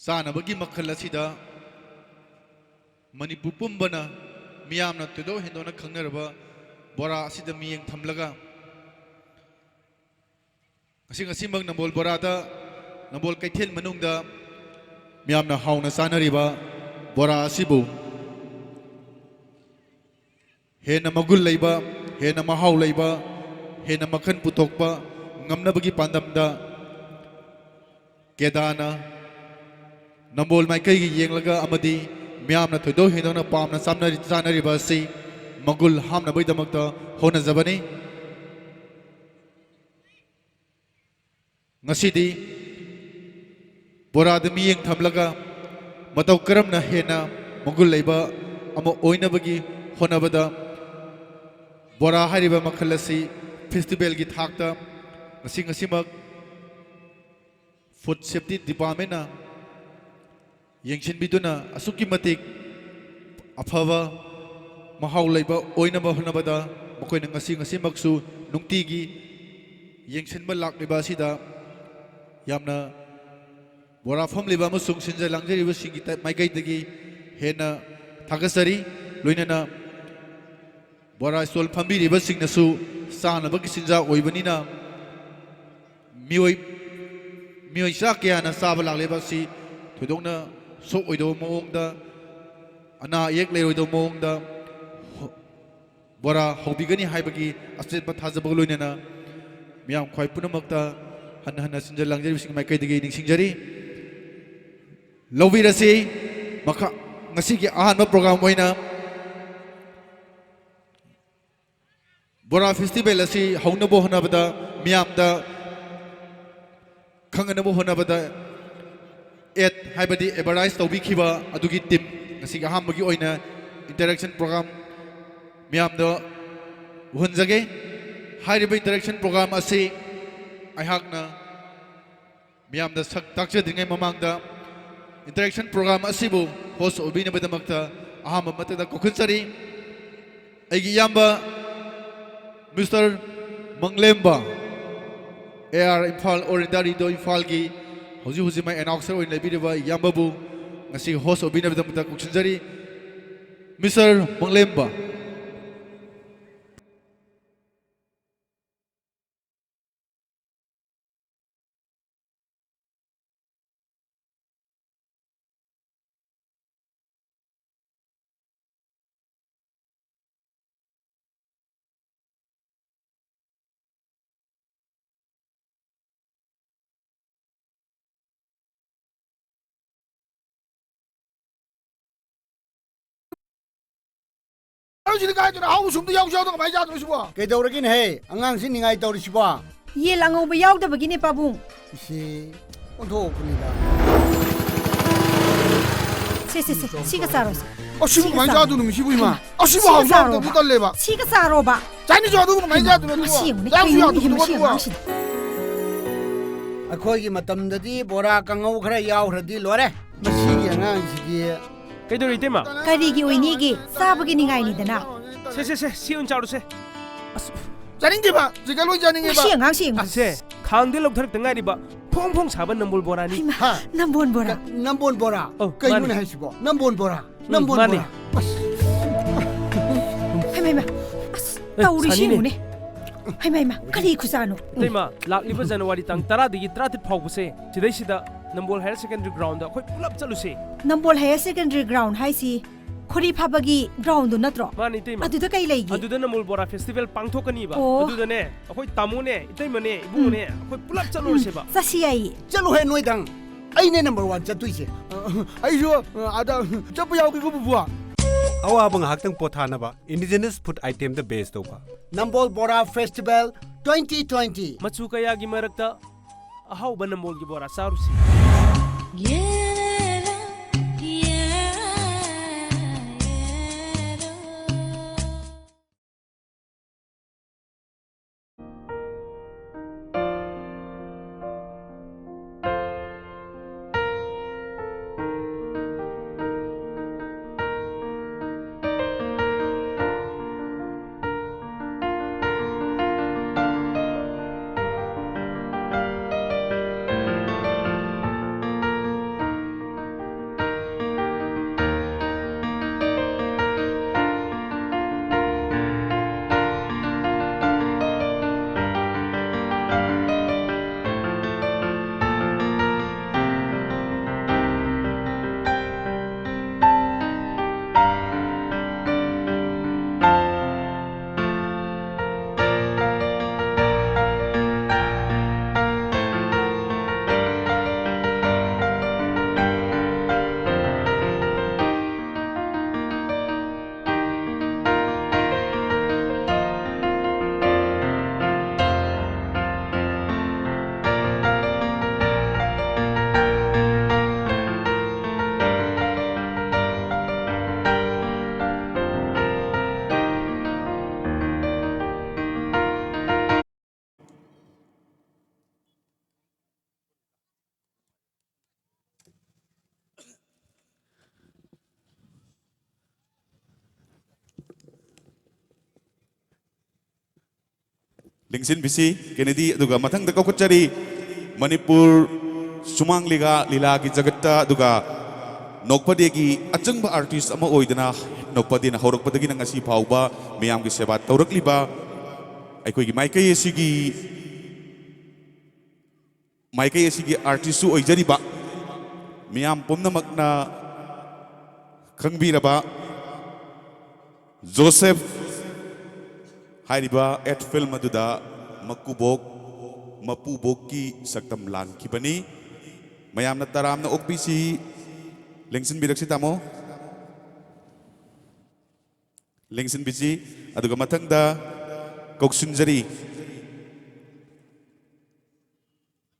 ꯆꯥꯅꯕꯒꯤ ꯃꯈꯜ ꯑꯁꯤꯗ ꯃꯅꯤꯄꯨꯔ ꯄꯨꯝꯕꯅ ꯃꯤꯌꯥꯝꯅ ꯊꯣꯏꯗꯣꯛ ꯍꯦꯟꯗꯣꯛꯅ ꯈꯪꯅꯔꯕ ꯕꯣꯔꯥ ꯑꯁꯤꯗ ꯃꯤꯠꯌꯦꯡ ꯊꯝꯂꯒ ꯉꯁꯤꯃꯛ ꯅꯝꯕꯣꯜ ꯕꯣꯔꯥꯗ ꯅꯝꯕꯣꯜ ꯀꯩꯊꯦꯜ ꯃꯅꯨꯡꯗ ꯃꯤꯌꯥꯝꯅ ꯍꯥꯎꯅ ꯆꯥꯅꯔꯤꯕ ꯕꯣꯔꯥ ꯑꯁꯤꯕꯨ ꯍꯦꯟꯅ ꯃꯒꯨꯟ ꯂꯩꯕ, ꯍꯦꯟꯅ ꯃꯍꯥꯎ ꯂꯩꯕ, ꯍꯦꯟꯅ ꯃꯈꯟ ꯄꯨꯊꯣꯛꯄ ꯉꯝꯅꯕꯒꯤ ꯄꯥꯟꯗꯝꯗ ꯀꯦꯗꯥꯅ ꯅꯝꯕꯣꯜ ꯃꯥꯏꯀꯩꯒꯤ ꯌꯦꯡꯂꯒ ꯑꯃꯗꯤ ꯃꯤꯌꯥꯝꯅ ꯊꯣꯏꯗꯣꯛ ꯍꯦꯟꯗꯣꯛꯅ ꯄꯥꯝꯅ ꯆꯥꯅꯔꯤꯕ ꯑꯁꯤ ꯃꯒꯨꯟ ꯍꯥꯞꯅꯕꯒꯤꯗꯃꯛꯇ ꯍꯣꯠꯅꯖꯕꯅꯤ꯫ ꯉꯁꯤꯗꯤ ꯕꯣꯔꯥꯗ ꯃꯤꯠꯌꯦꯡ ꯊꯝꯂꯒ ꯃꯇꯧ ꯀꯔꯝꯅ ꯍꯦꯟꯅ ꯃꯒꯨꯟ ꯂꯩꯕ ꯑꯃ ꯑꯣꯏꯅꯕꯒꯤ ꯍꯣꯠꯅꯕꯗ ꯕꯣꯔꯥ ꯍꯥꯏꯔꯤꯕ ꯃꯈꯜ ꯑꯁꯤ ꯐꯦꯁꯇꯤꯚꯦꯜꯒꯤ ꯊꯥꯛꯇ ꯉꯁꯤꯃꯛ ꯐꯨꯗ ꯁꯦꯐꯇꯤ ꯗꯤꯄꯥꯔꯠꯃꯦꯟꯠꯅ ꯌꯦꯡꯁꯤꯟꯕꯤꯗꯨꯅ ꯑꯁꯨꯛꯀꯤ ꯃꯇꯤꯛ ꯑꯐꯕ ꯃꯍꯥꯎ ꯂꯩꯕ ꯑꯣꯏꯅꯕ ꯍꯣꯠꯅꯕꯗ ꯃꯈꯣꯏꯅ ꯉꯁꯤꯃꯛꯁꯨ ꯅꯨꯡꯇꯤꯒꯤ ꯌꯦꯡꯁꯤꯟꯕ ꯂꯥꯛꯂꯤꯕ ꯑꯁꯤꯗ ꯌꯥꯝꯅ ꯕꯣꯔꯥ ꯐꯝꯂꯤꯕ ꯑꯃꯁꯨꯡ ꯁꯤꯟꯖ ꯂꯥꯡꯖꯔꯤꯕꯁꯤꯡꯒꯤ ꯃꯥꯏꯀꯩꯗꯒꯤ ꯍꯦꯟꯅ ꯊꯥꯒꯠꯆꯔꯤ꯫ ꯂꯣꯏꯅꯅ ꯕꯣꯔꯥ ꯁ꯭ꯇꯣꯜ ꯐꯝꯕꯤꯔꯤꯕꯁꯤꯡꯅꯁꯨ ꯆꯥꯅꯕꯒꯤ ꯆꯤꯟꯖꯥꯛ ꯑꯣꯏꯕꯅꯤꯅ ꯃꯤꯑꯣꯏ ꯆꯥ ꯀꯌꯥꯅ ꯆꯥꯕ ꯂꯥꯛꯂꯤꯕ ꯑꯁꯤ ꯊꯣꯏꯗꯣꯛꯅ ꯁꯣꯛꯑꯣꯏꯗꯕ ꯃꯑꯣꯡꯗ, ꯑꯅꯥ ꯑꯌꯦꯛ ꯂꯩꯔꯣꯏꯗꯕ ꯃꯑꯣꯡꯗ ꯕꯣꯔꯥ ꯍꯧꯕꯤꯒꯅꯤ ꯍꯥꯏꯕꯒꯤ ꯑꯆꯦꯠꯄ ꯊꯥꯖꯕꯒ ꯂꯣꯏꯅꯅ ꯃꯤꯌꯥꯝ ꯈ꯭ꯋꯥꯏ ꯄꯨꯝꯅꯃꯛꯇ ꯍꯟꯅ ꯁꯤꯟꯖ ꯂꯥꯡꯖꯔꯤꯕꯁꯤꯡꯒꯤ ꯃꯥꯏꯀꯩꯗꯒꯤ ꯅꯤꯡꯁꯤꯡꯖꯔꯤ꯫ ꯂꯧꯕꯤꯔꯁꯤ ꯉꯁꯤꯒꯤ ꯑꯍꯥꯟꯕ ꯄ꯭ꯔꯣꯒ꯭ꯔꯥꯝ ꯑꯣꯏꯅ ꯕꯣꯔꯥ ꯐꯦꯁꯇꯤꯚꯦꯜ ꯑꯁꯤ ꯍꯧꯅꯕ ꯍꯣꯠꯅꯕꯗ, ꯃꯤꯌꯥꯝꯗ ꯈꯪꯍꯟꯅꯕ ꯍꯣꯠꯅꯕꯗ ꯍꯥꯏꯕꯗꯤ ꯑꯦꯗꯚꯔꯇꯥꯏꯖ ꯇꯧꯕꯤꯈꯤꯕ ꯑꯗꯨꯒꯤ ꯇꯤꯝ ꯉꯁꯤꯒꯤ ꯑꯍꯥꯟꯕꯒꯤ ꯑꯣꯏꯅ ꯏꯟꯇꯔꯦꯛꯁꯟ ꯄ꯭ꯔꯣꯒ꯭ꯔꯥꯝ ꯃꯤꯌꯥꯝꯗ ꯎꯍꯟꯖꯒꯦ꯫ ꯍꯥꯏꯔꯤꯕ ꯏꯟꯇꯔꯦꯛꯁꯟ ꯄ꯭ꯔꯣꯒ꯭ꯔꯥꯝ ꯑꯁꯤ ꯑꯩꯍꯥꯛꯅ ꯃꯤꯌꯥꯝꯗ ꯁꯛ ꯇꯥꯛꯆꯗ꯭ꯔꯤꯉꯩ ꯃꯃꯥꯡꯗ ꯏꯟꯇꯔꯦꯛꯁꯟ ꯄ꯭ꯔꯣꯒ꯭ꯔꯥꯝ ꯑꯁꯤꯕꯨ ꯍꯣꯁ ꯑꯣꯏꯕꯤꯅꯕꯒꯤꯗꯃꯛꯇ ꯑꯍꯥꯟꯕ ꯃꯛꯇꯗ ꯀꯧꯈꯠꯆꯔꯤ ꯑꯩꯒꯤ ꯏꯌꯥꯝꯕ mister Manglemba AR Imphal oriental radio ꯏꯝꯐꯥꯜꯒꯤ ꯍꯧꯖꯤꯛ ꯃꯥꯏ ꯑꯦꯅꯥꯎꯟꯁꯔ ꯑꯣꯏꯅ ꯂꯩꯕꯤꯔꯤꯕ ꯏꯌꯥꯝꯕꯕꯨ ꯉꯁꯤ ꯍꯣꯁ ꯑꯣꯏꯕꯤꯅꯕꯒꯤꯗꯃꯛꯇ ꯀꯧꯁꯤꯟꯖꯔꯤ꯫ ꯃꯤꯁꯇꯔ ꯃꯪꯂꯦꯝꯕ꯫ ꯀꯩꯗꯧꯔꯒꯦꯅꯦꯍꯦ ꯑꯉꯥꯡꯁꯤ ꯅꯤꯡꯉꯥꯏ ꯇꯧꯔꯤꯁꯤꯕꯣ? ꯌꯦꯟ ꯑꯉꯧꯕ ꯌꯥꯎꯗꯕꯒꯤꯅꯦ ꯄꯥꯕꯨꯡ꯫ ꯏꯁꯦ ꯑꯣꯟꯊꯣꯛꯄꯅꯤꯗ꯫ ꯁꯦ ꯁꯤꯒ ꯆꯥꯔꯣꯁꯦ꯫ ꯑꯁꯤꯕꯨ ꯀꯃꯥꯏꯅ ꯆꯥꯗꯣꯏꯅꯣ ꯃꯤꯁꯤꯕꯨ ꯏꯃꯥ? ꯑꯁꯤꯕꯨ ꯍꯥꯎꯁꯨ ꯍꯥꯎꯇꯕꯗꯨ ꯇꯜꯂꯦꯕ꯫ ꯁꯤꯒ ꯆꯥꯔꯣꯕ꯫ ꯆꯥꯅꯤꯁꯨ ꯑꯗꯨꯕꯨ ꯀꯃꯥꯏꯅ ꯆꯥꯗꯣꯏꯅꯣ ꯑꯗꯨꯕꯨ? ꯌꯥꯝꯁꯨ ꯌꯥꯎꯗꯕꯗꯨꯕꯨ ꯑꯗꯨꯕꯨ꯫ ꯑꯩꯈꯣꯏꯒꯤ ꯃꯇꯝꯗꯗꯤ ꯕꯣꯔꯥ ꯀꯥꯡꯉꯧ ꯈꯔ ꯌꯥꯎꯈ꯭ꯔꯗꯤ ꯂꯣꯏꯔꯦ꯫ ꯃꯁꯤꯒꯤ ꯑꯉꯥꯡꯁꯤꯗꯤ ꯀꯩꯗꯧꯔꯤ ꯏꯇꯩꯃ? ꯀꯔꯤꯒꯤ ꯑꯣꯏꯅꯤꯒꯦ? ꯆꯥꯕꯒꯤ ꯅꯤꯡꯉꯥꯏꯅꯤꯗꯅ꯫ ꯁꯤ ꯑꯣꯏꯅ ꯆꯥꯔꯨꯁꯦ꯫ ꯆꯥꯅꯤꯡꯗꯦꯕ, ꯆꯤꯀꯟ ꯂꯣꯏ ꯆꯥꯅꯤꯡꯉꯦꯕ꯫ ꯃꯁꯤ ꯑꯉꯥꯡꯁꯤ ꯌꯦꯡꯉꯨ꯫ ꯑꯁꯦ ꯈꯥꯡꯗ ꯂꯧꯊꯔꯛꯇ ꯉꯥꯏꯔꯤꯕ ꯐꯣꯡ ꯁꯥꯕ ꯅꯝꯕꯣꯜ ꯕꯣꯔꯥꯅꯤ꯫ ꯅꯝꯕꯣꯜ ꯕꯣꯔꯥ? ꯅꯝꯕꯣꯜ ꯕꯣꯔꯥ? ꯀꯩꯅꯣꯅꯦ ꯍꯥꯏꯁꯤꯕꯣ? ꯅꯝꯕꯣꯜ ꯕꯣꯔꯥ? ꯅꯝꯕꯣꯜ ꯕꯣꯔꯥ? ꯍꯩꯃꯥ ꯑꯁ ꯇꯧꯔꯤꯁꯤ ꯌꯦꯡꯉꯨꯅꯦ꯫ ꯍꯩꯃꯥ ꯀꯔꯤ ꯈꯨꯆꯥꯅꯣ? ꯏꯇꯩꯃ, ꯂꯥꯛꯂꯤꯕ ꯖꯅꯋꯥꯔꯤ ꯇꯥꯡ 10ꯗꯒꯤ 13 ꯐꯥꯎꯕꯁꯦ ꯁꯤꯗꯩꯁꯤꯗ ꯅꯝꯕꯣꯜ ꯍꯥꯌꯔ ꯁꯦꯀꯦꯟꯗꯔꯤ ꯒ꯭ꯔꯥꯎꯟꯗ ꯑꯩꯈꯣꯏ ꯄꯨꯂꯞ ꯆꯠꯂꯨꯁꯦ꯫ ꯅꯝꯕꯣꯜ ꯍꯥꯌꯔ ꯁꯦꯀꯦꯟꯗꯔꯤ ꯒ꯭ꯔꯥꯎꯟ ꯍꯥꯏꯁꯤ ꯈꯣꯔꯤ ꯐꯥꯕꯒꯤ ꯒ꯭ꯔꯥꯎꯟꯗꯨ ꯅꯠꯇ꯭ꯔꯣ? ꯃꯥꯅꯤ ꯏꯇꯩꯃ꯫ ꯑꯗꯨꯗ ꯀꯩ ꯂꯩꯒꯦ? ꯑꯗꯨꯗ ꯅꯝꯕꯣꯜ ꯕꯣꯔꯥ ꯐꯦꯁꯇꯤꯚꯦꯜ ꯄꯥꯡꯊꯣꯛꯀꯅꯤꯕ꯫ ꯑꯗꯨꯗꯅꯦ ꯑꯩꯈꯣꯏ ꯇꯥꯃꯣꯅꯦ, ꯏꯇꯩꯃꯅꯦ, ꯏꯕꯨꯡꯅꯦ ꯑꯩꯈꯣꯏ ꯄꯨꯂꯞ ꯆꯠꯂꯨꯔꯁꯦꯕ꯫ ꯆꯠꯁꯤ ꯌꯥꯏꯌꯦ꯫ ꯆꯠꯂꯨꯍꯦ ꯅꯣꯏꯗꯪ꯫ ꯑꯩꯅꯦ ꯅꯝꯕꯔ 1 ꯆꯠꯇꯣꯏꯁꯦ꯫ ꯑꯩꯁꯨ ꯑꯗ ꯆꯠꯄ ꯌꯥꯎꯒꯦꯀꯣ ꯕꯨꯕꯨ꯫ ꯑꯋꯥꯕ ꯉꯥꯏꯍꯥꯛꯇꯪ ꯄꯣꯊꯥꯅꯕ ꯏꯟꯗꯤꯖꯤꯅꯁ ꯐꯨꯗ ꯑꯥꯏꯇꯦꯝꯗ ꯕꯦꯁ ꯇꯧꯕ ꯅꯝꯕꯣꯜ ꯕꯣꯔꯥ ꯐꯦꯁꯇꯤꯚꯦꯜ 2020 ꯃꯆꯨ ꯀꯌꯥꯒꯤ ꯃꯔꯛꯇ ꯑꯍꯥꯎꯕ ꯅꯝꯕꯣꯜꯒꯤ ꯕꯣꯔꯥ ꯆꯥꯔꯨꯁꯤ꯫ ꯂꯤꯡꯁꯤꯟ ꯕꯤꯁꯤ ꯀꯦꯅꯦꯗꯤ ꯑꯗꯨꯒ ꯃꯊꯪꯗ ꯀꯧꯈꯠꯆꯔꯤ ꯃꯅꯤꯄꯨꯔ ꯁꯨꯃꯥꯡ ꯂꯤꯂꯥꯒꯤ ꯖꯒꯠꯇ ꯑꯗꯨꯒ ꯅꯣꯛꯄꯗꯦꯒꯤ ꯑꯆꯪꯕ ꯑꯥꯔꯇꯤꯁ ꯑꯃ ꯑꯣꯏꯗꯅ ꯅꯣꯛꯄꯗꯦꯅ ꯍꯧꯔꯛꯄꯗꯒꯤꯅ ꯉꯁꯤ ꯐꯥꯎꯕ ꯃꯤꯌꯥꯝꯒꯤ ꯁꯦꯕꯥ ꯇꯧꯔꯛꯂꯤꯕ ꯑꯩꯈꯣꯏꯒꯤ ꯃꯥꯏꯀꯩ ꯑꯁꯤꯒꯤ ꯑꯥꯔꯇꯤꯁꯁꯨ ꯑꯣꯏꯖꯔꯤꯕ ꯃꯤꯌꯥꯝ ꯄꯨꯝꯅꯃꯛꯅ ꯈꯪꯕꯤꯔꯕ ꯖꯣꯁꯦꯞ ꯍꯥꯏꯔꯤꯕ ꯑꯦꯠ ꯐꯤꯜꯝ ꯑꯗꯨꯗ ꯃꯄꯨꯕꯣꯛꯀꯤ ꯁꯛꯇꯝ ꯂꯥꯡꯈꯤꯕꯅꯤ ꯃꯌꯥꯝꯅ ꯇꯔꯥꯝꯅ ꯑꯣꯛꯄꯤꯁꯤ ꯂꯦꯡꯁꯤꯟꯕꯤꯔꯛꯁꯤ ꯇꯥꯃꯣ ꯂꯦꯡꯁꯤꯟꯕꯤꯁꯤ ꯑꯗꯨꯒ ꯃꯊꯪꯗ ꯀꯧꯁꯤꯟꯖꯔꯤ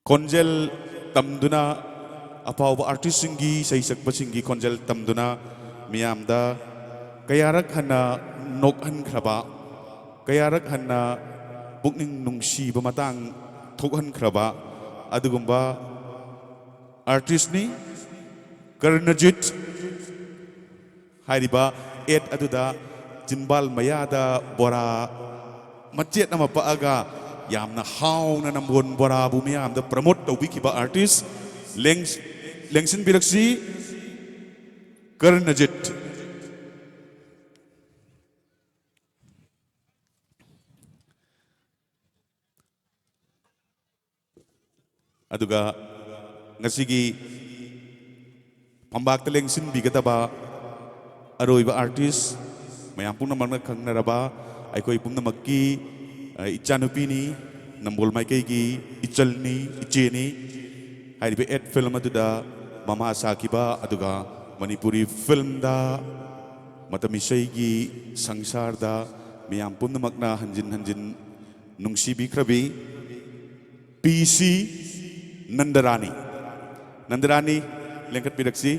ꯈꯣꯟꯖꯦꯜ ꯇꯝꯗꯨꯅ ꯑꯐꯥꯎꯕ ꯑꯥꯔꯇꯤꯁꯁꯤꯡꯒꯤ ꯁꯩꯁꯛꯄꯁꯤꯡꯒꯤ ꯈꯣꯟꯖꯦꯜ ꯇꯝꯗꯨꯅ ꯃꯤꯌꯥꯝꯗ ꯀꯌꯥꯔꯛ ꯍꯟꯅ ꯅꯣꯛꯍꯟꯈ꯭ꯔꯕ ꯀꯌꯥꯔꯛ ꯍꯟꯅ ꯄꯨꯛꯅꯤꯡ ꯅꯨꯡꯁꯤꯕ ꯃꯇꯥꯡ ꯊꯣꯛꯍꯟꯈ꯭ꯔꯕ ꯑꯗꯨꯒꯨꯝꯕ ꯑꯥꯔꯇꯤꯁꯅꯤ ꯀꯔꯅꯖꯤꯠ ꯍꯥꯏꯔꯤꯕ ꯑꯦꯠ ꯑꯗꯨꯗ ꯆꯤꯟꯕꯥꯜ ꯃꯌꯥꯗ ꯕꯣꯔꯥ ꯃꯆꯦꯠ ꯑꯃ ꯄꯛꯑꯒ ꯌꯥꯝꯅ ꯍꯥꯎꯅ ꯅꯝꯕꯣꯟ ꯕꯣꯔꯥꯕꯨ ꯃꯤꯌꯥꯝꯗ ꯄ꯭ꯔꯃꯣꯠ ꯇꯧꯕꯤꯈꯤꯕ ꯑꯥꯔꯇꯤꯁ ꯂꯦꯡꯁꯤꯟꯕꯤꯔꯛꯁꯤ ꯀꯔꯅꯖꯤꯠ ꯑꯗꯨꯒ ꯉꯁꯤꯒꯤ ꯐꯝꯕꯥꯛꯇ ꯂꯦꯡꯁꯤꯟꯕꯤꯒꯗꯕ ꯑꯔꯣꯏꯕ ꯑꯥꯔꯇꯤꯁ ꯃꯌꯥꯝ ꯄꯨꯝꯅꯃꯛꯅ ꯈꯪꯅꯔꯕ ꯑꯩꯈꯣꯏ ꯄꯨꯝꯅꯃꯛꯀꯤ ꯏꯆꯥꯅꯨꯄꯤꯅꯤ ꯅꯝꯕꯣꯜ ꯃꯥꯏꯀꯩꯒꯤ ꯏꯆꯜꯅꯤ ꯏꯆꯦꯅꯤ ꯍꯥꯏꯔꯤꯕ ꯑꯦꯠ ꯐꯤꯜꯝ ꯑꯗꯨꯗ ꯃꯃꯥ ꯁꯥꯈꯤꯕ ꯑꯗꯨꯒ ꯃꯅꯤꯄꯨꯔꯤ ꯐꯤꯜꯝꯗ ꯃꯇꯝ ꯏꯁꯩꯒꯤ ꯁꯪꯁꯥꯔꯗ ꯃꯤꯌꯥꯝ ꯄꯨꯝꯅꯃꯛꯅ ꯍꯟꯖꯤꯟ ꯍꯟꯖꯤꯟ ꯅꯨꯡꯁꯤꯕꯤꯈ꯭ꯔꯕꯤ ꯄꯤ.ꯁꯤ. ꯅꯟꯗꯔꯥꯅꯤ ꯂꯦꯡꯈꯠꯄꯤꯔꯛꯁꯤ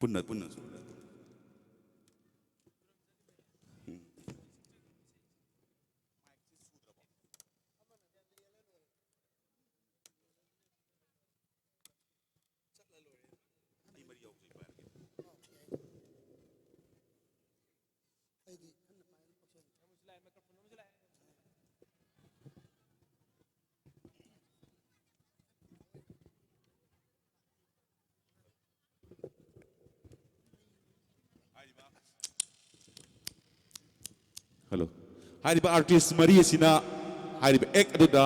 पुन्हा हेलो हारिबा आर्टिस्ट मरी असिना हारिबा एक अदुदा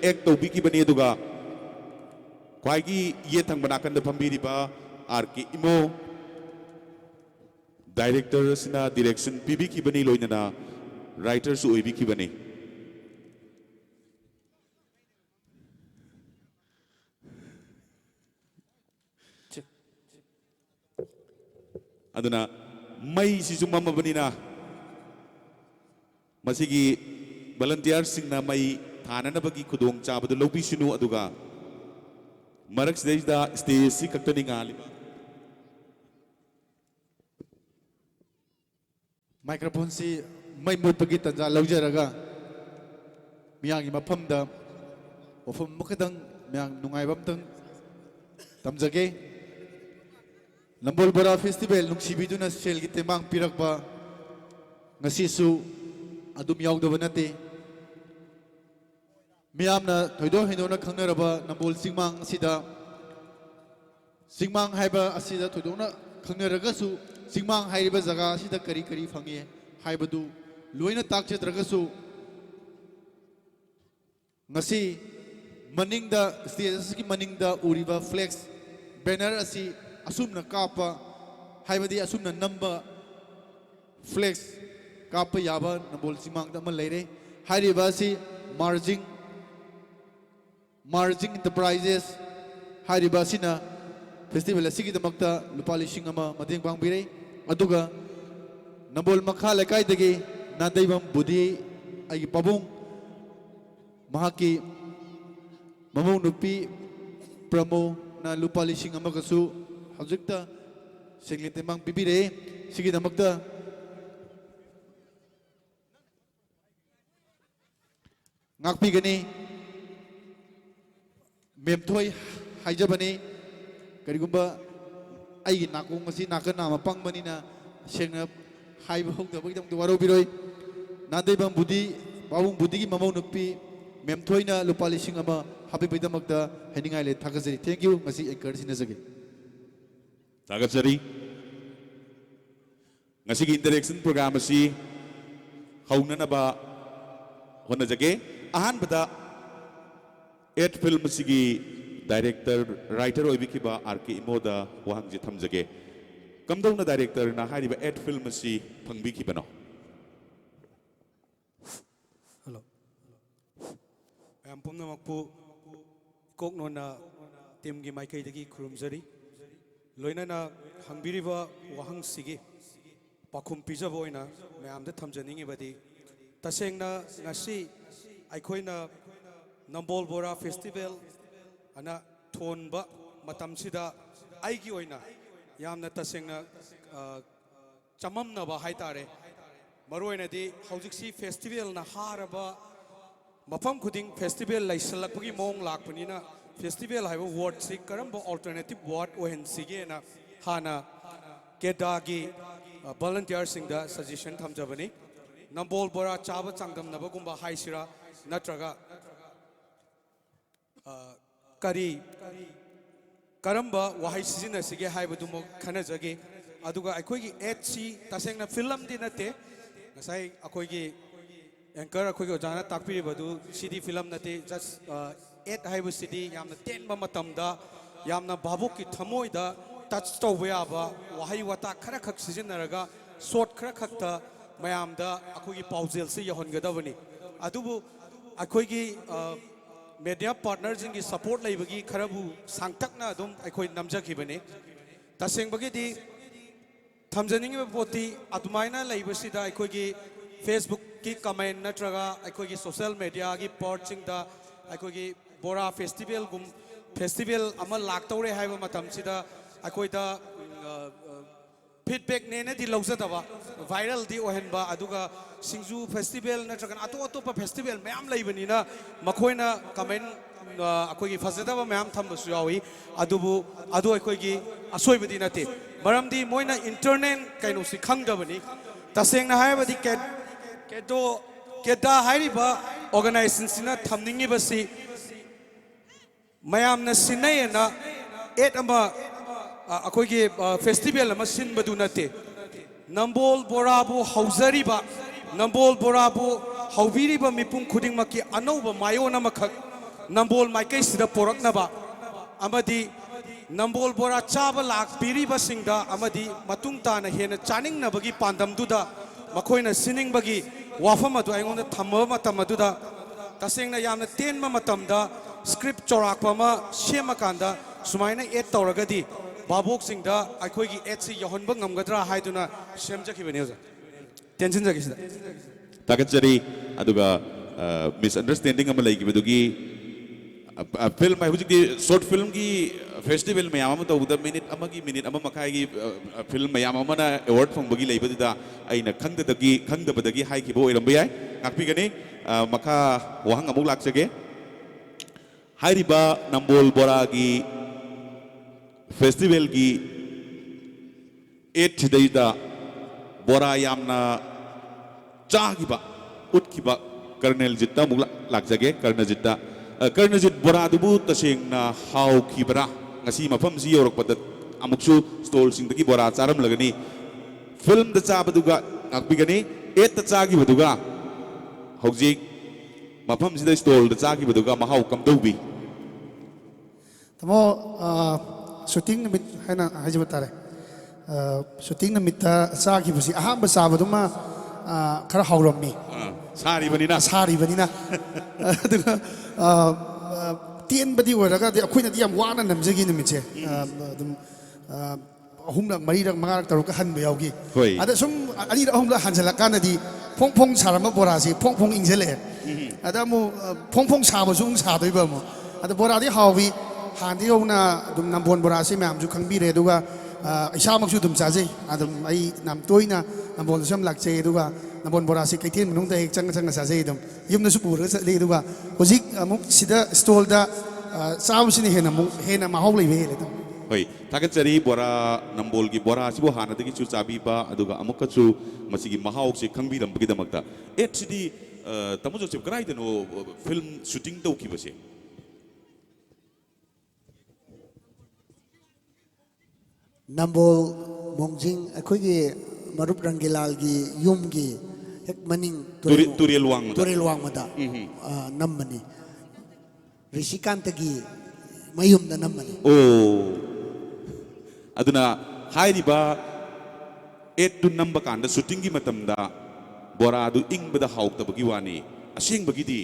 एक तौबी बनी अदुगा ख्वाइगी ये थंग बनाकंद फंबीरिबा आर के इमो डायरेक्टर सिना डायरेक्शन पीबी की बनी लोइनना राइटर सु ओइबी की बनी अदुना मई सिसु मम्मा बनीना मसिगी वॉलंटियर सिंगना मई थाननबगी खुदोंग चाबदु लौबिसिनु अदुगा मरक सिदैदा स्टेज सि कक्तनि गालिबा माइक्रोफोन से मई मुटपगी तंजा लौजरगा मियांगी मफमदा वफम मखदंग Meiyang नुंगाइबमतंग तमजगे Nambol Bora festival नुक्सिबिदुना सेलगी तेमांग पिरकबा ngasisu adum yaudaba nate miyamna thoido hinona khangnaraba nambol singmang singmang haiba asida thoidona khangnaragasu singmang haiba jaga asida kari kari phange haibadu loina takchedragasu ngasi maningda stage ki maningda uriba flex banner asi asumna kapa haibadi asumna namba flex kapa yaba nambol simang da man leire hairiba si marging enterprises hairiba sina festival asigi damakta lupa lishing ama mateng pangbirei aduga nambol makha lekai dagi nadaibam budi agi pabung mahaki mamung nupi pramo na lupa lishing ama kasu hajikta senglite mang bibire sigi damakta ngakpigani memthoi haijabani karigumba aigi nakung asi nakana mapang manina sengna haiba hokdabagi dam waro biroi nadai bang budi babung budi gi mamau nupi memthoi na lupa lising ama happy bidamakta heningai le thakajari thank you ngasi anchor sinajage Tagatjari ngasigi interaction program asi haunanaba honajage ahanbada 8 film sigi director writer oibikiba RK Imoda wahangji thamjage kamdongna director na hariba 8 film si phangbikibano Hello. I am Pumna Makpu Koknona Tim Gi Maikai Dagi Kurumzari Loinana Hangbiriva Wahang Sigi Pakum Pizza Boyna Mayam the Tamjaningi Badi Tasengna Nasi Aikoina Nambol Bora Festival Ana Tonba Matamsida Aiki Oina Yamna Tasengna Chamam Naba Haitare Maroina di Haujiksi Festival na Haraba Mapam Kuding Festival Laisalapagi Mong Lakpanina Festival have a word si Karamba alternative word Ohen Sigena Hana Kedagi volunteer sing the suggestion Tamjabani Nambol Bora Chaba Changam Nabagumba Haisira Natraga Kari Karamba Wahai Sizina Sige Haibadumo Kanazagi Aduga Akogi Etsi Tasengna Film Dinate Nasai Akogi anchor Akogi Jana Takpiri Badu CD film Nate just 8 Haibu City Yamna 10 Matamda Yamna Babuki Tamoida touch to Weaba Wahai Wata Karakak Sizinaraga Sort Karakakta Mayamda Akogi Pausel Si Yahongadavani Adubu Akogi media partners in support Labagi Karabu Sanktakna Dum Akoi Namjakibane Taseng Bagidi Tamjaning Poti Adumaina Labasida Akogi Facebook ki comment natraga aikogi social media gi porting da aikogi Bora festival gum festival ama laktore haiba matam sida akoida feedback ne na di lawjadaba viral di ohenba aduga singju festival natraga ato pa festival mayam laibani na makoina comment akogi fazadaba mayam thambasu yawi adubu adu aikogi asoibadi nate maramdi moina internet kaino si khangdabani tasengna haiba di Kedo Keda Hariba organization Tamningi Basi Mayamna Sinayana 8 Ama Akogi festival Masin Badunate Nambol Borabu Hausariba Nambol Borabu Hauviriba Mipung Kuding Maki Anova Mayona Makak Nambol Maikai Sida Poraknaba Amadi Nambol Bora Chaba Lak Piriba Singda Amadi Matungta na Hena Chaning Nabagi Pandam Duda Makoina Sining Bagi Wafamadu Angona Tamama Tamaduda Tasing na Yamna 10 Matamda script Chorakpama Shemakanda Sumaina 8 Tauragadi Babok Singda Akoigi Etsi Yohonbangam Gadra Haiduna Shemjaki Veneza Tension Zakis Tagatjari Aduga misunderstanding Amalaki Vidugi film I was short film ki festival में आम तो उधर minute अमा मकाई की film में आम मना award फंग बगी लाइब दिदा आई न खंग दबदगी हाई की वो इरम्बे आए नाकपी कने मका वहाँ अमुक लाग सके हाई रिबा नंबोल बोरा की festival की 8 चिदाइदा बोरा यामना चाह की बा उठ की बा कर्नल जितना मुक लाग सके कर्नल जितना Karnajit Boradubu Tasingna How Kibra Nasi Mapam Zio Pada Amuksu stole sing the Kibora Saram Lagani film the Sabaduga Akbigani 8 the Sagi Baduga Hogzik Mapam Zida stole the Sagi Baduga Mahau come Dobi Tamo shooting with Hana Hajibatare shooting the Mita Sagi Busi Aham Sabaduma Karahauromi Sari Vanina Sari Vanina Tien Badi Waraga, the Aquina Diam one and Namzagi Nimiche Humna Marida Marak Tarukahan Biaugi. Ada some Alida Humla Hansela Kanadi, Pong Pong Sarama Borasi, Pong Pong Inzele, Adamu Pong Pong Sabazung Sadibamo, at the Boradi Hawi, Handiona, Dumnambon Borasi, Mam, Jukambi Reduga, Ishamak Sudum Sazi, Adam Ai Namtoina, and Bolsam Lakse Duga. ꯅꯝꯕꯣꯜ ꯕꯣꯔꯥꯁꯤ ꯀꯩꯊꯦꯜ ꯃꯅꯨꯡꯗ ꯍꯦꯛ ꯆꯪꯉ ꯆꯥꯖꯩ ꯑꯗꯨꯝ ꯌꯨꯝꯗꯁꯨ ꯄꯨꯔꯒ ꯆꯠꯂꯤ ꯑꯗꯨꯒ ꯍꯧꯖꯤꯛ ꯑꯃꯨꯛ ꯁꯤꯗ ꯁ꯭ꯇꯣꯜꯗ ꯆꯥꯕꯁꯤꯅ ꯍꯦꯟꯅ ꯃꯍꯥꯎ ꯂꯩꯕ ꯍꯦꯜꯂꯦ ꯑꯗꯨꯝ ꯍꯣꯏ ꯊꯥꯒꯠꯆꯔꯤ ꯕꯣꯔꯥ ꯅꯝꯕꯣꯜꯒꯤ ꯕꯣꯔꯥꯁꯤꯕꯨ ꯍꯥꯟꯅꯗꯒꯤꯁꯨ ꯆꯥꯕꯤꯕ ꯑꯗꯨꯒ ꯑꯃꯨꯛꯀꯁꯨ ꯃꯁꯤꯒꯤ ꯃꯍꯥꯎꯁꯤ ꯈꯪꯕꯤꯔꯝꯕꯒꯤꯗꯃꯛꯇ ꯑꯦꯠꯁꯤꯗꯤ ꯇꯥꯃꯣ ꯖꯣꯁꯦꯐ ꯀꯗꯥꯏꯗꯅꯣ ꯐꯤल्म ꯁꯨꯇꯤꯡ ꯇꯧꯈꯤꯕꯁꯦ ꯅꯝꯕꯣꯜ ꯃꯣꯡꯖꯤꯡ ꯑꯩꯈꯣꯏꯒꯤ ꯃꯔꯨꯞ ꯔꯪꯒꯤꯂꯥꯜꯒꯤ ꯌꯨꯝꯒꯤ ꯍꯦꯛ ꯃꯅꯤꯡ ꯇꯨꯔꯦꯜ ꯋꯥꯡꯃꯗ ꯇꯨꯔꯦꯜ ꯋꯥꯡꯃꯗ ꯅꯝꯕꯅꯤ ꯔꯤꯁꯤꯀꯥꯟꯇꯒꯤ ꯃꯌꯨꯝꯗ ꯅꯝꯕꯅꯤ ꯑꯣ ꯑꯗꯨꯅ ꯍꯥꯏꯔꯤꯕ ꯑꯦꯠꯇꯨ ꯅꯝꯕ ꯀꯥꯟꯗ ꯁꯨꯇꯤꯡꯒꯤ ꯃꯇꯝꯗ ꯕꯣꯔꯥꯗꯨ ꯏꯪꯕꯗ ꯍꯥꯎꯇꯕꯒꯤ ꯋꯥꯅꯤ ꯑꯁꯦꯡꯕꯒꯤꯗꯤ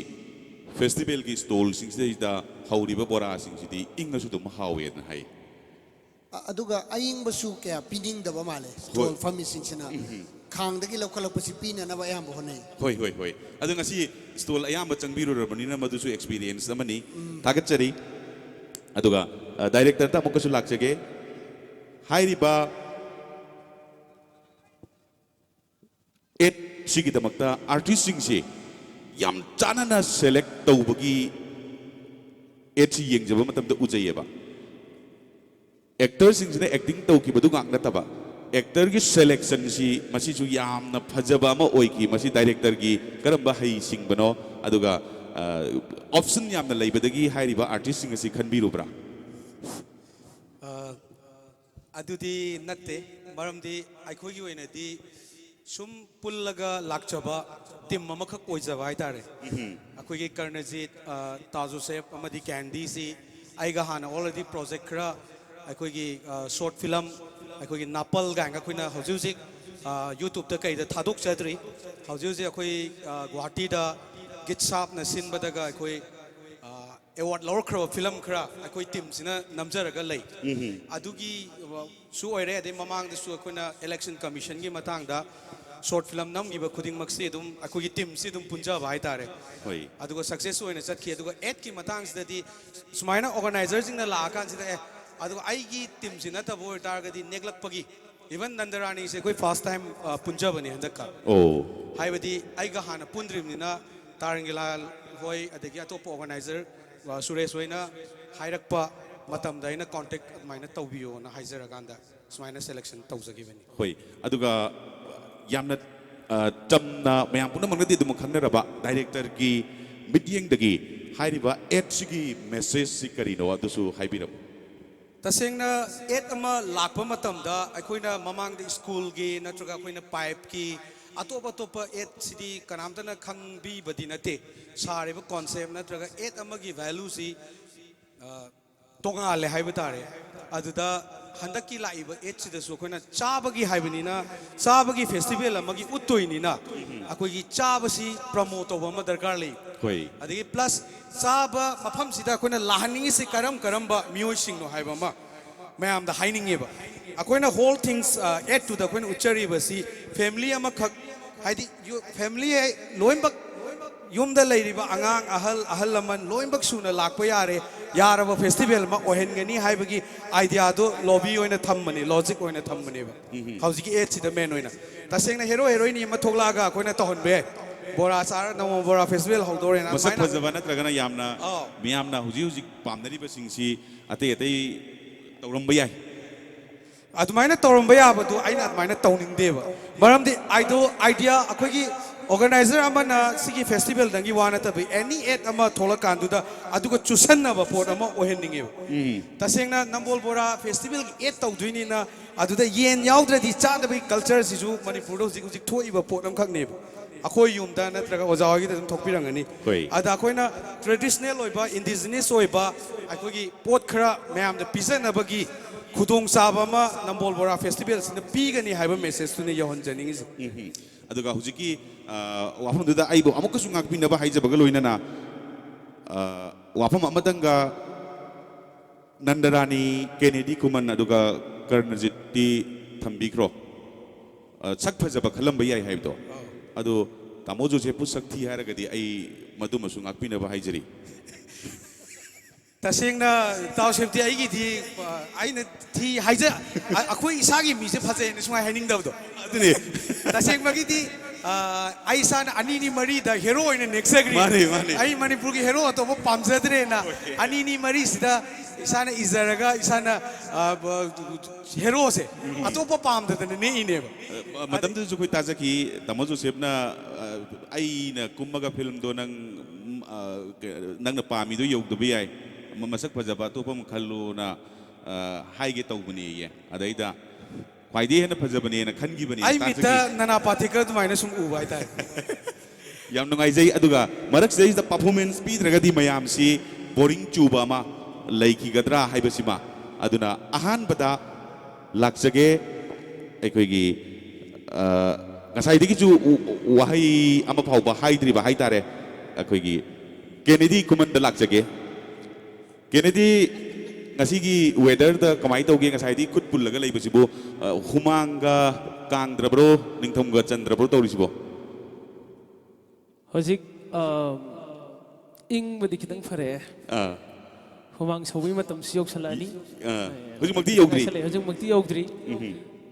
ꯐꯦꯁꯇꯤꯚꯦꯜꯒꯤ ꯁ꯭ꯇꯣꯜꯁꯤꯡꯁꯤꯗꯩꯗ ꯍꯧꯔꯤꯕ ꯕꯣꯔꯥꯁꯤꯡꯁꯤꯗꯤ ꯏꯪꯉꯁꯨ ꯑꯗꯨꯝ ꯍꯥꯎꯋꯦꯅ ꯍꯥꯏ ꯑꯗꯨꯒ ꯑꯌꯤꯡꯕꯁꯨ ꯀꯌꯥ ꯄꯤꯅꯤꯡꯗꯕ ꯃꯥꯜꯂꯦ ꯁ꯭ꯇꯣꯜ ꯐꯝꯃꯤꯁꯤꯡꯁꯤꯅ ꯈꯥꯡꯗꯒꯤ ꯂꯧꯈꯠꯂꯛꯄꯁꯤ ꯄꯤꯅꯅꯕ ꯑꯌꯥꯝꯕ ꯍꯣꯠꯅꯩ ꯍꯣꯏ ꯍꯣꯏ ꯍꯣꯏ ꯑꯗꯣ ꯉꯁꯤ ꯁ꯭ꯇꯣꯜ ꯑꯌꯥꯝꯕ ꯆꯪꯕꯤꯔꯨꯔꯕꯅꯤꯅ ꯃꯗꯨꯁꯨ ꯑꯦꯛꯁꯄꯤꯔꯤꯌꯦꯟꯁ ꯑꯃꯅꯤ ꯊꯥꯒꯠꯆꯔꯤ ꯑꯗꯨꯒ ꯗꯥꯏꯔꯦꯛꯇꯔꯗ ꯑꯃꯨꯛꯀꯁꯨ ꯂꯥꯛꯆꯒꯦ ꯍꯥꯏꯔꯤꯕ ꯑꯦꯠ ꯁꯤꯒꯤꯗꯃꯛꯇ ꯑꯥꯔꯇꯤꯁꯁꯤꯡꯁꯤ ꯌꯥꯝ ꯆꯥꯟꯅꯅ ꯁꯦꯂꯦꯛ ꯇꯧꯕꯒꯤ ꯑꯦꯠꯁꯤ ꯌꯦꯡꯖꯕ ꯃꯇꯝꯗ ꯎꯖꯩꯌꯦꯕ ꯑꯦꯛꯇꯔꯁꯤꯡꯁꯤꯅ ꯑꯦꯛꯇꯤꯡ ꯇꯧꯈꯤꯕꯗꯨ ꯉꯥꯛ ꯅꯠꯇꯕ ꯑꯦꯛꯇꯔꯒꯤ ꯁꯦꯂꯦꯛꯁꯟꯁꯤ ꯃꯁꯤꯁꯨ ꯌꯥꯝꯅ ꯐꯖꯕ ꯑꯃ ꯑꯣꯏꯈꯤ ꯃꯁꯤ ꯗꯥꯏꯔꯦꯛꯇꯔꯒꯤ ꯀꯔꯝꯕ ꯍꯩꯁꯤꯡꯕꯅꯣ ꯑꯗꯨꯒ ꯑꯣꯞꯁꯟ ꯌꯥꯝꯅ ꯂꯩꯕꯗꯒꯤ ꯍꯥꯏꯔꯤꯕ ꯑꯥꯔꯇꯤꯁꯁꯤꯡ ꯑꯁꯤ ꯈꯟꯕꯤꯔꯨꯕ꯭ꯔꯥ ꯑꯗꯨꯗꯤ ꯅꯠꯇꯦ ꯃꯔꯝꯗꯤ ꯑꯩꯈꯣꯏꯒꯤ ꯑꯣꯏꯅꯗꯤ ꯁꯨꯝ ꯄꯨꯜꯂꯒ ꯂꯥꯛꯆꯕ ꯇꯤꯝ ꯑꯃꯈꯛ ꯑꯣꯏꯖꯕ ꯍꯥꯏꯇꯥꯔꯦ ꯑꯩꯈꯣꯏꯒꯤ ꯀꯔꯅꯖꯤꯠ ꯇꯥ ꯖꯣꯁꯦꯐ ꯑꯃꯗꯤ ꯀꯦꯟꯗꯤꯁꯤ ꯑꯩꯒ ꯍꯥꯟꯅ ꯑꯣꯜꯔꯦꯗꯤ ꯄ꯭ꯔꯣꯖꯦꯛ ꯈꯔ ꯑꯩꯈꯣꯏꯒꯤ ꯁꯣꯔꯠ ꯐꯤꯂꯝ ꯑꯩꯈꯣꯏꯒꯤ ꯅꯥꯄꯜ ꯀꯥꯏꯅ ꯑꯩꯈꯣꯏꯅ ꯍꯧꯖꯤꯛ ꯍꯧꯖꯤꯛ ꯌꯨꯇꯨꯕꯇ ꯀꯩꯗ ꯊꯥꯗꯣꯛꯆꯗ꯭ꯔꯤ ꯍꯧꯖꯤꯛ ꯍꯧꯖꯤꯛ ꯑꯩꯈꯣꯏ ꯒꯨꯋꯥꯍꯥꯇꯤꯗ ꯒꯤꯠ ꯁꯥꯞꯅ ꯁꯤꯟꯕꯗꯒ ꯑꯩꯈꯣꯏ ꯑꯦꯋꯥꯔꯗ ꯂꯧꯔꯛꯈ꯭ꯔꯕ ꯐꯤꯂꯝ ꯈꯔ ꯑꯩꯈꯣꯏ ꯇꯤꯝꯁꯤꯅ ꯅꯝꯖꯔꯒ ꯂꯩ ꯑꯗꯨꯒꯤ ꯁꯨ ꯑꯣꯏꯔꯦ ꯑꯗꯩ ꯃꯃꯥꯡꯗꯁꯨ ꯑꯩꯈꯣꯏꯅ ꯏꯂꯦꯛꯁꯟ ꯀꯃꯤꯁꯟꯒꯤ ꯃꯇꯥꯡꯗ ꯁꯣꯔꯠ ꯐꯤꯂꯝ ꯅꯝꯈꯤꯕ ꯈꯨꯗꯤꯡꯃꯛꯁꯤ ꯑꯗꯨꯝ ꯑꯩꯈꯣꯏꯒꯤ ꯇꯤꯝꯁꯤ ꯑꯗꯨꯝ ꯄꯨꯟꯖꯕ ꯍꯥꯏꯇꯥꯔꯦ ꯍꯣꯏ ꯑꯗꯨꯒ ꯁꯛꯁꯦꯁ ꯑꯣꯏꯅ ꯆꯠꯈꯤ ꯑꯗꯨꯒ ꯑꯦꯠꯀꯤ ꯃꯇꯥꯡꯁꯤꯗꯗꯤ ꯁꯨꯃꯥꯏꯅ ꯑꯣꯔꯒꯅꯥꯏꯖꯔꯁꯤꯡꯅ ꯂꯥꯛꯑꯀꯥꯟꯁꯤꯗ ꯑꯗꯨꯒ ꯑꯩꯒꯤ ꯇꯤꯝꯁꯤ ꯅꯠꯇꯕ ꯑꯣꯏꯇꯥꯔꯒꯗꯤ ꯅꯦꯛꯂꯛꯄꯒꯤ ꯏꯚꯟ ꯅꯟꯗꯔꯥꯅꯤꯁꯦ ꯑꯩꯈꯣꯏ ꯐꯥꯔꯁ ꯇꯥꯏꯝ ꯄꯨꯟꯖꯕꯅꯤ ꯍꯟꯗꯛꯀ ꯑꯣ ꯍꯥꯏꯕꯗꯤ ꯑꯩꯒ ꯍꯥꯟꯅ ꯄꯨꯟꯗ꯭ꯔꯤꯕꯅꯤꯅ ꯇꯥꯔꯪꯒꯤꯂꯥꯜ ꯍꯣꯏ ꯑꯗꯒꯤ ꯑꯇꯣꯞꯄ ꯑꯣꯔꯒꯅꯥꯏꯖꯔ ꯁꯨꯔꯦꯁ ꯍꯣꯏꯅ ꯍꯥꯏꯔꯛꯄ ꯃꯇꯝꯗ ꯑꯩꯅ ꯀꯣꯟꯇꯦꯛ ꯑꯗꯨꯃꯥꯏꯅ ꯇꯧꯕꯤꯌꯣꯅ ꯍꯥꯏꯖꯔꯀꯥꯟꯗ ꯁꯨꯃꯥꯏꯅ ꯁꯦꯂꯦꯛꯁꯟ ꯇꯧꯖꯈꯤꯕꯅꯤ ꯍꯣꯏ ꯑꯗꯨꯒ ꯌꯥꯝꯅ ꯆꯝꯅ ꯃꯌꯥꯝ ꯄꯨꯝꯅꯃꯛꯅꯗꯤ ꯑꯗꯨꯝ ꯈꯪꯅꯔꯕ ꯗꯥꯏꯔꯦꯛꯇꯔꯒꯤ ꯃꯤꯠꯌꯦꯡꯗꯒꯤ ꯍꯥꯏꯔꯤꯕ ꯑꯦꯠꯁꯤꯒꯤ ꯃꯦꯁꯦꯖꯁꯤ ꯀꯔꯤꯅꯣ ꯑꯗꯨꯁꯨ ꯍꯥꯏꯕꯤꯔꯝꯃꯨ तसेंगना एट अमा लाख मतमदा अखोइना ममांग स्कूल की नत्रगा अखोइना पाइप की अतोप अतोप एट सिदी कनामतना खंगबी बदी नते सारेब कॉन्सेप्ट नत्रगा एट अमा की वैल्यू सी तोंगाले हाइब तारे अदुदा हंदकी लाइब एट सिदसु अखोइना चाबगी हाइबनिना चाबगी फेस्टिवल अमगी उत्तोइनिना अखोइगी चाबसी प्रमोट तौबा अमा दरकार लई होय अदगी प्लस चाबा मफम सिदा अखोइना लाहनिंगी से करम करमबा मियोय सिंगनो हाइबा मा मैम द हाइनिंगेबा अखोइना whole things at to the अखोइना उच्चरीबसी फैमिली अमा खक हाइदी फैमिली लोइनबक युमदा लैरिबा आंगांग अहल अहल लमन लोइनबक सुना लाकपा यारे यारबा फेस्टिवल मा ओहेनगनी हाइबगी आइडिया दो लॉबी ओइना थम्मनी लॉजिक ओइना थम्मनीबा हौजिकी एट सिदा मेन ओइना तसेंगना हीरो हीरोइन अमा थोगलागा अखोइना तहनबे बोरा चार नमो बोरा फेस्टिवल हौदोरेना मसक फजबा नत्रगना यामना मियामना हुजी हुजी पामनरिबसिंगसी अतै अतै तौरंबा याय अदुमाइना तौरंबा याबदु आइना अदुमाइना तौनिंगदेबा मरमदि आइदो आइडिया अखोइगी ऑर्गेनाइजर अमना सिगी फेस्टिवल दंगी वाना तब एनी एट अमा थोला कांदुदा अदुगा चुसन्नबा पोट अमा ओहेनिंगेबा तसेंगना Nambol Bora festival at तौदुइनिना अदुदा yen याउद्रदि चादबि culture सिजु मणिपुर हुजिक हुजिक थोइबा पोट अम खकनेबा अखोई युमदा नत्रगा ओजावागी दम थोकपिरंगनी अदा अखोइना ट्रेडिशनल ओइबा इंडिजिनियस ओइबा अखोगी पोट खरा मयाम द पिजनबगी खुदोंग चाबा अमा नंबोल बोरा फेस्टिवल सिन पीगनी हाइबा मेसेज तुने यहनजनिंगिस अदुगा हुजिकी वाफमदुदा आइबो अमुकसु ngakpinaba haijabगा लोइनना वाफम अमदंगा नंदरानी केनेडी कुमन अदुगा कर्णजित्ती थंबिख्रो सक फजबा खलंबा याय हाइबदो अदो तामोजो जे पुसक्थि हारगदि आई मदुमसु ngakpinaba हाइजरी तसेंगना तावसेमती आइगी थी आइना थी हाइजा अखोई इसागी मीसे फजे ने सुमाय हाइनिंग दबदो अदुनी तसेंगमगी थी ai san anini mari da hero ina nexagri ai manipur ki hero to pamjadre na anini mari sida isana izaraga isana hero se atopa pamdadane ne ine ba matam tu sukui taja ki tamo Joseph na ai na kumaga film do nang na pami do yog do biyai masak pajaba to pam khallu na hai ge tau bani ye adaida khwaidi hena phajabani na khangi bani ai mita nana pathika du maina sum u bai tai yam nungai jai aduga marak jai da performance pi dragadi mayam si boring chuba ma laiki gadra haibasima aduna ahan bada laksage ekoigi ngasai digi chu wahai ama phauba haidri ba haitare ekoigi Kennedy kuman da laksage Kennedy ngasigi weather da kamai tauge ngasai di kut pullaga leibasibo humanga kangdrabro ningthomga chandrabro tawrisibo Hojik ing badi kitang fare humang sawi matam siyok salani hojik magdi yogdri hojik magdi yogdri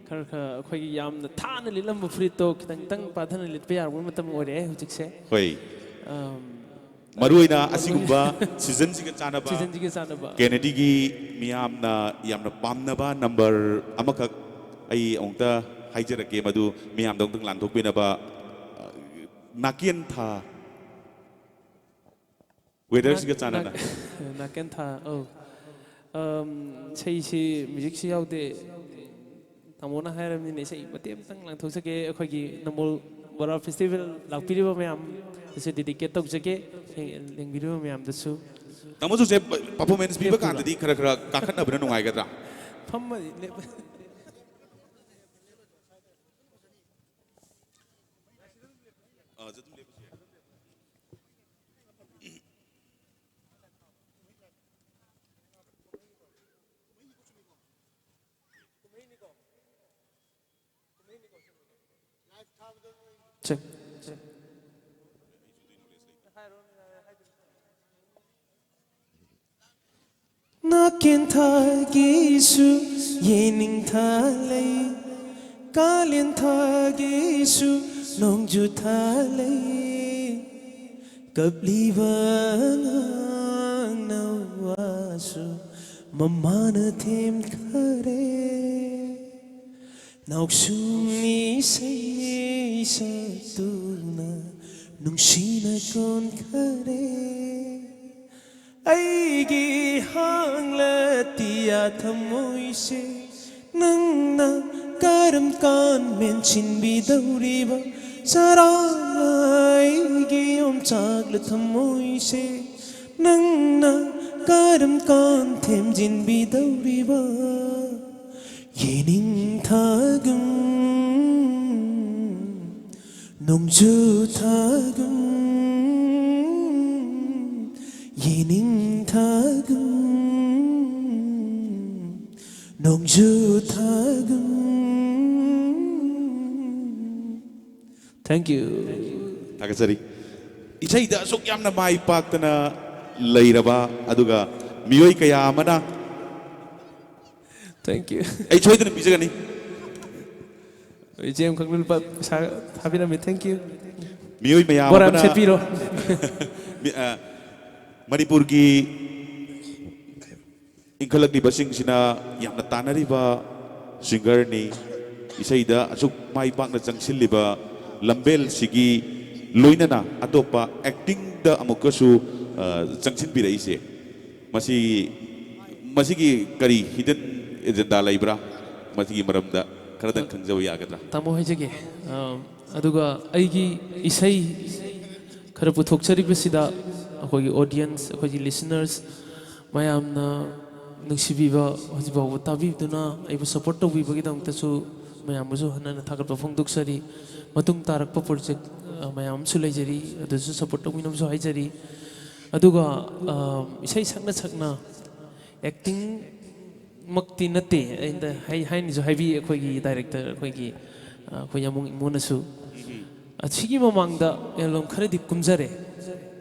khar kha khoi yam na thana lilam frito kitang tang padhana lit pe yar matam ore hojik se hoi maruina asigumba season siga chanaba Kennedy gi miyamna yamna pamnaba number amakak ai ongta haijarake madu miyam dong tang lanthok binaba nakian tha weather siga chanana nakian tha sei si music si yaude tamona hairam ni sei matem tang lanthok sake akhoi gi namol Bora festival lakpiriba mayam se dedicate tok jage lengbiriba mayam dasu tamo Joseph performance biba kan di khara khara kakhan abna nungai gadra famma check nakin thagisu yening thalai kalin thagisu nongju thalai kabliban nawasu mamana them khare nausuni sei satuna nungsina kon khare aigi hangla tia thamoi se nangna karam kan menchin bidauriba sarai gi om chagla thamoi se nangna karam kan themjin bidauriba yening thagum nongju thagum yening thagum nongju thagum thank you tagasari isai da sok yamna mai paktana leiraba aduga miyoi kaya amana thank you ai choidana bijagani jem kanglul pa habina me thank you miyoi maya boram amana sepiro Manipur gi ingkalak di basing sina yang natanari ba singer ni isaida asuk mai pak na jangsil liba lambel sigi loina na atopa acting da amukasu jangsin bira ise masigi kari hidden agenda laibra masigi maramda karadan khangjaw yagadra tamo hejege aduga aigi isai khara puthokchari besida akogi audience akogi listeners mayamna nungsibiba hojiba tabibduna aibu support tawibagi dangtasu mayambusu hanana thagatpa phongdoksari matung tarakpa project mayam su leijari adusu support tawinamsu haijari aduga isai sakna acting makti nate inda haini jo haibi akogi director akogi akoyamung imunasu achigi mamangda elom kharadi kumjare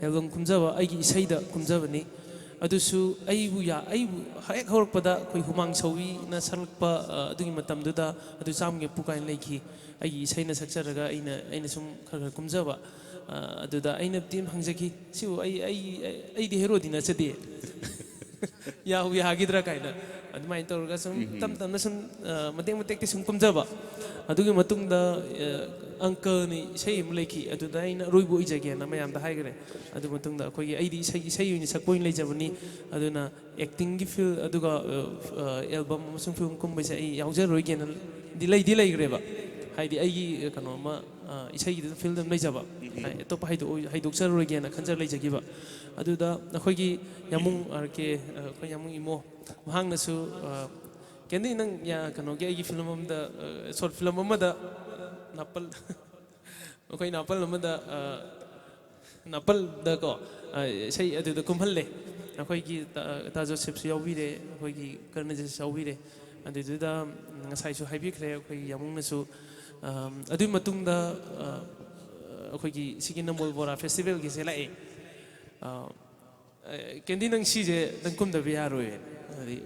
album kumjaba aigi isaida kumjabani ꯑꯗꯨꯁꯨ ꯑꯩꯕꯨ ꯍꯦꯛ ꯍꯧꯔꯛꯄꯗ ꯑꯩꯈꯣꯏ ꯍꯨꯃꯥꯡ ꯁꯧꯋꯤꯅ ꯁꯛꯂꯛꯄ ꯑꯗꯨꯒꯤ ꯃꯇꯝꯗꯨꯗ ꯑꯗꯨ ꯆꯥꯝꯃꯒꯤ ꯄꯨꯀꯥꯏꯅ ꯂꯩꯈꯤ ꯑꯩꯒꯤ ꯏꯁꯩꯅ ꯁꯛꯆꯔꯒ ꯑꯩꯅ ꯁꯨꯝ ꯈꯔ ꯀꯨꯝꯖꯕ ꯑꯗꯨꯗ ꯑꯩꯅ ꯇꯤꯝ ꯍꯪꯖꯈꯤ ꯁꯤꯕꯨ ꯑꯩꯗꯤ ꯍꯦꯔꯣꯗꯤ ꯅꯠꯆꯗꯦ ꯌꯥꯈꯤꯗ꯭ꯔꯥ ꯀꯥꯏꯅ ꯑꯗꯨꯃꯥꯏꯅ ꯇꯧꯔꯒ ꯁꯨꯝ ꯇꯞ ꯇꯞꯅ ꯁꯨꯝ ꯃꯇꯦꯛ ꯃꯇꯦꯛꯇꯤ ꯁꯨꯝ ꯀꯨꯝꯖꯕ ꯑꯗꯨꯒꯤ ꯃꯇꯨꯡꯗ ꯑꯪꯀꯜꯅꯤ ꯏꯁꯩ ꯑꯃ ꯂꯩꯈꯤ ꯑꯗꯨꯗ ꯑꯩꯅ ꯑꯔꯣꯏꯕ ꯑꯣꯏꯖꯒꯦꯅ ꯃꯌꯥꯝꯗ ꯍꯥꯏꯈ꯭ರೆ ꯑꯗꯨ ꯃꯇꯨꯡꯗ ꯑꯩꯈꯣꯏꯒꯤ ꯑꯩꯗꯤ ꯏꯁꯩ ꯑꯣꯏꯅ ꯁꯛꯄ ꯑꯣꯏꯅ ꯂꯩꯖꯕꯅꯤ ꯑꯗꯨꯅ ꯑꯦꯛꯇꯤꯡꯒꯤ ꯐꯤꯜ ꯑꯗꯨꯒ ꯑꯦꯜꯕꯝ ꯑꯃꯁꯨꯡ ꯐꯤꯂꯝ ꯀꯨꯝꯕꯁꯦ ꯑꯩ ꯌꯥꯎꯖꯔꯣꯏꯒꯦꯅ ꯂꯩꯈ꯭ꯔꯦꯕ ꯍꯥꯏꯗꯤ ꯑꯩꯒꯤ ꯀꯩꯅꯣꯃ ꯏꯁꯩꯒꯤꯗ ꯐꯤꯜꯗ ꯑꯃ ꯂꯩꯖꯕ ꯑꯇꯣꯞꯄ ꯍꯩꯗꯣꯛꯆꯔꯔꯣꯏꯒꯦꯅ ꯈꯟꯖꯔ ꯂꯩꯖꯈꯤꯕ ꯑꯗꯨꯗ ꯑꯩꯈꯣꯏꯒꯤ ꯌꯥꯃꯨꯡ ꯑꯩꯈꯣꯏ ꯌꯥꯃꯨꯡ ꯏꯃꯣ ꯃꯍꯥꯛꯅꯁꯨ ꯀꯦꯟꯗꯤ ꯅꯪ ꯀꯩꯅꯣꯒꯤ ꯑꯩꯒꯤ ꯐꯤꯂꯝ ꯑꯃꯗ ꯁꯣꯔꯠ ꯐꯤꯂꯝ ꯑꯃꯗ ꯅꯥꯄꯜ ꯑꯩꯈꯣꯏ ꯅꯥꯄꯜ ꯑꯃꯗ ꯅꯥꯄꯜꯗꯀꯣ ꯏꯁꯩ ꯑꯗꯨꯗ ꯀꯨꯝꯍꯜꯂꯦ ꯑꯩꯈꯣꯏꯒꯤ ꯇꯥ ꯖꯣꯁꯦꯞꯁꯨ ꯌꯥꯎꯕꯤꯔꯦ ꯑꯩꯈꯣꯏꯒꯤ ꯀꯔꯅꯖꯤꯠꯁꯨ ꯌꯥꯎꯕꯤꯔꯦ ꯑꯗꯨꯗꯨꯗ ꯉꯁꯥꯏꯁꯨ ꯍꯥꯏꯕꯤꯈ꯭ꯔꯦ ꯑꯩꯈꯣꯏꯒꯤ ꯌꯥꯃꯨꯡꯅꯁꯨ ꯑꯗꯨꯒꯤ ꯃꯇꯨꯡꯗ ꯑꯩꯈꯣꯏꯒꯤ ꯁꯤꯒꯤ ꯅꯝꯕꯣꯜ ꯕꯣꯔꯥ ꯐꯦꯁꯇꯤꯚꯦꯜꯒꯤꯁꯦ ꯂꯥꯛꯑꯦ ꯀꯦꯟꯗꯤ ꯅꯪ ꯁꯤꯁꯦ ꯅꯪ ꯀꯨꯝꯗꯕ ꯌꯥꯔꯣꯏ ꯍꯥꯏꯗꯤ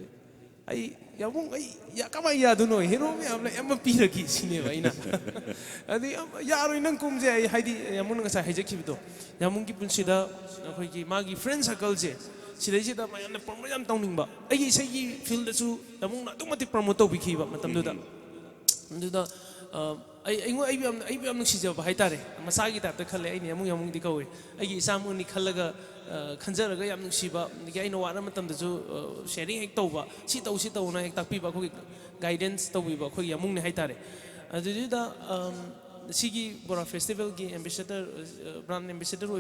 ꯑꯩ ꯌꯥꯃꯨꯡ ꯀꯃꯥꯏꯅ ꯌꯥꯗꯣꯏꯅꯣ ꯍꯦꯔꯣ ꯃꯌꯥꯝꯅ ꯌꯥꯝ ꯄꯤꯔꯒꯤ ꯁꯤꯅꯦꯕ ꯑꯩꯅ ꯑꯗꯨꯗꯤ ꯌꯥꯔꯣꯏ ꯅꯪ ꯀꯨꯝꯁꯦ ꯑꯩ ꯍꯥꯏꯗꯤ ꯌꯥꯃꯨꯡꯅ ꯉꯁꯥꯏ ꯍꯥꯏꯖꯈꯤꯕꯗꯣ ꯌꯥꯃꯨꯡꯒꯤ ꯄꯨꯟꯁꯤꯗ ꯑꯩꯈꯣꯏꯒꯤ ꯃꯥꯒꯤ ꯐ꯭ꯔꯦꯟ ꯁꯔꯀꯜꯁꯦ ꯁꯤꯗꯩꯁꯤꯗ ꯃꯌꯥꯝꯅ ꯄ꯭ꯔꯣꯃꯣꯠ ꯌꯥꯝ ꯇꯧꯅꯤꯡꯕ ꯑꯩꯒꯤ ꯏꯁꯩꯒꯤ ꯐꯤꯜꯗꯁꯨ ꯌꯥꯃꯨꯡꯅ ꯑꯗꯨꯛ ꯃꯇꯤꯛ ꯄ꯭ꯔꯣꯃꯣꯠ ꯇꯧꯕꯤꯈꯤꯕ ꯃꯇꯝꯗꯨꯗ ꯑꯗꯨꯗ ꯑꯩꯕꯨ ꯌꯥꯝ ꯅꯨꯡꯁꯤꯖꯕ ꯍꯥꯏꯇꯥꯔꯦ ꯃꯁꯥꯒꯤ ꯇꯥꯏꯞꯇ ꯈꯜꯂꯦ ꯑꯩꯅ ꯌꯥꯃꯨꯡꯗꯤ ꯀꯧꯋꯦ ꯑꯩꯒꯤ ꯏꯆꯥꯃꯛꯅꯤ ꯈꯜꯂꯒ ꯈꯟꯖꯔꯒ ꯌꯥꯝ ꯅꯨꯡꯁꯤꯕ ꯑꯗꯒꯤ ꯑꯩꯅ ꯋꯥꯠꯅ ꯃꯇꯝꯗꯁꯨ ꯁꯦꯌꯔꯤꯡ ꯍꯦꯛ ꯇꯧꯕ ꯁꯤ ꯇꯧꯅ ꯍꯦꯛ ꯇꯥꯛꯄꯤꯕ ꯑꯩꯈꯣꯏꯒꯤ ꯒꯥꯏꯗꯦꯟꯁ ꯇꯧꯕꯤꯕ ꯑꯩꯈꯣꯏꯒꯤ ꯌꯥꯃꯨꯡꯅꯤ ꯍꯥꯏꯇꯥꯔꯦ ꯑꯗꯨꯗꯨꯗ ꯁꯤꯒꯤ ꯕꯣꯔꯥ ꯐꯦꯁꯇꯤꯚꯦꯜꯒꯤ ꯕ꯭ꯔꯥꯟ ꯑꯦꯝꯕꯦꯁꯦꯗꯔ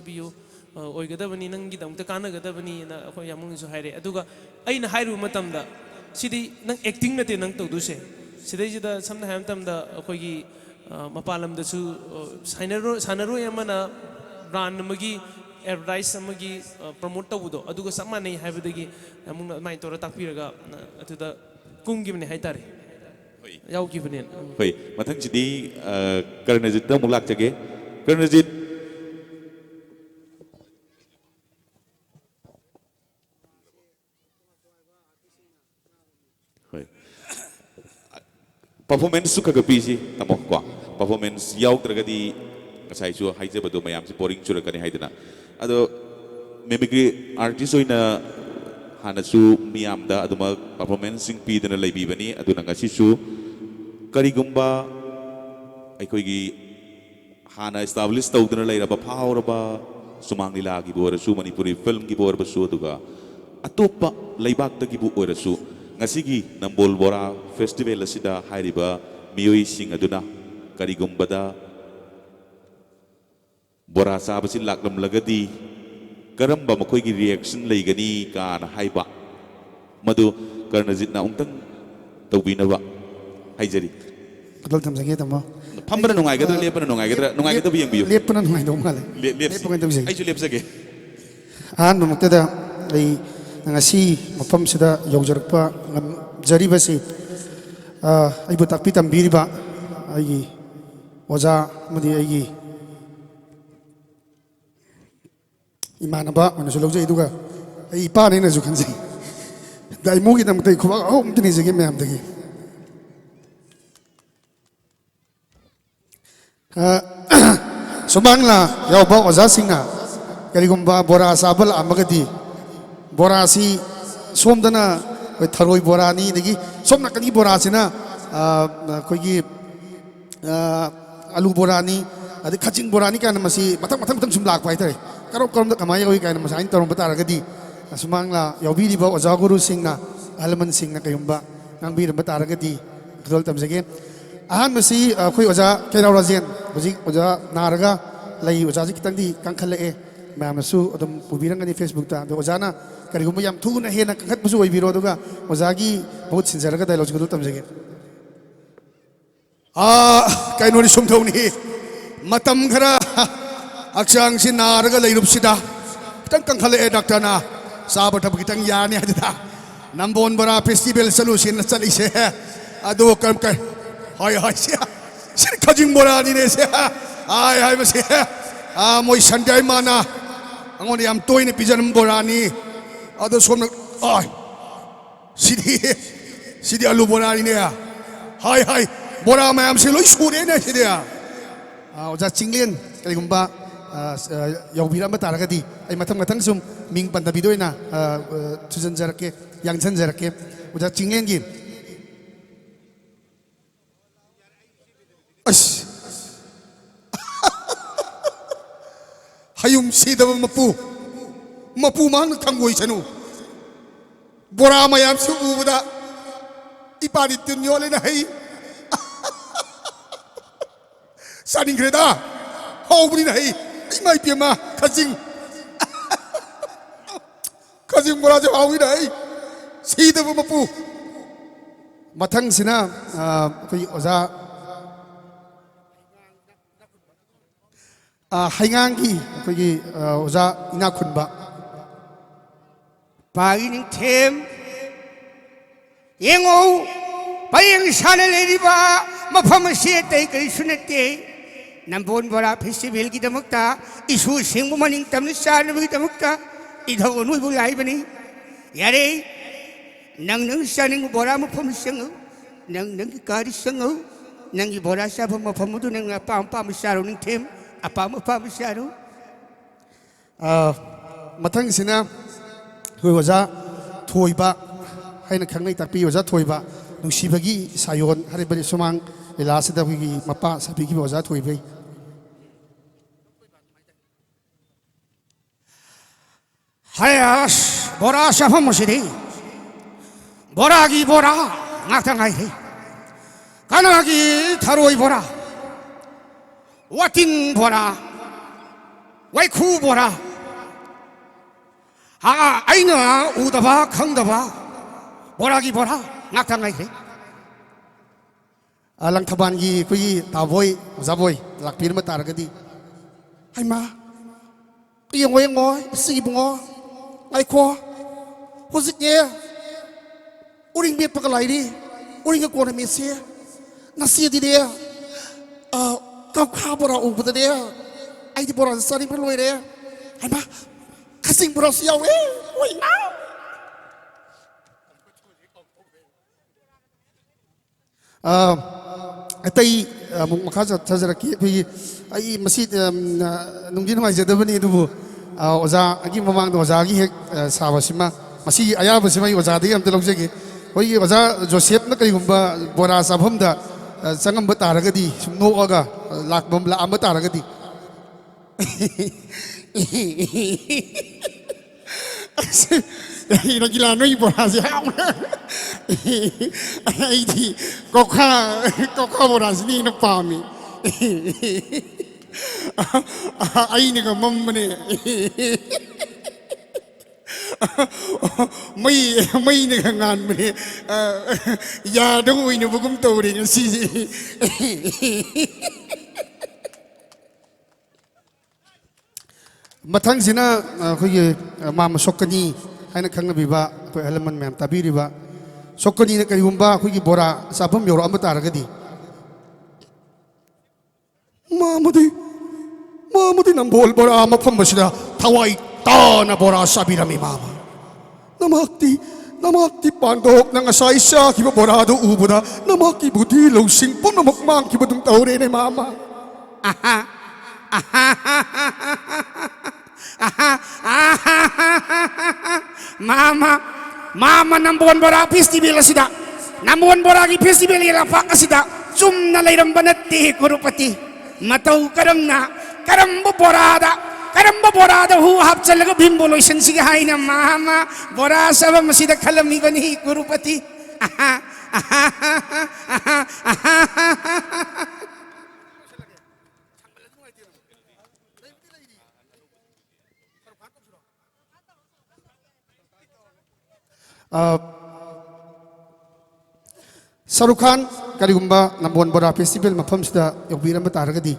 ꯑꯣꯏꯒꯗꯕꯅꯤ ꯅꯪꯒꯤꯗꯃꯛꯇ ꯀꯥꯟꯅꯒꯗꯕꯅꯤꯅ ꯑꯩꯈꯣꯏ ꯌꯥꯃꯨꯡꯅꯁꯨ ꯍꯥꯏꯔꯦ ꯑꯗꯨꯒ ꯑꯩꯅ ꯍꯥꯏꯔꯨꯕ ꯃꯇꯝꯗ ꯁꯤꯗꯤ ꯅꯪ ꯑꯦꯛꯇꯤꯡ ꯅꯠꯇꯦ ꯅꯪ ꯇꯧꯗꯣꯏꯁꯦ ꯁꯤꯗꯩꯁꯤꯗ ꯁꯝꯅ ꯍꯥꯏꯕ ꯃꯇꯝꯗ ꯑꯩꯈꯣꯏꯒꯤ ꯃꯄꯥꯟ ꯂꯝꯗꯁꯨ ꯁꯥꯟꯅꯔꯣꯏ ꯑꯃꯅ ꯕ꯭ꯔꯥꯟ ꯑꯃꯒꯤ ꯑꯦꯗꯚꯔꯇꯥꯏꯁ ꯑꯃꯒꯤ ꯄ꯭ꯔꯃꯣꯠ ꯇꯧꯕꯗꯣ ꯑꯗꯨꯒ ꯆꯞ ꯃꯥꯟꯅꯩ ꯍꯥꯏꯕꯗꯒꯤ ꯑꯃꯨꯛ ꯑꯗꯨꯃꯥꯏꯅ ꯇꯧꯔ ꯇꯥꯛꯄꯤꯔꯒ ꯑꯗꯨꯗ ꯀꯨꯝꯈꯤꯕꯅꯦ ꯍꯥꯏꯇꯥꯔꯦ ꯌꯥꯎꯈꯤꯕꯅꯦ ꯍꯣꯏ ꯃꯊꯪꯁꯤꯗꯤ ꯀꯔꯅꯖꯤꯠꯇ ꯑꯃꯨꯛ ꯂꯥꯛꯆꯒꯦ ꯀꯔꯅꯖꯤꯠ ꯍꯣꯏ ꯄꯔꯐꯣꯔꯃꯦꯟꯁꯁꯨ ꯈꯔ ꯄꯤꯁꯤ ꯇꯥꯃꯣ ꯀꯣ ꯄꯔꯐꯣꯔꯃꯦꯟꯁ ꯌꯥꯎꯗ꯭ꯔꯒꯗꯤ ꯉꯁꯥꯏꯁꯨ ꯍꯥꯏꯖꯕꯗꯣ ꯃꯌꯥꯝꯁꯤ ꯕꯣꯔꯤꯡ ꯆꯨꯔꯛꯀꯅꯤ ꯍꯥꯏꯗꯅ ꯑꯗꯣ ꯃꯤꯃꯤꯀ꯭ꯔꯤ ꯑꯥꯔꯇꯤꯁ ꯑꯣꯏꯅ ꯍꯥꯟꯅꯁꯨ ꯃꯤꯌꯥꯝꯗ ꯑꯗꯨꯃꯛ ꯄꯔꯐꯣꯔꯃꯦꯟꯁꯁꯤꯡ ꯄꯤꯗꯨꯅ ꯂꯩꯕꯤꯕꯅꯤ ꯑꯗꯨꯅ ꯉꯁꯤꯁꯨ ꯀꯔꯤꯒꯨꯝꯕ ꯑꯩꯈꯣꯏꯒꯤ ꯍꯥꯟꯅꯏꯁꯇꯥꯕ꯭ꯂꯤꯁ ꯇꯧꯗꯨꯅ ꯂꯩꯔꯕ ꯐꯥꯎꯔꯕ ꯁꯨꯃꯥꯡ ꯂꯤꯂꯥꯒꯤꯕꯨ ꯑꯣꯏꯔꯁꯨ ꯃꯅꯤꯄꯨꯔꯤ ꯐꯤꯜꯝꯒꯤꯕꯨ ꯑꯣꯏꯔꯕꯁꯨ ꯑꯗꯨꯒ ꯑꯇꯣꯞꯄ ꯂꯩꯕꯥꯛꯇꯒꯤꯕꯨ ꯑꯣꯏꯔꯁꯨ ꯉꯁꯤꯒꯤ ꯅꯝꯕꯣꯜ ꯕꯣꯔꯥ ꯐꯦꯁꯇꯤꯚꯦꯜ ꯑꯁꯤꯗ ꯍꯥꯏꯔꯤꯕ ꯃꯤꯑꯣꯏꯁꯤꯡ ꯑꯗꯨꯅ ꯀꯔꯤꯒꯨꯝꯕꯗ ꯕꯣꯔꯥ ꯆꯥꯕꯁꯤ ꯂꯥꯛꯂꯝꯂꯒꯗꯤ ꯀꯔꯝꯕ ꯃꯈꯣꯏꯒꯤ ꯔꯤꯌꯦꯛꯁꯟ ꯂꯩꯒꯅꯤ ꯀꯥꯅ ꯍꯥꯏꯕ ꯃꯗꯨ ꯀꯔꯅꯖꯤꯠꯅ ꯑꯃꯨꯛꯇꯪ ꯇꯧꯕꯤꯅꯕ ꯍꯥꯏꯖꯔꯤ ꯈꯨꯗꯣꯜ ꯊꯝꯖꯒꯦ ꯇꯥꯃꯣ ꯐꯝꯕꯅ ꯅꯨꯡꯉꯥꯏꯒꯗ꯭ꯔꯥ ꯂꯦꯞꯄꯅ ꯅꯨꯡꯉꯥꯏꯒꯗ꯭ꯔꯥ ꯅꯨꯡꯉꯥꯏꯒꯗꯕ ꯌꯦꯡꯕꯤꯌꯨ ꯂꯦꯞꯄꯅ ꯅꯨꯡꯉꯥꯏꯗꯧ ꯃꯥꯜꯂꯦ ꯂꯦꯞꯁꯤ ꯂꯦꯞꯄ ꯇꯧꯖꯒꯦ ꯑꯩꯁꯨ ꯂꯦꯞꯆꯒꯦ ꯑꯍꯥꯟꯕ ꯃꯛꯇꯗ ꯑꯩ ꯉꯁꯤ ꯃꯐꯝꯁꯤꯗ ꯌꯧꯖꯔꯛꯄ ꯉꯝꯖꯔꯤꯕꯁꯤ ꯑꯩꯕꯨ ꯇꯥꯛꯄꯤ ꯇꯝꯕꯤꯔꯤꯕ ꯑꯩꯒꯤ ꯑꯣꯖꯥ ꯑꯃꯗꯤ ꯑꯩꯒꯤ ꯏꯃꯥꯟꯅꯕ ꯑꯣꯏꯅꯁꯨ ꯂꯧꯖꯩ ꯑꯗꯨꯒ ꯑꯩ ꯏꯄꯥꯅꯦꯅꯁꯨ ꯈꯟꯖꯩ ꯗꯥꯏꯃꯣꯒꯤꯗꯃꯛꯇ ꯑꯩ ꯈꯨꯕꯥꯛ ꯑꯍꯨꯝꯇ ꯅꯤꯖꯒꯦ ꯃꯌꯥꯝꯗꯒꯤ ꯁꯨꯃꯥꯡꯅ ꯌꯥꯎꯕ ꯑꯣꯖꯥꯁꯤꯡꯅ ꯀꯔꯤꯒꯨꯝꯕ ꯕꯣꯔꯥ ꯆꯥꯕ ꯂꯥꯛꯑꯝꯃꯒꯗꯤ ꯕꯣꯔꯥꯁꯤ ꯁꯣꯝꯗꯅ ꯑꯩꯈꯣꯏ ꯊꯔꯣꯏ ꯕꯣꯔꯥꯅꯤ ꯑꯗꯒꯤ ꯁꯣꯝ ꯅꯥꯀꯟꯒꯤ ꯕꯣꯔꯥꯁꯤꯅ ꯑꯩꯈꯣꯏꯒꯤ ꯑꯂꯨ ꯕꯣꯔꯥꯅꯤ ꯑꯗꯩ ꯈꯥꯖꯤꯡ ꯕꯣꯔꯥꯅꯤ ꯀꯥꯏꯅ ꯃꯁꯤ ꯃꯊꯪ ꯁꯨꯝ ꯂꯥꯛꯄ ꯍꯥꯏꯇꯥꯔꯦ ꯀꯔꯝꯕ ꯀꯃꯥꯏꯅ ꯌꯧꯏ ꯀꯥꯏꯅ ꯃꯁꯥꯏꯅ ꯇꯧꯔꯝꯕ ꯇꯥꯔꯒꯗꯤ ꯁꯨꯃꯥꯡꯅ ꯌꯥꯎꯕꯤꯔꯤꯕ ꯑꯣꯖꯥ ꯒꯨꯔꯨꯁꯤꯡꯅ ꯑꯍꯜ ꯂꯃꯟꯁꯤꯡꯅ ꯀꯩꯒꯨꯝꯕ ꯉꯥꯡꯕꯤꯔꯝꯕ ꯇꯥꯔꯒꯗꯤ ꯈꯨꯗꯣꯜ ꯇꯝꯖꯒꯦ ꯑꯍꯥꯟꯕꯁꯤ ꯑꯩꯈꯣꯏ ꯑꯣꯖꯥ ꯀꯩꯔꯥꯎ ꯔꯥꯖꯦꯟ ꯍꯧꯖꯤꯛ ꯑꯣꯖꯥ ꯅꯥꯔꯒ ꯂꯩ ꯑꯣꯖꯥꯁꯤ ꯈꯤꯇꯪꯗꯤ ꯀꯟꯈꯠꯂꯛꯑꯦ ꯃꯌꯥꯝꯅꯁꯨ ꯑꯗꯨꯝ ꯎꯕꯤꯔꯝꯒꯅꯤ ꯐꯦꯁꯕꯨꯛꯇ ꯑꯗꯣ ꯑꯣꯖꯥꯅ ꯀꯔꯤꯒꯨꯝꯕ ꯌꯥꯝ ꯊꯨꯅ ꯍꯦꯟꯅ ꯀꯟꯈꯠꯄꯁꯨ ꯑꯣꯏꯕꯤꯔꯣ ꯑꯗꯨꯒ ꯑꯣꯖꯥꯒꯤ ꯃꯍꯨꯠ ꯁꯤꯟꯖꯔꯒ ꯗꯥꯏꯂꯣꯒꯁꯤ ꯈꯨꯗꯣꯜ ꯇꯝꯖꯒꯦ ꯀꯩꯅꯣꯅꯤ ꯁꯨꯝꯊꯧꯅꯤ ꯃꯇꯝ ꯈꯔ ꯍꯛꯆꯥꯡꯁꯤ ꯅꯥꯔꯒ ꯂꯩꯔꯨꯕꯁꯤꯗ ꯈꯤꯇꯪ ꯀꯟꯈꯠꯂꯛꯑꯦ ꯗꯥꯛꯇꯔꯅ ꯆꯥꯕ ꯊꯛꯄ ꯈꯤꯇꯪ ꯌꯥꯅꯤ ꯍꯥꯏꯗꯨꯗ ꯅꯝꯕꯣꯜ ꯕꯣꯔꯥ ꯐꯦꯁꯇꯤꯚꯦꯜ ꯆꯠꯂꯨꯁꯤꯅ ꯆꯠꯂꯤꯁꯦ ꯑꯗꯣ ꯍꯣꯏ ꯁꯤ ꯈꯖꯤꯡ ꯕꯣꯔꯥꯅꯤꯅꯦ ꯁꯦ ꯍꯥꯏꯕꯁꯦ ꯃꯣꯏ ꯁꯟꯗ꯭ꯌꯥꯏ ꯃꯥꯅ ꯑꯩꯉꯣꯟꯗ ꯌꯥꯝ ꯇꯣꯏꯅ ꯄꯤꯖꯔꯝꯕ ꯕꯣꯔꯥꯅꯤ ꯑꯗꯣ ꯁꯣꯝꯅ सिदी आलू बोरा ने हाय हाय बोरा मैम से लोई सूरे ने सिदी ओजा चिंगलेन करिगुम्बा यौबिरम तारगदी आई मथम मथंग सुम मिंग पंदबिदोइना सुजनजरके यांगसनजरके ओजा चिंगलेन गी अस हयुम सीदब मपू मान खंगोई सनु बोरा मैम से उबदा इपारी तिन्यो लेना है सानिंग्रेदा हाउबरी नहीं इमाई पियमा खजिंग बोरा जो हाउबरी नहीं सीधे वो मपू मथंग सिना कोई ओजा हाइंगांगी कोई ओजा इना खुनबा पागिनी थेम येंगो पायंग शाने लेरिबा मफम से तै कई सुनते नंबोन बड़ा फेस्टिवल की दमकता इशू सिंह मनिंग तमन शान भी दमकता इधर नुई बुलाई बनी यारे नंग नंग शानिंग बड़ा मफम संग नंग नंग कारी संग नंग बड़ा साफ मफम दु नंग पाम पाम शारो निंग थेम अपाम पाम शारो मथंग सिना कोई ओजा थोइबा हाइन खंगनै तापी ओजा थोइबा नुसिबगी सायोन हरिबनि सुमांग इलासदा हुगी मपा साबिगी ओजा थोइबै हायास बोरा साफम मसिदे बोरागी बोरा ngatangai he kanagi tharoi bora wating bora waikhu bora aina udaba khangdaba boragi bora ngatangai he alang thaban gi kui tawoi zaboi lakpir ma targadi haima yengoi si bungo ai kho hojik ye uring bet pakalai di uring ko na mesia nasi di dia kau khabora ubda dia ai di bora sari perloi dia haima kasing bora siaw oi na अतई मखा चजरकी अई मसी नुंगी नुंगाइजदबनी दुबु ओजा अगी ममांग ओजा की हेक साबसिमा मसी अयाबसिमा ओजादि अमते लौजगे होई ओजा Joseph न कईगुंबा बोरा साफमदा चंगम तारगदी सुम नोगा लाकबम ला अम तारगदी 이런 길 안에 보라지 아이디 코카 보라지 니는 밤이 아이니가 멈머네 머이니가 간머네 야 동우이는 부금 떠오르는 시지 मथंगसिना अखोगी माम सोकनी हाइना खंगबिबा कोई हलमन मैम ताबीरिबा सोकनी ने करिगुंबा अखोगी बोरा साफम योरो अम तारगदी मामदी नंबोल बोरा मफम बसिदा थवाई ताना बोरा साबिरमी मामा नमक्ति पांडोक नंग साइसा किबा बोरा दो उबुदा नमक्ति बुद्धि लौसिंग पुनमक मांग किबा दुम तौरे ने मामा Mama nambon bora festival asida nambon bora gi festival ila pak asida sumna leiram banatti kurupati matau karambu borada hu hap chalaga bimboloisan sige haina mama bora saba masida khalami bani kurupati Shahrukh Khan करिगुंबा Nambol Bora festival मफम सिदा योबिरम तारगदी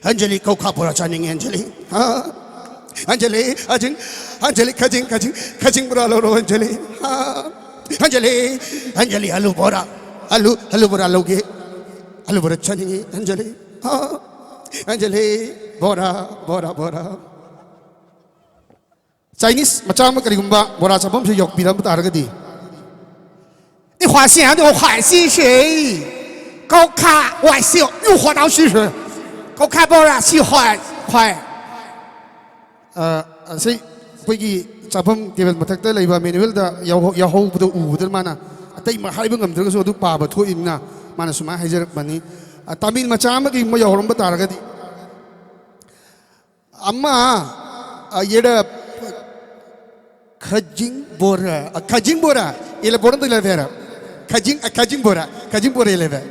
अंजलि कौखा बोरा चानिंग अंजलि खजिंग बोरा लो अंजलि आलू बोरा लोगे आलू बोरा चानिंग Anjali Anjali bora bora bora Chinese macam kali gumba bora cabam sih yok biram betar ke di 你花钱都花心谁？高卡外销又花到试试，高卡不啦喜欢快。 sei pagi cabam table matak ta leiba manual da yaho budo u budo mana atai ma haiba ngam dra so du pa ba tho inna mana suma haijar bani tamil macam ki ma yahoram batar ga di amma yeda khajing bora ile boran da levera khajing bora leve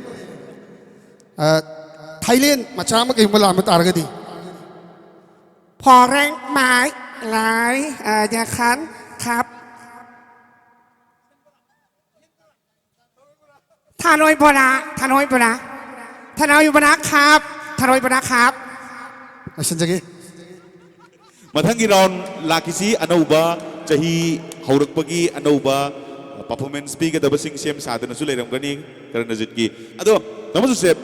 Thailand macam ki ma lam batar ga di พอแรงไม้หลายอย่าคันครับทานอยบนะทานอยบนะครับทานอยบนะครับ asan jage mathang round lakisi anauba chahi haurakpagi anauba performance pi ga dabasing sem sadana su leiram gani karana jitki ado namasu sep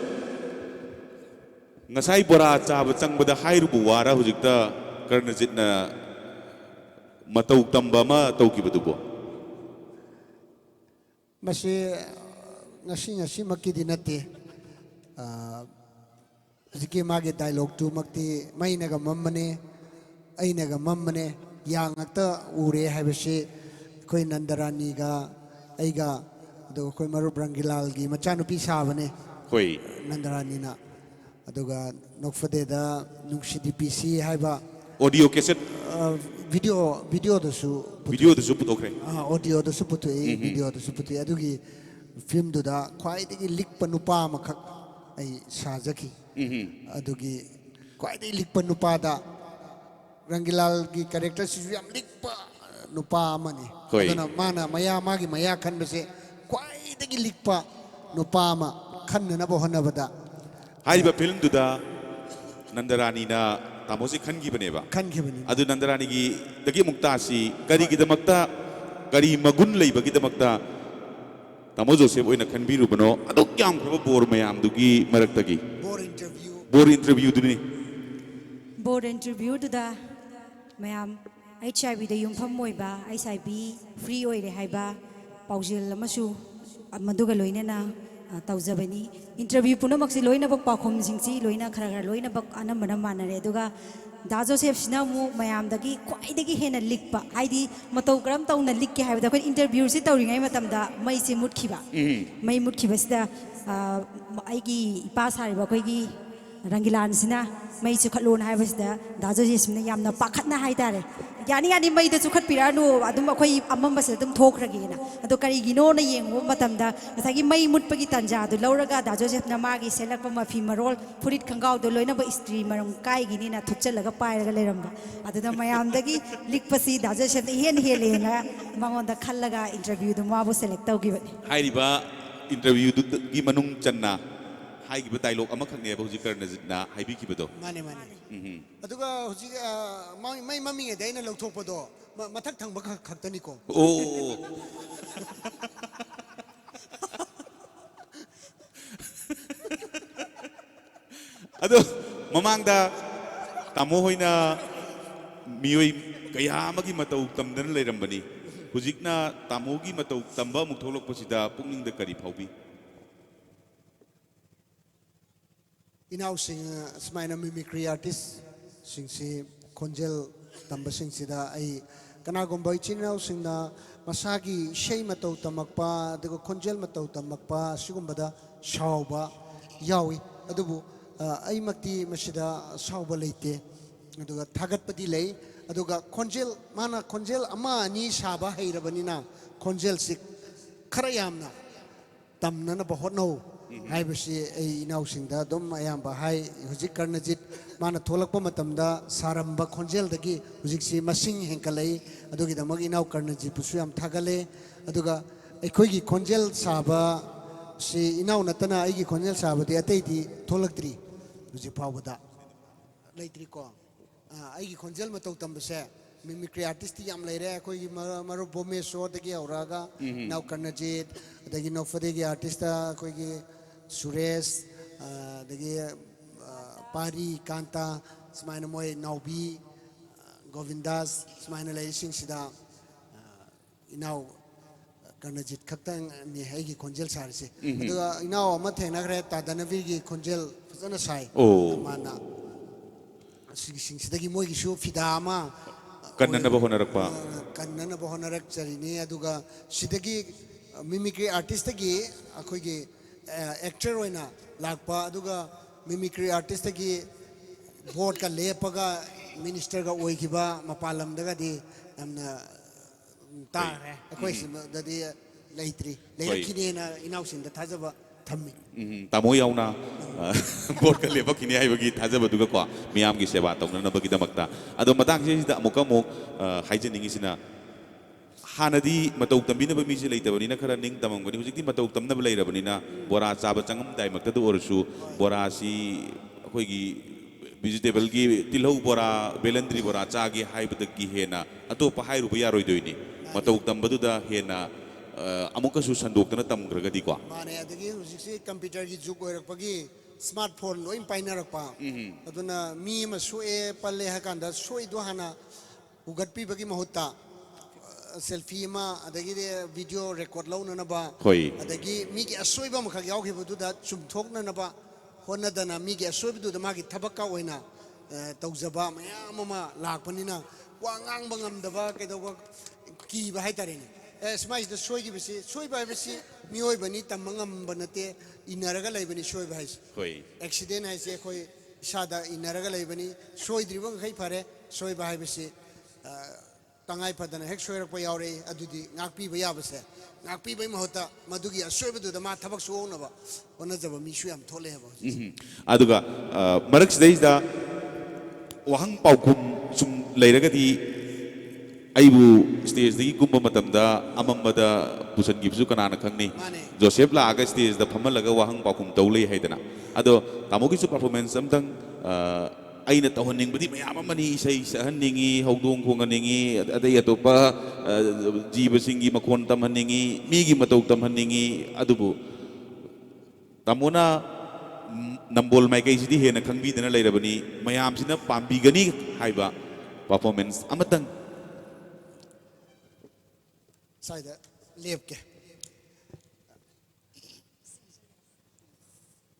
ngasai bora chaba changbada hairu buwara hujikta karna jitna matau tamba ma taukibadubo มาเสียงามักกี้ดินัตเตสิกิมาเกตไดล็อกตูมักตีไม่นกับมัมมันเนไอเนกับมัมมันเนยังอัตอูเรให้เบสิคุยนันดารานีกาไอกาดูคุยมารูปรังกิลาลกีมาจานุพิชาบเน hoi นันดารานีนะดูกานกฟเดดานุกชิดีพีซีให้บ่า audio cassette วิดีโอตัวสู video de su putokre ออดิโอตัวสุพุตุวิดีโอตัวสุพุตุอดูกีฟิล์มดูดาควายที่ลิกปนุปามาคักไอชาจักีอดูกีควายที่ลิกปนุปาดารังกิลาลกีคาแรคเตอร์สิยามลิกปนุปามันนี่ตอนนั้นมานะมายาขันไปเสียควายที่ลิกปนุปามาขันนะบ่ฮันนะบดา hai ba film du da nandarani na tamosi khan gi bane ba ขันแค่นี้ adu nandarani gi dagi mukta si kari gi damakta kari magun lei ba gi damakta tamo joseph oina khan biru bano adu kyam khaba bor mayam du gi marakta gi บอร์อินเตอร์วิว bor interview du ni board interview ดูดาแม่มไอ้ชายวิทยุพมวยบ้าไอ้สายบีฟรีโอ้ยเลยให้บ้าเป่าเจลแล้วมาชูมาดูกันเลยเนี่ยนะเต่าจะเป็นนี้อินเตอร์วิวปุ่นมักสิลอยนะบักปากคมสิงสิลอยนะคราลอยนะบักอันนั้นมันมันอะไรดูกันดาโจเซฟสินะมูแม่มตะกี้ควายตะกี้เห็นนันลิกปะไอ้ดีมาตัวกรัมตัวนันลิกแค่ให้แต่คนอินเตอร์วิวสิตัวยังไงมาทำได้ไม่สิมุดขี้บ้าไม่มุดขี้บ้าสิแต่ไอ้กี้ป้าสายบ้าไอ้กี้รังกิลานสินะไม่สุขลุ่นให้บ้าสิแต่ดาโจเซฟสินะยามน่ะปักขัดนะให้ได้เลยยานี่ไม่ได้สุขัดปีรานูอะดุมคุยอัมมัมบาสดุมโทกระกีนะอะดุการีกิโนนะยังว่ามาทำได้แต่ที่ไม่มุดไปกิตันจาดุลาวรกาดาโจเซฟนามากิเซลักปมาฟิมารอลพูดิตขังเกาดุลอยนะบ่อิสตรีมารองไกกินี่นะทุจจแล้วก็ไปแล้วก็เลยรำบะอะดุนั้นไม่ยามตะกี้ลิกภาษีดาโจเซฟเฮียนเลยนะบางวันตะขันแล้วก็อินเตอร์วิวดุมาบ่เซเล็กต์เอากี่บัด hai ri ba interview du gi manung channa hai gi ba dialogue ama khakne ba hujik karna jitna hai bi ki ba do มาเนี่ยแล้วก็ที่ไม่มีอะไรนั่นเราทุกปดมาทักทางบักขัดตัวนี้ก่อน oh ado mamangda tamo hoina mioi kaya amagi matau tamdan leirambani hujikna tamogi matau tamba muk tholok pasida pungning da kari phaubi อินเอาสิ่งสมัยนั้นมีครีเอทิสสิ่งที่คนเจลทำสิ่งที่ได้ไอ้กันนักบ่อยชินเอาสิ่งนั้นมาสักกี่เชื่อมาตัวทำมักป้าเด็กคนเจลมาตัวทำมักป้าสิ่งบ่ได้ชาวบ้ายาวิอดูบุไอ้มักที่มาสิได้ชาวบ้เลยเตะอดูก็ทักปฏิเลยอดูก็คนเจลมานะคนเจลอามานี่ชาวบ้าให้ระบันินะคนเจลสิขรายามนะทำนั้นบ่ฮอดโนให้บสิไอ้นาวสิงดาดมอายามบ่ให้หุจิกันนจิตมานะทลกปมตำดาสารัมบคอนเจลตะกี้หุจิสิมาสิงเฮงกะเลยอดุกิดามกอินาวกันนจิตปุสุยามทากะเลยอดุกะไอ้คุยกิคอนเจลสาบะสิอินาวนัตนะไอ้กิคอนเจลสาบะติอเตติทลกตรีหุจิพาวดาเลยตรีก็ไอ้กิคอนเจลมาตกตำบะเสมีครีเอทิสที่ยามเลยแร่คุยมารูปโบเมโซตะกี้เอาราga นาวกันนจิตตะกี้นอฟเดกิอาร์ติสต์คุยกิสุเรสเด็ก Pari Kanta sumaina moi Naubi Govindas sumaina lei singsida inau Karnajit khaktang ni haigi konjel sarse aduga inau ama thenagre tadanavi gi konjel fazana sai mana singsidagi moi gi shu fidama kannana ba honarakpa kannana ba honarak charini aduga sidagi mimicry artist gi akhoi gi actor oina lakpa aduga mimicry artist gi board ka lepaga minister ga oikiba mapalam daga di namna tare akhoi dadi leitri leikine inausinda thajaba thammi tamo yauna board ka leba kini ai bagi thajaba duga kwa miyam gi seba tongna bagi damakta ado matang sida amukamuk haijeningi sina hanadi matau tambina ba misi leitabani na khara ning tamangani hujikti matau tamna ba leirabani na bora chaba changam dai makta du orsu bora si akhoi gi vegetable gi tilhau bora belandri bora cha gi haibada gi hena atopa hairu ba yaroi doini matau tambadu da hena amuka su sandoktana tamgragadi kwa mane adagi hujiksi computer gi juk oirakpagi smartphone loin painarakpa aduna mi ma soe palle hakanda soi do hana ugatpi bagi mahutta selfie ma adagi video record launa na ba adagi mi gi asoi ba makha yaw khibu da chumthokna na ba honna dana mi gi asoi bu da magi thabaka oina tawjaba mayam ma lakpanina wa ngang bangam da ba kedawa ki ba haitareni smai da soi gi bisi soi ba bisi mi oi bani tamangam banate inaraga lai bani soi ba hais accident hai se khoi sada inaraga lai bani soi dribang khai phare soi ba hai bisi tangai padana hek soirak pa yaure adudi ngakpi ba yabase ngakpi bai mahota madugi asoiba du da ma thabak suona ba ona jaba mi su yam thole ba aduga marak sidai da wahang paukum sum leiragati aibu stage dagi gumba matamda amambada pusan gibsu kanana khangni Joseph la aga stage da phamalaga wahang paukum tawlei haidana ado tamogi su performance amtang aina tawhaning badi mayam amani isai sahaningi hawdong khonganingi adai atopa jiba singi makhon tamhaningi migi matau tamhaningi adubu tamona nambol mai kai sidi hena khangbi dana leirabani mayam sina pambi gani haiba performance amatang saida lepke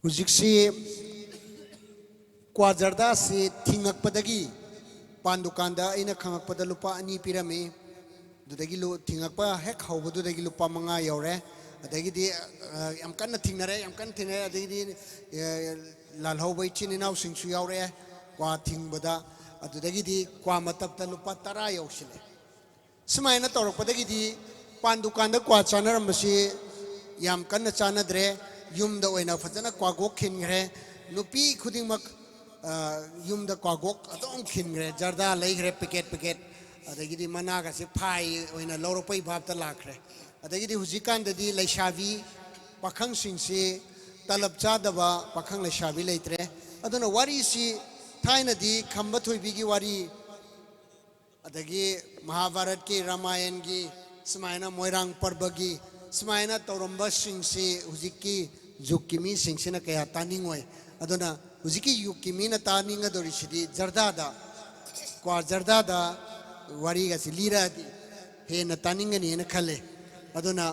hujiksi Kwajarda si tingak padagi pandukanda ina khangak pada lupa ani pirami dudagi lu tingak pa hek hau bu dudagi lupa manga yaure adagi di am kan na tingnare am kan tinare adagi di lal hau bai chin inau sing su yaure kwa ting bada adagi di kwa matap ta lupa tara yausile semai na torok padagi di pandukanda kwa chanar masi yam kan na chanadre yum da oina fajana kwa go khingre nupi khuding mak yum da kwagok adong khingre jarda leigre packet adagidi managa se phai oina loropai bhabta lakre adagidi hujikan dadi leishavi pakhang singse talab chadaba pakhang leishavi leitre aduna wari si thaina di khamba thoibi gi wari adagi mahabharat ki ramayan gi smaina moirang parba gi smaina toramba singse hujiki jukimi singsena kaya taningoi aduna hujiki yukimina taninga dori sidi jardada kwa jardada wari ga silira di he na taninga ni na khale aduna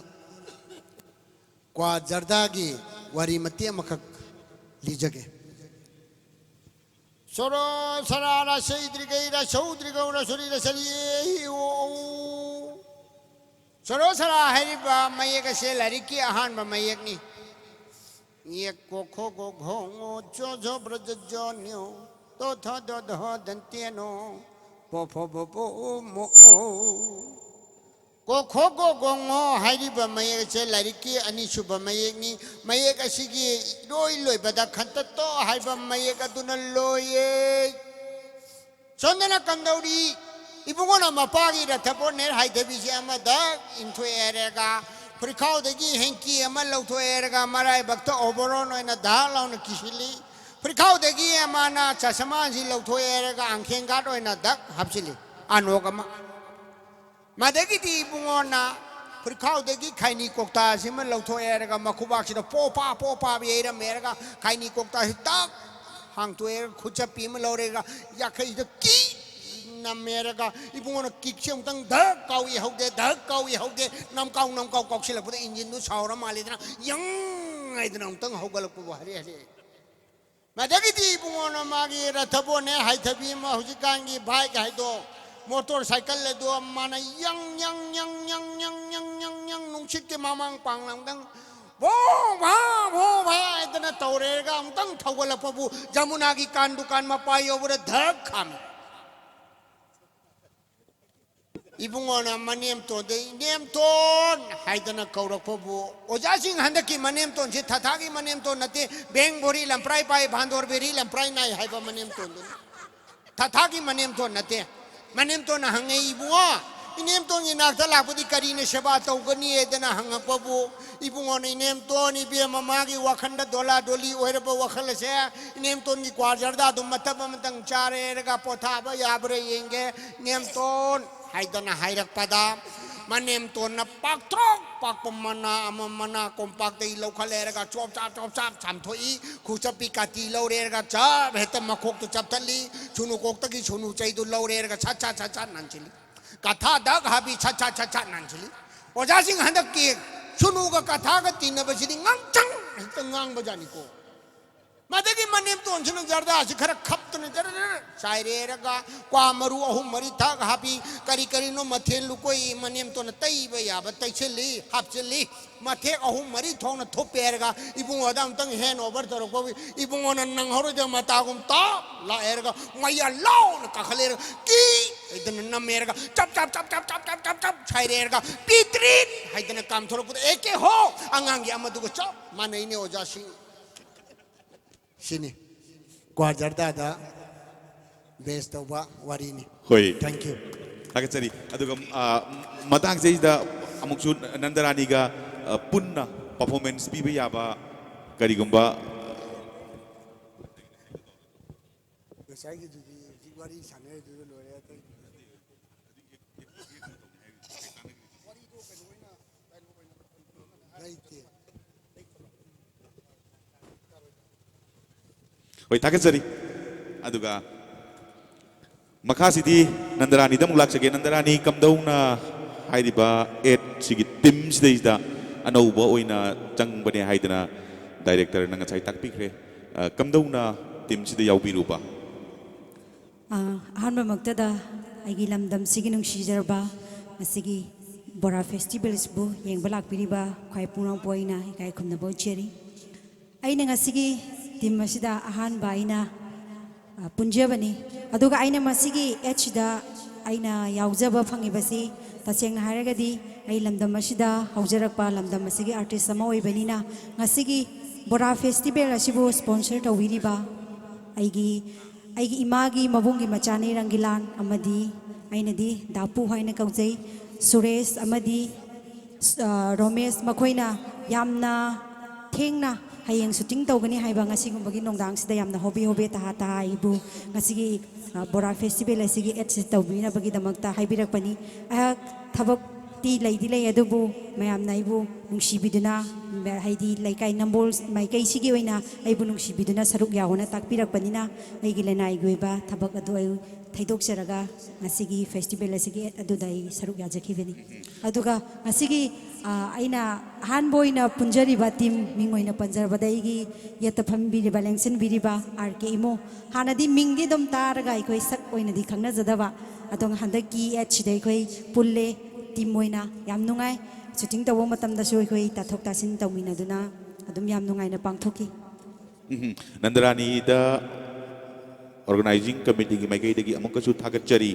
kwa jardagi wari mati amakak lijage soro sarara seidri gaira saudri gaura surira sari soro sara hariba mayega se lariki ahan ba mayek ni Yek koko go gongo jojo brajonyo to tha do do dantieno po po po po mo koko go gongo hariba mayek se lariki ani suba mayek ni mayek asigi loi loi bada khanta to haiba mayek aduna loye sondana kandauri ibungona mapagi ra thapo ner haidebi se amada intwe erega Prikau degi henki amal lauto erga marai bakta oboron oina dal launa kisili. Prikau degi amana chasama ji lauto erga angkengat oina dak hapsili. Anogama. Madegi di bungona prikau degi kaini kokta siman lauto erga makubak sida popa biera merga kaini kokta hitak hang tuer khucha pi ma lorega ya khai da ki namerega ibungona kik sem tang da kau I haude da kau I haude nam kau sila puta engine du saura malidna yang ai dna tang haugal pu hari hari madagi ti ibungona magi rathabo ne hai thabi ma hujikangi bike hai do motorcycle le do mana yang nungsit ke mamang panglang dang bo ba idana taurega amtang thawala pabu jamuna gi kan dukan ma payo bura dhak kham ibungona manem to de nem ton haidana kaurak pabu oja sing handaki manem ton se thatagi manem ton nate beng bori lamprai pai bhandor beri lamprai nai haiba manem ton thatagi manem ton nate manem ton hangai ibunga inem ton inakta lapudi karine seba taugani edana hangapabu ibungona inem ton ibe mamagi wakhanda dola doli oiraba wakhalase inem ton gi kwarjarda dum mataba matang chare rega pothaba yabre yenge nem ton haidana hairak pada manem ton na paktrok pakpamana amamana kompak dei lokhale rega chop chap chamthoi khuchapi kati lore rega cha heta makhok tu chaptali chunu kokta gi chunu chai du lore rega cha nanchili katha dag habi cha nanchili oja sing handak ki chunu ga katha ga tinabasidi ngang chang heta ngang bajani ko madagi manem ton chunu jarda si khara khaptune jar saire raga kwa maru ahum mari thak hapi kari no mathen lukoi manem ton tai ba ya ba tai cheli hapcheli mathe ahum mari thong na thoperga ibung adam tang hand over tor ko ibung on nang horo ja mata gum ta la erga maya law na ka khale ki idan na merga chap saire erga pitrin haidan kam thoro put eke ho angangi amadu ko chap manai ne oja sing sini Gwajarda da best tauba warini hoi thank you thagachari aduga matang sei da amuksu nandarani ga punna performance piba yaba karigumba sai gi di wari sane du lore ta wari to pe loina right hoi thagachari aduga makasidi nandarani da mulak sage nandarani kamdauna hairiba 8 sigi team sida anauba oina changbane haidana director nanga chai takpikre kamdauna team sida yaubiruba ahanba maktada aigi lamdam sigi nungsijarba asigi bora festivals bu yengba lakpiriba khwai punang poina ikai khumna bo cheri aina ngasigi team asida ahanba aina punjabani aduga aina masigi h da aina yaujaba phangibasi tasengna haragadi ai lamdam asida haujarakpa lamdam asigi artist sama oibanina ngasigi bora festival asibu sponsor tawiriba aigi imagi mabungi machani rangilan amadi ainadi dapu haina kaujai suresh amadi romesh makoina yamna thengna hayeng shooting tawgani haiba ngasi gumbagi nongdang sida yamna hobe ta ibu ngasigi bora festival asigi h tawbina bagi damakta haibirakpani ahak thabak ti laidi lay adubu mayam na ibu nungsibiduna haidi laikai nambol maikai sigi oina aibu nungsibiduna saruk yauna takpirakpanina aigi lena aiguiba thabak adu ayu thaidok seraga ngasigi festival asigi aduda ai saruk yajakibeni aduga ngasigi aina hanboina punjariba team mingoina panjarbada aigi yatafam biriba lengsen biriba rk imo hanadi mingdi dom taraga ikoi sak oina di khangna jadaba adong handaki h dai koi pulle team oina yam nungai shooting tawo matam da soi khoi tathok tasin tawmina duna adum yam nungai na pangthoki nandarani da organizing committee gi maikai dagi amukasu thagachari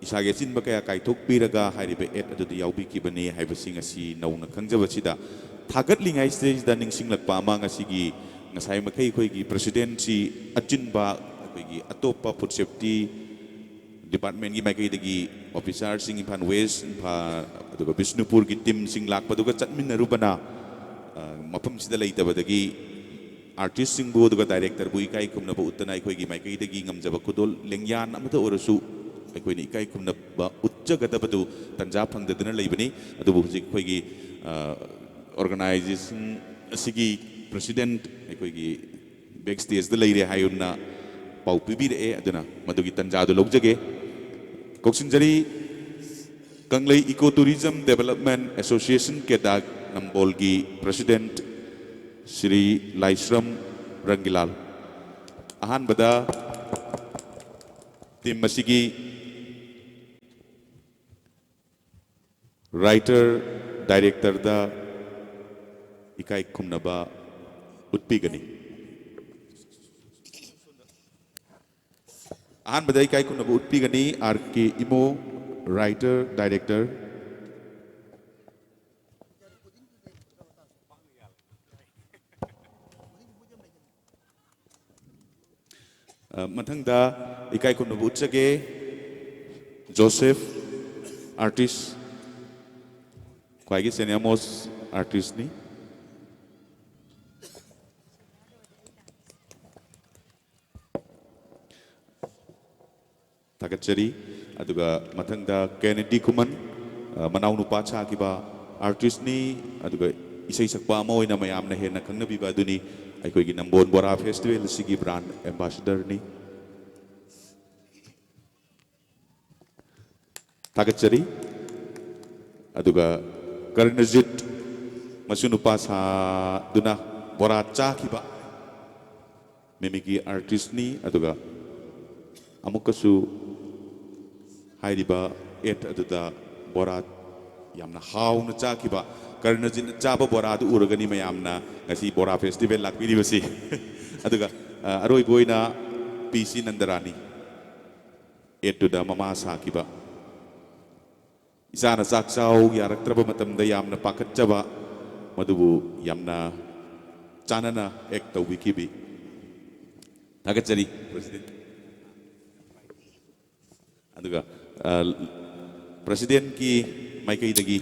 isage sinba kaya kaithok piraga haribe et adu yaubi kibani haibasing asi nauna khangjabachida thagatlingai stage da ningsinglakpa ama ngasigi ngasai makai khoi gi presidency achinba khoi gi atopa food safety department gi maikai dagi officer sing Imphal West aduga Bishnupur gi team sing lakpa duga chatminarubana mafam sida leitabadagi artist sing bu aduga director bu ikai kumna bu uttana khoi gi maikai dagi ngamjaba kudol lengyan amata orasu khoi ni ikai kumna ba utjagadabadu tanja phangdadana leibani adubu hujik khoi gi organization asigi president khoi gi back stage da leire hayunna pau pibire aduna madugi tanjadu logjage koksinjari Kanglei Ecotourism Development Association Kedah Nambolgi President Sri Laisram Rangilal ahan bada tim masigi writer director da ikai kumnaba utpigani ahan bada ikai kumnaba utpigani RK Imo writer director mathangda ikai kumnaba utjage Joseph artist Kwaigi seniamos artist ni Takachari aduga mathangda Kennedy Kuman manau nupa chakiba artist ni aduga isai sakpa ama oina mayamna hena khangnabiba aduni aikoigi Nambon Bora Festival sigi brand ambassador ni Takachari aduga Karnajit masunupa sa duna Bora chakiba mimiki artist ni aduga amukasu hairiba et aduda Bora yamna hauna chakiba Karnajit chaba Bora du uragani mayamna ngasi Bora Festival lakpiri basi aduga aroi boina PC Nandarani et aduda mama sakiba Isana saksau yaraktraba matamda yamna pakatjaba madubu yamna chanana ek tawbikibi Takachari President aduga President ki maikai dagi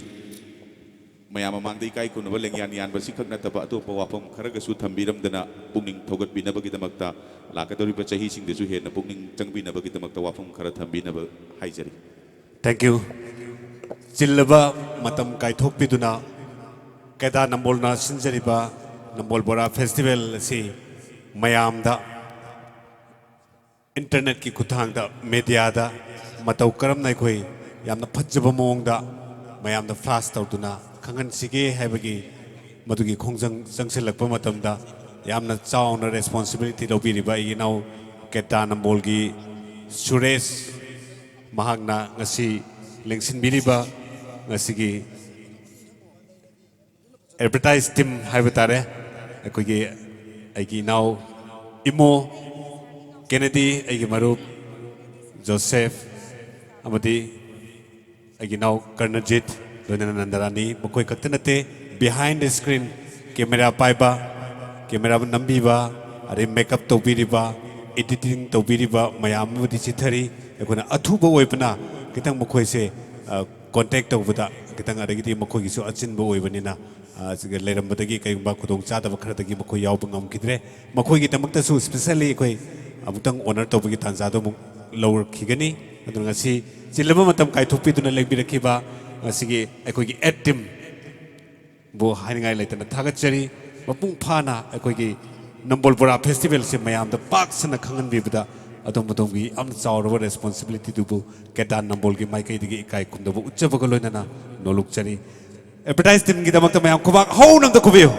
mayama mangdai kai kunaba lengyan yan basi khakna taba atopa wafam kharagasu thambiram dana pungning thogat binabagi damakta lakadori ba chahi sing desu hena pungning changbi nabagi damakta wafam khara thambi naba haijari Thank you. Chillaba matam kaithok piduna Kedah Nambol na sinjariba Nambol Bora Festival si mayam da internet ki kuthang da media da matau karam nai khoi yamna phajjaba mong da mayam da flash tawduna khangan sige haibagi madugi khongjang jangselakpa matam da yamna chauna responsibility lobiriba inau Kedah Nambol gi Suresh mahagna ngasi lengsin biriba ngasigi advertise team haibatare akogi aigi now Imo Kennedy aigi marup Joseph amadi aigi now Karnajit Donana Nandarani makoi kaktanate behind the screen camera paiba camera nambiba are makeup tobiriba editing tobiriba mayam mudi chithari akona athuba oipana kitang makoi se contact tawbada kitang adagiti makoi gisu achinba oibanina siga leirambadagi kaiyumba khudong chadaba kharadagi makoi yawba ngamkidre makoi gi tamakta su specially koi amutang honor tawbagi tanjado mu lower khigani aduna ngasi chilaba matam kaithupi duna lebirakhiba ngasigi akoi gi ad team bo haingai laitana thagachari mapung phana akoi gi Nambol Bora Festival se mayam da pak sana khangan bibda adom adom gi am chaurwa responsibility dubu Kedah Nambol gi maikai digi ikai kumdabu uchchabaga loinana noluk chari advertise team gi damakta mayam kubak honam da kubiyo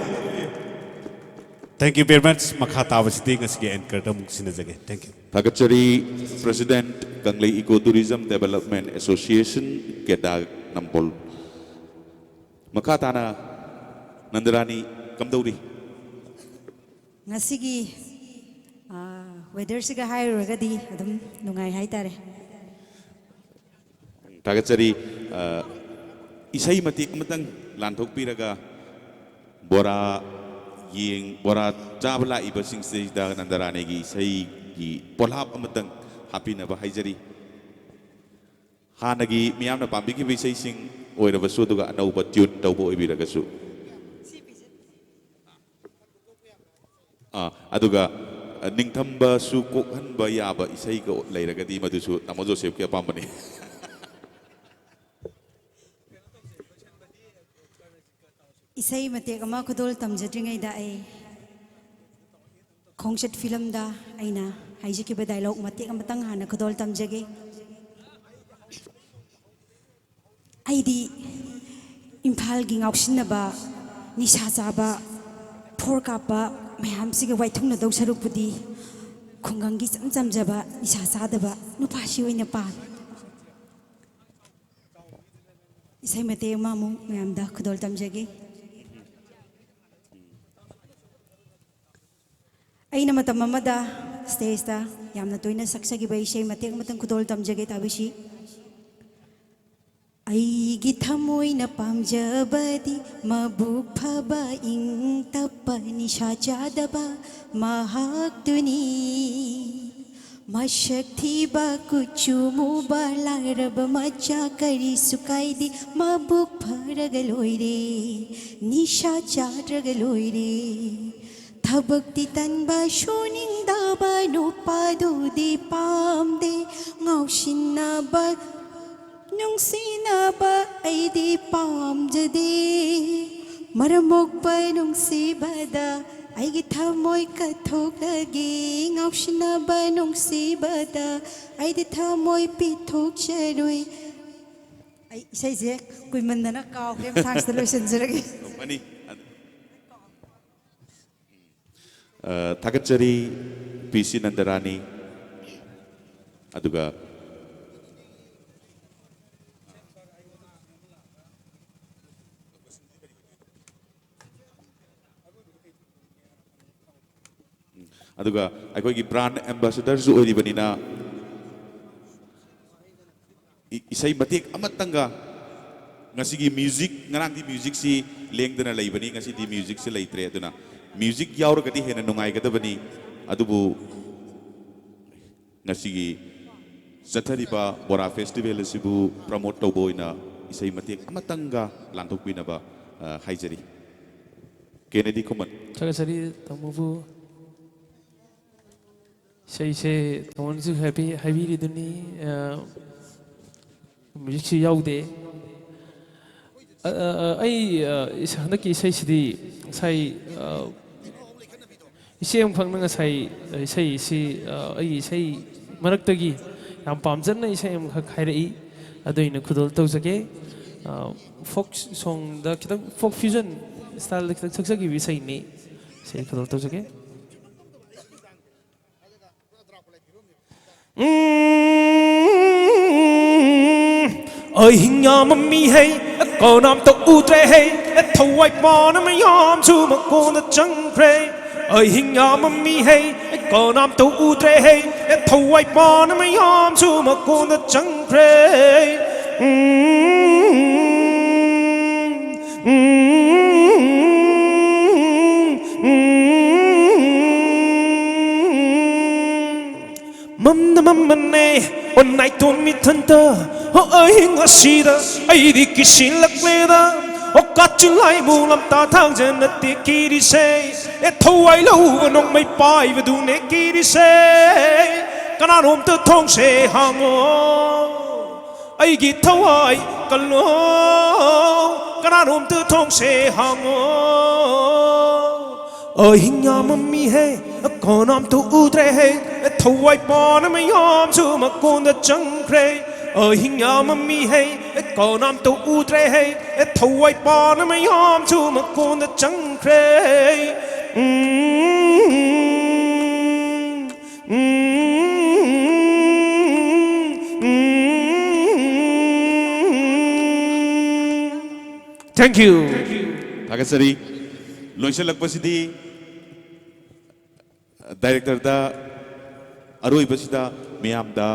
Thank you very much makha tawasidi ngasigi anchor da muksina jage thank you Takachari President Kanglei Ecotourism Development Association Kedah Nambol makha tana Nandarani kamdauri ngasigi weather siga hairugadi adum nungai haitare Takachari isai matik matang lanthok piraga Bora yeng Bora chabla iba sing se da Nandarani gi isai gi polhap amatang happy na ba haijari hanagi miyamna pambi gi isai sing oiraba su duga anauba tune tawbo ibiraga su aduga ningthamba su kokhanba yaba isai ko leiragadi madusu tamo Joseph ke apambani isai matek ama khudol tamjadringai da ai ꯈꯣꯡꯆꯠ ꯐꯤꯂꯝꯗ ꯑꯩꯅ ꯍꯥꯏꯖꯈꯤꯕ dialogue ꯃꯇꯦꯛ ꯑꯃꯇꯪ ꯍꯥꯟꯅ ꯈꯨꯗꯣꯜ ꯇꯝꯖꯒꯦ ꯑꯩꯗꯤ ꯏꯝꯐꯥꯜꯒꯤ ꯉꯥꯎꯁꯤꯟꯅꯕ ꯅꯤꯁꯥ ꯆꯥꯕ ꯐꯣꯔ ꯀꯥꯞꯄ ꯃꯌꯥꯝꯁꯤꯒ ꯋꯥꯏꯊꯨꯡꯅꯗꯧ ꯁꯔꯨꯛꯄꯨꯗꯤ ꯈꯨꯡꯒꯪꯒꯤ ꯆꯝ ꯆꯝꯖꯕ ꯅꯤꯁꯥ ꯆꯥꯗꯕ ꯅꯨꯄꯥꯁꯤ ꯑꯣꯏꯅ ꯄꯥꯝꯃꯤ ꯏꯁꯩ ꯃꯇꯦꯛ ꯑꯃ ꯑꯃꯨꯛ ꯃꯌꯥꯝꯗ ꯈꯨꯗꯣꯜ ꯇꯝꯖꯒꯦ ꯑꯩꯅ ꯃꯇꯝ ꯑꯃꯗ ꯁ꯭ꯇꯦꯖꯇ ꯌꯥꯝꯅ ꯇꯣꯏꯅ ꯁꯛꯆꯈꯤꯕ ꯏꯁꯩ ꯃꯇꯦꯛ ꯑꯃꯇꯪ ꯈꯨꯗꯣꯜ ꯇꯝꯖꯒꯦ ꯇꯥꯕꯤꯁꯤ ꯑꯩꯒꯤ ꯊꯃꯣꯏꯅ ꯄꯥꯝꯖꯕꯗꯤ ꯃꯕꯨꯛ ꯐꯕ ꯏꯪ ꯇꯞꯄ ꯅꯤꯁꯥ ꯆꯥꯗꯕ ꯃꯍꯥꯛꯇꯨꯅꯤ ꯃꯁꯛ ꯊꯤꯕ ꯀꯨꯆꯨ ꯃꯨꯕ ꯂꯥꯏꯔꯕ ꯃꯆꯥ ꯀꯔꯤꯁꯨ ꯀꯥꯏꯗꯦ ꯃꯕꯨꯛ ꯐꯔꯒ ꯂꯣꯏꯔꯦ ꯅꯤꯁꯥ ꯆꯥꯗ꯭ꯔꯒ ꯂꯣꯏꯔꯦ ꯊꯕꯛꯇꯤ ꯇꯟꯕ ꯁꯨꯅꯤꯡꯗꯕ ꯅꯨꯄꯥꯗꯨꯗꯤ ꯄꯥꯝꯗꯦ ꯉꯥꯎꯁꯤꯟꯅꯕ ꯅꯨꯡꯁꯤꯅꯕ ꯑꯩꯗꯤ ꯄꯥꯝꯖꯗꯦ ꯃꯔꯝ ꯃꯣꯛꯄ ꯅꯨꯡꯁꯤꯕꯗ ꯑꯩꯒꯤ ꯊꯃꯣꯏ ꯀꯠꯊꯣꯛꯂꯒꯦ ꯉꯥꯎꯁꯤꯟꯅꯕ ꯅꯨꯡꯁꯤꯕꯗ ꯑꯩꯗꯤ ꯊꯃꯣꯏ ꯄꯤꯊꯣꯛꯆꯔꯣꯏ ꯑꯩ ꯏꯁꯩꯁꯦ ꯀꯨꯏꯃꯟꯗꯅ ꯀꯥꯎꯈ꯭ꯔꯦ ꯃꯊꯪꯁꯤꯗ ꯂꯣꯏꯁꯤꯟꯖꯔꯒꯦ ꯊꯥꯒꯠꯆꯔꯤ ꯄꯤ.ꯁꯤ. ꯅꯟꯗꯔꯥꯅꯤ ꯑꯗꯨꯒ ꯑꯗꯨꯒ ꯑꯩꯈꯣꯏꯒꯤ ꯕ꯭ꯔꯥꯟ ꯑꯦꯝꯕꯦꯁꯦꯗꯔꯁꯨ ꯑꯣꯏꯔꯤꯕꯅꯤꯅ ꯏꯁꯩ ꯃꯇꯦꯛ ꯑꯃꯇꯪꯒ ꯉꯁꯤꯒꯤ ꯃ꯭ꯌꯨꯖꯤꯛ ꯉꯔꯥꯡꯗꯤ ꯃ꯭ꯌꯨꯖꯤꯛꯁꯤ ꯂꯦꯡꯗꯅ ꯂꯩꯕꯅꯤ ꯉꯁꯤꯗꯤ ꯃ꯭ꯌꯨꯖꯤꯛꯁꯤ ꯂꯩꯇ꯭ꯔꯦ ꯑꯗꯨꯅ ꯃ꯭ꯌꯨꯖꯤꯛ ꯌꯥꯎꯔꯒꯗꯤ ꯍꯦꯟꯅ ꯅꯨꯡꯉꯥꯏꯒꯗꯕꯅꯤ ꯑꯗꯨꯕꯨ ꯉꯁꯤꯒꯤ ꯆꯠꯊꯔꯤꯕ ꯕꯣꯔꯥ ꯐꯦꯁꯇꯤꯚꯦꯜ ꯑꯁꯤꯕꯨ ꯄ꯭ꯔꯃꯣꯠ ꯇꯧꯕ ꯑꯣꯏꯅ ꯏꯁꯩ ꯃꯇꯦꯛ ꯑꯃꯇꯪꯒ ꯂꯥꯟꯊꯣꯛꯄꯤꯅꯕ ꯍꯥꯏꯖꯔꯤ ꯀꯦꯅꯦꯗꯤ ꯈꯨꯃꯟ ꯊꯥꯒꯠꯆꯔꯤ ꯇꯥꯃꯣꯕꯨ ꯏꯁꯩꯁꯦ ꯇꯥꯃꯣꯅꯁꯨ ꯍꯥꯏꯕꯤꯔꯤꯗꯨꯅꯤ ꯃ꯭ꯌꯨꯖꯤꯛꯁꯤ ꯌꯥꯎꯗꯦ ꯑꯩ ꯍꯟꯗꯛꯀꯤ ꯏꯁꯩꯁꯤꯗꯤ ꯉꯁꯥꯏ ꯏꯆꯦ ꯑꯃꯈꯛꯅ ꯉꯁꯥꯏ ꯏꯁꯩꯁꯤ ꯑꯩꯒꯤ ꯏꯁꯩ ꯃꯔꯛꯇꯒꯤ ꯌꯥꯝ ꯄꯥꯝꯖꯅ ꯏꯁꯩ ꯑꯃꯈꯛ ꯍꯥꯏꯔꯛꯏ ꯑꯗꯨ ꯑꯩꯅ ꯈꯨꯗꯣꯜ ꯇꯧꯖꯒꯦ ꯐꯣꯛ ꯁꯣꯡꯗ ꯈꯤꯇꯪ ꯐꯣꯛ ꯐ꯭ꯌꯨꯖꯟ ꯁ꯭ꯇꯥꯏꯜꯗ ꯈꯤꯇꯪ ꯁꯛꯆꯈꯤꯕ ꯏꯁꯩꯅꯤ ꯏꯁꯩ ꯈꯨꯗꯣꯜ ꯇꯧꯖꯒꯦ ꯑꯍꯤꯡ ꯌꯥꯝꯃꯝꯃꯤ ꯍꯩ ꯀꯅꯥꯝꯇ ꯎꯗ꯭ꯔꯦ ꯍꯩ ꯊꯋꯥꯏ ꯄꯥꯅ ꯃꯌꯥꯝꯁꯨ ꯃꯀꯣꯟꯗ ꯆꯪꯈ꯭ꯔꯦ ꯑꯍꯤꯡ ꯌꯥꯝꯃꯝꯃꯤ ꯍꯩ ꯀꯅꯥꯝꯇ ꯎꯗ꯭ꯔꯦ ꯍꯩ ꯊꯋꯥꯏ ꯄꯥꯅ ꯃꯌꯥꯝꯁꯨ ꯃꯀꯣꯟꯗ ꯆꯪꯈ꯭ꯔꯦ ꯃꯝꯅ ꯃꯝꯃꯅꯦ ꯅꯥꯏꯇꯣꯟ ꯃꯤꯊꯟꯇ ꯑꯍꯤꯡ ꯑꯁꯤꯗ ꯑꯩꯗꯤ ꯀꯤꯁꯤꯜꯂꯛꯂꯦꯗ ꯀꯥꯆꯤꯟꯂꯥꯏꯕꯨ ꯂꯝꯇꯥ ꯊꯥꯡꯖ ꯅꯠꯇꯦ ꯀꯤꯔꯤꯁꯦ ꯊꯋꯥꯏ ꯂꯧꯕ ꯅꯣꯡꯃꯩ ꯄꯥꯏꯕꯗꯨꯅꯦ ꯀꯤꯔꯤꯁꯦ ꯀꯅꯥꯅꯣꯝꯇ ꯊꯣꯡꯁꯦ ꯍꯥꯡꯉꯣ ꯑꯩꯒꯤ ꯊꯋꯥꯏ ꯀꯜꯂꯣ ꯀꯅꯥꯅꯣꯝꯇ ꯊꯣꯡꯁꯦ ꯍꯥꯡꯉꯣ ꯑꯍꯤꯡ ꯌꯥꯝꯃꯝꯃꯤ ꯍꯦ ꯀꯅꯥꯝꯇ ꯎꯗ꯭ꯔꯦ ꯍꯦ ꯊꯋꯥꯏ ꯄꯥꯅ ꯃꯌꯥꯝꯁꯨ ꯃꯀꯣꯟꯗ ꯆꯪꯈ꯭ꯔꯦ ꯑꯍꯤꯡ ꯌꯥꯝꯃꯝꯃꯤ ꯍꯦ ꯀꯅꯥꯝꯇ ꯎꯗ꯭ꯔꯦ ꯍꯦ ꯊꯋꯥꯏ ꯄꯥꯅ ꯃꯌꯥꯝꯁꯨ ꯃꯀꯣꯟꯗ ꯆꯪꯈ꯭ꯔꯦ Thank you. ꯊꯥꯒꯠꯆꯔꯤ ꯂꯣꯏꯁꯤꯜꯂꯛꯄꯁꯤꯗꯤ ꯗꯥꯏꯔꯦꯛꯇꯔꯗ ꯑꯔꯣꯏꯕꯁꯤꯗ ꯃꯤꯌꯥꯝꯗ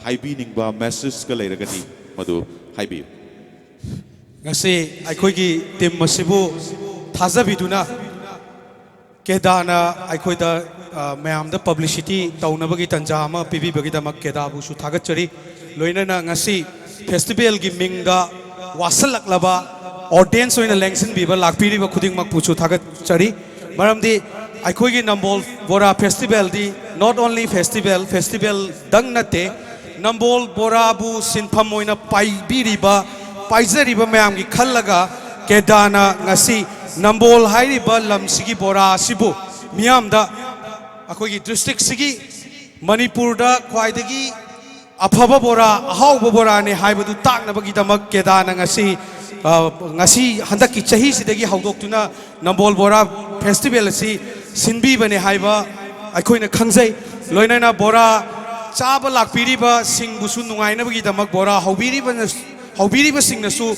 ꯍꯥꯏꯕꯤꯅꯤꯡꯕ ꯃꯦꯁꯦꯖꯀ ꯂꯩꯔꯒꯗꯤ ꯃꯗꯨ ꯍꯥꯏꯕꯤꯌꯨ ngasi ꯑꯩꯈꯣꯏꯒꯤ ꯇꯤꯝ ꯑꯁꯤꯕꯨ ꯊꯥꯖꯕꯤꯗꯨꯅ ꯀꯦꯗꯥꯅ ꯑꯩꯈꯣꯏꯗ ꯃꯌꯥꯝꯗ ꯄꯕ꯭ꯂꯤꯁꯤꯇꯤ ꯇꯧꯅꯕꯒꯤ ꯇꯟꯖꯥ ꯑꯃ ꯄꯤꯕꯤꯕꯒꯤꯗꯃꯛ ꯀꯦꯗꯥꯕꯨꯁꯨ ꯊꯥꯒꯠꯆꯔꯤ ꯂꯣꯏꯅꯅ ꯉꯁꯤ ꯐꯦꯁꯇꯤꯚꯦꯜꯒꯤ ꯃꯤꯡꯗ ꯋꯥꯁꯜꯂꯛꯂꯕ ऑडियंस होइना लेंसन बीबा लाखपीरी खुदिंग पुचु थागतचरी मरमदी अखोगी नंबोल बोरा फेस्टिवल दी नॉट ओनली फेस्टिवल दंग नते नंबोल बोराबु सिनफम होइना पाइबीरीबा पाइजरीबा मयाम की खल्लगा केदाना ngasi नंबोल हाइरिबा लमसिगी बोरा सिबु मियामदा ꯑꯩꯈꯣꯏꯒꯤ ꯗꯤꯁꯇ꯭ꯔꯤꯛꯁꯤꯒꯤ ꯃꯅꯤꯄꯨꯔꯗ ꯈ꯭ꯋꯥꯏꯗꯒꯤ ꯑꯐꯕ ꯕꯣꯔꯥ ꯑꯍꯥꯎꯕ ꯕꯣꯔꯥꯅꯤ ꯍꯥꯏꯕꯗꯨ ꯇꯥꯛꯅꯕꯒꯤꯗꯃꯛ ꯀꯦꯗꯥꯅ ꯉꯁꯤ ꯍꯟꯗꯛꯀꯤ ꯆꯍꯤꯁꯤꯗꯒꯤ ꯍꯧꯗꯣꯛꯇꯨꯅ ꯅꯝꯕꯣꯜ ꯕꯣꯔꯥ ꯐꯦꯁꯇꯤꯚꯦꯜ ꯑꯁꯤ ꯁꯤꯟꯕꯤꯕꯅꯦ ꯍꯥꯏꯕ ꯑꯩꯈꯣꯏꯅ ꯈꯪꯖꯩ ꯂꯣꯏꯅꯅ ꯕꯣꯔꯥ ꯆꯥꯕ ꯂꯥꯛꯄꯤꯔꯤꯕꯁꯤꯡꯕꯨꯁꯨ ꯅꯨꯡꯉꯥꯏꯅꯕꯒꯤꯗꯃꯛ ꯕꯣꯔꯥ ꯍꯧꯕꯤꯔꯤꯕꯁꯤꯡꯅꯁꯨ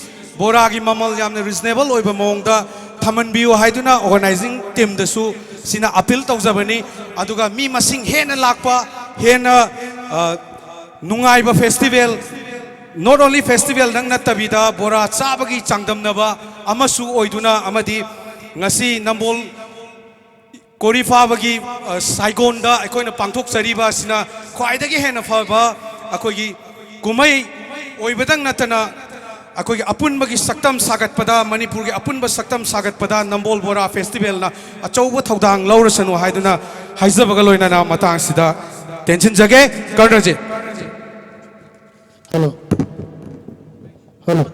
ꯕꯣꯔꯥꯒꯤ ꯃꯃꯜ ꯌꯥꯝꯅ ꯔꯤꯖꯅꯦꯕꯜ ꯑꯣꯏꯕ ꯃꯑꯣꯡꯗ ꯊꯝꯍꯟꯕꯤꯌꯨ ꯍꯥꯏꯗꯨꯅ ꯑꯣꯔꯒꯅꯥꯏꯖꯤꯡ ꯇꯤꯝꯗꯁꯨ ꯁꯤꯅ ꯑꯄꯤꯜ ꯇꯧꯖꯕꯅꯤ ꯑꯗꯨꯒ ꯃꯤ ꯃꯁꯤꯡ ꯍꯦꯟꯅ ꯂꯥꯛꯄ ꯍꯦꯟꯅ ꯅꯨꯡꯉꯥꯏꯕ ꯐꯦꯁꯇꯤꯚꯦꯜ ꯅꯣꯠ ꯑꯣꯟꯂꯤ ꯐꯦꯁꯇꯤꯚꯦꯜ ꯗꯪ ꯅꯠꯇꯕꯤꯗ ꯕꯣꯔꯥ ꯆꯥꯕꯒꯤ ꯆꯥꯡꯗꯝꯅꯕ ꯑꯃꯁꯨ ꯑꯣꯏꯗꯨꯅ ꯑꯃꯗꯤ ꯉꯁꯤ ꯅꯝꯕꯣꯜ ꯀꯣꯔꯤꯐꯥꯕꯒꯤ ꯁꯥꯏꯒꯣꯟꯗ ꯑꯩꯈꯣꯏꯅ ꯄꯥꯡꯊꯣꯛꯆꯔꯤꯕ ꯑꯁꯤꯅ ꯈ꯭ꯋꯥꯏꯗꯒꯤ ꯍꯦꯟꯅ ꯐꯕ ꯑꯩꯈꯣꯏꯒꯤ ꯀꯨꯝꯍꯩ ꯑꯣꯏꯕꯗꯪ ꯅꯠꯇꯅ ꯑꯩꯈꯣꯏꯒꯤ ꯑꯄꯨꯟꯕꯒꯤ ꯁꯛꯇꯝ ꯁꯥꯒꯠꯄꯗ ꯃꯅꯤꯄꯨꯔꯒꯤ ꯑꯄꯨꯟꯕ ꯁꯛꯇꯝ ꯁꯥꯒꯠꯄꯗ ꯅꯝꯕꯣꯜ ꯕꯣꯔꯥ ꯐꯦꯁꯇꯤꯚꯦꯜꯅ ꯑꯆꯧꯕ ꯊꯧꯗꯥꯡ ꯂꯧꯔꯁꯅꯨ ꯍꯥꯏꯗꯨꯅ ꯍꯥꯏꯖꯕꯒ ꯂꯣꯏꯅꯅ ꯃꯇꯥꯡꯁꯤꯗ ꯇꯦꯟꯁꯤꯟꯖꯒꯦ ꯀꯔꯅꯖꯤꯠ Hello. Hello.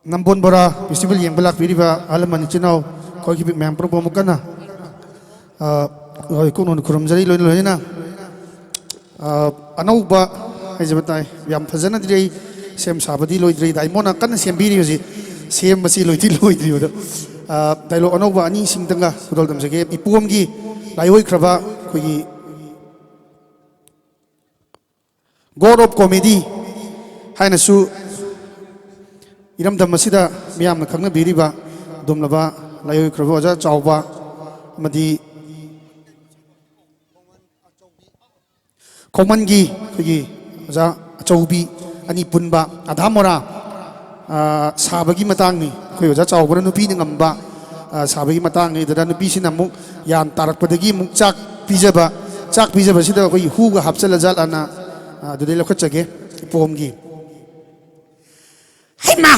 Nambon Bora Festival yang berlaku alaman Chinau kau kibik member pemukana kau non kurum jari loin na anau ba ajabatai yang fazana diri sem sabadi loin diri daimona kan sem biri usi sem masih loin diri udah dailo anau ba ani sing tengah kudol tam sege ipuam gi laioi kraba kui God of Comedy hai na su iram dam masida miyam na khangna biriba domlaba layoi krabo ja chawba amadi komangi khigi ja chawbi ani punba adhamora sabagi matang ni khoi ja chawbra nupi ni ngamba sabagi matang ni da nupi sina muk yan tarakpadagi muk chak pijaba sida khoi hu ga hapchala jal ana adudai lokachage pomgi Hey ma,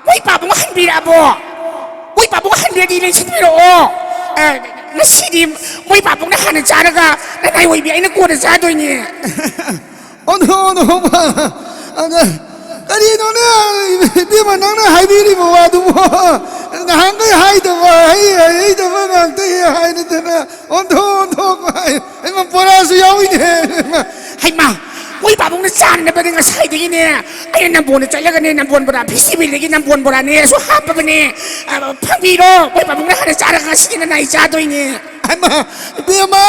wait papa mo hanbira abo. Wait papa mo hanbira di lang sinbiro o. Nasidim, wait papa mo nahanan sana ka. Nanay wait biya ina kuha sa doy niya. Ano ba? Kanino na, di man nang nahaybiri mo wado mo. Nahangay hay dawa, hay dawa ngantay hay na dana. Ano ay mampuraso yawin eh. Hey ma, wait papa mo nasaan na ba nga sa hiding niya? Ayun nambon na talaga niya nambon bora. Festival lagi nambon bora niya. So hapa ba niya? Pambiro, wait papa mo nahanan sana ka sige na naisadoy niya. Ama, bima,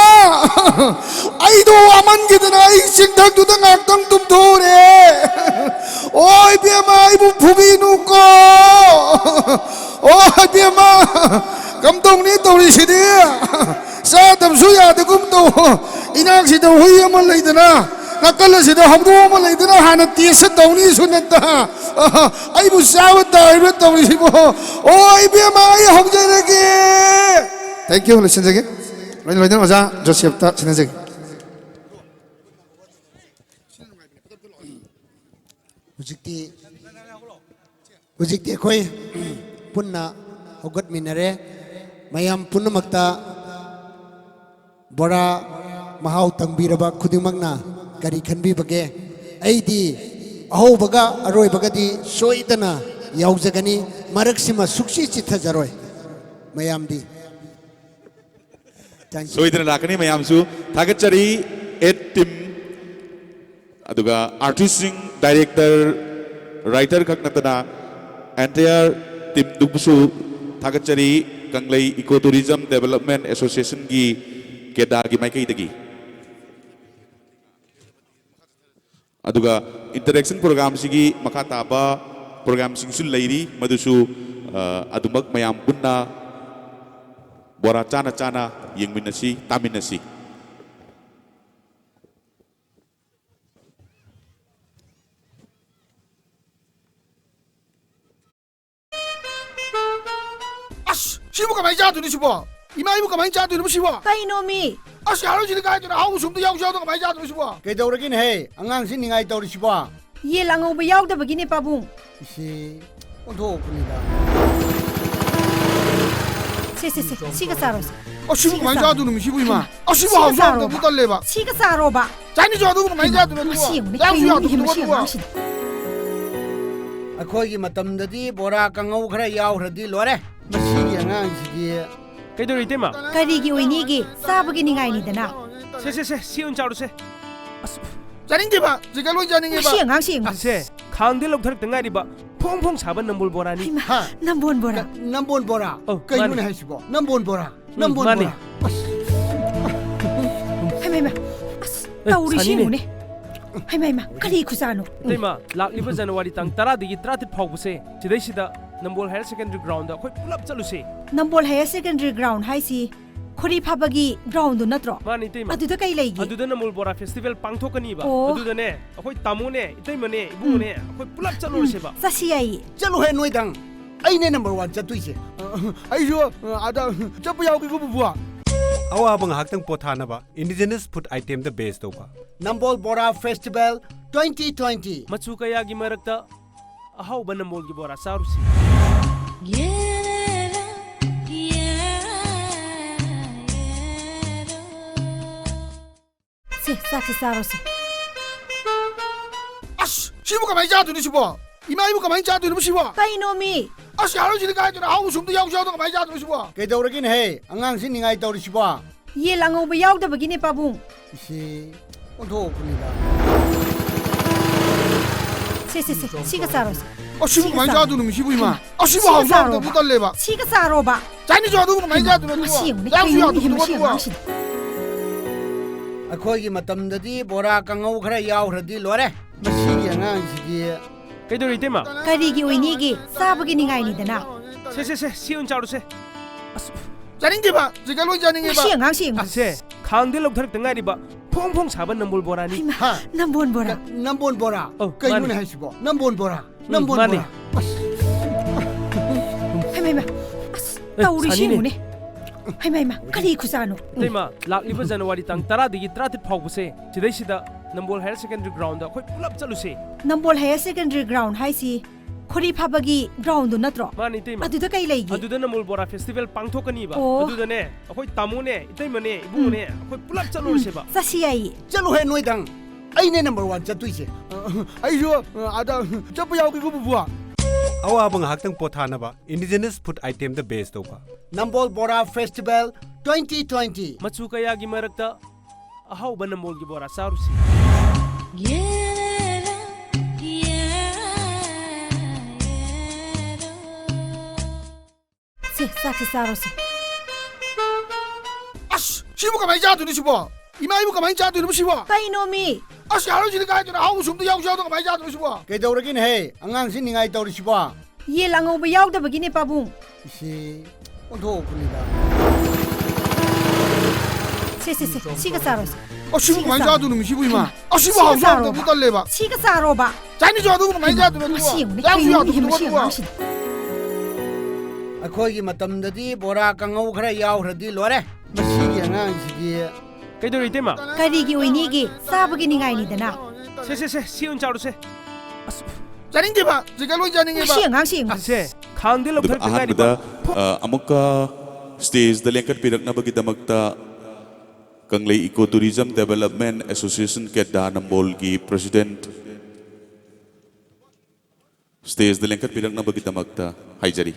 ay do aman kita na ising dagdo ng aktang tumtore. Oy, bima, ibu pubino ko. Oy, bima, kamtong nito rin si dia. Sa tamsuya de kumto, inak si daw huy aman lay na. Nakala si daw hamdo aman lay na hanat tiyasa daw ni sunat na. Ay musawat daw ibat daw ni si mo. Oy, bima, ay hongjay lagi. Thank you, listen again. Loin oza Joseph ta sinajag. Hujikti koi punna hogat minare mayam punna makta bora mahau tangbiraba khudimangna kari khanbi bage aidi aho baga aroi bagadi soidana yaujagani maraksima sukshi chitha jaroi mayam di soidana lakani mayamsu thagachari team aduga artisting director writer kaknatana entire team dubsu thagachari kanglei ecotourism development association gi keda gi maikai dagi aduga interaction program sigi makata ba program singsul leiri madusu adumak mayam punna bora chana yengminasi taminasi Siapa kau main jatuh ni siapa? Ima ibu kau main jatuh ni siapa? Kay Nomi. Asyik jadi kaya tu dah haus sumber yang jauh tu kau main jatuh ni siapa? Kaya daw lagi ni, angang sini ngai tahu siapa? Ye langaw bayaw da begini pabung. Si, untuk penida. Siga saros. Asyik kau main jatuh ni siapa ima? Asyik haus jauh tu betul leba. Siga saro ba. Jangan jatuh kau main jatuh ni siapa? Yang jauh tu betul. ꯑꯩꯈꯣꯏꯒꯤ ꯃꯇꯝꯗꯗꯤ ꯕꯣꯔꯥ ꯀꯥꯡꯉꯧ ꯈꯔ ꯌꯥꯎꯈ꯭ꯔꯗꯤ ꯂꯣꯏꯔꯦ ꯃꯁꯤꯒꯤ ꯑꯉꯥꯡꯁꯤꯗꯤ ꯀꯩꯗꯧꯔꯤ ꯏꯇꯩꯃ ꯀꯔꯤꯒꯤ ꯑꯣꯏꯅꯤꯒꯤ ꯆꯥꯕꯒꯤ ꯅꯤꯡꯉꯥꯏꯅꯤꯗꯅ ꯁꯦ ꯁꯤ ꯑꯣꯏꯅ ꯆꯥꯔꯨꯁꯦ ꯆꯥꯅꯤꯡꯗꯦꯕ ꯆꯤꯀꯟ ꯂꯣꯏ ꯆꯥꯅꯤꯡꯉꯦꯕ ꯃꯁꯤ ꯑꯉꯥꯡꯁꯤ ꯌꯦꯡꯉꯨ ꯑꯁꯦ ꯈꯥꯡꯗ ꯂꯧꯊꯔꯛꯇ ꯉꯥꯏꯔꯤꯕ ꯐꯣꯡ ꯐꯣꯡ ꯁꯥꯕ ꯅꯝꯕꯣꯜ ꯕꯣꯔꯥꯅꯤ ꯅꯝꯕꯣꯟ ꯕꯣꯔꯥ ꯅꯝꯕꯣꯟ ꯕꯣꯔꯥ ꯑꯧ, ꯀꯩꯅꯣꯅꯦ ꯃꯥꯅꯤ. ꯍꯥꯏꯁꯤꯕꯣ ꯅꯝꯕꯣꯟ ꯕꯣꯔꯥ ꯅꯝꯕꯣꯟ ꯃꯥꯅꯤ. ꯕꯣꯔꯥ ꯍꯩꯃ ꯑꯁ ꯇꯧꯔꯤꯁꯤ ꯁꯥꯅꯤꯅꯦ. ꯌꯦꯡꯉꯨꯅꯦ ꯍꯩꯃ ꯀꯔꯤ ꯈꯨꯆꯥꯅꯣ ꯏꯇꯩꯃ ꯂꯥꯛꯂꯤꯕ ꯖꯅꯋꯥꯔꯤ ꯇꯥꯡ 10ꯗꯒꯤ 18 ꯐꯥꯎꯕꯁꯦ ꯁꯤꯗꯩꯁꯤꯗ ꯅꯝꯕꯣꯜ ꯍꯥꯌꯔ ꯁꯦꯀꯦꯟꯗꯔꯤ ꯒ꯭ꯔꯥꯎꯟꯗ ꯑꯩꯈꯣꯏ ꯄꯨꯂꯞ ꯆꯠꯂꯨꯁꯦ ꯅꯝꯕꯣꯜ ꯍꯥꯌꯔ ꯁꯦꯀꯦꯟꯗꯔꯤ ꯒ꯭ꯔꯥꯎꯟ ꯍꯥꯏꯁꯤ ꯈꯣꯔꯤ ꯐꯥꯕꯒꯤ ꯒ꯭ꯔꯥꯎꯟꯗꯨ ꯅꯠꯇ꯭ꯔꯣ ꯃꯥꯅꯤ ꯏꯇꯩꯃ ꯑꯗꯨꯗ ꯀꯩ ꯂꯩꯒꯦ ꯑꯗꯨꯗ ꯅꯝꯕꯣꯜ ꯕꯣꯔꯥ ꯐꯦꯁꯇꯤꯚꯦꯜ ꯄꯥꯡꯊꯣꯛꯀꯅꯤꯕ ꯑꯣ. ꯑꯗꯨꯗꯅꯦ ꯑꯩꯈꯣꯏ ꯇꯥꯃꯣꯅꯦ ꯏꯇꯩꯃꯅꯦ ꯏꯕꯨꯡꯅꯦ ꯑꯩꯈꯣꯏ ꯄꯨꯂꯞ ꯆꯠꯂꯨꯔꯁꯦꯕ ꯆꯠꯁꯤ ꯌꯥꯏꯌꯦ ꯆꯠꯂꯨꯍꯦ ꯅꯣꯏꯗꯪ ꯑꯩꯅꯦ ꯅꯝꯕꯔ 1 ꯆꯠꯇꯣꯏꯁꯦ ꯑꯩꯁꯨ ꯑꯗ ꯆꯠꯄ ꯌꯥꯎꯒꯦꯀꯣ ꯕꯨꯕꯨ ꯑꯋꯥꯕ ꯉꯥꯏꯍꯥꯛꯇꯪ ꯄꯣꯊꯥꯅꯕ ꯏꯟꯗꯤꯖꯤꯅꯁ ꯐꯨꯗ ꯑꯥꯏꯇꯦꯝꯗ ꯕꯦꯁ ꯇꯧꯕ ꯅꯝꯕꯣꯜ ꯕꯣꯔꯥ ꯐꯦꯁꯇꯤꯚꯦꯜ 2020 ꯃꯆꯨ ꯀꯌꯥꯒꯤ ꯃꯔꯛꯇ ꯑꯍꯥꯎꯕ ꯅꯝꯕꯣꯜꯒꯤ ꯕꯣꯔꯥ ꯆꯥꯔꯨꯁꯤ ꯁꯦ ꯆꯥꯛꯁꯤ ꯆꯥꯔꯣꯁꯤ ꯑꯁ ꯁꯤꯕꯨ ꯀꯃꯥꯏꯅ ꯆꯥꯗꯣꯏꯅꯣ ꯁꯤꯕꯣ ꯏꯃꯥꯏꯕꯨ ꯀꯃꯥꯏꯅ ꯆꯥꯗꯣꯏꯅꯣ ꯁꯤꯕꯣ ꯀꯩꯅꯣꯃꯤ ꯑꯁ ꯌꯥꯔꯣꯏꯁꯤꯗꯤ ꯀꯥꯏꯗꯅꯣ ꯑꯍꯥꯎꯕ ꯁꯨꯝꯇ ꯌꯥꯎꯗ ꯀꯃꯥꯏꯅ ꯆꯥꯗꯣꯏꯅꯣ ꯁꯤꯕꯣ ꯀꯩꯗꯧꯔꯒꯦꯅꯦꯍꯦ ꯑꯉꯥꯡꯁꯤ ꯅꯤꯡꯉꯥꯏ ꯇꯧꯔꯤꯁꯤꯕꯣ ꯌꯦꯟ ꯑꯉꯧꯕ ꯌꯥꯎꯗꯕꯒꯤꯅꯦ ꯄꯥꯕꯨꯡ ꯏꯁꯤ ꯑꯣꯟꯊꯣꯛꯄꯅꯤꯗ ꯁꯦ siga saros. Ashibu kamay jadu no misibu ima. Ashibu hausa da butal leba. Siga saroba. Chani jadu kamay jadu no. ꯑꯩꯈꯣꯏꯒꯤ ꯃꯇꯝꯗꯗꯤ ꯕꯣꯔꯥ ꯀꯥꯡꯉꯧ ꯈꯔ ꯌꯥꯎꯈ꯭ꯔꯗꯤ ꯂꯣꯏꯔꯦ ꯃꯁꯤꯒꯤ ꯑꯉꯥꯡꯁꯤꯗꯤ ꯀꯩꯗꯧꯔꯤ ꯏꯇꯩꯃ ꯀꯔꯤꯒꯤ ꯑꯣꯏꯅꯤꯒꯤ ꯆꯥꯕꯒꯤ ꯅꯤꯡꯉꯥꯏꯅꯤꯗꯅ ꯁꯤ ꯑꯣꯏꯅ ꯆꯥꯔꯨꯁꯦ ꯆꯥꯅꯤꯡꯗꯦꯕ ꯆꯤꯀꯟ ꯂꯣꯏ ꯆꯥꯅꯤꯡꯉꯦꯕ ꯃꯁꯤ ꯑꯉꯥꯡꯁꯤ ꯌꯦꯡꯉꯨ ꯑꯁꯦ ꯈꯥꯡꯗ ꯂꯧꯊꯔꯛꯇ ꯉꯥꯏꯔꯤꯕ ꯐꯣꯡ ꯐꯣꯡ ꯁꯥꯕ ꯅꯝꯕꯣꯜ ꯕꯣꯔꯥꯅꯤ ꯅꯝꯕꯣꯟ ꯕꯣꯔꯥ ꯅꯝꯕꯣꯟ ꯕꯣꯔꯥ ꯑꯧ, ꯀꯩꯅꯣꯅꯦ ꯃꯥꯅꯤ. ꯍꯥꯏꯁꯤꯕꯣ ꯅꯝꯕꯣꯟ ꯕꯣꯔꯥ ꯅꯝꯕꯣꯟ ꯃꯥꯅꯤ. ꯕꯣꯔꯥ ꯍꯩꯃ ꯑꯁ ꯇꯧꯔꯤꯁꯤ ꯁꯥꯅꯤꯅꯦ. ꯌꯦꯡꯉꯨꯅꯦ ꯍꯩꯃ ꯀꯔꯤ ꯈꯨꯆꯥꯅꯣ ꯏꯇꯩꯃ ꯂꯥꯛꯂꯤꯕ ꯖꯅꯋꯥꯔꯤ ꯇꯥꯡ 10ꯗꯒꯤ 18 ꯐꯥꯎꯕꯁꯦ ꯁꯤꯗꯩꯁꯤꯗ ꯅꯝꯕꯣꯜ ꯍꯥꯌꯔ ꯁꯦꯀꯦꯟꯗꯔꯤ ꯒ꯭ꯔꯥꯎꯟꯗ ꯑꯩꯈꯣꯏ ꯄꯨꯂꯞ ꯆꯠꯂꯨꯁꯦ ꯅꯝꯕꯣꯜ ꯍꯥꯌꯔ ꯁꯦꯀꯦꯟꯗꯔꯤ ꯒ꯭ꯔꯥꯎꯟ ꯍꯥꯏꯁꯤ ꯈꯣꯔꯤ ꯐꯥꯕꯒꯤ ꯒ꯭ꯔꯥꯎꯟꯗꯨ ꯅꯠꯇ꯭ꯔꯣ ꯃꯥꯅꯤ ꯏꯇꯩꯃ ꯑꯗꯨꯗ ꯀꯩ ꯂꯩꯒꯦ ꯑꯗꯨꯗ ꯅꯝꯕꯣꯜ ꯕꯣꯔꯥ ꯐꯦꯁꯇꯤꯚꯦꯜ ꯄꯥꯡꯊꯣꯛꯀꯅꯤꯕ ꯑꯣ. ꯑꯗꯨꯗꯅꯦ ꯑꯩꯈꯣꯏ ꯇꯥꯃꯣꯅꯦ ꯏꯇꯩꯃꯅꯦ ꯏꯕꯨꯡꯅꯦ ꯑꯩꯈꯣꯏ ꯄꯨꯂꯞ ꯆꯠꯂꯨꯔꯁꯦꯕ ꯆꯠꯁꯤ ꯌꯥꯏꯌꯦ ꯆꯠꯂꯨꯍꯦ ꯅꯣꯏꯗꯪ ꯑꯩꯅꯦ ꯅꯝꯕꯔ 1 ꯆꯠꯇꯣꯏꯁꯦ ꯑꯩꯁꯨ ꯑꯗ ꯆꯠꯄ ꯌꯥꯎꯒꯦꯀꯣ ꯕꯨꯕꯨ ꯑꯋꯥꯕ ꯉꯥꯏꯍꯥꯛꯇꯪ ꯄꯣꯊꯥꯅꯕ ꯏꯟꯗꯤꯖꯤꯅꯁ ꯐꯨꯗ ꯑꯥꯏꯇꯦꯝꯗ ꯕꯦꯁ ꯇꯧꯕ ꯅꯝꯕꯣꯜ ꯕꯣꯔꯥ ꯐꯦꯁꯇꯤꯚꯦꯜ 2020 ꯃꯆꯨ ꯀꯌꯥꯒꯤ ꯃꯔꯛꯇ ꯑꯍꯥꯎꯕ ꯅꯝꯕꯣꯜꯒꯤ ꯕꯣꯔꯥ ꯆꯥꯔꯨꯁꯤ ꯁꯦ ꯆꯥꯛꯁꯤ ꯆꯥꯔꯣꯁꯤ ꯑꯁ ꯁꯤꯕꯨ ꯀꯃꯥꯏꯅ ꯆꯥꯗꯣꯏꯅꯣ ꯁꯤꯕꯣ ꯏꯃꯥꯏꯕꯨ ꯀꯃꯥꯏꯅ ꯆꯥꯗꯣꯏꯅꯣ ꯁꯤꯕꯣ ꯀꯩꯅꯣꯃꯤ ꯑꯁ ꯌꯥꯔꯣꯏꯁꯤꯗꯤ ꯀꯥꯏꯗꯅꯣ ꯑꯍꯥꯎꯕ ꯁꯨꯝꯇ ꯌꯥꯎꯗ ꯀꯃꯥꯏꯅ ꯆꯥꯗꯣꯏꯅꯣ ꯁꯤꯕꯣ ꯀꯩꯗꯧꯔꯒꯦꯅꯦꯍꯦ ꯑꯉꯥꯡꯁꯤ ꯅꯤꯡꯉꯥꯏ ꯇꯧꯔꯤꯁꯤꯕꯣ ꯌꯦꯟ ꯑꯉꯧꯕ ꯌꯥꯎꯗꯕꯒꯤꯅꯦ ꯄꯥꯕꯨꯡ ꯏꯁꯤ ꯑꯣꯟꯊꯣꯛꯄꯅꯤꯗ ꯁꯦ siga saros. Ashibu kamay jadu no misibu ima. Ashibu Siga hausa da saroba. butal leba. Siga saroba. Chani jadu kamay jadu no. ꯃꯁꯤ ꯌꯦꯡꯉꯨꯅꯦ ꯀꯩꯅꯣ ꯃꯁꯤ ꯑꯉꯥꯡꯁꯤꯗ ꯑꯩꯈꯣꯏꯒꯤ ꯃꯇꯝꯗꯗꯤ ꯕꯣꯔꯥ ꯀꯥꯡꯉꯧ ꯈꯔ ꯌꯥꯎꯈ꯭ꯔꯗꯤ ꯂꯣꯏꯔꯦ ꯃꯁꯤꯒꯤ ꯑꯉꯥꯡꯁꯤꯗꯤ ꯀꯩꯗꯧꯔꯤ ꯏꯇꯩꯃ ꯀꯔꯤꯒꯤ ꯑꯣꯏꯅꯤꯒꯤ ꯆꯥꯕꯒꯤ ꯅꯤꯡꯉꯥꯏꯅꯤꯗꯅ ꯁꯤ ꯑꯣꯏꯅ ꯆꯥꯔꯨꯁꯦ ꯆꯥꯅꯤꯡꯗꯦꯕ ꯆꯤꯀꯟ ꯂꯣꯏ ꯆꯥꯅꯤꯡꯉꯦꯕ ꯃꯁꯤ ꯑꯉꯥꯡꯁꯤ ꯌꯦꯡꯉꯨ ꯑꯁꯦ ꯈꯥꯡꯗ ꯑꯗꯨꯒ ꯂꯧꯊꯔꯛꯇ ꯉꯥꯏꯔꯤꯕ ꯑꯍꯥꯟꯕꯗ ꯑꯃꯨꯛꯀ ꯁ꯭ꯇꯦꯖꯗ ꯂꯦꯡꯈꯠꯄꯤꯔꯛꯅꯕꯒꯤꯗꯃꯛꯇ Kanglei eco tourism development association ꯀꯦꯗꯥ ꯅꯝꯕꯣꯜꯒꯤ ꯄ꯭ꯔꯁꯤꯗꯦꯟꯠ ꯁ꯭ꯇꯦꯖꯗ ꯂꯦꯡꯈꯠꯄꯤꯔꯛꯅꯕꯒꯤꯗꯃꯛꯇ ꯍꯥꯏꯖꯔꯤ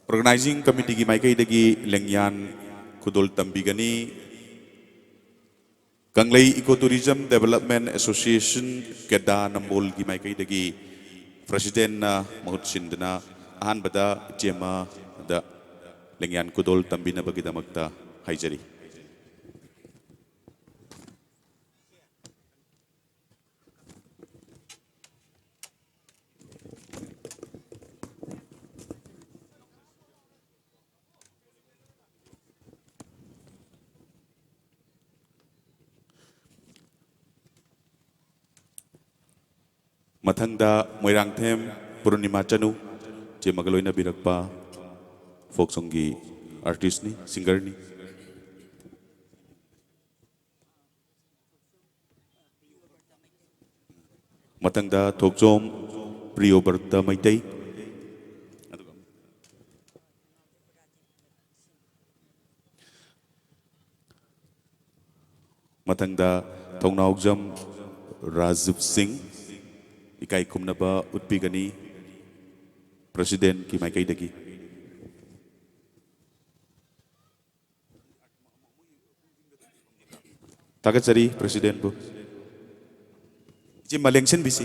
Organizing Committee की माइकईदगी लेंग्यान खुदोल तंबीगनी Kanglei eco tourism development association केदा नंबोल की माइकईदगी प्रेसिडेंट ना महूत सिंदना अहानबदा जेमा दा ꯂꯦꯡꯌꯥꯟ ꯈꯨꯗꯣꯜ ꯇꯝꯕꯤꯅꯕꯒꯤꯗꯃꯛꯇ ꯍꯥꯏꯖꯔꯤ꯫ ꯃꯊꯪꯗ ꯃꯣꯏꯔꯥꯡꯊꯦꯝ ꯄꯨꯔꯅꯤꯃꯥ ꯆꯅꯨ ꯆꯦꯝꯃꯒ ꯂꯣꯏꯅꯕꯤꯔꯛꯄ ꯐꯣꯛ ꯁꯣꯡꯒꯤ ꯑꯥꯔꯇꯤꯁꯅꯤ ꯁꯤꯡꯒꯔꯅꯤ꯫ ꯃꯊꯪꯗ ꯊꯣꯛꯆꯣꯝ ꯄ꯭ꯔꯤꯌꯣꯕꯔꯇ ꯃꯩꯇꯩ ꯃꯊꯪꯗ ꯊꯧꯅꯥꯎꯖꯝ ꯔꯥꯖꯤꯕ ꯁꯤꯡ इकाई खुमनबा उत्पीगनी प्रेसिडेंट की माइकईदगी तागतसरी प्रेसिडेंट बु जी मलेंगसन BC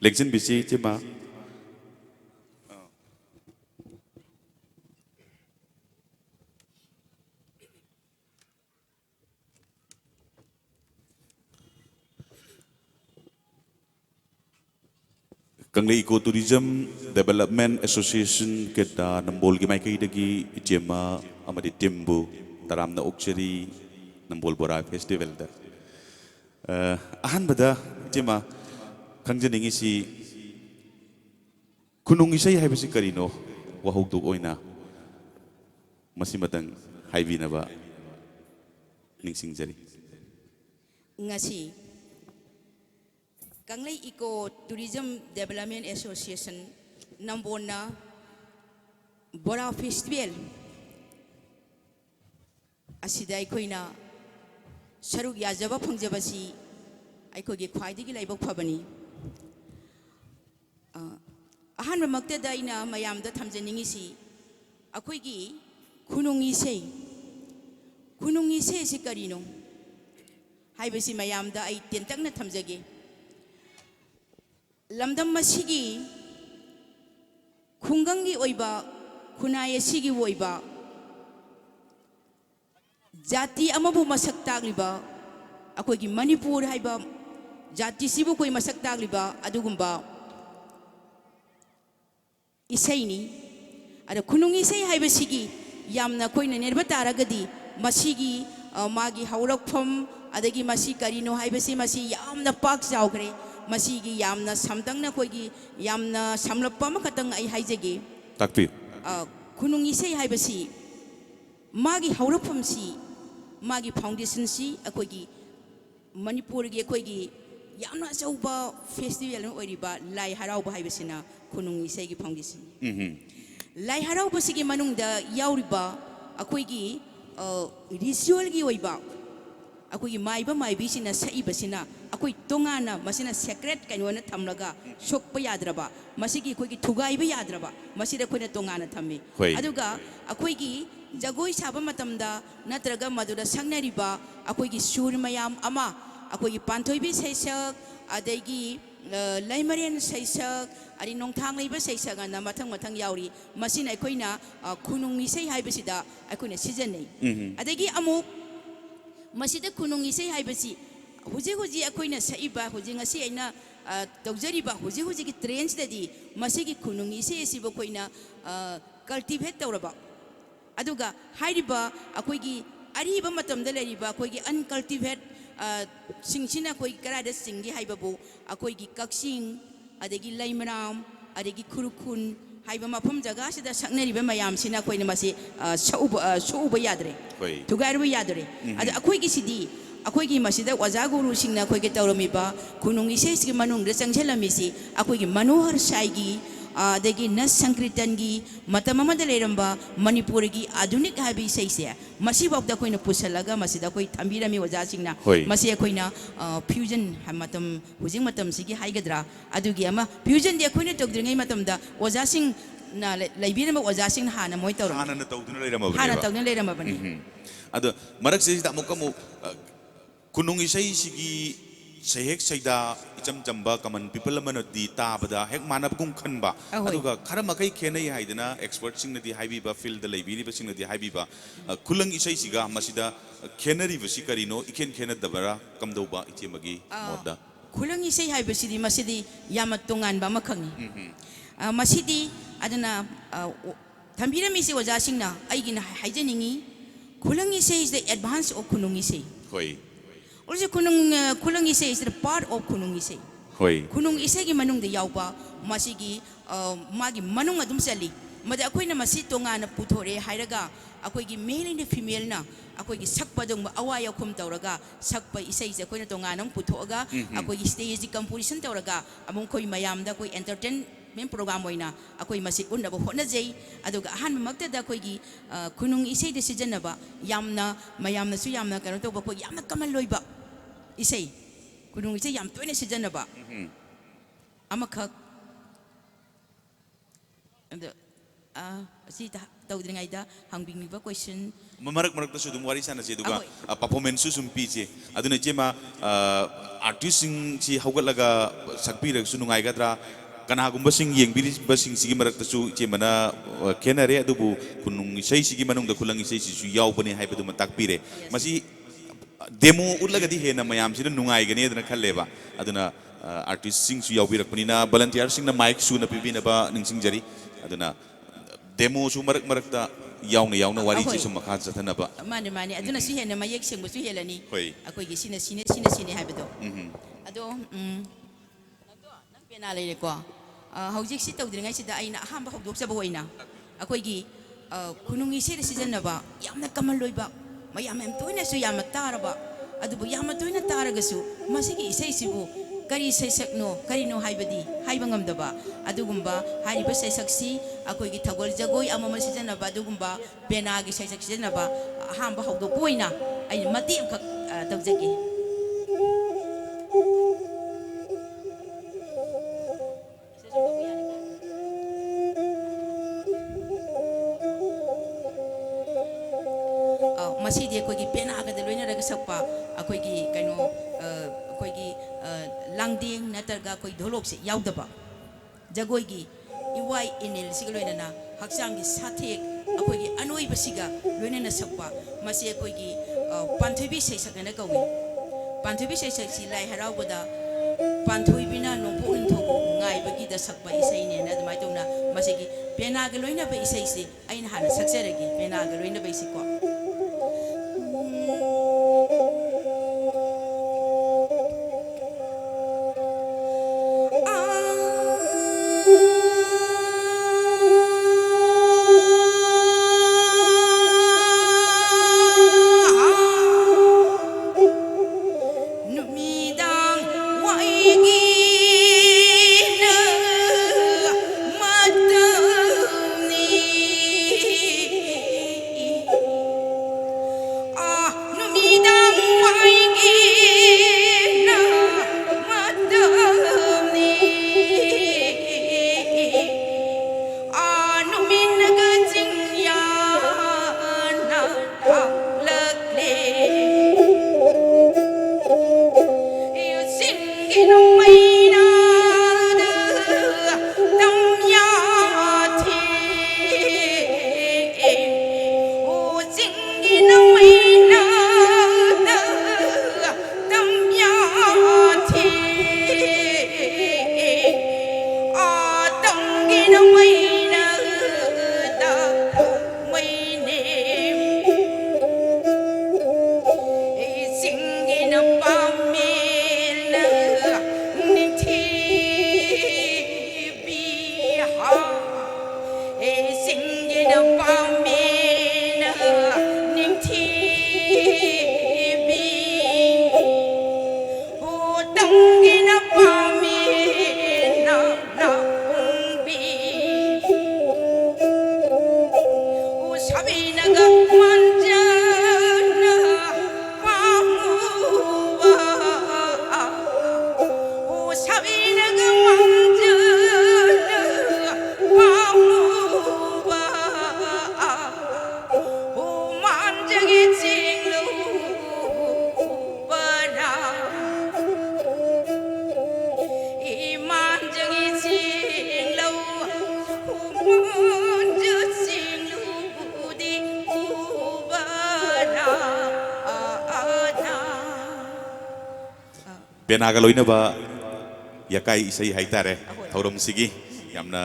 Luxon BC Chima Kangle eco tourism development association के दा नंबोल की माइकई दगी चिमा अमदि टिम्बु तरामना ओक्चरी नंबोल बोरा फेस्टिवल दा अहन बदा चिमा खंजनिंगी सी खुनुंग इसई हाइबसी करिनो वहौदु ओइना मसी Matang हाइबिनबा निंगसिंगजरी ngasi Kanglei Eco Tourism Development Association nambona Bora Festival asida aikoina saruk yajaba phangjabasi aikogi khwaidigi laibok phabani ahanba maktada ina mayamda thamjaningi si akoigi khunungi se si karino haibasi mayamda ai tentangna thamjage lamdam masigi khungangi oiba khunai asigi oiba jati amabu masak tagliba akoigi manipur haiba jati sibu koi masak tagliba adugumba isaini ada khunung isai haiba sigi yamna koina nerba taragadi masigi magi haurakpham adagi masi karino haiba si masi yamna pak jawgre masigi yamna samdangna koigi yamna samlappa makatang ai haijege takpi khunung isai haiba si magi haurakpham si magi foundation si akoigi manipur gi akoigi yamna chauba festival oiriba lai harauba haibasina khunung isai gi foundation lai harauba sigi manungda yauriba akoigi ritual gi oiba akoigi maiba maibi sina saibasina akoi tongana masina secret kainona thamlaga sokpa yadraba masigi akoigi thugaiba yadraba masida koina tongana thammi aduga akoigi jagoi saba matamda natraga madura sangnariba akoigi sur mayam ama ꯑꯩꯈꯣꯏꯒꯤ ꯄꯥꯟꯊꯣꯏꯕꯤ ꯁꯩꯁꯛ ꯑꯗꯒꯤ ꯂꯩꯃꯔꯦꯟ ꯁꯩꯁꯛ ꯑꯗꯩ ꯅꯣꯡꯊꯥꯡ ꯂꯩꯕ ꯁꯩꯁꯛ ꯑꯅ ꯃꯊꯪ ꯃꯊꯪ ꯌꯥꯎꯔꯤ ꯃꯁꯤꯅ ꯑꯩꯈꯣꯏꯅ ꯈꯨꯅꯨꯡ ꯏꯁꯩ ꯍꯥꯏꯕꯁꯤꯗ ꯑꯩꯈꯣꯏꯅ ꯁꯤꯖꯤꯟꯅꯩ ꯑꯗꯒꯤ ꯑꯃꯨꯛ ꯃꯁꯤꯗ ꯈꯨꯅꯨꯡ ꯏꯁꯩ ꯍꯥꯏꯕꯁꯤ ꯍꯧꯖꯤꯛ ꯍꯧꯖꯤꯛ ꯑꯩꯈꯣꯏꯅ ꯁꯛꯏꯕ ꯍꯧꯖꯤꯛ ꯉꯁꯤ ꯑꯩꯅ ꯇꯧꯖꯔꯤꯕ ꯍꯧꯖꯤꯛ ꯍꯧꯖꯤꯛꯀꯤ ꯇ꯭ꯔꯦꯟꯁꯤꯗꯗꯤ ꯃꯁꯤꯒꯤ ꯈꯨꯅꯨꯡ ꯏꯁꯩ ꯑꯁꯤꯕꯨ ꯑꯩꯈꯣꯏꯅ ꯀꯜꯇꯤꯚꯦꯠ ꯇꯧꯔꯕ ꯑꯗꯨꯒ ꯍꯥꯏꯔꯤꯕ ꯑꯩꯈꯣꯏꯒꯤ ꯑꯔꯤꯕ ꯃꯇꯝꯗ ꯂꯩꯔꯤꯕ ꯑꯩꯈꯣꯏꯒꯤ ꯑꯟꯀꯜꯇꯤꯚꯦꯠ ꯁꯤꯡꯁꯤꯅ ꯑꯩꯈꯣꯏ ꯀꯗꯥꯏꯗ ꯆꯤꯡꯒꯦ ꯍꯥꯏꯕꯕꯨ ꯑꯩꯈꯣꯏꯒꯤ ꯀꯛꯆꯤꯡ ꯑꯗꯒꯤ ꯂꯩꯃꯔꯥꯝ ꯑꯗꯒꯤ ꯈꯨꯔꯈꯨꯜ ꯍꯥꯏꯕ ꯃꯐꯝ ꯖꯒꯥꯁꯤꯗ ꯁꯛꯅꯔꯤꯕ ꯃꯌꯥꯝꯁꯤꯅ ꯑꯩꯈꯣꯏꯅ ꯃꯁꯤ ꯁꯣꯛꯎꯕ ꯌꯥꯗ꯭ꯔꯦ ꯊꯨꯒꯥꯏꯔꯨꯕ ꯌꯥꯗ꯭ꯔꯦ ꯑꯗꯣ ꯑꯩꯈꯣꯏꯒꯤꯁꯤꯗꯤ ꯑꯩꯈꯣꯏꯒꯤ ꯃꯁꯤꯗ ꯑꯣꯖꯥ ꯒꯨꯔꯨꯁꯤꯡꯅ ꯑꯩꯈꯣꯏꯒꯤ ꯇꯧꯔꯝꯃꯤꯕ ꯈꯨꯅꯨꯡ ꯏꯁꯩꯁꯤꯒꯤ ꯃꯅꯨꯡꯗ ꯆꯪꯁꯤꯜꯂꯝꯃꯤꯁꯤ ꯑꯩꯈꯣꯏꯒꯤ ꯃꯅꯣꯍꯔ ꯁꯥꯏꯒꯤ ꯑꯗꯒꯤ ꯅꯁ ꯁꯪꯀ꯭ꯔꯤꯇꯟꯒꯤ ꯃꯇꯝ ꯑꯃꯗ ꯂꯩꯔꯝꯕ ꯃꯅꯤꯄꯨꯔꯒꯤ ꯑꯙꯨꯅꯤꯛ ꯍꯥꯏꯕ ꯏꯁꯩꯁꯦ ꯃꯁꯤꯐꯥꯎꯗ ꯑꯩꯈꯣꯏꯅ ꯄꯨꯁꯜꯂꯒ ꯃꯁꯤꯗ ꯑꯩꯈꯣꯏ ꯊꯝꯕꯤꯔꯝꯃꯤ ꯑꯣꯖꯥꯁꯤꯡꯅ ꯃꯁꯤ ꯑꯩꯈꯣꯏꯅ ꯐ꯭ꯌꯨꯖꯟ ꯃꯇꯝ ꯍꯧꯖꯤꯛ ꯃꯇꯝꯁꯤꯒꯤ ꯍꯥꯏꯒꯗ꯭ꯔꯥ ꯑꯗꯨꯒꯤ ꯑꯃ ꯐ꯭ꯌꯨꯖꯟꯗꯤ ꯑꯩꯈꯣꯏꯅ ꯇꯧꯗ꯭ꯔꯤꯉꯩ ꯃꯇꯝꯗ ꯑꯣꯖꯥꯁꯤꯡꯅ ꯂꯩꯕꯤꯔꯝꯕ ꯑꯣꯖꯥꯁꯤꯡꯅ ꯍꯥꯟꯅ ꯃꯣꯏ ꯇꯧꯔꯝꯃꯤ ꯍꯥꯟꯅ ꯇꯧꯗꯨꯅ ꯂꯩꯔꯝꯃꯕꯅꯤ ꯑꯗꯣ ꯃꯔꯛꯁꯤꯗ ꯑꯃꯨꯛ ꯈꯨꯅꯨꯡ ꯏꯁꯩꯁꯤꯒꯤ ꯁꯩꯍꯦꯛ ꯁꯩꯗꯥ ꯏꯆꯝ ꯆꯝꯕ ꯀꯃꯟ ꯄꯤꯄꯜ ꯑꯃꯅꯗꯤ ꯇꯥꯕꯗ ꯍꯦꯛ ꯃꯥꯟꯅꯕꯒꯨꯝ ꯈꯟꯕ ꯑꯗꯨꯒ ꯈꯔ ꯃꯈꯩ ꯈꯦꯠꯅꯩ ꯍꯥꯏꯗꯅ ꯑꯦꯛꯁꯄꯔꯠꯁꯤꯡꯅꯗꯤ ꯍꯥꯏꯕꯤꯕ ꯐꯤꯜꯗ ꯂꯩꯕꯤꯔꯤꯕꯁꯤꯡꯅꯗꯤ ꯍꯥꯏꯕꯤꯕ ꯈꯨꯂꯪ ꯏꯁꯩꯁꯤꯒ ꯃꯁꯤꯗ ꯈꯦꯠꯅꯔꯤꯕꯁꯤ ꯀꯔꯤꯅꯣ ꯏꯈꯦꯟ ꯈꯦꯠꯅꯗꯕꯔꯥ ꯀꯝꯗꯧꯕ ꯏꯆꯦꯃꯒꯤ ꯃꯣꯠꯇ ꯈꯨꯂꯪ ꯏꯁꯩ ꯍꯥꯏꯕꯁꯤꯗꯤ ꯃꯁꯤꯗꯤ ꯌꯥꯝꯅ ꯇꯣꯉꯥꯟꯕ ꯑꯃꯈꯛꯅꯤ ꯃꯁꯤꯗꯤ ꯑꯗꯨꯅ ꯊꯝꯕꯤꯔꯝꯃꯤꯁꯤ ꯑꯣꯖꯥꯁꯤꯡꯅ ꯑꯩꯒꯤꯅ ꯍꯥꯏꯖꯅꯤꯡꯉꯤ ꯈꯨꯂꯪ ꯏꯁꯩꯁꯤꯗ ꯑꯦꯗꯚꯥꯟꯁ ꯑꯣꯐ ꯈꯨꯅꯨꯡ ꯏꯁꯩ ꯍꯣꯏ Also kunung isay is part of kunung isay. Hoi. Kunung isay gi manung de yaupa masigi magi manung adum sali. Mada akoy na masi tonga na puthore hairaga akoy gi male and female na akoy gi sakpa dong awaya kum tawraga sakpa isay is akoy na tonga nang puthoga akoy gi stage composition tawraga among koy mayam da koy entertainment program oina akoy masi unna bo hona jay aduga han magta da koy gi kunung isay de sijanaba yamna mayam na su yamna kanu to ba koy yamna kamal loiba isay kunung isay yam toina sijanaba amakak si tawdringayda hangbingniba question marak ta sudum wari sana je duga performance sum pije aduna jema artist sing si hawgalaga sakpirag sunungai gadra kanagumba sing yengbiri sing sigi marak ta su jemana kenare adubu kunung isai sigi manung da kulang isai si su yaubani haibadu matakpire masi demo ulagadi hena mayam sida nungai gani aduna khalleba aduna artist sing su yaubirakpanina volunteer sing na mic su na pibina ba ningsing jari aduna demo su marak ta yauna wari chi su makha chathana ba mani aduna si hena mayek sing bu su helani akoi gi sine haibado ado nang pena lele ko hojik si tawdringai sida aina hamba hogdok sa boina akoi gi kunung ise season na ba yamna kamal loiba mayam em toina su yam taraba adubu yam toina taragasu masigi ise sibu kari sesakno kari no haibadi haibangam daba adugumba hariba sesaksi akoi gi thagol jagoi amama season ba adugumba pena gi sesak season ba hamba hogdok boina ai mati am khak tawjagi masidi akoi gi pena aga de loina raga sakpa akoi gi kaino akoi gi langding natarga akoi dholok se yaudaba jagoi gi iwai inil siga loina na haksang gi sathek akoi gi anoi basiga loina na sakpa masi akoi gi panthoibi sei sakana kawi panthoibi sei sak si lai harau boda panthoibi na no pon thoku ngai bagi da sakpa isai ne na dmai tona masi gi pena ga loina ba isai se aina hana sakseragi pena ga loina ba isi ko ꯄꯦꯅꯥꯒ ꯂꯣꯏꯅꯕ ꯌꯥꯀꯥꯏ ꯏꯁꯩ ꯍꯥꯏꯇꯥꯔꯦ ꯊꯧꯔꯝꯁꯤꯒꯤ ꯌꯥꯝꯅ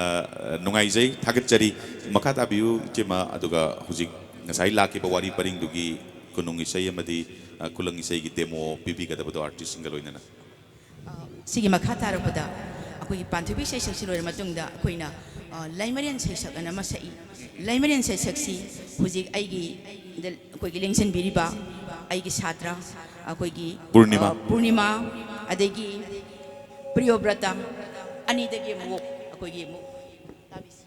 ꯅꯨꯡꯉꯥꯏꯖꯩ ꯊꯥꯒꯠꯆꯔꯤ ꯃꯈꯥ ꯇꯥꯕꯤꯌꯨ ꯏꯆꯦꯃ ꯑꯗꯨꯒ ꯍꯧꯖꯤꯛ ꯉꯁꯥꯏ ꯂꯥꯛꯈꯤꯕ ꯋꯥꯔꯤ ꯄꯔꯤꯡꯗꯨꯒꯤ ꯈꯨꯅꯨꯡ ꯏꯁꯩ ꯑꯃꯗꯤ ꯈꯨꯂꯪ ꯏꯁꯩꯒꯤ ꯗꯦꯃꯣ ꯄꯤꯕꯤꯒꯗꯕꯗꯣ ꯑꯥꯔꯇꯤꯁꯁꯤꯡꯒ ꯂꯣꯏꯅꯅ ꯁꯤꯒꯤ ꯃꯈꯥ ꯇꯥꯔꯛꯄꯗ ꯑꯩꯈꯣꯏꯒꯤ ꯄꯥꯟꯊꯣꯏꯕꯤ ꯁꯩꯁꯛꯁꯤ ꯂꯣꯏꯔ ꯃꯇꯨꯡꯗ ꯑꯩꯈꯣꯏꯅ ꯂꯩꯃꯔꯦꯟ ꯁꯩꯁꯛ ꯑꯅ ꯑꯃ ꯁꯛꯏ ꯂꯩꯃꯔꯦꯟ ꯁꯩꯁꯛꯁꯤ ꯍꯧꯖꯤꯛ ꯑꯩꯈꯣꯏꯒꯤ ꯂꯦꯡꯁꯤꯟꯕꯤꯔꯤꯕ ꯑꯩꯒꯤ ꯁꯥꯇ꯭ꯔ ꯑꯩꯈꯣꯏꯒꯤ ꯄꯨꯔꯅꯤꯃꯥ ꯑꯗꯒꯤ ꯄ꯭ꯔꯤꯌꯣꯕ꯭ꯔꯇ ꯑꯅꯤꯗꯒꯤ ꯑꯃꯨꯛ ꯑꯩꯈꯣꯏꯒꯤ ꯑꯃꯨꯛ ꯇꯥꯕꯤꯁꯤ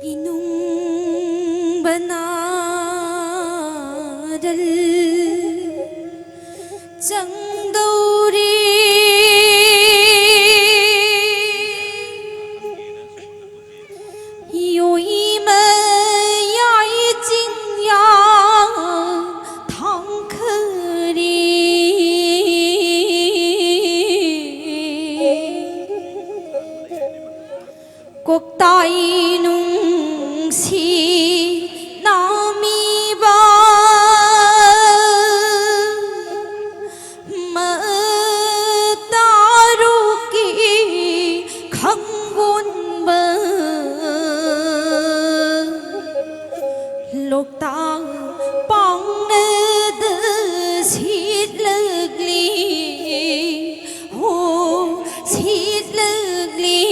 Inung banadal Changdauri Yoi mayai jingya thangkhari Kok tai nung si nami ba ma taru ki khangun ba lok tang pang ne de sit lagli ho sit lagli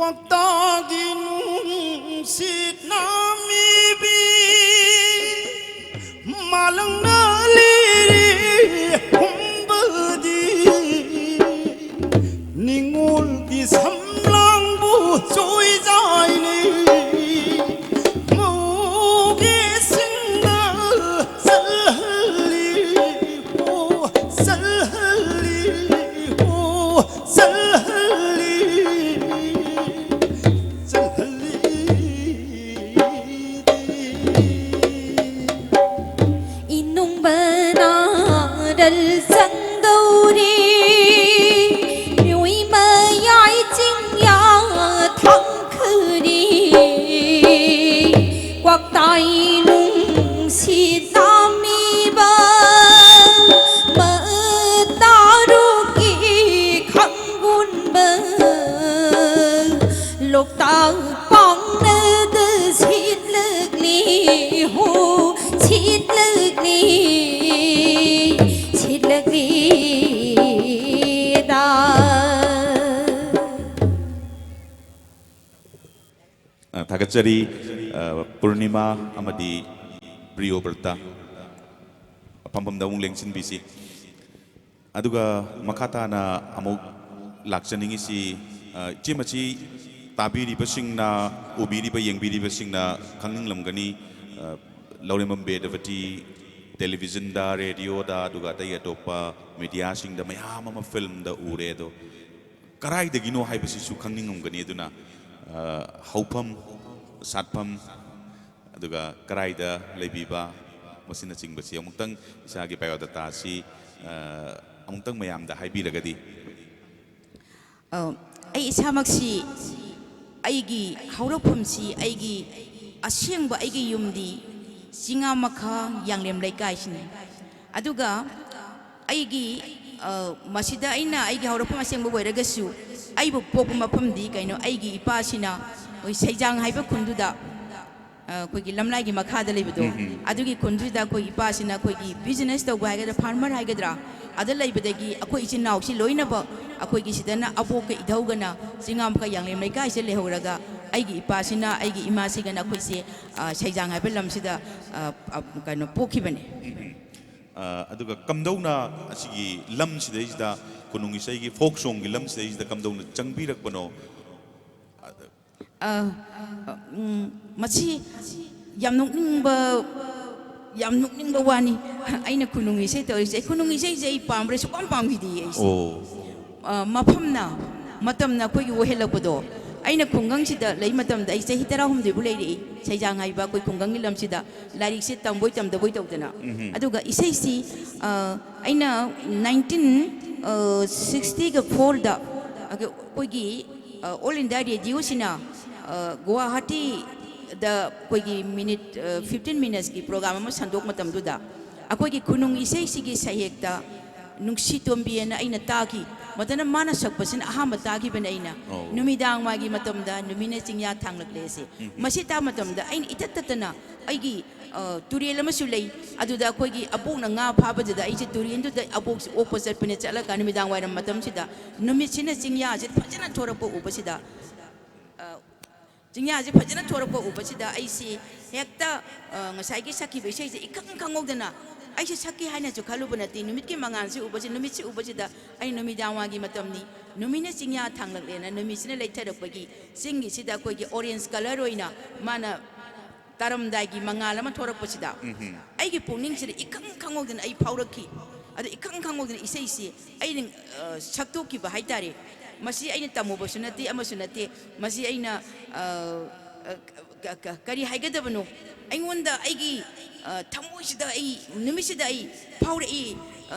Quang ta gi nung sit nami bi malang na li hum ba di ningul di sam lang bu trôi dài ni ꯊꯥꯒꯠꯆꯔꯤ ꯄꯨꯔꯅꯤꯃꯥ ꯑꯃꯗꯤ ꯄ꯭ꯔꯤꯌꯣꯕ꯭ꯔꯇ ꯐꯝꯐꯝꯗ ꯑꯃꯨꯛ ꯂꯦꯡꯁꯤꯟꯕꯤꯁꯤ ꯑꯗꯨꯒ ꯃꯈꯥ ꯇꯥꯅ ꯑꯃꯨꯛ ꯂꯥꯛꯆꯅꯤꯡꯉꯤꯁꯤ ꯏꯆꯦ ꯃꯁꯤ ꯇꯥꯕꯤꯔꯤꯕꯁꯤꯡꯅ ꯎꯕꯤꯔꯤꯕ ꯌꯦꯡꯕꯤꯔꯤꯕꯁꯤꯡꯅ ꯈꯪꯅꯤꯡꯂꯝꯒꯅꯤ ꯂꯧꯔꯦꯝꯕꯝ ꯕꯦꯗꯕꯇꯤ ꯇꯦꯂꯤꯚꯤꯖꯟꯗ ꯔꯦꯗꯤꯑꯣꯗ ꯑꯗꯨꯒ ꯑꯇꯩ ꯑꯇꯣꯞꯄ ꯃꯤꯗꯤꯌꯥꯁꯤꯡꯗ ꯃꯌꯥꯝ ꯑꯃ ꯐꯤꯜꯝꯗ ꯎꯔꯦ ꯑꯗꯣ ꯀꯔꯥꯏꯗꯒꯤꯅꯣ ꯍꯥꯏꯕꯁꯤꯁꯨ ꯈꯪꯅꯤꯡꯉꯝꯒꯅꯤ ꯑꯗꯨꯅ ꯍꯧꯐꯝ ꯁꯥꯠꯐꯝ ꯑꯗꯨꯒ ꯀꯔꯥꯏꯗ ꯂꯩꯕꯤꯕ ꯃꯁꯤꯅꯆꯤꯡꯕꯁꯤ ꯑꯃꯨꯛꯇꯪ ꯏꯁꯥꯒꯤ ꯕꯥꯏꯑꯣꯗꯥꯇꯥ ꯑꯁꯤ ꯑꯃꯨꯛꯇꯪ ꯃꯌꯥꯝꯗ ꯍꯥꯏꯕꯤꯔꯒꯗꯤ ꯑꯩ ꯏꯁꯥꯃꯛꯁꯤ ꯑꯩꯒꯤ ꯍꯧꯔꯛꯐꯝꯁꯤ ꯑꯩꯒꯤ ꯑꯁꯦꯡꯕ ꯑꯩꯒꯤ ꯌꯨꯝꯗꯤ ꯆꯤꯉꯥꯃꯈꯥ ꯌꯥꯡꯂꯦꯝ ꯂꯩꯀꯥꯏꯁꯤꯅꯤ ꯑꯗꯨꯒ ꯑꯩꯒꯤ ꯃꯁꯤꯗ ꯑꯩꯅ ꯑꯩꯒꯤ ꯍꯧꯔꯛꯐꯝ ꯑꯁꯦꯡꯕ ꯑꯣꯏꯔꯒꯁꯨ ꯑꯩꯕꯨ ꯄꯣꯛꯄ ꯃꯐꯝꯗꯤ ꯀꯩꯅꯣ ꯑꯩꯒꯤ ꯏꯄꯥꯁꯤꯅ ꯑꯩꯈꯣꯏ ꯁꯩꯖꯥꯡ ꯍꯥꯏꯕ ꯈꯨꯟꯗꯨꯗ ꯑꯩꯈꯣꯏꯒꯤ ꯂꯝꯂꯥꯏꯒꯤ ꯃꯈꯥꯗ ꯂꯩꯕꯗꯣ ꯑꯗꯨꯒꯤ ꯈꯨꯟꯗꯨꯗ ꯑꯩꯈꯣꯏ ꯏꯄꯥꯁꯤꯅ ꯑꯩꯈꯣꯏꯒꯤ ꯕꯤꯖꯤꯅꯦꯁ ꯇꯧꯕ ꯍꯥꯏꯒꯗ꯭ꯔꯥ ꯐꯥꯔꯃꯔ ꯍꯥꯏꯒꯗ꯭ꯔꯥ ꯑꯗ ꯂꯩꯕꯗꯒꯤ ꯑꯩꯈꯣꯏ ꯏꯆꯤꯟ ꯏꯅꯥꯎꯁꯤ ꯂꯣꯏꯅꯃꯛ ꯑꯩꯈꯣꯏꯒꯤ ꯁꯤꯗꯅ ꯑꯕꯣꯛꯀ ꯏꯙꯧꯒꯅ ꯆꯤꯉꯥꯃꯈꯥ ꯌꯥꯡꯂꯦꯝ ꯂꯩꯀꯥꯏꯁꯦ ꯂꯩꯍꯧꯔꯒ ꯑꯩꯒꯤ ꯏꯄꯥꯁꯤꯅ ꯑꯩꯒꯤ ꯏꯃꯥꯁꯤꯒꯅ ꯑꯩꯈꯣꯏꯁꯦ ꯁꯩꯖꯥꯡ ꯍꯥꯏꯕ ꯂꯝꯁꯤda ꯀꯩꯅꯣ ꯄꯣꯛꯈꯤꯕꯅꯤ ꯑꯗꯨꯒ ꯀꯝꯗꯧꯅ ꯑꯁꯤꯒꯤ ꯂꯝꯁꯤꯗꯩꯁꯤꯗ ꯈꯨꯅꯨꯡ ꯏꯁꯩꯒꯤ ꯐꯣꯛ ꯁꯣꯡꯒꯤ ꯂꯝꯁꯤꯗꯩꯁꯤꯗ ꯀꯝꯗꯧꯅ ꯆꯪꯕꯤꯔꯛꯄꯅꯣ ꯃꯁꯤ ꯌꯥꯝ ꯅꯣꯛꯅꯤꯡꯕ ꯋꯥꯅꯤ ꯑꯩꯅ ꯈꯨꯅꯨꯡ ꯏꯁꯩ ꯇꯧꯔꯤꯁꯦ ꯈꯨꯅꯨꯡ ꯏꯁꯩꯁꯦ ꯑꯩ ꯄꯥꯝꯕ꯭ꯔꯥ ꯁꯨꯛꯄꯥꯝ ꯄꯥꯝꯈꯤꯗꯦ ꯑꯩꯁꯦ ꯃꯐꯝꯅ ꯃꯇꯝꯅ ꯑꯩꯈꯣꯏꯒꯤ ꯑꯣꯏꯍꯜꯂꯛꯄꯗꯣ ꯑꯩꯅ ꯈꯨꯡꯒꯪꯁꯤꯗ ꯂꯩ ꯃꯇꯝꯗ ꯑꯩ ꯆꯍꯤ 13 ꯂꯩꯔꯛꯏ ꯁꯩꯖꯥꯡ ꯍꯥꯏꯕ ꯑꯩꯈꯣꯏ ꯈꯨꯡꯒꯪꯒꯤ ꯂꯝꯁꯤꯗ ꯂꯥꯏꯔꯤꯛꯁꯤ ꯇꯝꯕꯣꯏ ꯇꯝꯗꯕꯣꯏ ꯇꯧꯗꯅ ꯑꯗꯨꯒ ꯏꯁꯩꯁꯤ ꯑꯩꯅ 1964ꯗ ꯑꯩꯈꯣꯏꯒꯤ ꯑꯣꯜ ꯏꯟꯗꯤꯌꯥ ꯔꯦꯗꯤꯑꯣꯁꯤꯅ ꯒꯨꯋꯥꯍꯥꯇꯤꯗ ꯑꯩꯈꯣꯏꯒꯤ ꯃꯤꯅꯤꯠ 15 ꯃꯤꯅꯠꯁꯀꯤ ꯄ꯭ꯔꯣꯒ꯭ꯔꯥꯝ ꯑꯃ ꯁꯟꯗꯣꯛ ꯃꯇꯝꯗꯨꯗ ꯑꯩꯈꯣꯏꯒꯤ ꯈꯨꯅꯨꯡ ꯏꯁꯩꯁꯤꯒꯤ ꯁꯩꯍꯦꯛꯇ ꯅꯨꯡꯁꯤ ꯇꯣꯝꯕꯤꯑꯅ ꯑꯩꯅ ꯇꯥꯈꯤ ꯃꯗꯨꯅ ꯃꯥꯅ ꯁꯛꯄꯁꯤꯅ ꯑꯍꯥꯟꯕ ꯇꯥꯈꯤꯕꯅ ꯑꯩꯅ ꯅꯨꯃꯤꯗꯥꯡ ꯋꯥꯏꯒꯤ ꯃꯇꯝꯗ ꯅꯨꯃꯤꯠꯅ ꯆꯤꯡꯌꯥ ꯊꯥꯡꯂꯛꯂꯦ ꯑꯁꯤ ꯃꯁꯤ ꯇꯥꯕ ꯃꯇꯝꯗ ꯑꯩꯅ ꯏꯇꯠ ꯇꯠꯇꯅ ꯑꯩꯒꯤ ꯇꯨꯔꯦꯜ ꯑꯃꯁꯨ ꯂꯩ ꯑꯗꯨꯗ ꯑꯩꯈꯣꯏꯒꯤ ꯑꯕꯣꯛꯅ ꯉꯥ ꯐꯥꯕꯗꯨꯗ ꯑꯩꯁꯦ ꯇꯨꯔꯦꯜꯗꯨꯗ ꯑꯕꯣꯛꯁꯦ ꯑꯣꯛꯄ ꯆꯠꯄꯅꯦ ꯆꯠꯂꯒ ꯅꯨꯃꯤꯗꯥꯡ ꯋꯥꯏꯔꯝ ꯃꯇꯝꯁꯤꯗ ꯅꯨꯃꯤꯠꯁꯤꯅ ꯆꯤꯡꯌꯥꯁꯦ ꯐꯖꯅ ꯊꯣꯔꯛꯄ ꯎꯕꯁꯤꯗ ꯆꯤꯡꯌꯥꯁꯦ ꯐꯖꯅ ꯊꯣꯔꯛꯄ ꯎꯕꯁꯤꯗ ꯑꯩꯁꯤ ꯍꯦꯛꯇ ꯉꯁꯥꯏꯒꯤ ꯁꯛꯈꯤꯕ ꯏꯁꯩꯁꯦ ꯏꯈꯪ ꯈꯪꯍꯧꯗꯅ ꯑꯩꯁꯦ ꯁꯛꯀꯦ ꯍꯥꯏꯅꯁꯨ ꯈꯜꯂꯨꯕ ꯅꯠꯇꯦ ꯅꯨꯃꯤꯠꯀꯤ ꯃꯉꯥꯜꯁꯤ ꯅꯨꯃꯤꯠꯁꯤ ꯎꯕꯁꯤꯗ ꯑꯩ ꯅꯨꯃꯤꯗꯥꯡ ꯋꯥꯏꯒꯤ ꯃꯇꯝꯅꯤ ꯅꯨꯃꯤꯠꯅ ꯆꯤꯡꯌꯥ ꯊꯥꯡꯂꯛꯂꯦꯅ ꯅꯨꯃꯤꯠꯁꯤꯅ ꯂꯩꯊꯔꯛꯄꯒꯤ ꯆꯤꯡꯒꯤꯁꯤꯗ ꯑꯩꯈꯣꯏꯒꯤ ꯑꯣꯔꯦꯟꯖ ꯀꯂꯔ ꯑꯣꯏꯅ ꯃꯥꯅ ꯇꯥꯔꯝꯗꯥꯏꯒꯤ ꯃꯉꯥꯜ ꯑꯃ ꯊꯣꯔꯛꯄꯁꯤꯗ ꯑꯩꯒꯤ ꯄꯨꯛꯅꯤꯡꯁꯤꯗ ꯏꯈꯪ ꯈꯪꯍꯧꯗꯅ ꯑꯩ ꯐꯥꯎꯔꯛꯈꯤ ꯑꯗꯨ 이khang khangꯧꯗꯅ 이세이시 ꯑꯩꯅ ꯁꯛꯇꯣꯛꯈꯤꯕ ꯍꯥꯏꯇꯥꯔꯦ ꯃꯁꯤ ꯑꯩꯅ ꯇꯝꯃꯨꯕꯁꯨ ꯅꯠꯇꯦ ꯑꯃꯁꯨ ꯅꯠꯇꯦ ꯃꯁꯤ ꯑꯩꯅ ꯀꯔꯤ ꯍꯥꯏꯒꯗꯕꯅꯣ ꯑꯩꯉꯣꯟꯗ ꯑꯩꯒꯤ ꯊꯃꯣꯏꯁꯤꯗ ꯑꯩ ꯅꯨꯃꯤꯠꯁꯤꯗ ꯑꯩ ꯐꯥꯎꯔꯛꯏ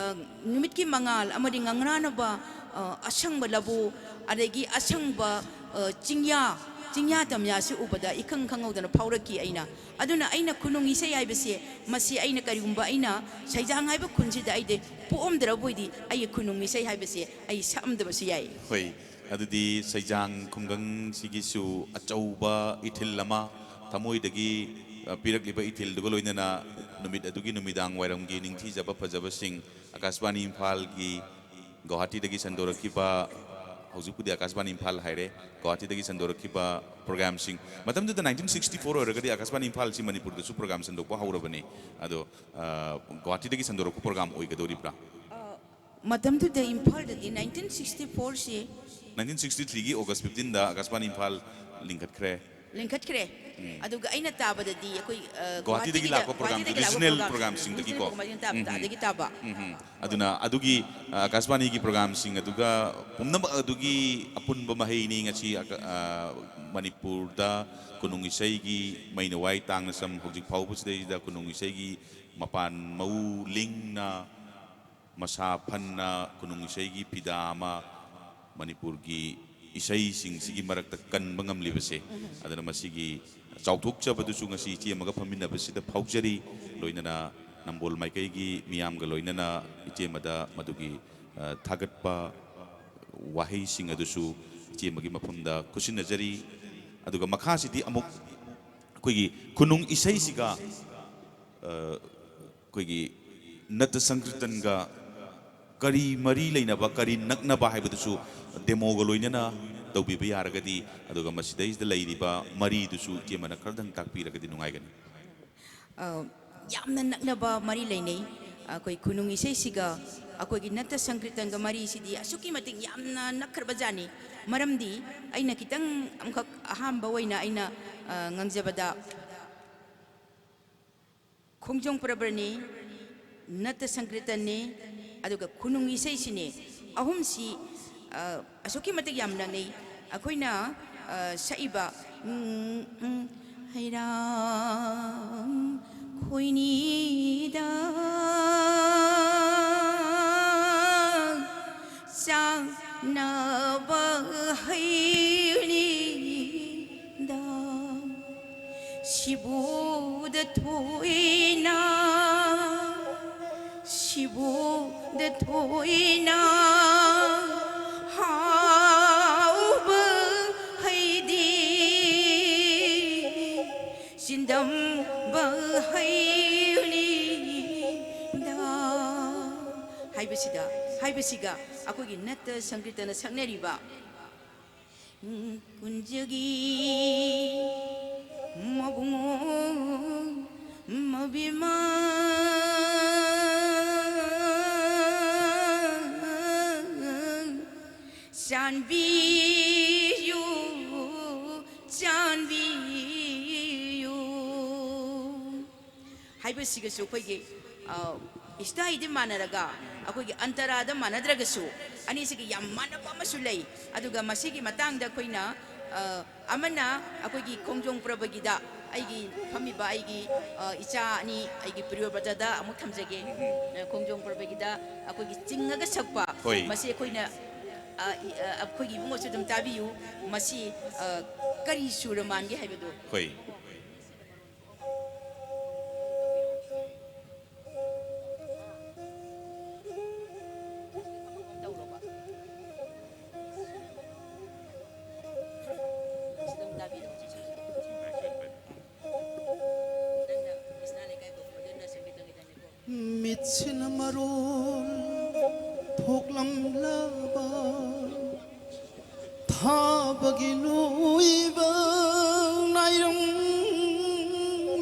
ꯅꯨꯃꯤꯠꯀꯤ ꯃꯉꯥꯜ ꯑꯃꯗꯤ ꯉꯪꯔꯥꯅꯕ ꯑꯁꯪꯕ ꯂꯕꯨ ꯑꯗꯒꯤ ꯑꯁꯪꯕ ꯆꯤꯡꯌꯥ ꯇꯝꯌꯥꯁꯤ ꯎꯕꯗ 이khang khangꯧꯗꯅ ꯐꯥꯎꯔꯛꯈꯤ ꯑꯗꯨꯅ ꯑꯩꯅ ꯈꯨꯅꯨꯡ ꯏꯁꯩ ꯍꯥꯏꯕꯁꯦ ꯃꯁꯤ ꯑꯩꯅ ꯀꯔꯤꯒꯨꯝꯕ ꯑꯩꯅ ꯁꯩꯖꯥꯡ ꯍꯥꯏꯕ ꯈꯨꯟꯁꯤꯗ ꯑꯩꯗꯤ ꯄꯣꯛꯑꯝꯗ꯭ꯔꯕꯣꯏꯗꯤ ꯑꯩ ꯈꯨꯅꯨꯡ ꯏꯁꯩ ꯍꯥꯏꯕꯁꯦ ꯑꯩ ꯁꯛꯑꯝꯗꯕꯁꯨ ꯌꯥꯏ ꯍꯣꯏ ꯑꯗꯨꯗꯤ ꯁꯩꯖꯥꯡ ꯈꯨꯡꯒꯪꯁꯤꯒꯤꯁꯨ ꯑꯆꯧꯕ ꯏꯊꯤꯜ ꯑꯃ ꯊꯃꯣꯏꯗꯒꯤ ꯄꯤꯔꯛꯂꯤꯕ ꯏꯊꯤꯜꯗꯨꯒ ꯂꯣꯏꯅꯅ ꯅꯨꯃꯤꯠ ꯑꯗꯨꯒꯤ ꯅꯨꯃꯤꯗꯥꯡ ꯋꯥꯏꯔꯝꯒꯤ ꯅꯤꯡꯊꯤꯖꯕ ꯐꯖꯕꯁꯤꯡ ꯑꯀꯥꯁꯕꯥꯅꯤ ꯏꯝꯐꯥꯜꯒꯤ ꯒꯨꯋꯥꯍꯥꯇꯤꯗꯒꯤ ꯁꯟꯗꯣꯔꯛꯈꯤꯕ ꯍꯧꯖꯤꯛꯄꯨꯗꯤ ꯑꯀꯥꯁꯕꯥꯅꯤ ꯏꯝꯐꯥꯜ ꯍꯥꯏꯔꯦ ꯒꯨꯋꯥꯍꯥꯇꯤꯗꯒꯤ ꯁꯟꯗꯣꯔꯛꯈꯤꯕ ꯄ꯭रोग्राꯝꯁꯤꯡ ꯃꯇꯝꯗꯨꯗ 1964 ꯑꯣꯏꯔꯒꯗꯤ ꯑꯀꯥꯁꯕꯥꯅꯤ ꯏꯝꯐꯥꯜꯁꯤ ꯃꯅꯤꯄꯨꯔꯗꯁꯨ ꯄ꯭रोग्राम ꯁꯟꯗꯣꯛꯄ ꯍꯧꯔꯕꯅꯤ ꯑꯗꯣ ꯒꯨꯋꯥꯍꯥꯇꯤꯗꯒꯤ ꯁꯟꯗꯣꯔꯛꯄ ꯄ꯭रोग्राम ꯑꯣꯏꯒꯗꯧꯔꯤꯕ꯭ꯔꯥ ꯃꯇꯝꯗꯨꯗ ꯏꯝꯐꯥꯜꯗꯗꯤ 1964 ꯁꯤ 1963ꯒꯤ ꯑꯣꯒꯁ 15ꯗ ꯑꯀꯥꯁꯕꯥꯅꯤ ꯏꯝꯐꯥꯜ ꯂꯤꯡꯈꯠꯈ꯭ꯔꯦ ꯑꯗꯨꯒ ꯑꯩꯅ ꯇꯥꯕꯗꯗꯤ ꯑꯩꯈꯣꯏ ꯒꯨꯋꯥꯍꯥꯇꯤꯗꯒꯤ ꯂꯥꯛꯄ ꯄ꯭रोग्राम ꯔꯤꯖꯅꯦꯜ ꯄ꯭रोग्राꯝꯁꯤꯡꯗꯒꯤꯀꯣ ꯇꯥꯕ ꯑꯗꯨꯅ ꯑꯗꯨꯒꯤ ꯑꯀꯥꯁꯕꯥꯅꯤꯒꯤ ꯄ꯭रोग्रामꯁꯤꯡ ꯑꯗꯨꯒ ꯄꯨꯝꯅꯃꯛ ꯑꯗꯨꯒꯤ ꯑꯄꯨꯟꯕ ꯃꯍꯩꯅꯤ ꯉꯁꯤ ꯃꯅꯤꯄꯨꯔꯗ ꯈꯨꯅꯨꯡ ꯏꯁꯩꯒꯤ ꯃꯩꯅ ꯋꯥꯏ ꯇꯥꯡꯅ ꯁꯝ ꯍꯧꯖꯤꯛ ꯐꯥꯎꯕꯁꯤꯗꯩꯗ ꯈꯨꯅꯨꯡ ꯏꯁꯩꯒꯤ ꯃꯄꯥꯟ ꯃꯧ ꯂꯤꯡꯅ ꯃꯁꯥ ꯐꯟꯅ ꯈꯨꯅꯨꯡ ꯏꯁꯩꯒꯤ ꯐꯤꯗꯥ ꯑꯃ ꯃꯅꯤꯄꯨꯔꯒꯤ ꯏꯁꯩꯁꯤꯡꯁꯤꯒꯤ ꯃꯔꯛꯇ ꯀꯟꯕ ꯉꯝꯂꯤꯕꯁꯦ ꯑꯗꯨꯅ ꯃꯁꯤꯒꯤ ꯆꯥꯎꯊꯣꯛꯆꯕꯗꯨꯁꯨ ꯉꯁꯤ ꯏꯆꯦ ꯑꯃꯒ ꯐꯝꯃꯤꯟꯅꯕꯁꯤꯗ ꯐꯥꯎꯖꯔꯤ ꯂꯣꯏꯅꯅ ꯅꯝꯕꯣꯜ ꯃꯥꯏꯀꯩꯒꯤ ꯃꯤꯌꯥꯝꯒ ꯂꯣꯏꯅꯅ ꯏꯆꯦ ꯑꯃꯗ ꯃꯗꯨꯒꯤ ꯊꯥꯒꯠꯄ ꯋꯥꯍꯩꯁꯤꯡ ꯑꯗꯨꯁꯨ ꯏꯆꯦ ꯑꯃꯒꯤ ꯃꯐꯝꯗ ꯈꯨꯠꯁꯤꯟꯅꯖꯔꯤ ꯑꯗꯨꯒ ꯃꯈꯥꯁꯤꯗꯤ ꯑꯃꯨꯛ ꯑꯩꯈꯣꯏꯒꯤ ꯈꯨꯅꯨꯡ ꯏꯁꯩꯁꯤꯒ ꯑꯩꯈꯣꯏꯒꯤ ꯅꯠꯇ ꯁꯪꯀ꯭ꯔꯤꯇꯟꯒ ꯀꯔꯤ ꯃꯔꯤ ꯂꯩꯅꯕ ꯀꯔꯤ ꯅꯛꯅꯕ ꯍꯥꯏꯕꯗꯨꯁꯨ ꯗꯦꯃꯣꯒ ꯂꯣꯏꯅꯅ ꯇꯧꯕꯤꯕ ꯌꯥꯔꯒꯗꯤ ꯑꯗꯨꯒ ꯃꯁꯤꯗꯩꯁꯤꯗ ꯂꯩꯔꯤꯕ ꯃꯔꯤꯗꯨꯁꯨ ꯏꯆꯦ ꯑꯃꯅ ꯈꯔꯗꯪ ꯇꯥꯛꯄꯤꯔꯒꯗꯤ ꯅꯨꯡꯉꯥꯏꯒꯅꯤ ꯌꯥꯝꯅ ꯅꯛꯅꯕ ꯃꯔꯤ ꯂꯩꯅꯩ ꯑꯩꯈꯣꯏ ꯈꯨꯅꯨꯡ ꯏꯁꯩꯁꯤꯒ ꯑꯩꯈꯣꯏꯒꯤ ꯅꯠꯇ ꯁꯪꯀ꯭ꯔꯤꯇꯟꯒ ꯃꯔꯤꯁꯤꯗꯤ ꯑꯁꯨꯛꯀꯤ ꯃꯇꯤꯛ ꯌꯥꯝꯅ ꯅꯛꯈ꯭ꯔꯕꯖꯥꯠꯅꯤ ꯃꯔꯝꯗꯤ ꯑꯩꯅ ꯈꯤꯇꯪ ꯑꯃꯈꯛ ꯑꯍꯥꯟꯕ ꯑꯣꯏꯅ ꯑꯩꯅ ꯉꯥꯡꯖꯕꯗ ꯈꯣꯡꯖꯣꯝ ꯄ꯭ꯔꯕꯅꯤ ꯅꯠꯇ ꯁꯪꯀ꯭ꯔꯤꯇꯟꯅꯤ ꯑꯗꯨꯒ ꯈꯨꯅꯨꯡ ꯏꯁꯩꯁꯤꯅꯦ ꯑꯍꯨꯝꯁꯤ ꯑꯁꯨꯛꯀꯤ ꯃꯇꯤꯛ ꯌꯥꯝ ꯅꯛꯅꯩ ꯑꯩꯈꯣꯏꯅ ꯁꯛꯏꯕ ꯍꯩꯔꯥꯡ ꯈꯣꯏꯅꯤꯗ ꯆꯥꯡꯅꯕ ꯍꯩꯅꯤꯗ 시부다 토이나 하우브 하이디 신담바 하이리다 하이버시가 아코기 낫다 성길다나 상내리바 군적이 마붕어 마비마 찬비유 하이버시가서 ꯑꯩꯈꯣꯏꯒꯤ ꯏꯁꯇꯥꯏꯗꯤ ꯃꯥꯟꯅꯔꯒ ꯑꯩꯈꯣꯏꯒꯤ ꯑꯟꯇꯔꯥꯗ ꯃꯥꯟꯅꯗ꯭ꯔꯒꯁꯨ ꯑꯅꯤꯁꯤꯒꯤ ꯌꯥꯝ ꯃꯥꯟꯅꯕ ꯑꯃꯁꯨ ꯂꯩ ꯑꯗꯨꯒ ꯃꯁꯤꯒꯤ ꯃꯇꯥꯡꯗ ꯑꯩꯈꯣꯏꯅ amana akogi kongjong prabagida aigi phamiba aigi icha ani aigi priyo bajada amuk thamjage kongjong prabagida akogi chingaga sakpa masi akoina akogi bungo sudum tabiyu masi kari suramange haibado hoi Mitsin marol thoklam laba thabagi nuiba nairam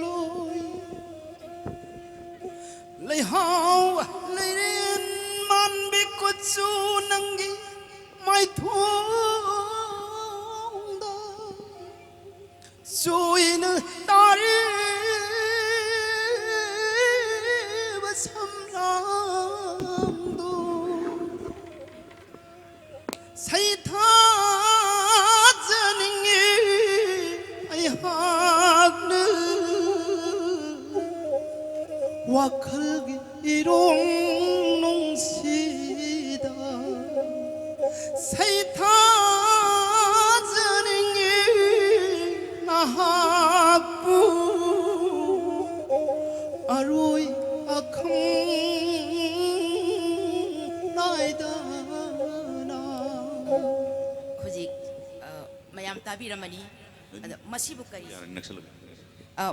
loi leihau leiren man bikutsu nangi mai thongda suin tari wakalgi irong nong sida saitha janingi nahapu aroi akham naidana hoji mayam tabiramani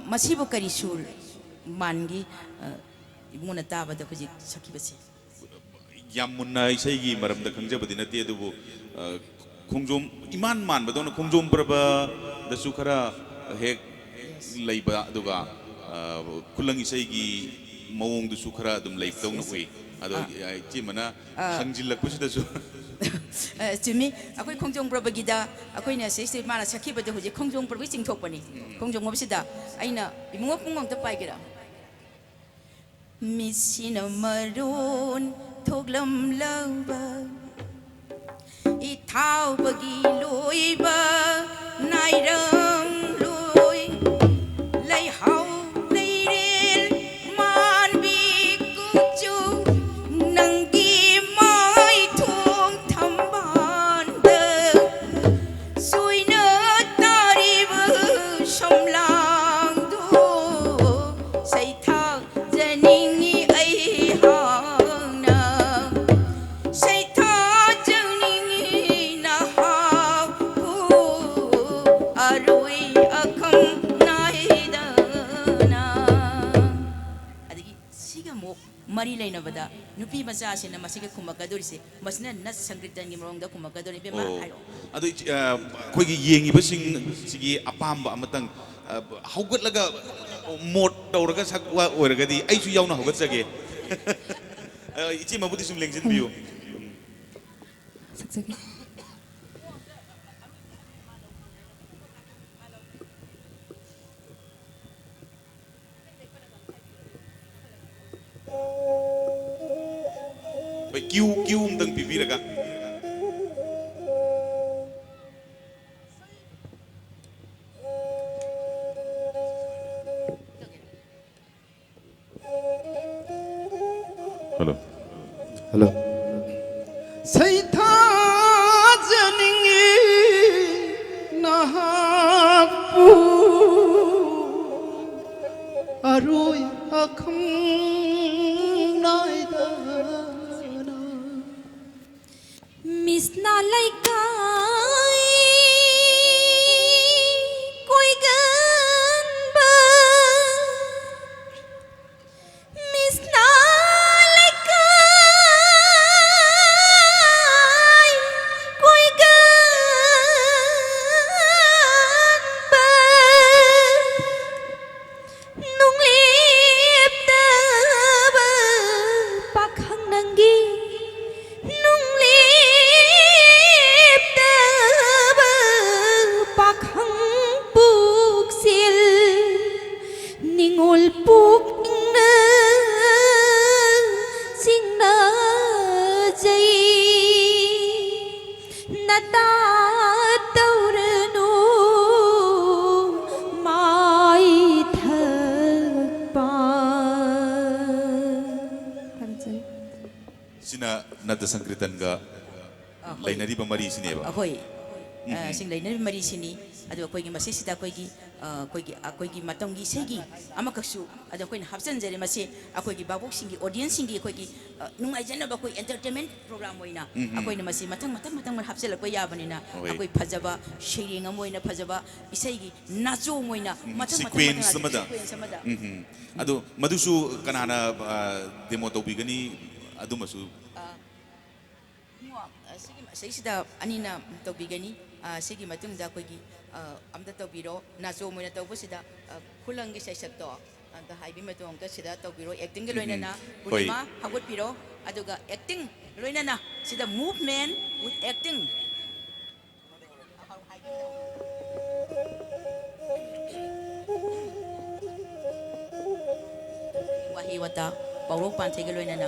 masibu kari sur mangi muna tabada hoji sakibasi yamuna isaigi maramda khangjabadi nate adubu khongjom iman manbadona khongjom praba dasu khara hek leiba aduga kulang isaigi mawong dusu khara adum leibdawna oi ado chi mana khangjilakpusi dasu chumi akoi khongjong prabagida akoi na se mana sakibada hoji khongjong prabi chingthokpani khongjong mobsida aina imungo pungong ta paigera Misina maroon thoglam laba ithau bagi loiba nairang loi lai hau leirel man bi kuchu nangi mai thong thamban de suina tariba somlang do sai thau jani mari lain abada nupi masa asin na masih kumakadori se masna nas sangritan gi morong da kumakadori be ma ayo ado khoi gi yengi basing sigi apamba amatang haugat laga mod tawraga sakwa oiragadi aisu yauna haugat sage ichi mabudi sum lengjin biu sakjage kiu umdang bibiraga hello hello saitha janingi nahapu aroi akham naidana Misna laikai koi gan ba Misna laikai koi gan ba nung lip da ba pakhang nangi nung ningol puk na sing na jai nata taurano Sankritanga lainariba mari sineba. Ahoy. Sing lainariba mari sini. Ado ako'y masisita ako'y matanggi segi amakaksu ado ako'y hapsanjare masi ako'y babok singi audience singi ako'y nung ajana ba ako'y entertainment program mo ina ako'y na masi matang hapsel ako'y yaban ina ako'y pajaba sharing mo ina pajaba isaygi nacho mo ina sequence samada ado madusu kanana demo tawbigani ado masu sida anina tawbigani sige matungda ako'y amda tawbiro naso mo na tawbusida kulang gi sesakto anta haibi matong ta sida tawbiro acting gi loina na ulima hagot piro aduga acting loina na sida movement with acting wahiwata pawrok pantay gi loina na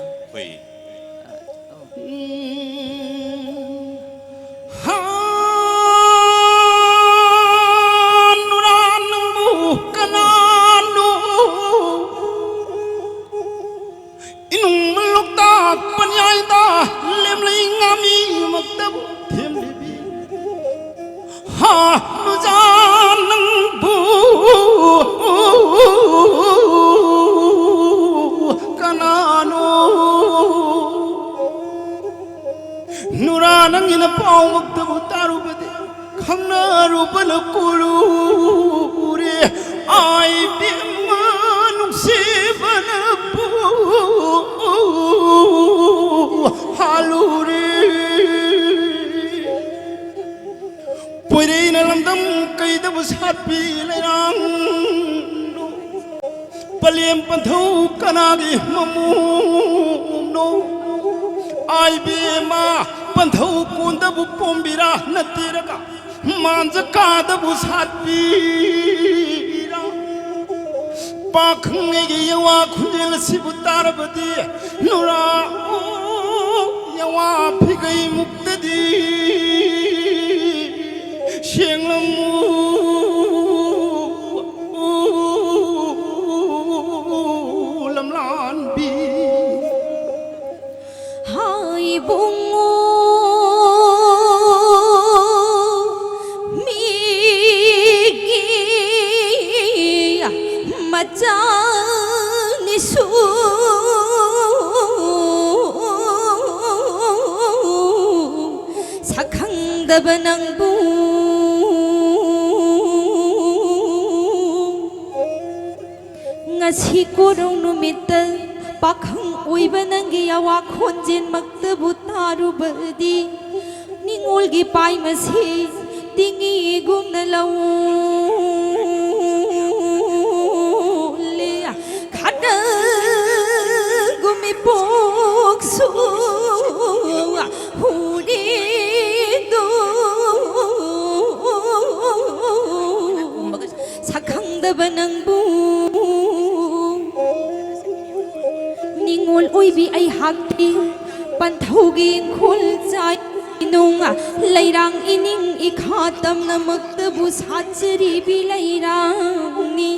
Nuranangina pau magtabu taru bade khamnaru balakulu ure ai bimanung sebanapu halure poirina lamdam kaidabu satpi lerang palem panthau kanagi mamu no ai bima panthau kundabu pombira natiraga manja kadabu satpira pakhngegi yawa khunjel sibu tarabadi nura yawa phigai muktadi shenglamu lamlan bi hai bungo Majani su sakhang dabanang bu ngasi kurung numita pakhang uibanangi yawa khonjin maktabu taru badi ningol gi pai masi tingi gumna law gumi poksu hudi do sakhang dabanang bu ningol oibi ai hakti panthaugi khul chai nunga lairang ining ikhatam namaktabu sachri bi lairang ni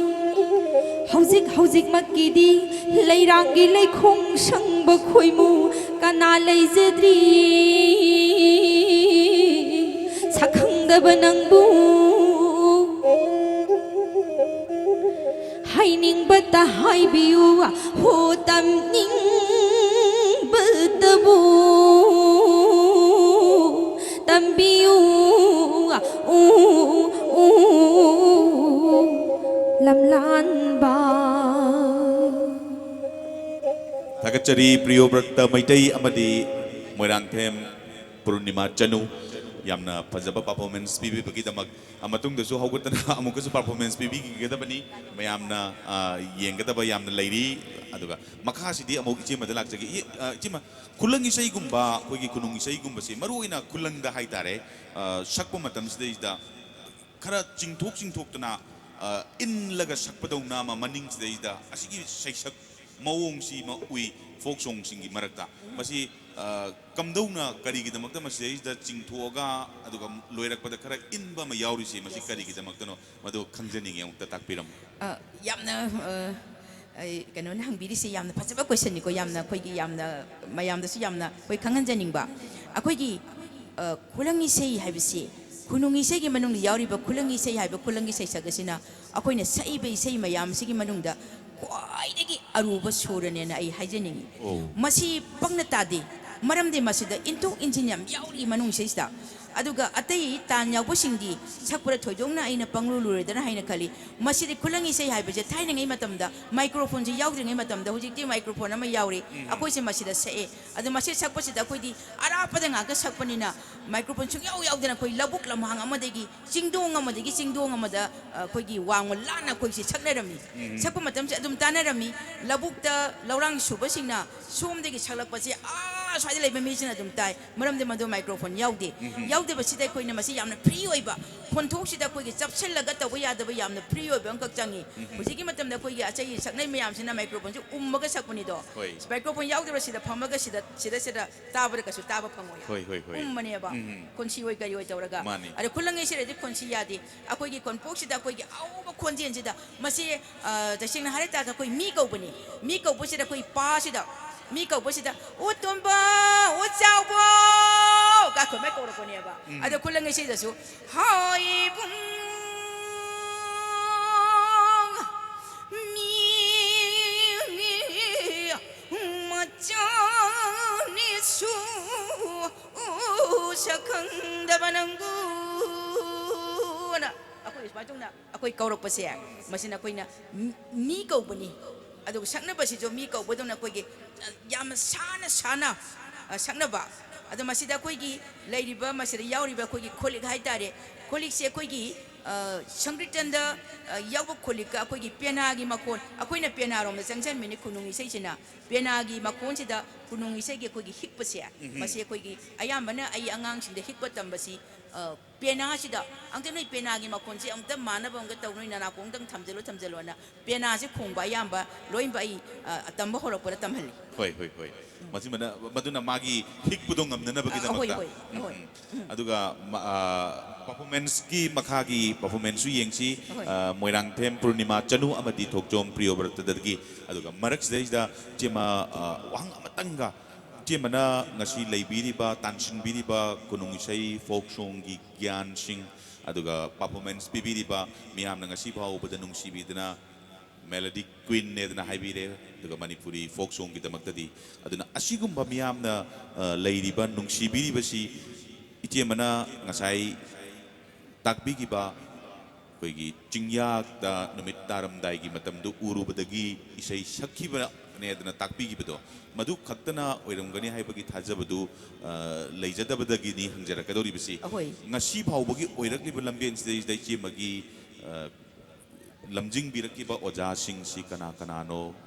hauzik makidi leirangi leikhong sangba khoimu kana leijadri sakhangdaba nangbu haining bata haibiu ho tam ning batabu tambiu lamlan ba Thagachari Priyobrata Maitai amadi Moirangthem Purnima Chanu yamna fazaba performance pibi bagidamag amatung dasu hawgatana amukasu performance pibi gidabani mayamna yengadaba yamna lairi aduga makhasidi amuk ichi madalak jagi ichima kulang isai gumba kogi kunung isai gumba si maruina kulang da haitare sakpa matam sida khara chingthok tana in laga sakpadau nama maning sida asigi saisak mawong si ma ui folk song singi marakta masi kamdauna karigidamagta masida chingthoga aduga loirakpada khara inba ma yauri si masi karigidamagta no madu khangjaning yamta takpiram yamna ꯀꯩꯅꯣꯅ ꯍꯪꯕꯤꯔꯤꯁꯦ ꯌꯥꯝꯅ ꯐꯖꯕ ꯀ꯭ꯋꯦꯁꯟꯅꯤꯀꯣ ꯌꯥꯝꯅ ꯑꯩꯈꯣꯏꯒꯤ ꯌꯥꯝꯅ ꯃꯌꯥꯝꯗꯁꯨ ꯌꯥꯝꯅ ꯑꯩꯈꯣꯏ ꯈꯪꯍꯟꯖꯅꯤꯡꯕ ꯑꯩꯈꯣꯏꯒꯤ ꯈꯨꯂꯪ ꯏꯁꯩ ꯍꯥꯏꯕꯁꯤ ꯈꯨꯅꯨꯡ ꯏꯁꯩꯒꯤ ꯃꯅꯨꯡꯗ ꯌꯥꯎꯔꯤꯕ ꯈꯨꯂꯪ ꯏꯁꯩ ꯍꯥꯏꯕ ꯈꯨꯂꯪꯒꯤ ꯁꯩꯁꯛ ꯑꯁꯤꯅ ꯑꯩꯈꯣꯏꯅ ꯁꯛꯏꯕ ꯏꯁꯩ ꯃꯌꯥꯝꯁꯤꯒꯤ ꯃꯅꯨꯡꯗ ꯈ꯭ꯋꯥꯏꯗꯒꯤ ꯑꯔꯨꯕ ꯁꯨꯔꯅꯦꯅ ꯑꯩ ꯍꯥꯏꯖꯅꯤꯡꯉꯤ ꯃꯁꯤ ꯄꯪꯅ ꯇꯥꯗꯦ ꯃꯔꯝꯗꯤ ꯃꯁꯤꯗ ꯏꯟꯊꯣꯛ ꯏꯟꯁꯤꯟ ꯌꯥꯝ ꯌꯥꯎꯔꯤ ꯃꯅꯨꯡ ꯏꯁꯩꯁꯤꯗ ꯑꯗꯨꯒ ꯑꯇꯩ ꯇꯥꯟ ꯌꯥꯎꯕꯁꯤꯡꯗꯤ ꯁꯛꯄꯗ ꯊꯣꯏꯗꯣꯛꯅ ꯑꯩꯅ ꯄꯪꯂꯨꯔꯣꯏꯗꯅ ꯍꯥꯏꯅ ꯈꯜꯂꯤ ꯃꯁꯤꯗꯤ ꯈꯨꯂꯪ ꯏꯁꯩ ꯍꯥꯏꯕꯁꯦ ꯊꯥꯏꯅꯉꯩ ꯃꯇꯝꯗ ꯃꯥꯏꯀ꯭ꯔꯣꯐꯣꯟꯁꯦ ꯌꯥꯎꯗ꯭ꯔꯤꯉꯩ ꯃꯇꯝꯗ ꯍꯧꯖꯤꯛꯇꯤ ꯃꯥꯏꯀ꯭ꯔꯣꯐꯣꯟ ꯑꯃ ꯌꯥꯎꯔꯤ ꯑꯩꯈꯣꯏꯁꯦ ꯃꯁꯤꯗ ꯁꯛꯑꯦ ꯑꯗꯣ ꯃꯁꯤ ꯁꯛꯄꯁꯤꯗ ꯑꯩꯈꯣꯏꯗꯤ ꯑꯔꯥꯞꯄꯗ ꯉꯥꯛꯇ ꯁꯛꯄꯅꯤ나 माइक्रोफोन सुंयाव यावदना कोई लबुक लमहांग अमदगी चिंगदोंग अमदा कोई वांग लाना कोई से सकनरमी सकप मतम से अदुम तानरमी लबुकता लौरांग सुबसिंगना सोमदगी सकलकपसे स्वादे लेबे मीसिना अदुम ताई मरमदे मदो माइक्रोफोन यावदे बसिदा कोइना मसी यामना फ्री ओइबा फोनथोकसिदा कोइगे चपसेलगा तब यादब यामना फ्री ओइबा अंकक चांगी हुजिगी मतमदा कोइगे अचै सकनै मयामसिना माइक्रोफोन जो उम्मगा सकपनिदो माइक्रोफोन यावदे सिदा फमगा सिदा ताबरा कसु ताबा फंगोय उम्मनेबा कोनसी ओइ करी ओइ तौरगा अरे खुलंगे सिरेदि कोनसी यादि अकोइगे कोनपोक्सिदा अकोइगे आउबा खोंजेनसिदा मसी तसिंगना हारे तागा कोइ मी कौबसिदा कोइ पासिदा मी कौबसिदा ओ तोंबा ओ चाउबो गाखो मै कौरकोनेबा अदो खुलंगे सिदासु हाय बुंग मी मचाने सु सकंदबनंगुना अकोइ स्मातुंगना अकोइ कौरकपसे मसिना कोइना मी कौबनी अदो सकनबसि जो मी कौबदोना कोइगे याम साना सकनबा अदो मसिदा कोइगी लैरिबा मसिदा यावरिबा कोइगी खोलिक हाइतारे खोलिकसे कोइगी संगीतंदा याव खोलिका अकोइगी पेनागी मकोन अकोइना पेनारोम संगसन मिनि खुनुंग इसेसिना पेनागी मकोन सिदा खुनुंग इसेगे कोइगी हिकपसे मसे कोइगी अयामबना अई अंगांग सिंदे हिकप तंबसी पेना सिदा अंगतनै पेनागी मकोन से अंगत मानब अंग तौनै नाना कोंगदंग थमजलोना पेना से खोंबा अयामबा लोइबा अई तंब होरकपदा तमहली होय मसिमना मदुना मागी हिकपुदों ngamnanabagi damakta aduga performance ki makhagi performance su yengsi moirang them purnima chanu amadi thokjom priyobrtadagi aduga marak sida chema wang amatanga chemana ngasi leibiriba tanshin biriba kunung isai folk song gi gyan sing aduga performance bibiriba miyamna ngasi bawbada nungsi bidana melody queen nedna haibire aduga manipuri folk song gi damakdadi aduna asigumba miyamna leiriba nungsi biribasi ichemana ngasai takbigiba koigi chingyak da numit taram dai gi matamdu urubadagi isai sakhiba nedna takbigibado madu khaktana oiramgani haibagi thajabadu leijadabadagi ni hangjarakadori bisi ngasi phawbagi oirakliba lamben sidai chemagi lamjing birakkiba oja sing si kana kanano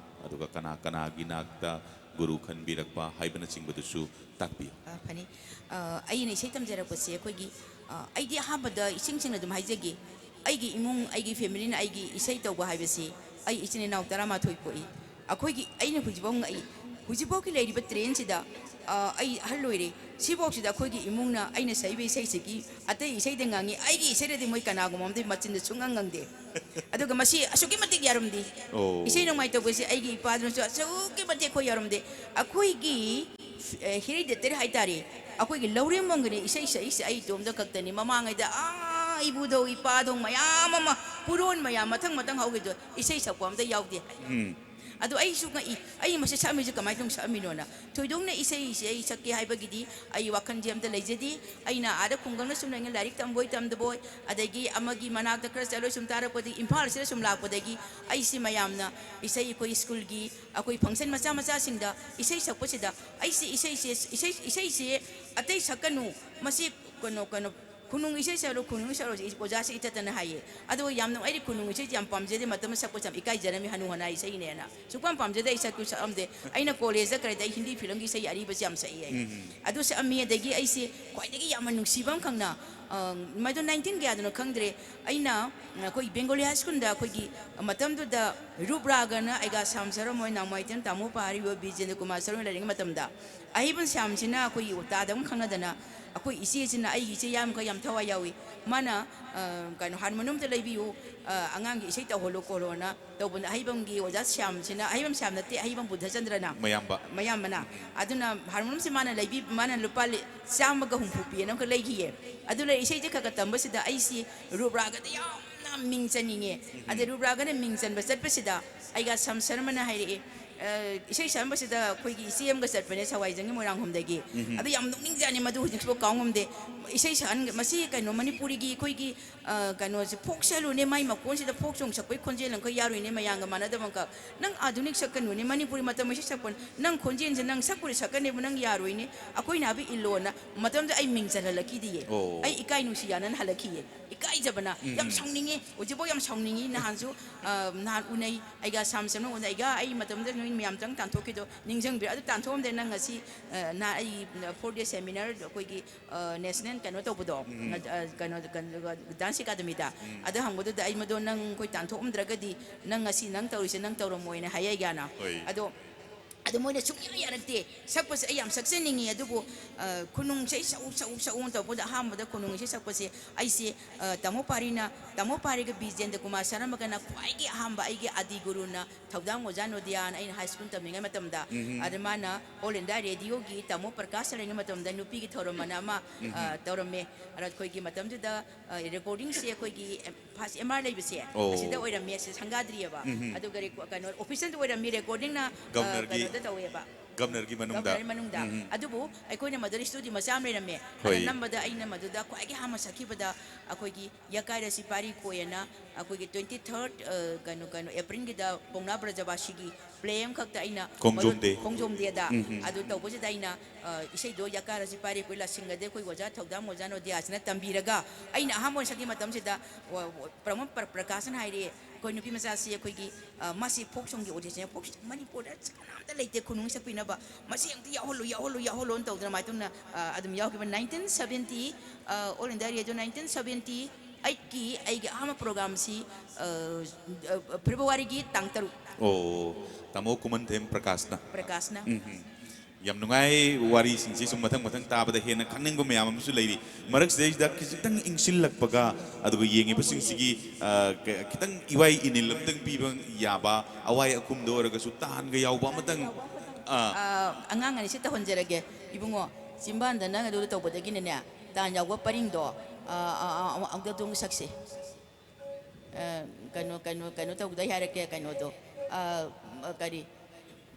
aduga kana ginakta guru khan birakpa haibana chingbadusu takbi funny अने इसे तमजरपसे अखोगी अदी अहमद इसिंग अदुम हाइजगे अगी इमुंग अगी family अगी इसे तौब हाइबसे अई इचिन इनाउ 13 पोई अखोगी अने हुजिबोंग अई हुजिबोकी लेरिबा ट्रेन सिदा अई हल लोइरे सिबोक्सिदा अखोगी इमुंगना अने सैबे इसेसिगी अतै इसेदे ngangi अगी इसेदे मोय कनागुममदे मचिन सुंगंगंगदे अदुगा मसी असुकी मतिक यारमदी इसे नोमाय तौबसे अगी इपादनसु असुकी मतिक खो यारमदे अखोगी हिरिदेतर हाइतारे अखोगी लौरे मंगने इसे आई तोमदा कक्तनी ममांगैदा इबुदो इपादो मयाम अमा पुरोन मयाम मथंग हौगेदो इसे सकवामदा यावदे अदो आई सुगा आई मसे सामिजे कमाय दंग सामिनोना थोइदोंना इसे आई सक्के हाइबगिदी आई वाखन जेमदा लेजेदी आइना आदा खुंगंगना सुमनंग लारिक तमबोय तमदबोय अदगी अमगी मनाकदा खर चलो सुम तारपदि इम्फाल से सुम लापदगी आई सि मयामना इसे कोई स्कूल की अकोई फंक्शन मचा सिंगदा इसे सकपसिदा आई इसे अतै सकनु मसे कनो खुनुंग इसे सरो खुनुंग सरो ओजा से इतना हाइए अदो यामनो आई खुनुंग इसे याम पामजेदे मतम सकपो चम इकाई जरमी हनु हना इसे नेना सुपम पामजेदे इसे कु समदे आइना कॉलेज दा करे हिंदी फिल्म की सही अरीब से याम सही है अदो से अमी दगी ऐसे क्वाइदगी याम नुसिबम खंगना मदो 19 गया दनो खंगद्रे आइना कोई बेंगोली हाई स्कूल दा कोई मतम दु दा रूपरागना आइगा सामसरो मोय नामाइतन तामो पारी वो बीजेंद्र कुमार सरो लरिंग मतम दा आइबन सामसिना कोई तादम खंगदना ꯑꯩꯈꯣꯏ ꯏꯆꯦꯁꯤꯅ ꯑꯩꯒꯤ ꯏꯆꯦ ꯌꯥꯝꯈ ꯌꯥꯝ ꯊꯋꯥꯏ ꯌꯥꯎꯏ ꯃꯥꯅ ꯀꯩꯅꯣ ꯍꯥꯟ ꯃꯅꯨꯡꯗ ꯂꯩꯕꯤꯌꯨ ꯑꯉꯥꯡꯒꯤ ꯏꯁꯩ ꯇꯧꯍꯜꯂꯣ ꯈꯣꯠꯂꯣꯅ ꯇꯧꯕꯅ ꯑꯍꯩꯕꯝꯒꯤ ꯑꯣꯖꯥ ꯁ꯭ꯌꯥꯝꯁꯤꯅ ꯑꯍꯩꯕꯝ ꯁ꯭ꯌꯥꯝ ꯅꯠꯇꯦ ꯑꯍꯩꯕꯝ ꯕꯨꯙꯆꯟꯗ꯭ꯔꯅ ꯃꯌꯥꯝꯕꯅ ꯑꯗꯨꯅ ꯍꯥꯔꯃꯣꯅꯤꯌꯝꯁꯤ ꯃꯥꯅ ꯂꯨꯄꯥ 150 ꯄꯤꯑꯅ ꯑꯃꯈꯛ ꯂꯩꯈꯤꯌꯦ ꯑꯗꯨꯅ ꯏꯁꯩꯁꯦ ꯈꯔ ꯇꯝꯕꯁꯤꯗ ꯑꯩꯁꯤ ꯔꯨꯕ꯭ꯔꯥꯒꯗ ꯌꯥꯝꯅ ꯃꯤꯡ ꯆꯟꯅꯤꯡꯉꯦ ꯑꯗ ꯔꯨꯕ꯭ꯔꯥꯒꯗ ꯃꯤꯡ ꯆꯟꯕ ꯆꯠꯄꯁꯤda ꯑꯩꯒ ꯁꯝ ꯁꯔꯃꯅ ꯍꯥꯏꯔꯛꯑꯦ ꯏꯁꯩ ꯁꯛꯑꯝꯕꯁꯤꯗ ꯑꯩꯈꯣꯏꯒꯤ ꯏꯆꯦ ꯑꯃꯒ ꯆꯠꯄꯅꯦ ꯁꯋꯥꯏꯖꯪꯒꯤ ꯃꯣꯏꯔꯥꯡꯈꯣꯝꯗꯒꯤ ꯑꯗꯨ ꯌꯥꯝ ꯅꯣꯛꯅꯤꯡꯖꯥꯠꯅꯤ ꯃꯗꯨ ꯍꯧꯖꯤꯛꯐꯥꯎ ꯀꯥꯎ ꯉꯝꯗꯦ ꯏꯁꯩ ꯁꯛꯍꯟ ꯃꯁꯤ ꯀꯩꯅꯣ ꯃꯅꯤꯄꯨꯔꯤꯒꯤ ꯑꯩꯈꯣꯏꯒꯤ ꯀꯩꯅꯣꯁꯦ ꯐꯣꯛ ꯁꯛꯂꯨꯅꯦ ꯃꯥꯏ ꯃꯀꯣꯟꯁꯤꯗ ꯐꯣꯛ ꯆꯣꯡ ꯁꯛꯄꯩ ꯈꯣꯟꯖꯦꯜ ꯑꯃꯈꯛ ꯌꯥꯔꯣꯏꯅꯦ ꯃꯌꯥꯝꯒ ꯃꯥꯟꯅꯗꯕ ꯑꯃꯈꯛ ꯅꯪ ꯑꯥꯙꯨꯅꯤꯛ ꯁꯛꯀꯅꯨꯅꯦ ꯃꯅꯤꯄꯨꯔꯤ ꯃꯇꯝ ꯏꯁꯩ ꯁꯛꯄ ꯅꯪ ꯈꯣꯟꯖꯦꯜꯁꯦ ꯅꯪ ꯁꯛꯄꯨꯗꯤ ꯁꯛꯀꯅꯦꯕ ꯅꯪ ꯌꯥꯔꯣꯏꯅꯦ ꯑꯩꯈꯣꯏꯅ ꯍꯥꯏꯕ ꯏꯜꯂꯣꯅ ꯃꯇꯝꯗ ꯑꯩ ꯃꯤꯡ ꯆꯜꯍꯜꯂꯛꯈꯤꯗꯤꯌꯦ ꯑꯩ ꯏꯀꯥꯏ ꯅꯨꯡꯁꯤ ꯌꯥꯅꯅ ꯍꯜꯂꯛꯈꯤꯌꯦ ꯏꯀꯥꯏꯖꯕꯅ ꯌꯥꯝ ꯁꯥꯎꯅꯤꯡꯉꯦ ꯍꯧꯖꯤꯛꯐꯥꯎ ꯌꯥꯝ ꯁꯥꯎꯅꯤꯡꯉꯤ ꯅꯍꯥꯟꯁꯨ ꯅꯍꯥꯟ ꯎꯅꯩ ꯑꯩꯒ ꯁꯥꯝ ꯁꯝꯅ ꯎꯅꯩ ꯑꯩꯒ ꯑꯩ ꯃꯇꯝꯗ ꯅꯣꯏ ꯃꯌꯥꯝꯇꯪ ꯇꯥꯟꯊꯣꯛꯈꯤꯗꯣ ꯅꯤꯡꯁꯤꯡꯕꯤꯔ ꯑꯗꯨ ꯇꯥꯟꯊꯣꯛꯑꯝꯗꯦ ꯅꯪ ꯉꯁꯤ ꯑꯩ 4 day ꯁꯦꯃꯤꯅꯥꯔ ꯑꯩꯈꯣꯏꯒꯤ ꯅꯦꯁꯅꯦꯜ ꯀꯩꯅꯣ ꯇꯧꯕꯗꯣ ꯀꯩꯅꯣ ꯗꯥꯟꯁ ꯑꯦꯀꯥꯗꯃꯤꯗ ꯑꯗ ꯍꯪꯕꯗꯨꯗ ꯑꯩ ꯃꯗꯣ ꯅꯪ ꯑꯩꯈꯣꯏ ꯇꯥꯟꯊꯣꯛꯑꯝꯗ꯭ꯔꯒꯗꯤ ꯅꯪ ꯉꯁꯤ ꯅꯪ ꯇꯧꯔꯤꯁꯦ ꯅꯪ ꯇꯧꯔꯝꯃꯣꯏꯅ ꯍꯥꯏꯌꯦꯒꯥꯅ ꯑꯗꯣ ꯃꯣꯏꯅ ꯁꯨꯡꯌꯥ ꯌꯥꯔꯛꯇꯦ ꯁꯛꯄꯁꯦ ꯑꯩ ꯌꯥꯝ ꯁꯛꯆꯅꯤꯡꯉꯤ ꯑꯗꯨꯕꯨ ꯈꯨꯅꯨꯡ ꯏꯁꯩ ꯁꯛꯎ ꯇꯧꯕꯗ ꯑꯍꯥꯟꯕꯗ ꯈꯨꯅꯨꯡ ꯏꯁꯩ ꯁꯛꯄꯁꯦ ꯑꯩꯁꯦ ꯇꯥꯃꯣ ꯄꯥꯔꯤꯒ ꯕꯤꯖꯦꯟꯗ꯭ꯔ ꯀꯨꯃꯥꯔ ꯁꯔꯃꯒꯅ ꯈ꯭ꯋꯥꯏꯒꯤ ꯑꯍꯥꯟꯕ ꯑꯩꯒꯤ ꯑꯗꯤ ꯒꯨꯔꯨꯅ ꯊꯧꯗꯥꯡ ꯑꯣꯖꯥ ꯅꯣꯗꯤꯌꯥꯅ ꯑꯩꯅ ꯍꯥꯏ ꯁ꯭ꯀꯨꯜ ꯇꯝꯂꯤꯉꯩ ꯃꯇꯝꯗ ꯑꯗ ꯃꯥꯅ ꯑꯣꯜ ꯏꯟꯗꯤꯌꯥ ꯔꯦꯗꯤꯑꯣꯒꯤ ꯇꯥꯃꯣ ꯄ꯭ꯔꯀꯥꯁ ꯂꯩꯔꯤꯉꯩ ꯃꯇꯝꯗ ꯅꯨꯄꯤꯒꯤ ꯊꯧꯔꯝ ꯑꯃ ꯇꯧꯔꯝꯃꯦ ꯑꯗ ꯑꯩꯈꯣꯏꯒꯤ ꯃꯇꯝꯗꯨꯗ ꯔꯦꯀꯣꯔꯗꯤꯡꯁꯦ ꯑꯩꯈꯣꯏꯒꯤ ꯐꯥꯁ MR ꯂꯩꯕꯁꯦ ꯑꯁꯤꯗ ꯑꯣꯏꯔꯝꯃꯦ ꯑꯁꯤ ꯁꯪꯒꯥꯗ꯭ꯔꯤꯑꯕ ꯑꯗꯨꯒ ꯀꯩꯅꯣ ꯑꯣꯐꯤꯁꯤꯌꯦꯜꯗ ꯑꯣꯏꯔꯝꯃꯤ ꯔꯦꯀꯣꯔꯗꯤꯡꯅ ꯀꯩꯅꯣꯗ ꯇꯧꯋꯦꯕ ꯒꯕꯔꯅꯔꯒꯤ ꯃꯅꯨꯡꯗ ꯑꯗꯨꯕꯨ ꯑꯩꯈꯣꯏꯅ ꯃꯗꯨꯗ ꯏꯁꯇꯨꯗꯤꯑꯣ ꯃꯆꯥ ꯑꯃ ꯂꯩꯔꯝꯃꯦ ꯑꯗ ꯅꯝꯕꯗ ꯑꯩꯅ ꯃꯗꯨꯗ ꯈ꯭ꯋꯥꯏꯒꯤ ꯑꯍꯥꯟꯕ ꯁꯛꯈꯤꯕꯗ ꯑꯩꯈꯣꯏꯒꯤ ꯌꯀꯥꯏꯔꯁꯤ ꯄꯥꯔꯤ ꯀꯣꯏꯅ ꯑꯩꯈꯣꯏꯒꯤ 23rd ꯀꯩꯅꯣ ꯑꯦꯄ꯭ꯔꯤꯜꯒꯤꯗ ꯄꯥꯎꯅꯥ ꯕ꯭ꯔꯖꯕꯥꯁꯤꯒꯤ ꯄ꯭ꯂꯦ ꯑꯃꯈꯛꯇ ꯑꯩꯅ ꯈꯣꯡꯖꯣꯝꯗꯦꯗ ꯑꯗꯨ ꯇꯧꯕꯁꯤꯗ ꯑꯩꯅ ꯏꯁꯩꯗꯣ ꯌꯀꯥꯏꯔꯁꯤ ꯄꯥꯔꯤ ꯀꯣꯏ ꯂꯥꯁꯤꯡꯒꯗꯤ ꯑꯩꯈꯣꯏ ꯑꯣꯖꯥ ꯊꯧꯗꯥꯡ ꯑꯣꯖꯥ ꯅꯣꯗꯤꯌꯥꯁꯤꯅ ꯇꯝꯕꯤꯔꯒ ꯑꯩꯅ ꯑꯍꯥꯟꯕ ꯑꯣꯏꯅ ꯁꯛꯈꯤ ꯃꯇꯝꯁꯤꯗ ꯄ꯭ꯔꯃꯣꯗ ꯄ꯭ꯔꯀꯥꯁꯅ ꯍꯥꯏꯔꯛꯑꯦ ꯑꯩꯈꯣꯏ ꯅꯨꯄꯤ ꯃꯆꯥꯁꯤ ꯑꯩꯈꯣꯏꯒꯤ ꯃꯥꯁꯤ ꯐꯣꯛ ꯁꯣꯡꯒꯤ ꯑꯣꯗꯤꯁꯟ ꯐꯣꯛ ꯃꯅꯤꯄꯨꯔꯗ ꯀꯅꯥꯝꯇ ꯂꯩꯇꯦ ꯈꯨꯅꯨꯡ ꯁꯛꯄꯤꯅꯕ ꯃꯁꯤ ꯑꯝꯇ ꯌꯥꯎꯍꯜꯂꯣꯅ ꯇꯧꯗꯅ ꯃꯥꯏꯇꯨꯡꯅ ꯑꯗꯨꯝ ꯌꯥꯎꯈꯤꯕ 1970 ꯑꯣꯜ ꯏꯟꯗꯤꯌా ꯔꯦꯗꯤꯑꯣ 1978ꯀꯤ ꯑꯩꯒꯤ ꯑꯍꯥꯟꯕ ꯄ꯭ꯔꯣꯒ꯭ꯔꯥꯝꯁꯤ ꯐꯦꯕ꯭ꯔꯨꯋꯥꯔꯤꯒꯤ ꯇꯥꯡ 3 ꯇꯥꯃꯣ ꯀꯨꯃꯟꯊꯦꯝ ꯄ꯭ꯔꯀꯥꯁꯅ ꯌꯥꯝ ꯅꯨꯡꯉꯥꯏ ꯋꯥꯔꯤꯁꯤꯡꯁꯤ ꯁꯨꯝ ꯃꯊꯪ ꯇꯥꯕꯗ ꯍꯦꯟꯅ ꯈꯪꯅꯤꯡꯕ ꯃꯌꯥꯝ ꯑꯃꯁꯨ ꯂꯩꯔꯤ ꯃꯔꯛꯁꯤꯗꯩꯁꯤꯗ ꯈꯤꯇꯪ ꯏꯪꯁꯤꯜꯂꯛꯄꯒ ꯑꯗꯨꯒ ꯌꯦꯡꯉꯤꯕꯁꯤꯡꯁꯤꯒꯤ ꯈꯤꯇꯪ ꯏꯋꯥꯏ ꯏꯅꯤꯜ ꯑꯃꯇꯪ ꯄꯤꯕ ꯌꯥꯕ ꯑꯋꯥꯏ ꯑꯈꯨꯝꯗ ꯑꯣꯏꯔꯒꯁꯨ ꯇꯥꯟꯒ ꯌꯥꯎꯕ ꯑꯃꯇꯪ ꯑꯉꯥꯡ ꯑꯅꯤꯁꯤ ꯇꯧꯍꯟꯖꯔꯒꯦ ꯏꯕꯨꯡꯉꯣ ꯆꯤꯝꯕꯥꯟꯗ ꯅꯪ ꯑꯗꯨꯗ ꯇꯧꯕꯗꯒꯤꯅꯅꯦ ꯇꯥꯟ ꯌꯥꯎꯕ ꯄꯔꯤꯡꯗꯣ ꯑꯃꯨꯛꯇꯪ ꯁꯛꯁꯤ ꯀꯩꯅꯣ ꯇꯧꯕꯗ ꯍꯥꯏꯔꯛꯀꯦ ꯀꯩꯅꯣꯗꯣ ꯀꯔꯤ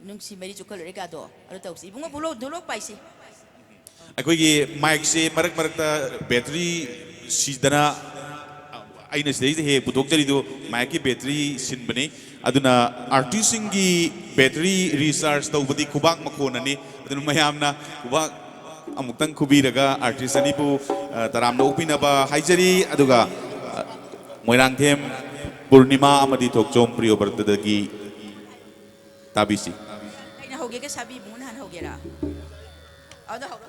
ꯅꯨꯡꯁꯤ ꯃꯔꯤ ꯆꯨꯈꯠꯂꯨꯔꯦꯒꯥꯗꯣ ꯑꯗꯨ ꯇꯧꯁꯤ ꯏꯕꯨꯡꯉꯣ ꯙꯣꯂꯣꯛ ꯄꯥꯏꯁꯤ ꯑꯩꯈꯣꯏꯒꯤ ꯃꯥꯏꯛꯁꯦ ꯃꯔꯛꯇ ꯕꯦꯇ꯭ꯔꯤ ꯁꯤꯗꯅ ꯑꯩꯅ ꯁꯤꯗꯩꯁꯤꯗ ꯍꯦꯛ ꯄꯨꯊꯣꯛꯆꯔꯤꯗꯨ ꯃꯥꯏꯛꯀꯤ ꯕꯦꯇ꯭ꯔꯤ ꯁꯤꯟꯕꯅꯤ ꯑꯗꯨꯅ ꯑꯥꯔꯇꯤꯁꯁꯤꯡꯒꯤ ꯕꯦꯇ꯭ꯔꯤ ꯔꯤꯆꯥꯔꯖ ꯇꯧꯕꯗꯤ ꯈꯨꯕꯥꯛ ꯃꯈꯣꯟꯅꯅꯤ ꯑꯗꯨꯅ ꯃꯌꯥꯝꯅ ꯈꯨꯕꯥꯛ ꯑꯃꯨꯛꯇꯪ ꯈꯨꯕꯤꯔꯒ ꯑꯥꯔꯇꯤꯁ ꯑꯅꯤꯕꯨ ꯇꯔꯥꯝꯅ ꯑꯣꯛꯄꯤꯅꯕ ꯍꯥꯏꯖꯔꯤ ꯑꯗꯨꯒ ꯃꯣꯏꯔꯥꯡꯊꯦꯝ ꯄꯨꯔꯅꯤꯃꯥ ꯑꯃꯗꯤ ꯊꯣꯛꯆꯣꯝ ꯄ꯭ꯔꯤꯌꯣꯕ꯭ꯔꯇꯗꯒꯤ ꯇꯥꯕꯤꯁꯤ ꯑꯩꯅ ꯍꯧꯒꯦꯒ ꯁꯥꯕꯤ ꯏꯕꯨꯡꯉꯣ ꯅꯍꯥꯟ ꯍꯧꯒꯦꯔꯥ ꯑꯗ ꯍꯧꯔꯣ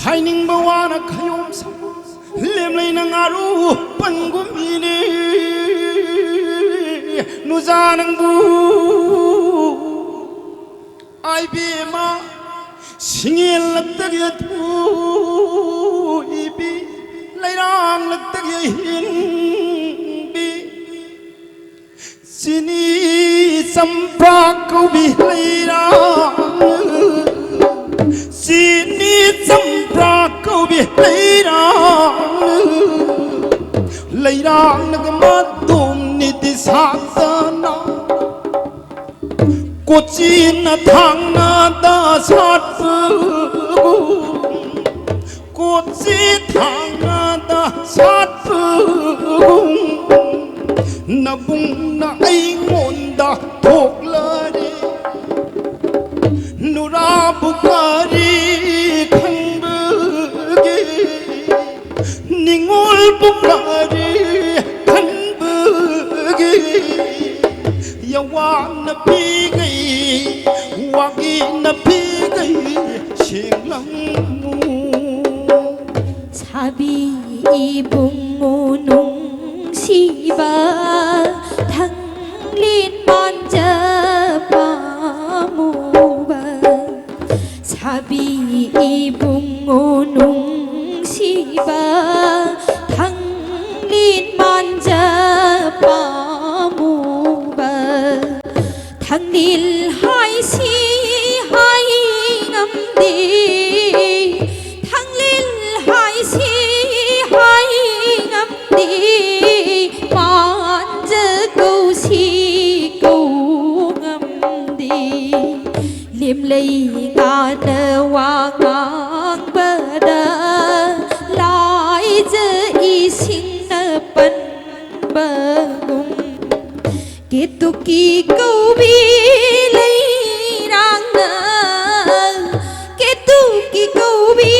Haining bawana kayom sa lemlay ng aru pangumini nuzanang bu ay bima singil lagtagyatu ibi layrang lagtagyahinbi sini samprak ko bilayrang sini samprak ko layrang nagmadum ni disatana Kuchin na thang na da sát 꽃이 당하다 사쁘궁 나붕나 아잉온다 독라리 누라부까리 강북이 닝올부까리 강북이 여와나 비가이 와기나 비가이 싱랑무 사비 이붕무농 시바 당린 먼저 파무바 사비 이붕무농 시바 당린 먼저 파무바 당릴 하이시 하잉암디 당릴 하이시 하잉암디 만저 고시 고암디 림레이 가너와 강바다 라이저 이싱나 번바공 Ketuki kobi leirang na Ketuki kobi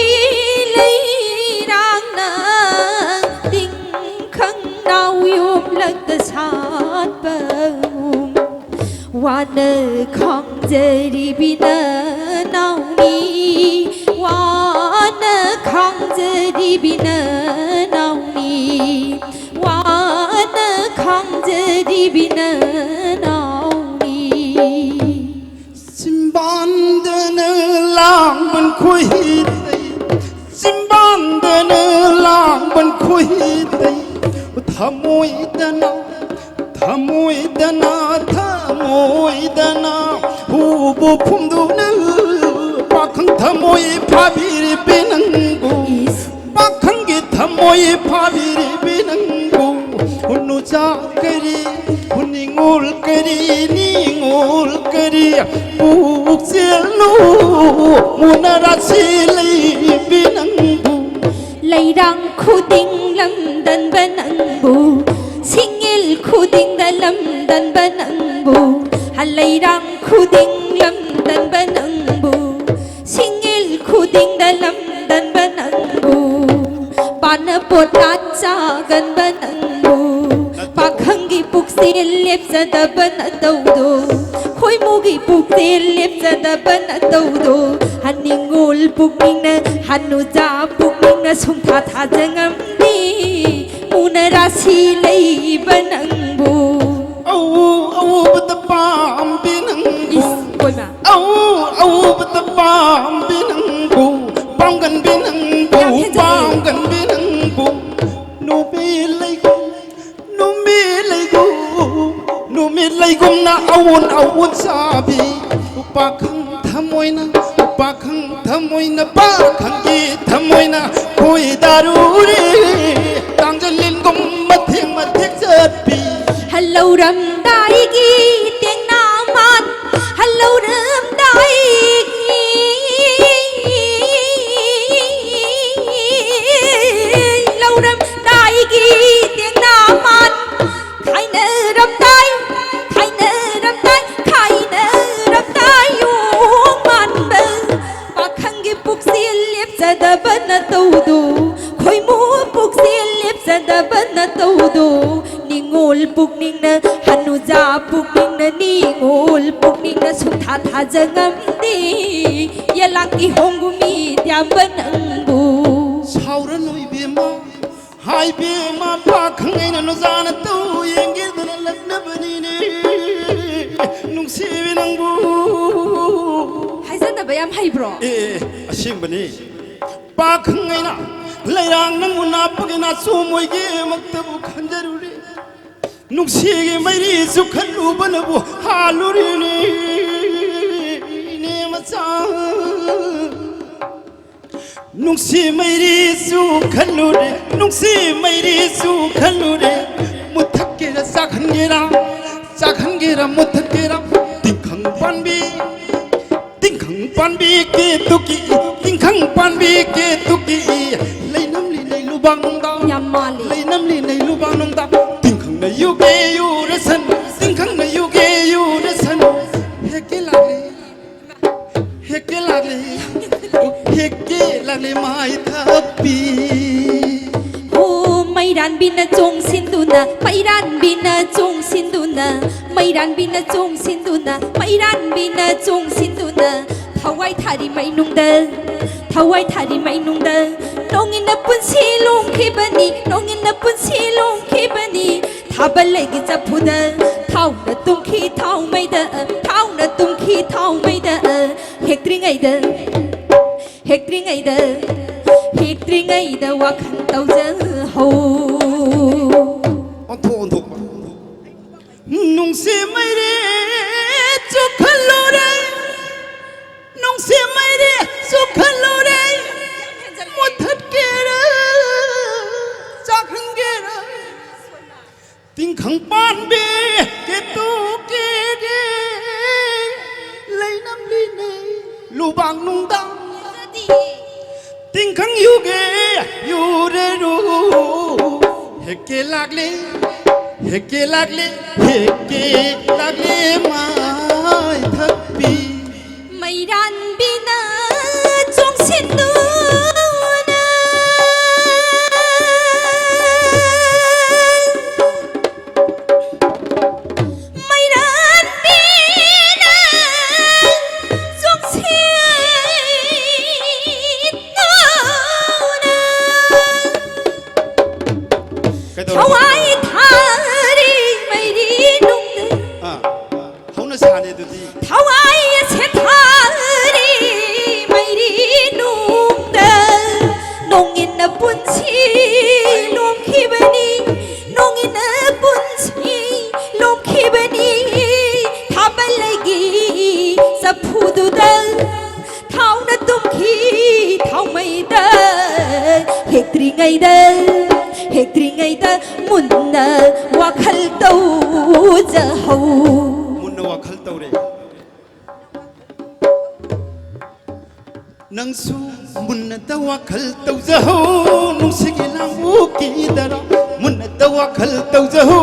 leirang na Ting khang nao yum lag the sát bông Wana khang jari bina nao ni Wana khang jari bina nao ni Wana khang jari bina nao ni Simbandana lang ban khui tay Simbandana lang ban khui tay Thamoy dana Thamoy dana Thamoy dana Hubo phumdu na Pakhang thamoy phabiri binangu Pakhang gi thamoy phabiri binangu Hunu chakari Ningol kari Buk sielu Munarasi lay binangu Leirang khuding lam dan banangbu Singil khuding dalam dan banangbu Leirang khuding lam dan banangbu Singil khuding dalam dan banangbu Pana potat sagan banangbu Pakhangi puksil lep sada banataudo Khoi mugi puksil lep sada banataudo Haningol pukning na hanuja pukning na sungtha tha jangam di Munarasi lay banangbu Au batapam binangbu Au batapam binangbu Pamgan binangbu Pamgan binangbu Nubi lay gum na awun sabi Pakhang thamoy na Pakhang gi thamoy na Koi daruri Tangjalin gum mathek jabi Hello ram dai gi tiếng naman Hello ram dai gi Hello ram dai gi tiếng naman Khai nơ ram dai Khai nơ ram dai Khai nơ ram dai uống man bơ Pakhang gi puk sil lep sada bana taudu Khoi mu puk sil lep sada bana taudu Ningol pukning na hanuja pukning na ningol pukning na sungtha tha jangam di Yalang ihongumi tiam banangbu Saura noi bema Hai bema pakhang ay nanuzana to Yengir dana lagna banine Nungsi binangbu Hai zana bayam hai bro Asim bani Pakhang ay na Layrang nang unapagin na sumoy gi magtabu khanjaruri Nungsi mairi sukhaluba na bu haluri ni macha Nungsi mairi sukhalure Muthakira sakhangira muthakira Tingkhang panbi ki tuki Tingkhang पानबी के तुकी लैनमली नै लुबां नंदा लैनमली नै लुबां नंदा तिंखंग नै युगे युरसन तिंखंग नै युगे युरसन हेके लागले my थपी Mairan bina chong sinduna Mairan bina chong sinduna Mairan bina chong sinduna Mairan bina chong sinduna Thawai thari mai nungda Thawai thari mai nungda Nongin na punsi long khibani Nongin na punsi long khibani Thabalegi chapuda Thau na tumki thau maida Thau na tumki thau maida Hektring aida Hektring aida Hektring aida wakan tauja ho On thok Nung se mai re Chukhallo re Nung se mai re Chukhallo re Muthat ke ra Chakhang ke ra Ting khang pan be Ke tu ke de Lai nam li nei Lu bang nung dang Ting khang yu ge Yu re ru Heke lagle mai thappi Mairan bina chong sinduna Mairan bina chong sinduna Thawai thari mairi nungda Hauna sane dudi Thawai se thari mairi nungda Nongin na punsi lom khibani Nongin na punsi lom khibani Thabalagi sa phududa Thau na tumki thau maida Hektring aida Hektring aida munna wakhal tau jaho munna wakhal tau re nangsu munna da wakhal tau jaho nungsigi langbu ki dara munna da wakhal tau jaho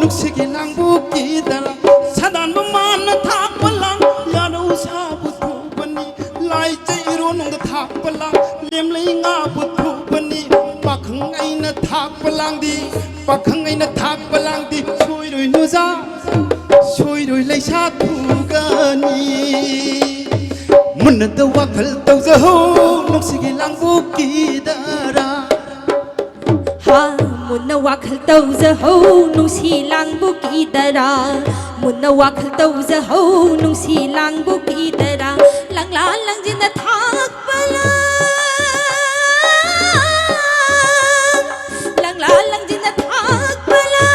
nungsigi langbu ki dara sadan man thak palang yaro sabu thu bani lai chairo nong thak palang lem lai nga bu thu bani pakhang aina thak palang di pakhang aina thak palang di soi roi no za soi roi lai sa thu gani munna da wakhal tau jaho nungsigi langbu ki dara Ha munna wakhal tau jaho nungsi langbu ki dara Munna wakhal tau jaho nungsi langbu ki dara Lang la lang jinna thak palang Lang la lang jinna thak palang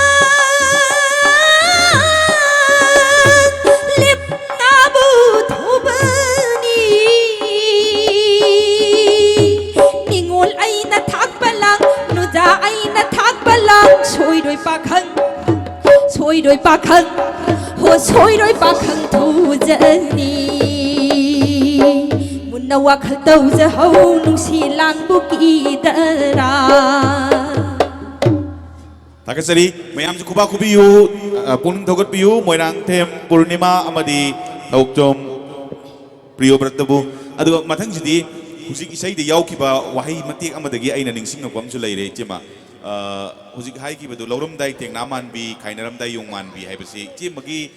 Lip na bu thubani Ningol ay na thak palang Nuja ay na thak palang Soy đôi pakhang Ho soy đôi pakhang thu jani Munna wakhal tau jaho nungsi langbu ki dara Takasari mayam ju kuba kubiyu punung thogot piyu moirang them purnima amadi thokjom priyo bratabu adu mathang jidi husik isai de yaukiba wahi matek amadagi aina ningsing nokwam ju leire chema husik hai ki badu lauram dai teng naman bi khainaram dai yong man bi haibasi chemagi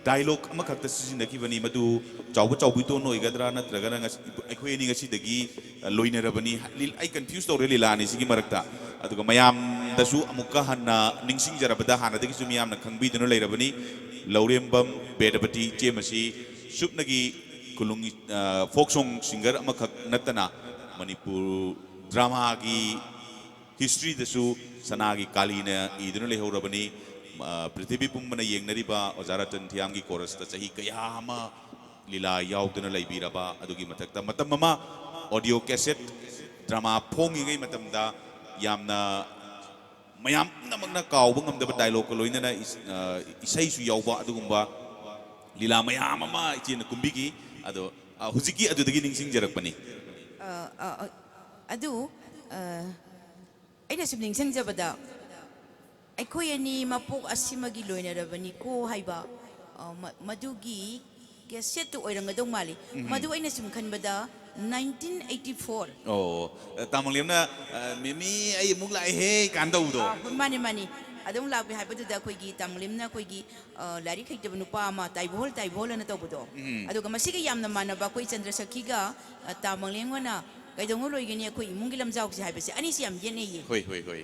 dialogue amakakta sizinaki bani madu chaubu to no igadra natraga aikhoi ni ngasi dagi loinarabani ai confuse tore lilani sigi marakta aduga mayam dasu amukka hanna ningsing jarabada hana dagi sumi amna khangbi dunu leirabani laurembam bedabati chemasi supnagi kulungi folk song singer amakak natana manipur drama gi history dasu sanagi kalina idunu lehorabani Prithvi पुंबना येंगनरिबा ओजाराचन थियांगी coarse ता चाही कयामा लीला याउदना लैबिरबा अदुगी मथक्ता मतम मा audio cassette drama फोंगिगै मतमदा यामना मयाम नमगना काउबा ngamdaba dialogue ko loinana isai su yauba adugumba lila mayam ama ichina kumbigi ado huziki adudagi ningsing jarakpani ꯑꯗꯨ ꯑꯩꯅ ꯁꯨꯝ ꯅꯤꯡꯁꯤꯡꯖꯕꯗ ꯑꯩꯈꯣꯏ ꯑꯅꯤ ꯃꯄꯣꯛ ꯑꯁꯤꯃꯒꯤ ꯂꯣꯏꯅꯔꯕꯅꯤꯀꯣ ꯍꯥꯏꯕ ꯃꯗꯨꯒꯤ ꯀꯦꯁꯦꯠꯇꯨ ꯑꯣꯏꯔꯝꯒꯗꯧ ꯃꯥꯜꯂꯤ ꯃꯗꯨ ꯑꯩꯅ ꯁꯨꯝ ꯈꯟꯕꯗ 1984 ꯇꯥꯃꯣꯂꯦꯝꯅ ꯃꯦꯃꯤ ꯑꯩ ꯑꯃꯨꯛ ꯂꯥꯛꯑꯦꯍꯦ ꯀꯥꯟ ꯇꯧꯕꯗꯣ ꯃꯥꯅꯤ ꯃꯥꯅꯤ ꯑꯗꯨꯝ ꯂꯥꯛꯄꯤ ꯍꯥꯏꯕꯗꯨꯗ ꯑꯩꯈꯣꯏꯒꯤ ꯇꯥꯃꯣꯂꯦꯝꯅ ꯑꯩꯈꯣꯏꯒꯤ ꯂꯥꯏꯔꯤꯛ ꯍꯩꯇꯕ ꯅꯨꯄꯥ ꯑꯃ ꯇꯥꯏꯕꯣꯍꯣꯜ ꯑꯅ ꯇꯧꯕꯗꯣ ꯑꯗꯨꯒ ꯃꯁꯤꯒ ꯌꯥꯝꯅ ꯃꯥꯟꯅꯕ ꯑꯩꯈꯣꯏ ꯆꯟꯗ꯭ꯔꯁꯈꯤꯒ ꯇꯥꯃꯣꯂꯦꯝꯒꯅ ꯀꯩꯗꯧꯉꯩ ꯂꯣꯏꯒꯅꯤ ꯑꯩꯈꯣꯏ ꯏꯃꯨꯡꯒꯤ ꯂꯝꯖꯥꯎꯁꯦ ꯍꯥꯏꯕꯁꯦ ꯑꯅꯤꯁꯤ ꯌꯥꯝ ꯌꯦꯠꯅꯩꯌꯦ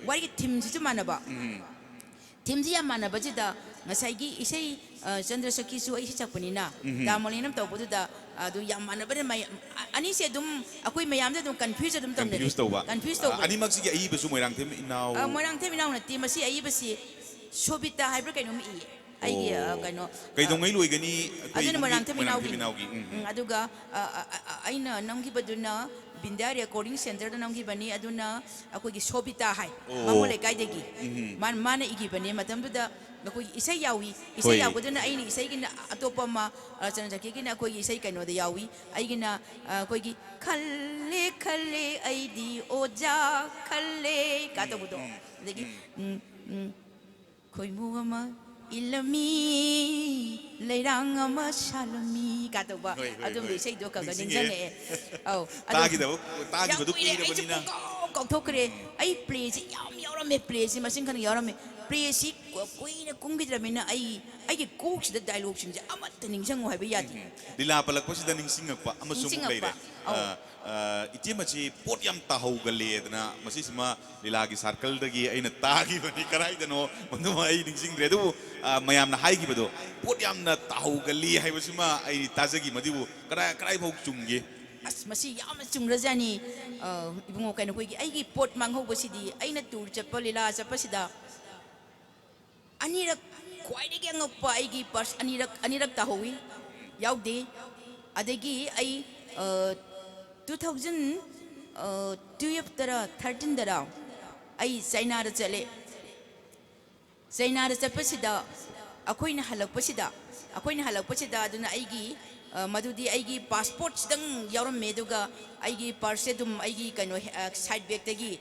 ꯋꯥꯔꯤꯒꯤ ꯊꯤꯝꯁꯤꯁꯨ ꯃꯥꯟꯅꯕ ꯊꯤꯝꯁꯤ ꯌꯥꯝ ꯃꯥꯟꯅꯕꯁꯤꯗ ꯉꯁꯥꯏꯒꯤ ꯏꯁꯩ ꯆꯟꯗ꯭ꯔꯁꯈꯤꯁꯨ ꯑꯩ ꯏꯁꯩ ꯁꯛꯄꯅꯤꯅ ꯇꯥꯃꯣꯂꯦꯝꯅ ꯇꯧꯕꯗꯨꯗ ꯑꯗꯨ ꯌꯥꯝ ꯃꯥꯟꯅꯕꯅ ꯑꯅꯤꯁꯦ ꯑꯗꯨꯝ ꯑꯩꯈꯣꯏ ꯃꯌꯥꯝꯗ ꯑꯗꯨꯝ ꯀꯟꯐ꯭ꯌꯨꯖ ꯑꯗꯨꯝ ꯇꯧꯅꯔꯦ ꯀꯟꯐ꯭ꯌꯨꯖ ꯇꯧꯕ ꯑꯅꯤꯃꯛꯁꯤꯒꯤ ꯑꯏꯕꯁꯨ ꯃꯣꯏꯔꯥꯡꯊꯦꯝ ꯏꯅꯥꯎ ꯃꯣꯏꯔꯥꯡꯊꯦꯝ ꯏꯅꯥꯎ ꯅꯠꯇꯦ ꯃꯁꯤ ꯑꯏꯕꯁꯤ ꯁꯣꯕꯤꯇꯥ ꯍꯥꯏꯕ꯭ꯔꯥ ꯀꯩꯅꯣꯝ ꯏꯌꯦ ꯑꯩꯒꯤ ꯀꯩꯅꯣ ꯀꯩꯗꯧꯉꯩ ꯂꯣꯏꯒꯅꯤ ꯑꯗꯨꯅ ꯃꯣꯏꯔꯥꯡꯊꯦꯝ ꯏꯅꯥꯎꯒꯤ ꯑꯗꯨꯒ ꯑꯩꯅ ꯅꯝꯈꯤꯕꯗꯨꯅ ꯕꯤꯟꯗ꯭ꯌꯥ ꯔꯦꯀꯣꯔꯗꯤꯡ ꯁꯦꯟꯇꯔꯗ ꯅꯝꯈꯤꯕꯅꯤ ꯑꯗꯨꯅ ꯑꯩꯈꯣꯏꯒꯤ ꯁꯣꯕꯤꯇꯥ ꯍꯥꯏ ꯃꯃꯣ ꯂꯩꯀꯥꯏꯗꯒꯤ ꯃꯥꯅꯏꯈꯤꯕꯅꯤ ꯃꯇꯝꯗꯨꯗ ꯑꯩꯈꯣꯏꯒꯤ ꯏꯁꯩ ꯌꯥꯎꯏ ꯏꯁꯩ ꯌꯥꯎꯕꯗꯨꯅ ꯑꯩꯅ ꯏꯁꯩꯒꯤꯅ ꯑꯇꯣꯞꯄ ꯑꯃ ꯆꯟꯗ꯭ꯔꯁꯈꯤꯒꯤꯅ ꯑꯩꯈꯣꯏꯒꯤ ꯏꯁꯩ ꯀꯩꯅꯣꯗ ꯌꯥꯎꯏ ꯑꯩꯒꯤꯅ ꯑꯩꯈꯣꯏꯒꯤ ꯈꯜꯂꯦ ꯈꯜꯂꯦ ꯑꯩꯗꯤ ꯑꯣꯖꯥ ꯈꯜꯂꯦ ꯀꯥ ꯇꯧꯕꯗꯣ ꯑꯗꯒꯤ ꯈꯣꯏꯃꯨ ꯑꯃ ilami leirang ama shalami katauba adum isaido kaga ninjange au tagibadu kuirabonina kautokre ai play si yam yaurame play si masin kan yaurame play si kuina kungidramina ai coach da dialogue sinje amatta ningjangu haiba yadi lila palakpasida ningsingakpa amasum leire इचेमची पोट याम ताहौगले अदना मसीसमा लीलागी circle दगी अइना तागिबनी कराइदनो मनुमा अइ निंसिंग्रे दु मयामना हाइगिबदो pot यामना ताहौगली हाइबसिमा अइ ताजगी मदिबु कराइ भौ चुंगे अस मसी याम चुंग्रजानी इबुंगो कैनो कोइगी अइगी पोट मांगहौबसिदी अइना टूर चप्पा लीला चप्पासिदा अनिरक ख्वाइदगी अंगप्पा अइगी पर्स अनिरक ताहौई याउदे अदगी अइ 2012 तरा 13 तरा आई चाइना दा चले चाइना दा चप्पसिदा अखोइना हलकपसिदा अदुना आइगी मदुदी आइगी पासपोर्ट सिदंग यावरमे दुगा आइगी पर्स दुम आइगी कनो साइड बैग तगी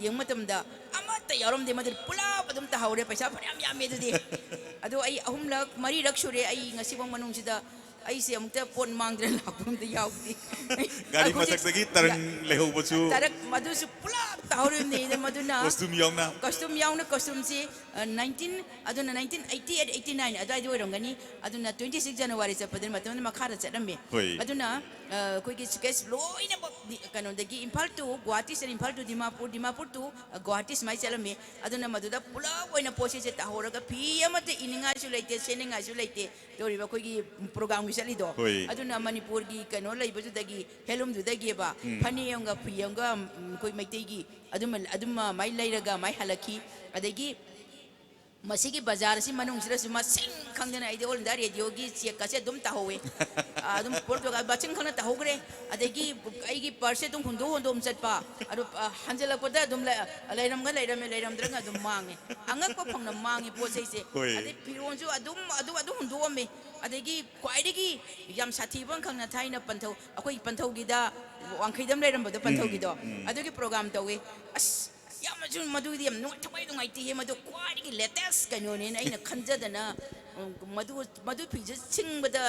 यंग मतमदा अमत यावरमदे मदुर पुलाप दुम ताहौरे पैसा फरयाम यामे दुदी अदो आई अहुमलक मरीरक सुरे आई ngasiबंग मनुंगसिदा ऐसे अमुक्ता पोन मांगद्रे लापमदे याउदी गाड़ी मथक्तगी तरंग लेहौबसु तरक मदुसु पुलाप ताहौरेमने इदे मदुना कस्टूम याउना से 1988 89 अदाइदो ओरंगनी अदुना 26 जनवरी चपदन मतन मखारा चरमे अदुना कोइगी स्केच लोइना कनोदगी इम्फाल टू गुवाहाटी से इम्फाल टू दिमापुर टू गुवाहाटी स्माइ चलमे अदुना मदुदा पुलाप ओइना पोसे से ताहौरगा फी अमते इनिंगासु लेते सेनिंगासु लेते तोरिबा कोइगी प्रोग्राम गी चलिदो अदुना मणिपुर गी कनो लैबजुदगी हेलुम दुदगी बा फनियंगा फुयंगा कोइ मैतेगी अदुमा माइ लैरगा माइ हलखी अदगी मसीगी बाजार से मनुंगसिरसु मसिंग खंगना आइदे ऑल इंडिया रेडियो की चेक कासे दुम ताहोवे अदुम पोर्टुगा बचिंग खंगना ताहोग्रे अदगी आइगी पर्से दुम हुंदोम चटपा अदु हंजलपदा दुम लैरमद्रंगा दुम मांगे अंगकप फंगना मांगे पोसेसे अदे फिरोंजु अदु हुंदोमे अदगी क्वाइदगी याम साथीबं खंगना थाइना पंथौ अखोइ पंथौगिदा वांखैदम लैरमबदो पंथौगिदो अदुगी प्रोग्राम तौवे अस यामजु मदुदी यम नोट थवाइ दुंगाइति हे मदु क्वाइदगी लेटेस्ट कनोने अइना खंजदना मदु फिजे सिंगबदा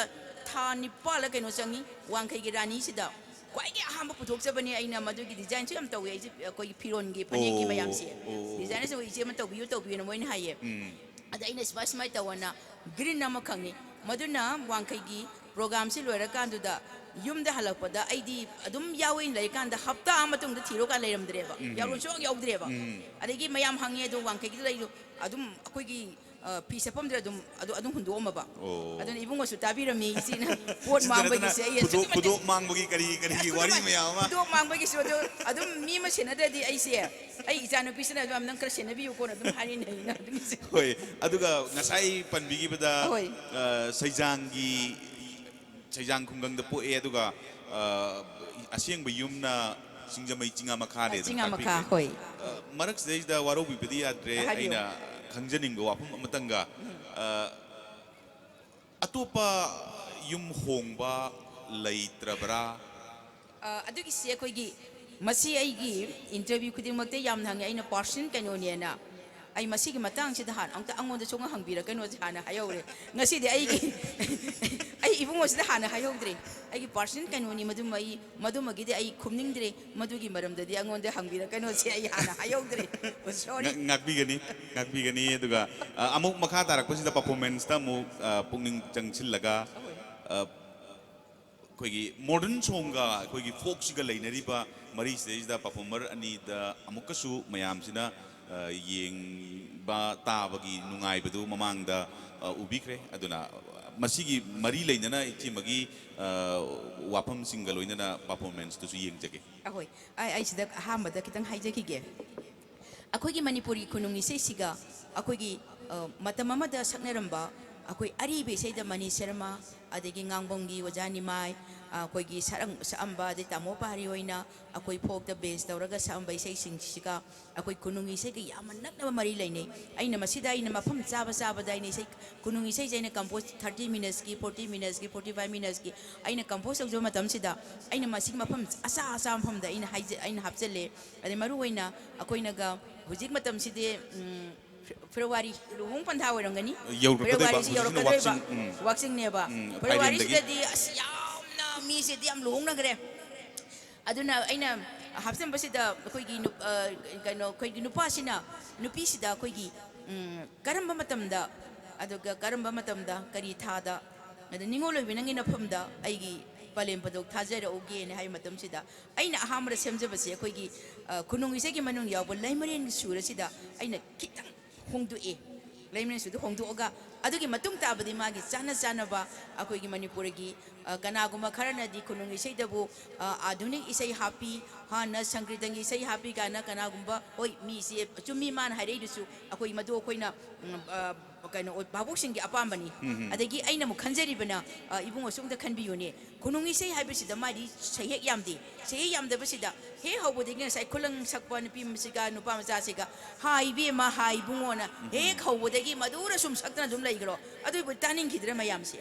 था निपाल कनो चंगी वांखैगी रानी सिदा क्वाइदगी अहम पुथोकजबनी अइना मदुगी डिजाइन सु यम तौवे आइजे कोइ फिरोनगी फनेगी मयामसे डिजाइन सु इजे म तौबियो मोइन हाये अदा अइना स्पाइसमाइ तवना ग्रीन नम खंगी मदुना वांखैगी प्रोग्राम से लोइरकांदुदा युमदा हलकपदा आइदी अदुम यावेन लैकांदा हप्ता अमतुंग थिरोका लैरमद्रेबा यावरो सोंग यावद्रेबा अदगी मयाम हंगे अदु वांखैगी लैदु अदुम अखोइगी पीसफमद्रे अदुम हुंदोमबा अदुन इबुंगसु ताबिरमी इसिना पोट मांगबगी से पुदो मांगबगी करी वारी मयामा पुदो मांगबगी से अदुम मी म सेनददी आइसे ai ijanu pisana dum nang krasena biyu ko na dum hani nei na dum se hoi aduga ngasai panbigi bada saijang khunggang da poe aduga asyeng bayumna singjamai chinga makha ne chinga makha hoi marak sei da waro bi bidi adre aina khangjaning go apum amatanga atopa yum hongba leitrabra ꯑꯗꯨꯒꯤꯁꯦ ꯑꯩꯈꯣꯏꯒꯤ ꯃꯁꯤ ꯑꯩꯒꯤ interview ꯈꯨꯗꯤꯡꯃꯛꯇ ꯌꯥꯝꯅ ꯍꯪꯉꯦ ꯑꯩꯅ personal ꯀꯩꯅꯣꯅꯦꯅ ꯑꯩ ꯃꯁꯤꯒꯤ ꯃꯇꯥꯡꯁꯤꯗ ꯑꯝꯇ ꯑꯩꯉꯣꯟꯗꯁꯨ ꯍꯪꯕꯤꯔꯛꯀꯅꯣꯁꯦ ꯍꯥꯟꯅ ꯍꯥꯏꯍꯧꯔꯦ ꯉꯁꯤꯗꯤ ꯑꯩ ꯏꯕꯨꯡꯉꯣꯁꯤꯗ ꯍꯥꯟꯅ ꯍꯥꯏꯍꯧꯗ꯭ꯔꯦ ꯑꯩꯒꯤ ꯄꯥꯔꯁꯅꯦꯜ ꯀꯩꯅꯣꯅꯤ ꯃꯗꯨꯃꯒꯤꯗꯤ ꯑꯩ ꯈꯨꯝꯅꯤꯡꯗ꯭ꯔꯦ ꯃꯗꯨꯒꯤ ꯃꯔꯝꯗꯗꯤ ꯑꯩꯉꯣꯟꯗ ꯍꯪꯕꯤꯔꯛꯀꯅꯣꯁꯦ ꯑꯩ ꯍꯥꯟꯅ ꯍꯥꯏꯍꯧꯗ꯭ꯔꯦ ꯁꯣꯔꯤ ꯉꯥꯛꯄꯤꯒꯅꯤ ꯑꯗꯨꯒ ꯑꯃꯨꯛ ꯃꯈꯥ ꯇꯥꯔꯛꯄꯁꯤꯗ ꯄꯔꯐꯣꯔꯃꯦꯟꯁꯇ ꯑꯃꯨꯛ ꯄꯨꯛꯅꯤꯡ ꯆꯪꯁꯤꯜꯂꯒ ꯑꯩꯈꯣꯏꯒꯤ ꯃꯣꯗꯔꯟ ꯁꯣꯡꯒ ꯑꯩꯈꯣꯏꯒꯤ ꯐꯣꯛꯁꯤꯒ ꯂꯩꯅꯔꯤꯕ ꯃꯔꯤꯁꯤꯗꯩꯁꯤꯗ ꯄꯔꯐꯣꯔꯃꯔ ꯑꯅꯤꯗ ꯑꯃꯨꯛꯀꯁꯨ ꯃꯌꯥꯝꯁꯤꯅ ꯌꯦꯡꯕ ꯇꯥꯕꯒꯤ ꯅꯨꯡꯉꯥꯏꯕꯗꯨ ꯃꯃꯥꯡꯗ ꯎꯕꯤꯈ꯭ꯔꯦ ꯑꯗꯨꯅ ꯃꯁꯤꯒꯤ ꯃꯔꯤ ꯂꯩꯅꯅ ꯏꯆꯦꯃꯒꯤ ꯋꯥꯐꯝꯁꯤꯡꯒ ꯂꯣꯏꯅꯅ ꯄꯔꯐꯣꯔꯃꯦꯟꯁꯇꯨꯁꯨ ꯌꯦꯡꯖꯒꯦ ꯑꯍꯣꯏ ꯑꯩ ꯁꯤꯗ ꯑꯍꯥꯟꯕꯗ ꯈꯤꯇꯪ ꯍꯥꯏꯖꯈꯤꯒꯦ ꯑꯩꯈꯣꯏꯒꯤ ꯃꯅꯤꯄꯨꯔꯤ ꯈꯨꯅꯨꯡ ꯏꯁꯩꯁꯤꯒ ꯑꯩꯈꯣꯏꯒꯤ ꯃꯇꯝ ꯑꯃꯗ ꯁꯛꯅꯔꯝꯕ ꯑꯩꯈꯣꯏ ꯑꯔꯤꯕ ꯏꯁꯩꯗ ꯃꯅꯤ ꯁꯔꯃ ꯑꯗꯒꯤ ꯉꯥꯡꯕꯝꯒꯤ ꯑꯣꯖꯥ ꯅꯤꯃꯥꯏ ꯑꯩꯈꯣꯏꯒꯤ ꯁꯛꯑꯝꯕ ꯑꯗꯩ ꯇꯥꯃꯣ ꯄꯥꯔꯤ ꯑꯣꯏꯅ ꯑꯩꯈꯣꯏ ꯐꯣꯛꯇ ꯕꯦꯁ ꯇꯧꯔꯒ ꯁꯛꯑꯝꯕ ꯏꯁꯩꯁꯤꯡꯁꯤꯒ ꯑꯩꯈꯣꯏ ꯈꯨꯅꯨꯡ ꯏꯁꯩꯒ ꯌꯥꯝꯅ ꯅꯛꯅꯕ ꯃꯔꯤ ꯂꯩꯅꯩ ꯑꯩꯅ ꯃꯐꯝ ꯆꯥꯕꯗ ꯑꯩꯅ ꯏꯁꯩ ꯈꯨꯅꯨꯡ ꯏꯁꯩꯁꯦ ꯑꯩꯅ ꯀꯝꯄꯣꯖ 30 ꯃꯤꯅꯠꯁꯀꯤ 40 ꯃꯤꯅꯠꯁꯀꯤ 45 ꯃꯤꯅꯠꯁꯀꯤ ꯑꯩꯅ ꯀꯝꯄꯣꯖ ꯇꯧꯖꯕ ꯃꯇꯝꯁꯤꯗ ꯑꯩꯅ ꯃꯁꯤꯒꯤ ꯃꯐꯝ ꯑꯆꯥ ꯃꯐꯝꯗ ꯑꯩꯅ ꯍꯥꯞꯆꯤꯜꯂꯦ ꯑꯗꯩ ꯃꯔꯨꯑꯣꯏꯅ ꯑꯩꯈꯣꯏꯅꯒ ꯍꯧꯖꯤꯛ ꯃꯇꯝꯁꯤꯗꯤ ꯐꯦꯕ꯭ꯔꯨꯋꯥꯔꯤ ꯂꯨꯍꯣꯡ ꯄꯟꯊꯥ ꯑꯣꯏꯔꯝꯒꯅꯤ ꯐꯦꯕ꯭ꯔꯨꯋꯥꯔꯤꯁꯤ ꯌꯧꯔꯛꯀꯗꯣꯏꯕ ꯋꯥꯛꯆꯤꯡꯅꯦꯕ ꯐꯦꯕ꯭ꯔꯨꯋꯥꯔꯤꯁꯤꯗꯗꯤ ꯑꯁ ꯌꯥꯝꯅ ꯃꯤꯁꯤꯗꯤ ꯌꯥꯝ ꯂꯨꯍꯣꯡꯅꯈ꯭रे ꯑꯗꯨꯅ ꯑꯩꯅ ꯍꯥꯞꯆꯤꯟꯕꯁꯤꯗ ꯑꯩꯈꯣꯏꯒꯤ ꯅꯨꯄꯤꯁꯤꯗ ꯑꯩꯈꯣꯏꯒꯤ ꯀꯔꯝꯕ ꯃꯇꯝꯗ ꯑꯗꯨꯒ ꯀꯔꯝꯕ ꯃꯇꯝꯗ ꯀꯔꯤ ꯊꯥꯗ ꯑꯗ ꯅꯤꯡꯉꯣꯜ ꯑꯣꯏꯕꯤ ꯅꯪꯒꯤ ꯅꯐꯝꯗ ꯑꯩꯒꯤ ꯄꯂꯦꯝ ꯄꯗꯣꯛ ꯊꯥꯖꯔꯛꯎꯒꯦꯅ ꯍꯥꯏꯕ ꯃꯇꯝꯁꯤꯗ ꯑꯩꯅ ꯑꯍꯥꯟꯕꯗ ꯁꯦꯝꯖꯕꯁꯦ ꯑꯩꯈꯣꯏꯒꯤ ꯈꯨꯅꯨꯡ ꯏꯁꯩꯒꯤ ꯃꯅꯨꯡ ꯌꯥꯎꯕ ꯂꯩꯃꯔꯦꯟꯒꯤ ꯁꯨꯔ ꯑꯁꯤꯗ ꯑꯩꯅ ꯈꯤꯇꯪ ꯍꯣꯡꯗꯣꯛꯑꯦ ꯂꯩꯃꯔꯦꯟ ꯁꯨꯔꯗ ꯍꯣꯡꯗꯣꯛꯑꯒ ꯑꯗꯨꯒꯤ ꯃꯇꯨꯡ ꯇꯥꯕꯗꯤ ꯃꯥꯒꯤ ꯆꯥꯟꯅꯕ ꯑꯩꯈꯣꯏꯒꯤ ꯃꯅꯤꯄꯨꯔꯒꯤ ꯀꯅꯥꯒꯨꯝꯕ ꯈꯔꯅꯗꯤ ꯈꯨꯅꯨꯡ ꯏꯁꯩꯗꯕꯨ ꯑꯥꯙꯨꯅꯤꯛ ꯏꯁꯩ ꯍꯥꯞꯄꯤ ꯍꯥꯟꯅ ꯁꯪꯀ꯭ꯔꯤꯇꯟꯒꯤ ꯏꯁꯩ ꯍꯥꯞꯄꯤ ꯀꯥꯏꯅ ꯀꯅꯥꯒꯨꯝꯕ ꯍꯣꯏ ꯃꯤꯁꯦ ꯆꯨꯝꯃꯤ ꯃꯥꯅ ꯍꯥꯏꯔꯛꯏꯗꯨꯁꯨ ꯑꯩꯈꯣꯏ ꯃꯗꯨ ꯑꯩꯈꯣꯏꯅ ꯚꯥꯕꯣꯛꯁꯤꯡꯒꯤ ꯑꯄꯥꯝꯕꯅꯤ ꯑꯗꯒꯤ ꯑꯩꯅ ꯑꯃꯨꯛ ꯈꯟꯖꯔꯤꯕꯅ ꯏꯕꯨꯡꯉꯣ ꯁꯨꯝꯗ ꯈꯟꯕꯤꯌꯨꯅꯦ ꯈꯨꯅꯨꯡ ꯏꯁꯩ ꯍꯥꯏꯕꯁꯤꯗ ꯃꯥꯗꯤ ꯁꯩꯍꯦꯛ ꯌꯥꯝꯗꯦ ꯁꯩꯍꯦꯛ ꯌꯥꯝꯗꯕꯁꯤꯗ ꯍꯦꯛ ꯍꯧꯕꯗꯒꯤ ꯉꯁꯥꯏ ꯈꯨꯂꯪ ꯁꯛꯄ ꯅꯨꯄꯤ ꯃꯆꯥ ꯅꯨꯄꯥ ꯃꯆꯥꯁꯤꯒ ꯍꯥꯏ ꯏꯕꯦꯝꯃ ꯍꯥꯏ ꯏꯕꯨꯡꯉꯣꯅ ꯍꯦꯛ ꯍꯧꯕꯗꯒꯤ ꯃꯗꯨꯔ ꯁꯨꯝ ꯁꯛꯇꯅ ꯑꯗꯨꯝ ꯂꯩꯈ꯭ꯔꯣ ꯑꯗꯨꯕꯨ ꯇꯥꯅꯤꯡꯈꯤꯗ꯭ꯔꯦ ꯃꯌꯥꯝꯁꯦ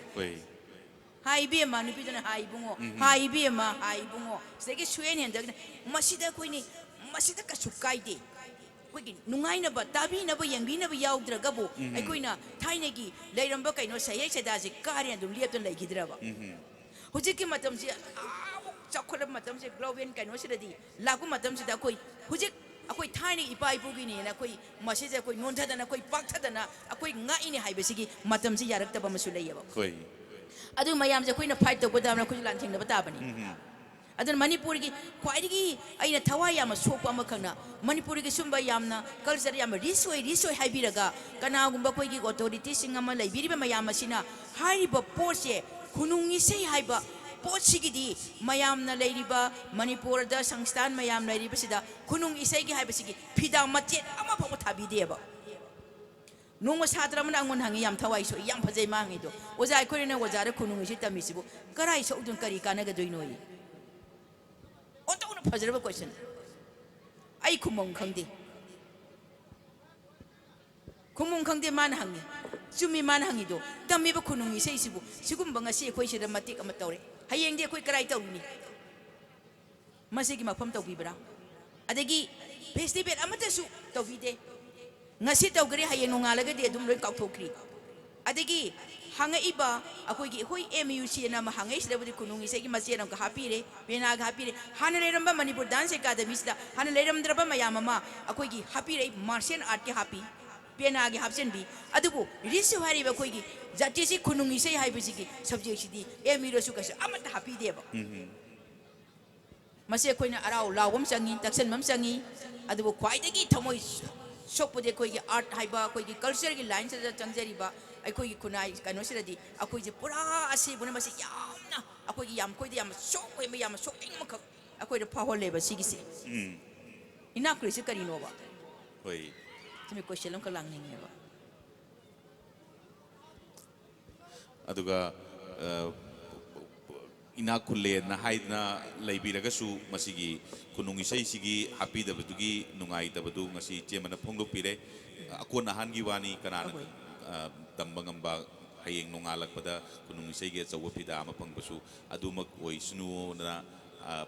ꯍꯥꯏ ꯏꯕꯦꯝꯃ ꯅꯨꯄꯤꯗꯨꯅ ꯍꯥꯏ ꯏꯕꯨꯡꯉꯣ ꯍꯥꯏ ꯏꯕꯦꯝꯃ ꯍꯥꯏ ꯏꯕꯨꯡꯉꯣ ꯁꯤꯗꯒꯤ ꯁꯨꯍꯦꯟ ꯍꯦꯟꯗꯒꯅ ꯃꯁꯤꯗ ꯑꯩꯈꯣꯏꯅꯤ ꯃꯁꯤꯗ ꯀꯩꯁꯨ ꯀꯥꯏꯗꯦ ꯑꯩꯈꯣꯏꯒꯤ ꯅꯨꯡꯉꯥꯏꯅꯕ ꯇꯥꯕꯤꯅꯕ ꯌꯦꯡꯕꯤꯅꯕ ꯌꯥꯎꯗ꯭ꯔꯒꯕꯨ ꯑꯩꯈꯣꯏꯅ ꯊꯥꯏꯅꯒꯤ ꯂꯩꯔꯝꯕ ꯀꯩꯅꯣ ꯁꯩꯍꯦꯛ ꯁꯩꯗꯥꯁꯦ ꯀꯥꯔꯦꯅ ꯑꯗꯨꯝ ꯂꯦꯞꯇꯅ ꯂꯩꯈꯤꯗ꯭ꯔꯕ ꯍꯧꯖꯤꯛꯀꯤ ꯃꯇꯝꯁꯤ ꯑꯃꯨꯛ ꯆꯥꯎꯈꯠꯂꯕ ꯃꯇꯝꯁꯤ ꯒ꯭ꯂꯣꯕꯦꯜ ꯀꯩꯅꯣꯁꯤꯗꯗꯤ ꯂꯥꯛꯄ ꯃꯇꯝꯁꯤꯗ ꯑꯩꯈꯣꯏ ꯊꯥꯏꯅ ꯏꯄꯥ ꯏꯄꯨꯒꯤꯅꯦꯅ ꯑꯩꯈꯣꯏ ꯃꯁꯤꯁꯦ ꯑꯩꯈꯣꯏ ꯅꯣꯟꯊꯗꯅ ꯑꯩꯈꯣꯏ ꯄꯥꯛꯊꯗꯅ ꯑꯩꯈꯣꯏ ꯉꯥꯛꯏꯅꯦ ꯍꯥꯏꯕꯁꯤꯒꯤ ꯃꯇꯝꯁꯤ ꯌꯥꯔꯛꯇꯕ ꯑꯃꯁꯨ ꯂꯩꯌꯦꯕ ꯑꯗꯨ ꯃꯌꯥꯝꯁꯦ ꯑꯩꯈꯣꯏꯅ ꯐꯥꯏꯠ ꯇꯧꯕ ꯇꯥꯕꯅꯤ ꯑꯩꯈꯣꯏꯁꯨ ꯂꯥꯟꯊꯦꯡꯅꯕ ꯇꯥꯕꯅꯤ ꯑꯗꯨꯅ ꯃꯅꯤꯄꯨꯔꯒꯤ ꯈ꯭ꯋꯥꯏꯗꯒꯤ ꯑꯩꯅ ꯊꯋꯥꯏ ꯌꯥꯝꯅ ꯁꯣꯛꯄ ꯑꯃꯈꯛꯅ ꯃꯅꯤꯄꯨꯔꯒꯤ ꯁꯨꯝꯕ ꯌꯥꯝꯅ ꯀꯜꯆꯔ ꯌꯥꯝꯅ ꯔꯤꯆ ꯑꯣꯏ ꯍꯥꯏꯕꯤꯔꯒ ꯀꯅꯥꯒꯨꯝꯕ ꯑꯩꯈꯣꯏꯒꯤ ꯑꯣꯊꯣꯔꯤꯇꯤꯁꯤꯡ ꯑꯃ ꯂꯩꯕꯤꯔꯤꯕ ꯃꯌꯥꯝ ꯑꯁꯤꯅ ꯍꯥꯏꯔꯤꯕ ꯄꯣꯠꯁꯦ ꯈꯨꯅꯨꯡ ꯏꯁꯩ ꯍꯥꯏꯕ ꯄꯣꯠꯁꯤꯒꯤꯗꯤ ꯃꯌꯥꯝꯅ ꯂꯩꯔꯤꯕ ꯃꯅꯤꯄꯨꯔꯗ ꯁꯪꯁꯊꯥꯟ ꯃꯌꯥꯝ ꯂꯩꯔꯤꯕꯁꯤꯗ ꯈꯨꯅꯨꯡ ꯏꯁꯩꯒꯤ ꯍꯥꯏꯕꯁꯤꯒꯤ ꯐꯤꯗꯥ ꯃꯆꯦꯠ ꯑꯃꯐꯥꯎꯕ ꯊꯥꯕꯤꯗꯦꯕ ꯅꯣꯡꯃ ꯁꯥꯇ꯭ꯔ ꯑꯃꯅ ꯑꯩꯉꯣꯟꯗ ꯍꯪꯉꯤ ꯌꯥꯝ ꯊꯋꯥꯏ ꯁꯣꯛꯏ ꯌꯥꯝ ꯐꯖꯩ ꯃꯥꯡꯉꯤꯗꯣ ꯑꯣꯖꯥ ꯑꯩꯈꯣꯏꯅ ꯑꯣꯖꯥꯗ ꯈꯨꯅꯨꯡ ꯏꯁꯩ ꯇꯝꯃꯤꯁꯤꯕꯨ ꯀꯔꯥꯏ ꯁꯛꯎꯗꯨꯅ ꯀꯔꯤ ꯀꯥꯟꯅꯒꯗꯣꯏꯅꯣ ꯑꯣꯟꯊꯣꯛꯅ ꯐꯖꯔꯕ ꯀꯣꯏꯁꯟ ꯑꯩ ꯈꯨꯝꯐꯝ ꯈꯪꯗꯦ ꯃꯥꯅ ꯍꯪꯉꯤ ꯆꯨꯝꯃꯤ ꯃꯥꯅ ꯍꯪꯉꯤꯗꯣ ꯇꯝꯃꯤꯕ ꯈꯨꯅꯨꯡ ꯏꯁꯩꯁꯤꯕꯨ ꯁꯤꯒꯨꯝꯕ ꯉꯁꯤ ꯑꯩꯈꯣꯏ ꯁꯤꯗ ꯃꯇꯦꯛ ꯑꯃ ꯇꯧꯔꯦ ꯍꯌꯦꯡꯗꯤ ꯑꯩꯈꯣꯏ ꯀꯔꯥꯏ ꯇꯧꯔꯤꯅꯤ ꯃꯁꯤꯒꯤ ꯃꯐꯝ ꯇꯧꯕꯤꯕ꯭ꯔꯥ ꯑꯗꯒꯤ festival ꯑꯃꯠꯇꯁꯨ ꯇꯧꯕꯤꯗꯦ ngasi tawgari hayeng nongalaga de dum loi kauthokri adagi hangaiba akoi hoi MUC na ma hangai sida budi kunungi segi masira ka hapire pena ga hapire hanale ramba manipur dance academy sida hanale ramdraba mayamama akoi gi hapire martial art ke hapi pena ga hapsen bi adubu risu hari ba koi gi jati si kunungi sei hai bisi gi subject sidi MU su ka amata hapi de ba masi akoi na arau lawam sangi taksan mam sangi adubu kwai dagi thamoi sokpode koi art haiba koi culture ki line sa changjari ba akoi kunai kano siradi akoi je pura asi buna masi yamna akoi yam koi yam sok koi yam sok ing mak akoi de power level sigi si ina kri se kari no ba hoi tumi question lam ka lang ning ba aduga ina kulle na haidna laibiragasu masigi kunungi sei sigi happy da badugi nungai da badu ngasi chemana phongdok pire akon ahan gi wani kanana tambangamba hayeng nongalak pada kunungi sei ge chawa pida ama phangbasu adumak oi sunu na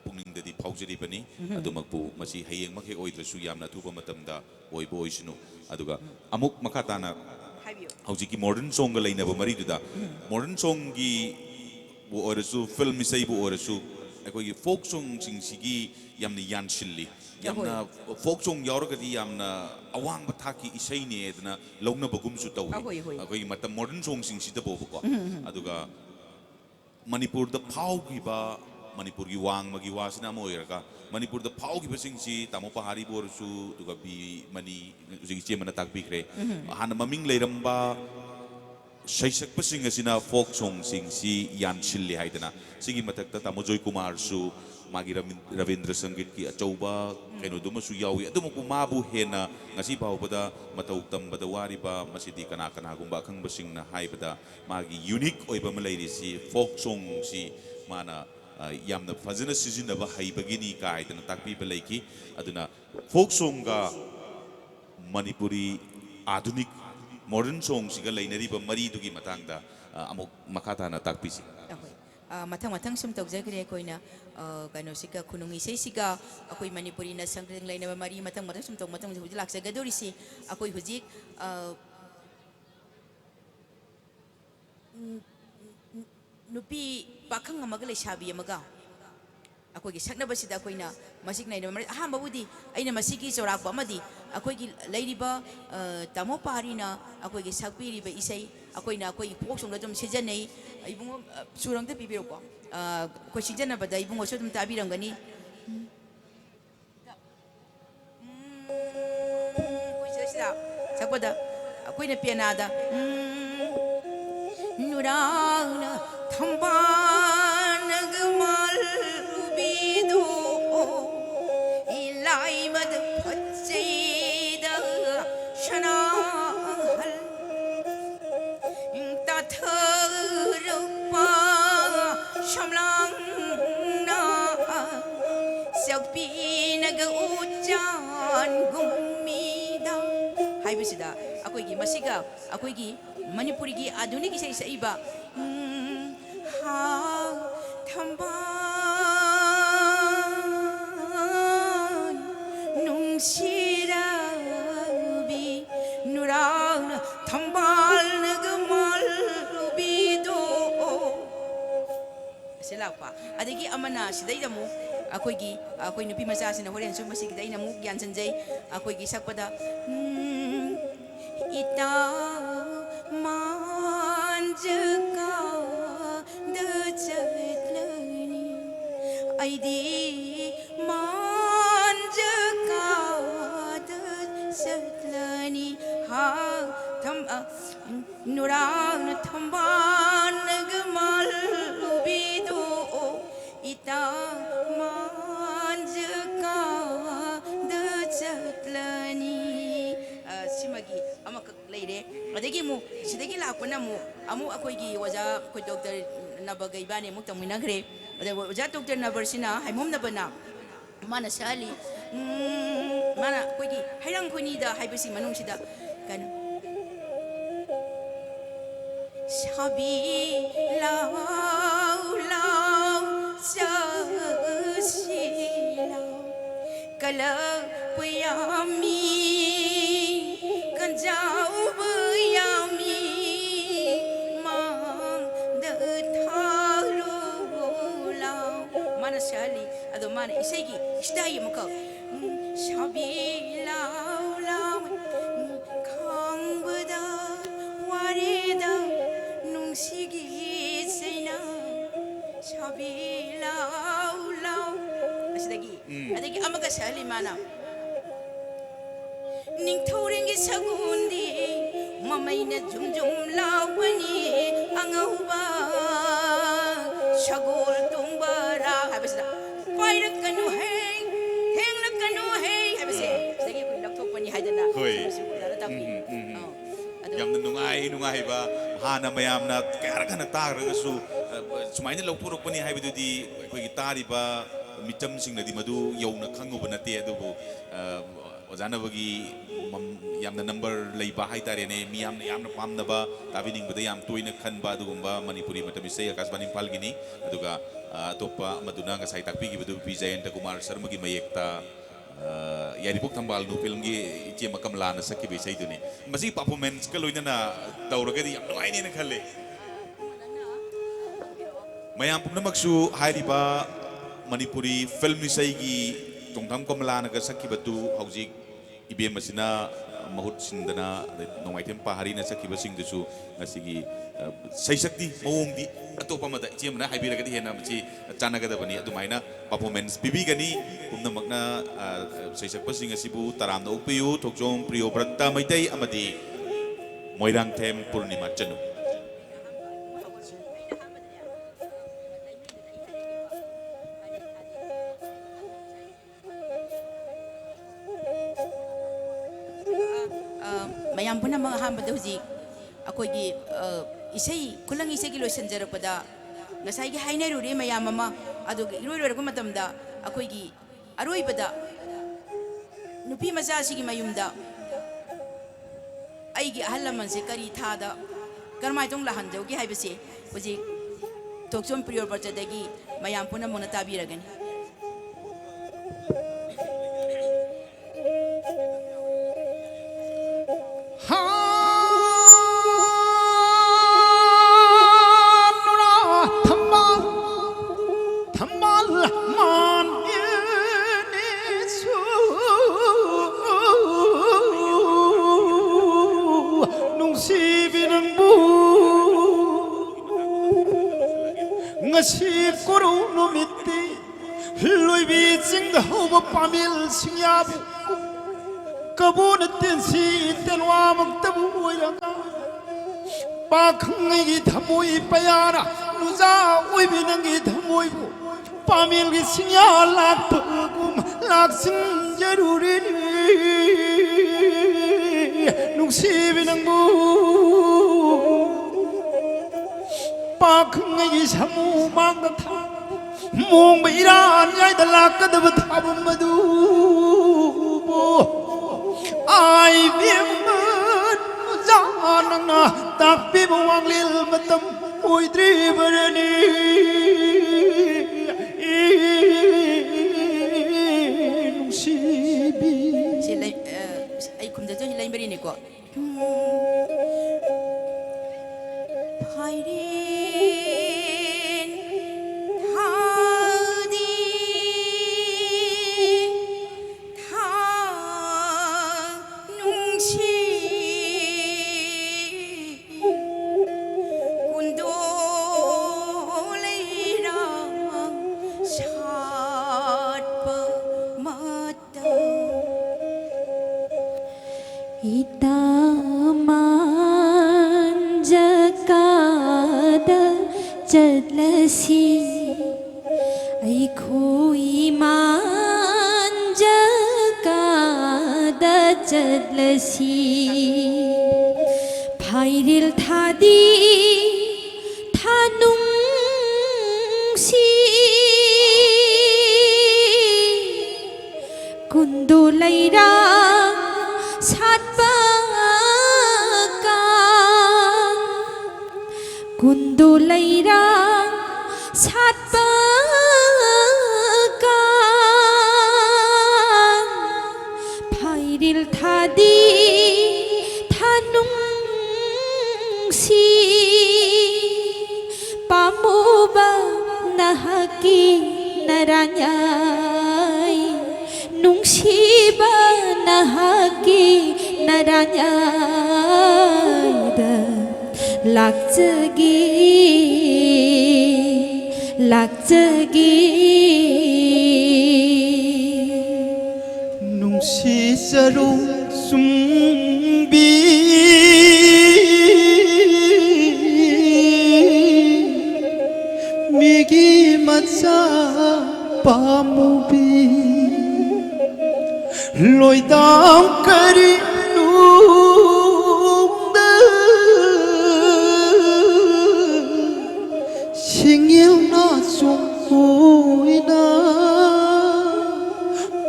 ꯄꯨꯛꯅꯤꯡꯗꯗꯤ ꯐꯥꯎꯖꯔꯤꯕꯅꯤ ꯑꯗꯨꯃꯛꯄꯨ ꯃꯁꯤ ꯍꯌꯦꯡꯃꯛ ꯍꯦꯛ ꯑꯣꯏꯗ꯭ꯔꯁꯨ ꯌꯥꯝꯅ ꯑꯊꯨꯕ ꯃꯇꯝꯗ ꯑꯣꯏꯕ ꯑꯣꯏꯁꯅꯨ ꯑꯗꯨꯒ ꯑꯃꯨꯛ ꯃꯈꯥ ꯇꯥꯅ ꯍꯧꯖꯤꯛꯀꯤ ꯃꯣꯗꯔꯟ ꯁꯣꯡꯒ ꯂꯩꯅꯕ ꯃꯔꯤꯗꯨꯗ ꯃꯣꯗꯔꯟ ꯁꯣꯡꯒꯤ ꯑꯣꯏꯔꯁꯨ ꯐꯤल्म ꯏꯁꯩꯕꯨ ꯑꯣꯏꯔꯁꯨ ꯑꯩꯈꯣꯏꯒꯤ ꯐꯣꯛ ꯁꯣꯡꯁꯤꯡꯁꯤꯒꯤ ꯌꯥꯝꯅ ꯌꯥꯟꯁꯤꯜꯂꯤ ꯌꯥꯝꯅ ꯐꯣꯛ ꯁꯣꯡ ꯌꯥꯎꯔꯒꯗꯤ ꯌꯥꯝꯅ ꯑꯋꯥꯡꯕ ꯊꯥꯛꯀꯤ ꯏꯁꯩꯅꯦ ꯑꯗꯨꯅ ꯂꯧꯅꯕꯒꯨꯝꯁꯨ ꯇꯧꯏ ꯑꯩꯈꯣꯏꯒꯤ ꯃꯇꯝ ꯃꯣꯗꯔꯟ ꯁꯣꯡꯁꯤꯡꯁꯤꯗꯕꯨꯀꯣ ꯑꯗꯨꯒ ꯃꯅꯤꯄꯨꯔꯗ ꯐꯥꯎꯈꯤꯕ ꯃꯅꯤꯄꯨꯔꯒꯤ ꯋꯥꯡꯃꯒꯤ ꯋꯥꯁꯤꯅ ꯑꯃ ꯑꯣꯏꯔꯒ ꯃꯅꯤꯄꯨꯔꯗ ꯐꯥꯎꯈꯤꯕꯁꯤꯡꯁꯤ ꯇꯥꯃꯣ ꯄꯍꯥꯔꯤꯕꯨ ꯑꯣꯏꯔꯁꯨ ꯑꯗꯨꯒ ꯕꯤ ꯃꯅꯤ ꯍꯧꯖꯤꯛ ꯏꯆꯦꯃꯅ ꯇꯥꯛꯄꯤꯈ꯭ꯔꯦ ꯍꯥꯟꯅ ꯃꯃꯤꯡ ꯂꯩꯔꯝꯕ ꯁꯩꯁꯛꯄꯁꯤꯡ ꯑꯁꯤꯅ ꯐꯣꯛ ꯁꯣꯡꯁꯤꯡꯁꯤ ꯌꯥꯟꯁꯤꯜꯂꯤ ꯍꯥꯏꯗꯅ ꯁꯤꯒꯤ ꯃꯊꯛꯇ ꯇꯥꯃꯣ ꯖꯣꯏ ꯀꯨꯃꯥꯔꯁꯨ ꯃꯥꯒꯤ ꯔꯕꯤꯟꯗ꯭ꯔ ꯁꯪꯒꯤꯠꯀꯤ ꯑꯆꯧꯕ ꯀꯩꯅꯣꯗꯨꯃꯁꯨ ꯌꯥꯎꯏ ꯑꯗꯨꯃꯛꯄꯨ ꯃꯥꯕꯨ ꯍꯦꯟꯅ ꯉꯁꯤ ꯐꯥꯎꯕꯗ ꯃꯇꯧ ꯇꯝꯕꯗ ꯋꯥꯔꯤꯕ ꯃꯁꯤꯗꯤ ꯀꯅꯥꯒꯨꯝꯕ ꯑꯈꯪꯕꯁꯤꯡꯅ ꯍꯥꯏꯕꯗ ꯃꯥꯒꯤ ꯌꯨꯅꯤꯛ ꯑꯣꯏꯕ ꯑꯃ ꯂꯩꯔꯤꯁꯤ ꯐꯣꯛ ꯁꯣꯡꯁꯤ ꯃꯥꯅ ꯌꯥꯝꯅ ꯐꯖꯅ ꯁꯤꯖꯤꯟꯅꯕ ꯍꯩꯕꯒꯤꯅꯤ ꯀꯥꯏꯗꯅ ꯇꯥꯛꯄꯤꯕ ꯂꯩꯈꯤ ꯑꯗꯨꯅ ꯐꯣꯛ ꯁꯣꯡꯒ ꯃꯅꯤꯄꯨꯔꯤ ꯑꯥꯙꯨꯅꯤꯛ ꯃꯣꯗꯔꯟ ꯁꯣꯡꯁꯤꯒ ꯂꯩꯅꯔꯤꯕ ꯃꯔꯤꯗꯨꯒꯤ ꯃꯇꯥꯡꯗ ꯑꯃꯨꯛ ꯃꯈꯥ ꯇꯥꯅ ꯇꯥꯛꯄꯤꯁꯤ ꯃꯊꯪ ꯁꯨꯝ ꯇꯧꯖꯈ꯭ꯔꯦ ꯑꯩꯈꯣꯏꯅ ꯀꯩꯅꯣꯁꯤꯒ ꯈꯨꯅꯨꯡ ꯏꯁꯩꯁꯤꯒ ꯑꯩꯈꯣꯏ ꯃꯅꯤꯄꯨꯔꯤꯅ ꯁꯪꯒ ꯂꯩꯅꯕ ꯃꯔꯤ ꯃꯊꯪ ꯁꯨꯝ ꯇꯧ ꯃꯇꯝꯗ ꯍꯧꯖꯤꯛ ꯂꯥꯛꯆꯒꯗꯧꯔꯤꯁꯤ ꯑꯩꯈꯣꯏ ꯍꯧꯖꯤꯛ ꯅꯨꯄꯤ ꯄꯥꯈꯪ ꯑꯃꯒ ꯂꯩꯁꯥꯕꯤ ꯑꯃꯒ ꯑꯩꯈꯣꯏꯒꯤ ꯁꯛꯅꯕꯁꯤꯗ ꯑꯩꯈꯣꯏꯅ ꯃꯁꯤꯒ ꯂꯩꯅꯕ ꯑꯍꯥꯟꯕꯕꯨꯗꯤ ꯑꯩꯅ ꯃꯁꯤꯒꯤ ꯆꯥꯎꯔꯥꯛꯄ ꯑꯃꯗꯤ ꯑꯩꯈꯣꯏꯒꯤ ꯂꯩꯔꯤꯕ ꯇꯥꯃꯣ ꯄꯥꯔꯤꯅ ꯑꯩꯈꯣꯏꯒꯤ ꯁꯛꯄꯤꯔꯤꯕ ꯏꯁꯩ ꯑꯩꯈꯣꯏꯅ ꯑꯩꯈꯣꯏꯒꯤ ꯐꯣꯛ ꯁꯣꯡꯗ ꯑꯗꯨꯝ ꯁꯤꯖꯤꯟꯅꯩ ꯏꯕꯨꯡꯉꯣ ꯁꯨꯔ ꯑꯝꯇ ꯄꯤꯕꯤꯔꯣꯀꯣ ꯑꯩꯈꯣꯏ ꯁꯤꯖꯤꯟꯅꯕꯗ ꯏꯕꯨꯡꯉꯣꯁꯨ ꯑꯗꯨꯝ ꯇꯥꯕꯤꯔꯝꯒꯅꯤ ꯑꯩꯈꯣꯏ ꯁꯤꯗ ꯁꯛꯄꯗ ꯑꯩꯈꯣꯏꯅ ꯄꯤꯌꯥꯅꯥꯗ ꯅꯨꯔꯥꯡꯅ ꯊꯝꯕꯥꯜꯅꯒ ꯃꯥꯜꯂꯨꯕꯤꯗꯣ ꯏꯂꯥꯏꯃꯗ ꯐꯠꯆꯩꯗ ꯁꯅꯥꯍꯜ ꯇꯥꯊꯔꯛꯄ ꯁꯝꯂꯥꯡꯅ ꯁꯛꯄꯤꯅꯒ ꯎꯆꯥꯟꯒꯨꯝꯃꯤꯗ ꯍꯥꯏꯕꯁꯤꯗ ꯑꯩꯈꯣꯏꯒꯤ ꯃꯁꯤꯒ ꯑꯩꯈꯣꯏꯒꯤ ꯃꯅꯤꯄꯨꯔꯤꯒꯤ ꯑꯙꯨꯅꯤꯛ ꯏꯁꯩ ꯁꯛꯏꯕ ꯊꯝꯕꯥꯜ ꯅꯨꯡꯁꯤꯔꯕꯤ ꯅꯨꯔꯥꯡꯅ ꯊꯝꯕꯥꯜꯅꯒ ꯃꯥꯜꯂꯨꯕꯤꯗꯣ ꯑꯁꯤ ꯂꯥꯛꯄ ꯑꯗꯒꯤ ꯑꯃꯅ ꯁꯤꯗꯩꯗ ꯑꯃꯨꯛ ꯑꯩꯈꯣꯏ ꯅꯨꯄꯤ ꯃꯆꯥꯁꯤꯅ ꯍꯣꯔꯦꯟꯁꯨ ꯃꯁꯤꯒꯤꯗ ꯑꯩꯅ ꯑꯃꯨꯛ ꯌꯥꯟꯁꯤꯟꯖꯩ ꯑꯩꯈꯣꯏꯒꯤ ꯁꯛꯄꯗ ꯏꯇꯥ ꯃꯥꯟꯖꯀꯥꯗ ꯆꯠꯂꯅꯤ ꯑꯩꯗꯤ ꯃꯥꯟꯖꯀꯥꯗ ꯆꯠꯂꯅꯤ ꯅꯨꯔꯥꯡꯅ ꯊꯝꯕꯥꯜꯅꯒ ꯃꯥꯜꯂꯨꯕꯤꯗꯣ ꯏꯇꯥ ꯃꯥꯟꯖꯀꯥꯗ ꯆꯠꯂꯅꯤ ꯁꯤꯃꯒꯤ ꯑꯃꯈꯛ ꯂꯩꯔꯦ ꯑꯗꯒꯤ ꯑꯃꯨꯛ ꯁꯤꯗꯒꯤ ꯂꯥꯛꯄꯅ ꯑꯃꯨꯛ ꯑꯩꯈꯣꯏꯒꯤ ꯑꯣꯖꯥ ꯑꯩꯈꯣꯏ ꯗꯣꯛꯇꯔ ꯅꯕꯒ ꯏꯕꯥꯅꯤ ꯑꯃꯨꯛ ꯇꯧꯃꯤꯟꯅꯈ꯭ꯔꯦ ꯑꯗꯨꯒ ꯑꯣꯖꯥ ꯗꯣꯛꯇꯔ ꯅꯕꯔꯁꯤꯅ ꯍꯥꯏꯃꯣꯝꯅꯕꯅ ꯃꯥꯅ ꯁꯛꯍꯜꯂꯤ ꯃꯥꯅ ꯑꯩꯈꯣꯏꯒꯤ ꯍꯩꯔꯥꯡ ꯈꯣꯏꯅꯤꯗ ꯍꯥꯏꯕꯁꯤ ꯃꯅꯨꯡꯁꯤꯗ ꯀꯩꯅꯣ ꯁꯥꯕꯤ ꯂꯥꯎ ꯂꯥꯎ ꯆꯠꯁꯤ ꯂꯥꯎ ꯀꯂꯛꯄ ꯌꯥꯝꯃꯤ ꯀꯟꯖꯥꯎꯕ ꯌꯥꯝꯃꯤ ꯃꯥꯡꯗ ꯊꯥꯔꯣ ꯂꯥꯎ ꯃꯥꯅ ꯁꯛꯍꯜꯂꯤ ꯑꯗꯣ ꯃꯥꯅ ꯏꯁꯩꯒꯤ ꯏꯁꯇꯥꯏ ꯑꯃꯈꯛ ꯁꯥꯕꯤ ꯂꯥꯎ ꯂꯥꯎ ꯈꯥꯡꯕꯗ ꯋꯥꯔꯦꯗ ꯅꯨꯡꯁꯤꯒꯤ ꯆꯩꯅ ꯁꯥꯕꯤ ꯂꯥꯎ ꯂꯥꯎ ꯑꯗꯒꯤ ꯑꯃꯒ ꯁꯛꯍꯜꯂꯤ ꯃꯥꯅ ꯅꯤꯡꯊꯧꯔꯦꯡꯒꯤ ꯁꯒꯨꯟꯗꯤ ꯃꯃꯩꯅ ꯖꯨꯝ ꯖꯨꯝ ꯂꯥꯎꯕꯅꯤ ꯑꯉꯧꯕ ꯁꯒꯣꯜ ꯇꯣꯡꯕꯔꯥ ꯍꯥꯏꯕꯁꯤꯗ ꯄꯥꯏꯔꯛꯀꯅꯨ ꯍꯦ ꯊꯦꯡꯂꯛꯀꯅꯨ ꯍꯦ ꯍꯥꯏꯕꯁꯦ ꯁꯤꯗꯒꯤ ꯑꯩꯈꯣꯏ ꯂꯧꯊꯣꯛꯄꯅꯤ ꯍꯥꯏꯗꯅ ꯌꯥꯝꯅ ꯅꯨꯡꯉꯥꯏꯕ ꯍꯥꯟꯅ ꯃꯌꯥꯝꯅ ꯀꯌꯥꯔꯛ ꯍꯟꯅ ꯇꯥꯈ꯭ꯔꯒꯁꯨ ꯁꯨꯃꯥꯏꯅ ꯂꯧꯊꯣꯔꯛꯄꯅꯤ ꯍꯥꯏꯕꯗꯨꯗꯤ ꯑꯩꯈꯣꯏꯒꯤ ꯇꯥꯔꯤꯕ ꯃꯤꯆꯝꯁꯤꯡꯅꯗꯤ ꯃꯗꯨ ꯌꯧꯅ ꯈꯪꯉꯨꯕ ꯅꯠꯇꯦ ꯑꯗꯨꯕꯨ ꯑꯣꯖꯥꯅꯕꯒꯤ ꯌꯥꯝꯅ ꯅꯝꯕꯔ ꯂꯩꯕ ꯍꯥꯏꯇꯥꯔꯦꯅꯦ ꯃꯤꯌꯥꯝꯅ ꯌꯥꯝꯅ ꯄꯥꯝꯅꯕ ꯇꯥꯕꯤꯅꯤꯡꯕꯗ ꯌꯥꯝ ꯇꯣꯏꯅ ꯈꯟꯕ ꯑꯗꯨꯒꯨꯝꯕ ꯃꯅꯤꯄꯨꯔꯤ ꯃꯇꯝ ꯏꯁꯩ ꯑꯀꯥꯁꯕꯥꯅꯤ ꯏꯝꯐꯥꯜꯒꯤꯅꯤ ꯑꯗꯨꯒ ꯑꯇꯣꯞꯄ ꯑꯃꯗꯨꯅ ꯉꯁꯥꯏ ꯇꯥꯛꯄꯤꯈꯤꯕꯗꯨ ꯄꯤ ꯖꯌꯦꯟꯇ ꯀꯨꯃꯥꯔ ꯁꯔꯃꯒꯤ ꯃꯌꯦꯛꯇ ꯌꯥꯏꯔꯤꯄꯣꯛ ꯊꯝꯕꯥꯜ ꯅꯨ ꯐꯤꯜꯝꯒꯤ ꯏꯆꯦ ꯀꯃꯂꯥꯅ ꯁꯛꯈꯤꯕ ꯏꯁꯩꯗꯨꯅꯤ ꯃꯁꯤ ꯄꯔꯐꯣꯔꯃꯦꯟꯁꯀ ꯂꯣꯏꯅꯅ ꯇꯧꯔꯒꯗꯤ ꯌꯥꯝ ꯅꯨꯡꯉꯥꯏꯅꯦꯅ ꯈꯜꯂꯦ ꯃꯌꯥꯝ ꯄꯨꯝꯅꯃꯛꯁꯨ ꯍꯥꯏꯔꯤꯕ ꯃꯅꯤꯄꯨꯔꯤ ꯐꯤल्म इसाईगी तोंथम कमलानगा सखिबतु हौजिक इबेम असिना महूत सिंदना नोंगाइथेम पहारीना सखिबसिंगदुसु ngasiगी सैशक्ति मओंगदी अतोपमदा इचेमना हाइबिरगदि हेना मची चानागदबनी अदुमाइना परफॉर्मेंस पिबिगनी पुमनमकना सैशक्पसिंग असिबु तरामना उपियु थोकजोम प्रियो व्रता मैतै अमदी मोइरांगथेम पूर्णिमा चनु ꯃꯌꯥꯝ ꯄꯨꯝꯅꯃꯛ ꯑꯍꯥꯟꯕꯗ ꯍꯧꯖꯤꯛ ꯑꯩꯈꯣꯏꯒꯤ ꯏꯁꯩ ꯈꯨꯂꯪ ꯏꯁꯩꯒꯤ ꯂꯣꯏꯁꯤꯟꯖꯔꯛꯄꯗ ꯉꯁꯥꯏꯒꯤ ꯍꯥꯏꯅꯔꯨꯔꯦ ꯃꯌꯥꯝ ꯑꯃ ꯑꯗꯨꯒ ꯏꯔꯣꯏ ꯂꯣꯏꯔꯛꯄ ꯃꯇꯝꯗ ꯑꯩꯈꯣꯏꯒꯤ ꯑꯔꯣꯏꯕꯗ ꯅꯨꯄꯤ ꯃꯆꯥꯁꯤꯒꯤ ꯃꯌꯨꯝꯗ ꯑꯩꯒꯤ ꯑꯍꯜ ꯂꯃꯟꯁꯦ ꯀꯔꯤ ꯊꯥꯗ ꯀꯔꯝꯍꯥꯏꯅ ꯇꯧꯅ ꯂꯥꯛꯍꯟꯖꯧꯒꯦ ꯍꯥꯏꯕꯁꯦ ꯍꯧꯖꯤꯛ ꯊꯣꯛꯆꯣꯝ ꯄ꯭ꯔꯤꯌꯣꯔꯄꯔꯆꯗꯒꯤ ꯃꯌꯥꯝ ꯄꯨꯝꯅꯃꯛꯅ ꯇꯥꯕꯤꯔꯒꯅꯤ ngasi kuru numiti loibi jingda hoba pamil singyabu kabun tensi tenwa maktabu oiraga pakhang gi thamoi payara nuja oibi nangi thamoi bu pamil gi singya lak pagum laksin jaruri nungsi binangbu पाखंगी समू मांग था मोंग Iran याद लाकद बथाब मधु आई बिमन जानना तापी बुवांगलिल मतम ओइद्री बरनी नुसीबी सिलाई आई कुमदा जो हिलाई बरी ने को भाईरे चलसी ऐखोई मांज कादा चलसी फाइरिल थादी थानुंसी कुंदो लैरा सातबा कुंदो लैरा सातबा फाइरिल थादी थानुंसी पामुबा नहकी नरान्याय नुंसीबा नहकी नरान्याय lakjagi lakjagi nungsi sarung sumbi migi matsa pamubi loidam kari Singil na sungkoy na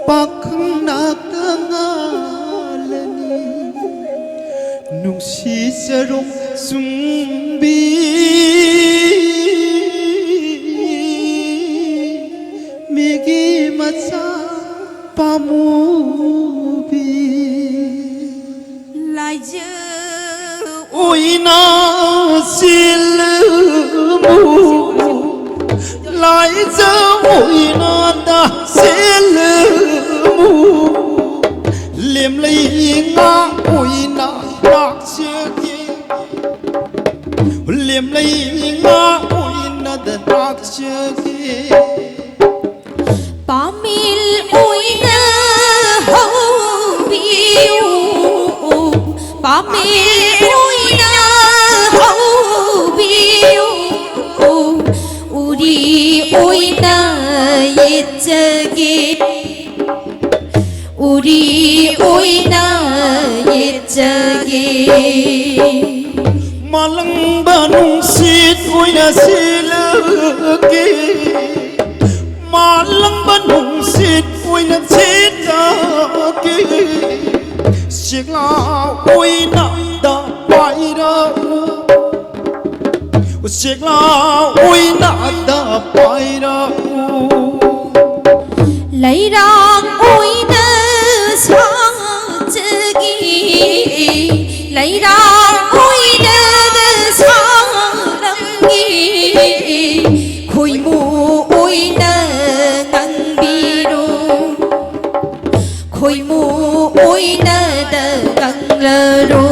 Pakhang natangalani Nung sisarong sumbi pamubi Laja Oina silmu Laja oina da silmu Lem nga oina nakshaki Lem nga oina da nakshaki Pamil oina haubiu Pamil oina haubiu Uri oina yechage Uri oina yechage Malang banung sit oina silake Malang banung sit oina silake Sigla oina da paira Sigla oina da paira Lairang oina sangchagi Lairang oina sangrangi Khoimu oina nangbiru Khoimu oina da ganglaro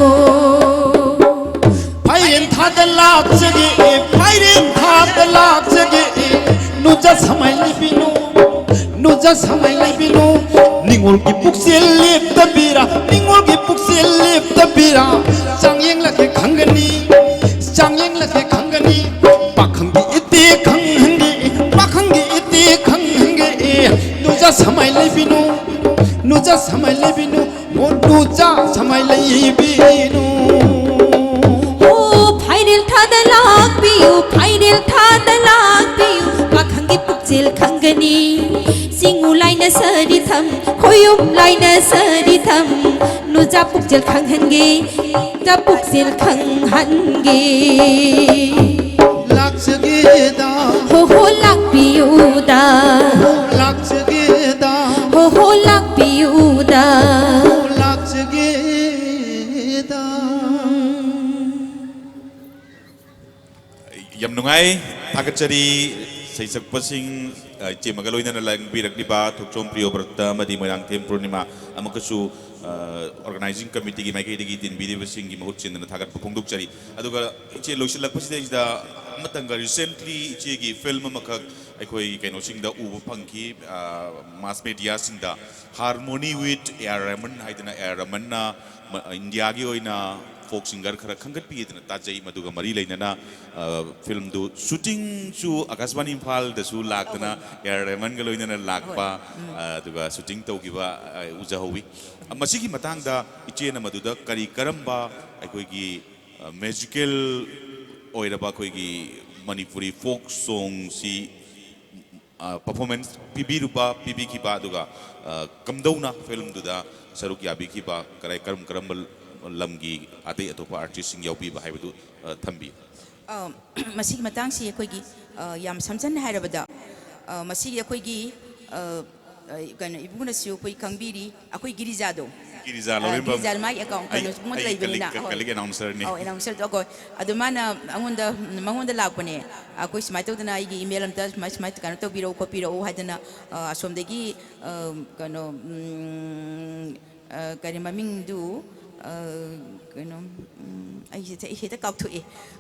Pairen thada lakchagi Pairen thada lakchagi Nuja samai lipinu Nuja samai lipinu Ningol ki puksel lip tabira Ningol ki puksel lip tabira Changyeng lake khangani Changyeng lake khangani Pakhangi iti khanghangi Pakhangi iti khanghangi Nuja samai lipinu Nuja samai lipinu O nuja samai lipinu Phairil thada lakbiu Phairil thada lakbiu Pakhangi pukjil khangani Singu laina sari tham Khoyum laina sari tham Nuja pukjil khanghange Ja pukjil khanghange Lakshage da Ho lakbiu da Lakshage da Ho lakbiu da Lakshage da Yam nungai thakachari saisak pasing chemagaloy na lang birakliba thukchom priyo brata madi moyang them purnima amakasu organizing committee gi maiki digi tin bidi basing gi mahut chin na thagat phongduk chari aduga che loisilak pasida ida matanga recently che gi film makak aikoi kaino singda ubu phangki mass media singda harmony with air raman haidana air raman na india gi oina folk singer khara khangat pi idna tajai maduga mari leinana film du shooting chu akaswani imphal da su laktana air raman ga loinana lakpa aduga shooting tawgiba ujahowi masigi matangda ichena maduda kari karamba aikoi magical oiraba koigi manipuri folk song si performance pibiruba pibikhiba aduga kamdauna film duda saruk yabikhiba karai karam lamgi ate atopa artist sing yaupiba haibu thambi masigi matangsi akoigi yam samjan hairabada masigi akoigi kana ibuna siu koi kangbiri akoi girijado Giriza Lorimba Giriza mai account kano mo lay binina kalik announcer ni announcer to ko adumana angonda lakpane akoi smai to dana igi email amta smai kano to biro ko piro hadana asomdagi kano kani maming du kano ai hita kau thu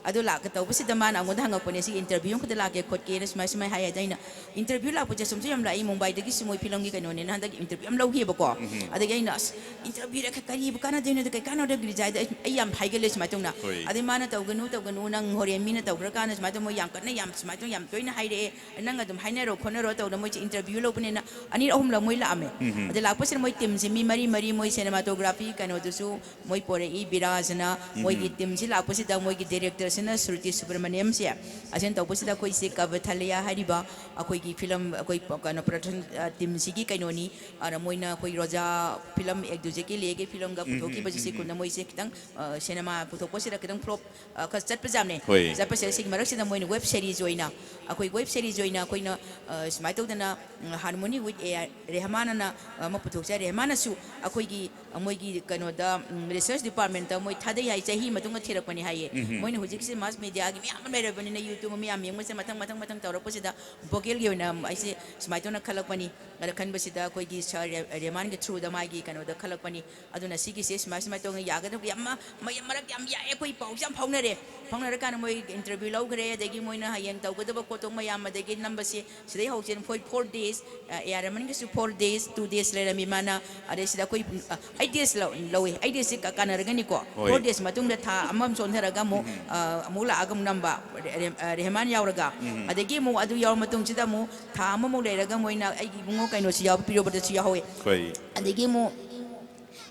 adu la ka taw basi dama na ngon hanga pone si interview ko la ke khot ke smai smai haya daina interview la pu jasum jam la I Mumbai dagi simoi pilong gi kano ne na dagi interview am lo hi ba ko adagi nas interview ra ka kari bu kana daina da kai kana da gi jai ai yam phai gele smai tong na adi mana taw ganu nang hore mi na taw ra kana smai tong mo yam kana yam smai tong yam toina hai re nang adum hai na ro khona ro taw na mo interview lo pune na ani ahum la moi la ame adi la pa sin moi tim si mi mari moi cinematography kano du su moi pore I birajana moi gi tim si lakpo si da moi gi director sina Shruti Subramaniam se asen tau si da koi se kavathalaya hariba akoi gi film akoi kana production tim si gi kainoni ara moi na koi roja film ek duje ki lege film ga puto ki baji se kunna moi se kitang cinema puto ko si da kitang prop ka chat pajamne chat pa se sig marak si da moi web series joina akoi web series joina koi na smai to dana harmony with Rehman na ma puto se Rehman su akoi gi moi gi kano da research department ta moi thada yai chahi matung thira pani haye moi ne hujik se mass media gi miam mai rabani na YouTube mi am yeng se matang tawra posida bogel gi na ai se smai to na khalak pani ara khan basida koi gi Rehman gi through da mai gi kano da khalak pani aduna si gi se smai to ya ga yamma mai marak yam ya koi pau jam phauna re kan moi interview lau gre de gi moi na hayeng taw ga da ko to mai am de gi number se sidai ho chen 4 days Rehman gi su 4 days 2 days le mi mana are sida koi 8 days lawi 8 days ka kanaragani ko 4 days matung da tha amam son tharaga mo amula agam namba Rehman yauraga adegi mo adu yaur matung chida mo tha amamo leiraga moina ai gi bungo kaino si yaw piro bada si yawe adegi mo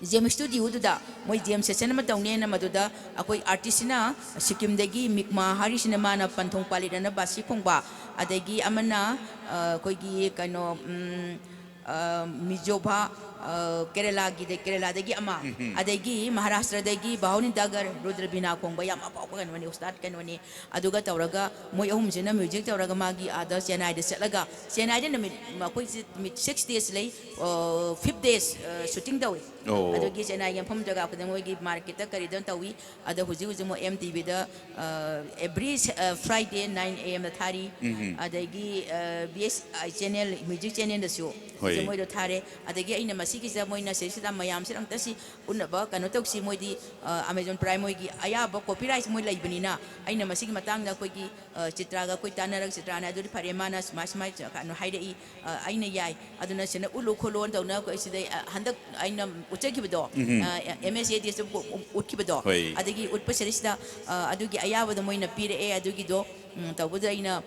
Jam studio da moi jam session ma tawne na maduda akoi artist na Sikkim dagi Mikma Hari cinema na Panthong Palida na basi khongba adegi amana koi gi kaino Mizoba Kerala dagi ama adagi Maharashtra dagi Bahuni Dagar Rudra Bina Kongba yam apa kan wani ustad kan wani aduga tawraga moi ahum jena music tawraga magi ada Chennai de selaga Chennai de ma koi 6 days lay 5 days shooting dawi adugi Chennai yam pham jaga ko moi gi market ta kari don tawi ada huji mo MTV da every Friday 9 am da thari adagi BS channel music channel da show moi do thare adagi aina masiki sa moi na se sida mayam sirang tasi unaba kano tok si moi di Amazon Prime moi gi aya ba copyright moi lai banina aina masiki matang da ko gi chitra ga koi tanarak chitra na adu phare mana smash mai kano haidai aina yai aduna sena ulu kholon da na ko sida handak aina uchaki bado MSA dis utki bado adagi utpa serisida adugi aya ba da moi na pire e adugi do tawbuda ina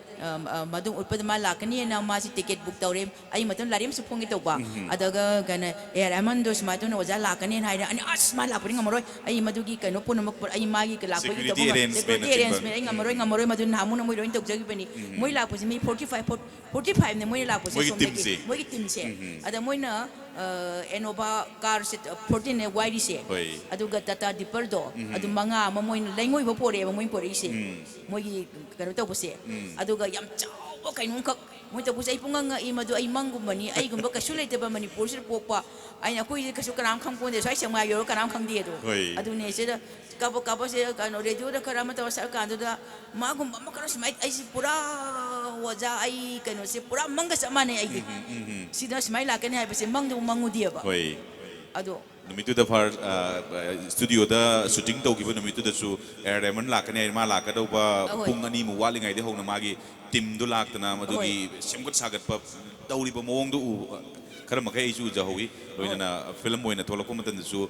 madung utpad ma lakani na ma si ticket book tawre ai maton larim su phongi tawba adaga gana Rehman do sma to na waja lakani na ani asma lakuri ngamoroi ai madugi kano punamak ai magi ka lakoi to security arrangement ai ngamoroi madun hamu na moi roin tok jagi bani moi lapo si mi 45 ne moi lapo si somdegi moi tim se ada moi na Enova car set 14 ne wide se aduga Tata Dipper do adu manga ma moi lengoi bo pore ba moi pore se moi kano to bose aduga yam chaw kai nung kak moi to bose ai punganga I madu ai mangum mani ai gumba ka sulai te ba mani pursil pokpa ai na koi ka su karam khang pon de sai sangma yo karam khang de do adu ne se da kabo se kano radio da karama to sa ka adu da magum ma karo smai ai si pura waja ai kano se pura manga sama ne ai sida smai la ka ne ai se mang do mangu dia ba ado numitu da far studio da shooting to gibo numitu da su Rehman lakane ma lakada ba pung ani mu wali ngai de hona magi tim do laktana madugi simgot sagat pa dauri ba mong do kara makai isu jahowi loina film moina tholako matan su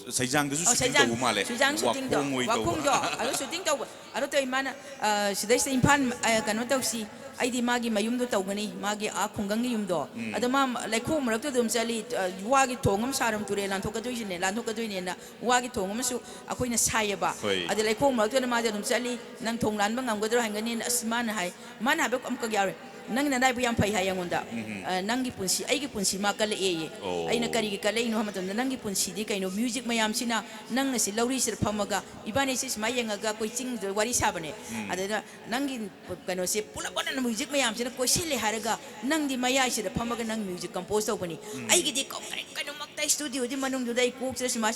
saijang da su shooting to male shooting do wakung do ado shooting to ado to imana sidai se impan kano to si ai di magi mayum do tawgani magi a khunggang gi yum do adama laikho marak to dum chali wagi thongam saram ture lan thoka doi ne na wagi thongam su akoi na sayaba ade laikho marak to na ma dum chali nang thong lan bangam godro hangani asman hai man ha be am ka gyare nang na dai bu yam phai ha yangonda nang gi punsi ai gi punsi ma kale e ai na kari gi kale no ha matam nang gi punsi di kaino music mayam sina nang na si lauri sir phamaga ibane si mai yangaga koi ching wari sabane adada nang gi kaino se pula bana music mayam sina koi sile haraga nang di maya sir phamaga nang music compose to bani ai gi di ko kaino maktai studio di manung du dai cook sir sma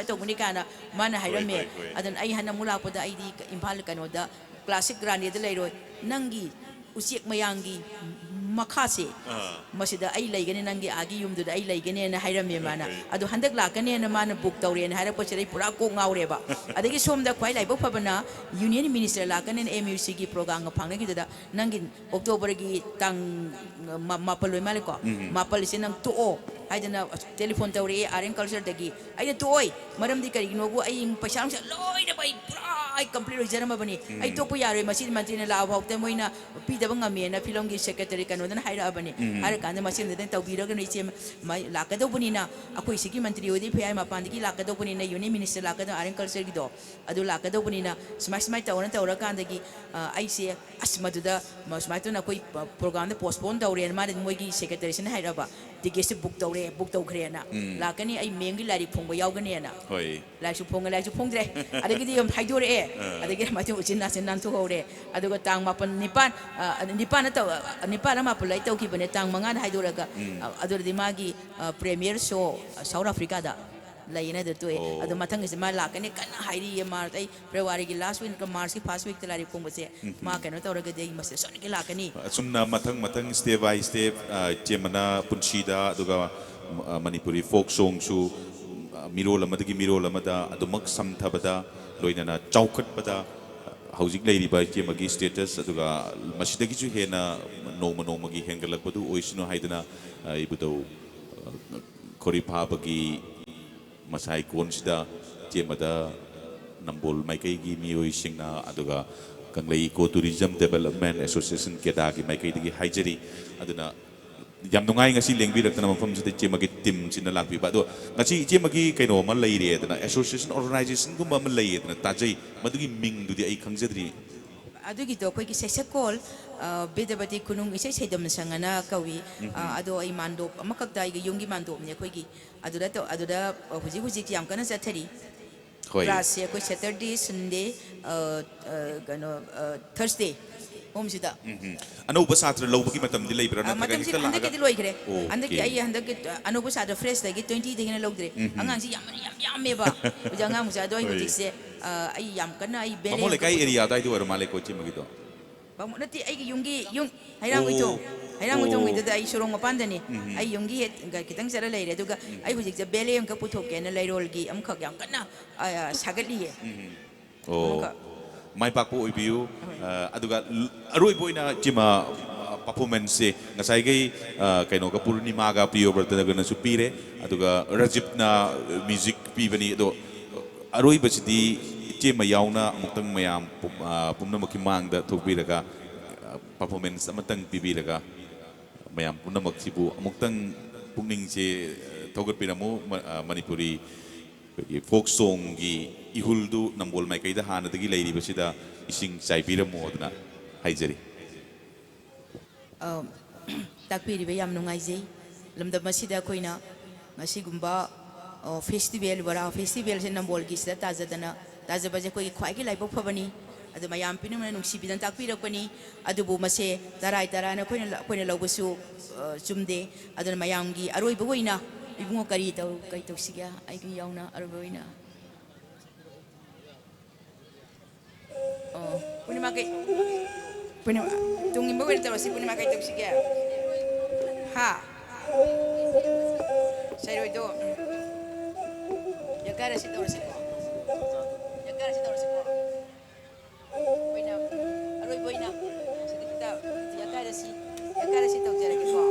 to bani kana mana hairame adan ai hana mula poda ai di impal kaino da classic grand de leiroi nang gi usiak mayangi makase masida ai laigane nangi agi yum du ai laigane na hairame mana adu handak lakane na mana book tawre na haira pochai pura ko ngaure ba adagi somda kwai lai bok pabana union minister lakane MUC gi program ga phangna gi da nangi October gi tang mapaloi maleko mapal se nang to haidana telephone tawre aren culture dagi ai toy maram di kari nobu ai paisa sa loi na bai pura ai complete jarama bani ai to pu yare masi mantri na la bhau te moina pi da banga me na film gi secretary kanu na haira bani har kan da masi da taw biro ga ni che mai la ka do bani na akoi sigi mantri odi phai ma pan di la ka do bani na union minister la ka do aren culture gi do adu la ka do bani na smai tawra tawra kan da gi ai se asma du da smai to na koi program da postpone tawre ma da moi gi secretary sin haira ba ticket se book tawre na la ka ni ai mengi lari phongba yaw ga ne na hoi lai su phong dre adagi di yom thaidore adagi ma tu uchin na sin nan tu hore aduga tang mapan nipan na taw nipan ma pulai taw ki bane tang manga na haidora ga adur di magi premier show South Africa da laina da tu adu mathang is ma la ka ne kan hairi ma tai February gi last week March ki first week lari phong base ma ka no taw ga de ma se son ki la ka ni sunna mathang step by step chemana punchida aduga Manipuri folk song su mirol amadagi mirol amada adumak samthabada loinana chaukat hauzik leiriba chemagi status aduga masidagi chu hena noma gi hengalakpadu oisino haidana ibudo koripa bagi masai konsida chemada nambol maikai gi mioi singna aduga kanglei eco tourism development association keda gi maikai digi haijari aduna yam nungai ngasi lengbi rakna mafam sida chemagi team sina lakbi ba do ngasi chemagi kaino ma leire dana association organization gumba ma leire dana tajai madugi ming du di ai khangjadri adugi do koi ki sesakol bedabati kunung isai sedam sangana kawi ado ai mando amakak dai gi yungi mando ne koi gi aduda huji yam kana sathari class ye koi Saturday Sunday Thursday sida anuba satra lobagi matam di leibra na matam si handaki di loigre handaki ai handaki anuba satra fresh dagi 20 dagi na logre angang si yam me ba ujanga musa do ai se ai yam kana ai bele pamole kai area dai do male ko chim gito pam nati ai yung hairang ito ngito da ai surong mapandani ai yungi kitang sara leire duga ai hujik ja bele yung kaputhok ke na leirol gi am khak yam kana sagali oh mai pakpo oibiu aduga aroi boina chima performance ngasai gai kaino ka purnima ga pio bertana gana supire aduga rajip na music pibani do aroi bachidi chima yauna muktang mayam pumna makimang da thokbiraga performance amatang pibiraga mayam pumna maksibu muktang pungning che thogat piramu Manipuri folk song gi ihuldu nambol mai kaida hana dagi leiri basida ising saibira mo aduna haijari takpiri be yam nungai jei lamda masida koina ngasi gumba festival se nambol gi sida tajaba je koi khwai gi laibo phabani adu mayam pinum na nungsi bidan takpira koni adu bu mase tarai na koina lawbusu chumde adu mayam gi aroi boina ibungo kari tau siga ai gi yauna arboina punima kai tungin ba wala si punima kai tau siga ha sai do ya cara si tau siga boina aroi boina sedikit ya cara si tau jara ki ko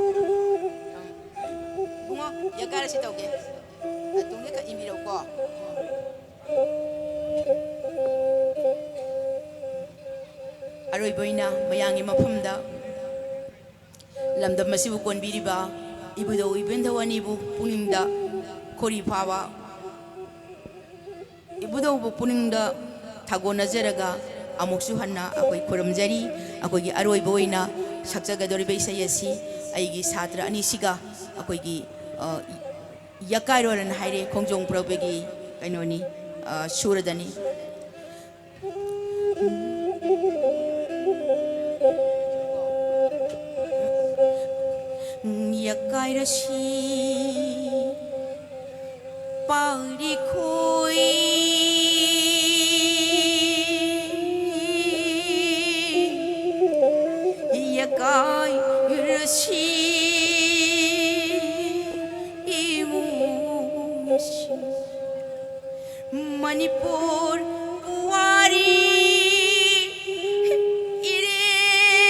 bunga ya cara si tau ke atungge ka imiro ko aroi boina mayangi mafamda lamdam masibu konbiriba ibudo ibendawani bu puningda kori phawa ibudo bu puningda thagona jeraga amuksu hanna akoi khoramjari akoi gi aroi boina sakjaga dori be sayasi aigi satra ani siga akoi gi yakairoran haire khongjong probegi kainoni suradani yakairashi pari khoi yakairashi Manipur Puari Iren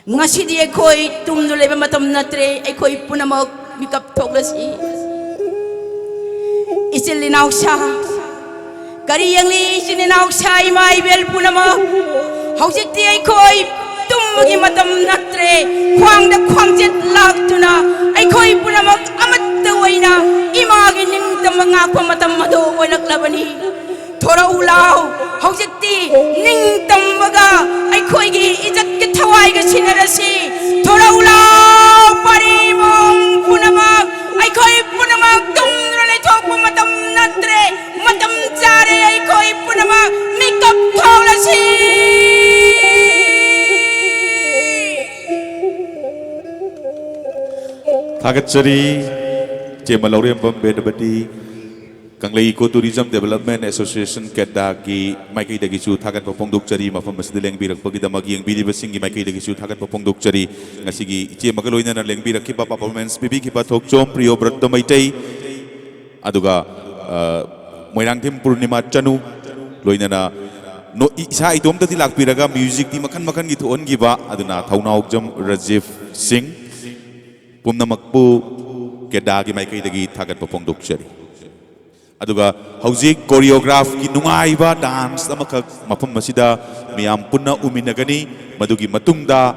Ngasi di ako'y tumnulay ba matam na tre, ako'y punamag mikap toglasi. Isilinaw siya. Kariyang li isilinaw siya ay maibel punamag. Hausik di ako'y tumagi matam na tre, kwang da kwang jet lag to na, ako'y punamag amat daway na, imagin yung tamang kwa matam madokoy naglabani. Tora ulaw, hausik di ning tambaga, ako'y ijat Tawai ka sinarasi, tora ulaw pari mong punamag, ay ko'y punamag tumrala ito pumatam natre, matam jare ay ko'y punamag, mikap tawlasi. Thagachari, Jemalauriam Bambedabadi, Kanglai Eco Tourism Development Association Kedagi Maikai Dagisu Thagan Papongduk Chari Mafam Masdileng Birak Pagida Magi yang Bidi Basingi Maikai Dagisu Thagan Papongduk Chari Ngasigi Ichi Magaloina na Leng Birak Kipa Performance Bibi Kipa Thokchom Priyo Bratto Maitai Aduga Moirang Tim Purnima Chanu Loina na no isa itom tadi lakpiraga music di makan gitu on giba aduna Thauna Okjam Rajiv Singh Pumna Makpu Kedagi Maikai Dagi Thagan Papongduk Chari Aduga hauzik choreograph ki nungaiba dance amakak mafam masida miyam punna uminagani madugi matungda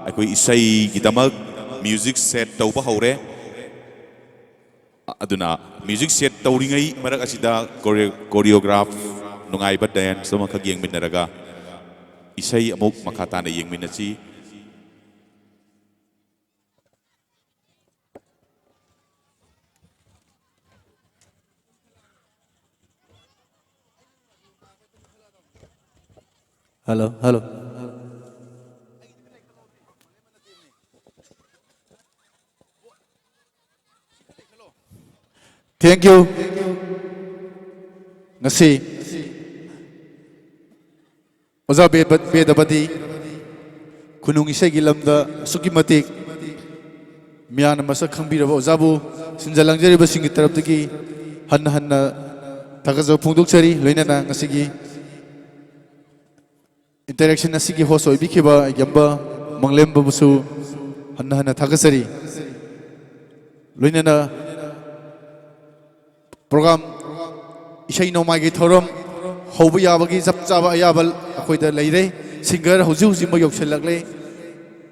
akoi isai gidamag music set tauba haure aduna music set tauringai marak asida choreograph nungaiba dance amakak yeng minaraga isai amok makatana yeng minachi Hello, hello. Thank you. Ngasi Oza Bedabadi Kunung isay gilamda sukimatik Miyana masak khangbiraba Ozabu Sinjalangjari basing itarapdagi hana thagajo phungdokchari loinana ngasigi interaction asigi host oi bikhiba yamba manglemba busu hana thagachari loinana program isai nomai gi thoram hobu yabagi jap chaba ayabal akoida leire singer hoju hoji mo yokshalagle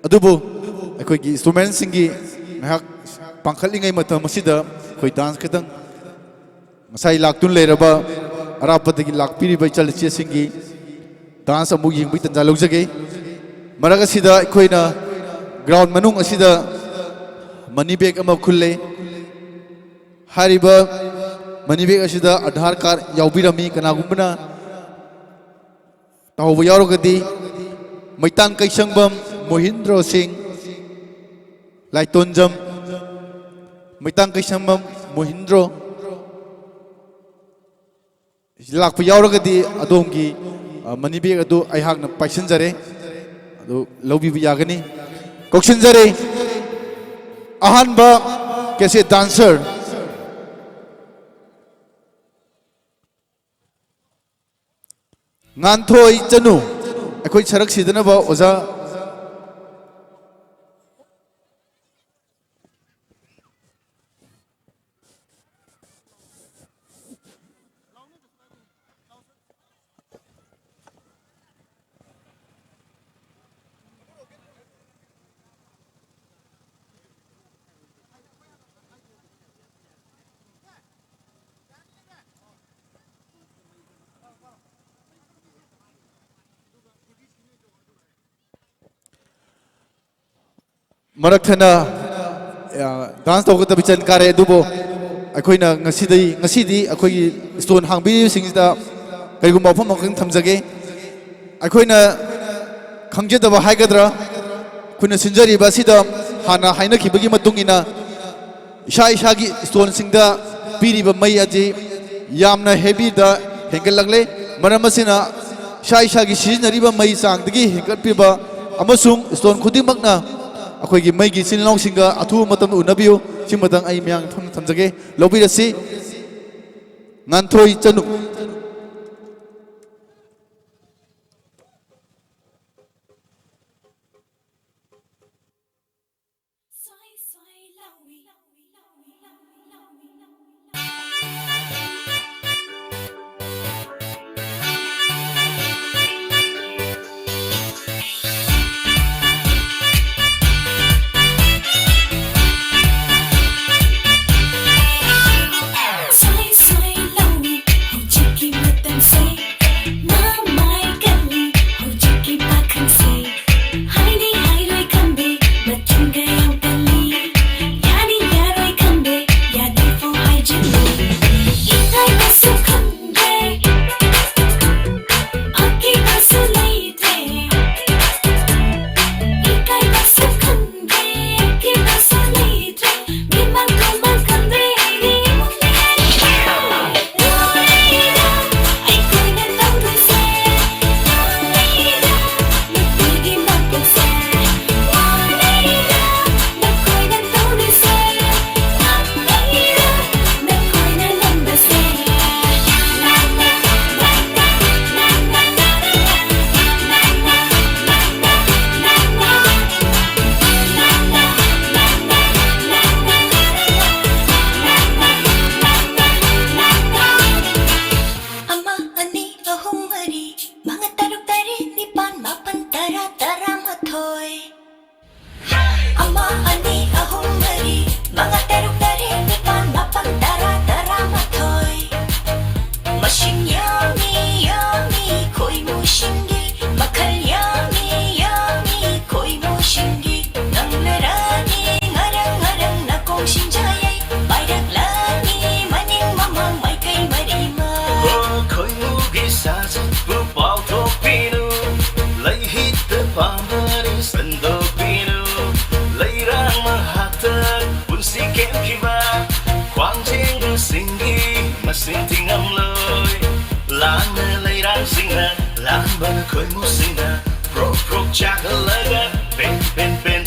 adubu akoi gi instrument singi mahak pangkhalingai matam asida koi dance katang ngasai laktun leiraba arapatagi lakpiri bai chalche singi dance amu yingbi tanja lojage maraga sida koina ground manung asida money bag ama khulle hariba money bag asida Aadhaar card yaubirami kanagumna tawba yaurogadi Maitan Kaisangbam Mohindro Singh Laitonjam Maitan Kaisangbam Mohindro lakpa yauragadi adomgi money bag adu aihakna paisanjare adu lawbiba yagani koksinjare ahanba kese dancer nganthoi chanu akoi sarak sidana ba oza Marathana dance to the bichan kare dubo akoina ngasidi akoi stone hangbi singda kaigum mafam makang thamjage akoina khangjadaba haigadra kuna sinjari basida hana haina khibagi matungina isha gi stone singda piriba mai aji yamna heavy da hengalagle maramasina isha gi sizinariba mai sangdagi hengkatpiba amasung stone khudimakna akoigi maigi sinlaw singa athu matam unabiu simadang ai myang thon thamjage lobirasi nganthoi chanu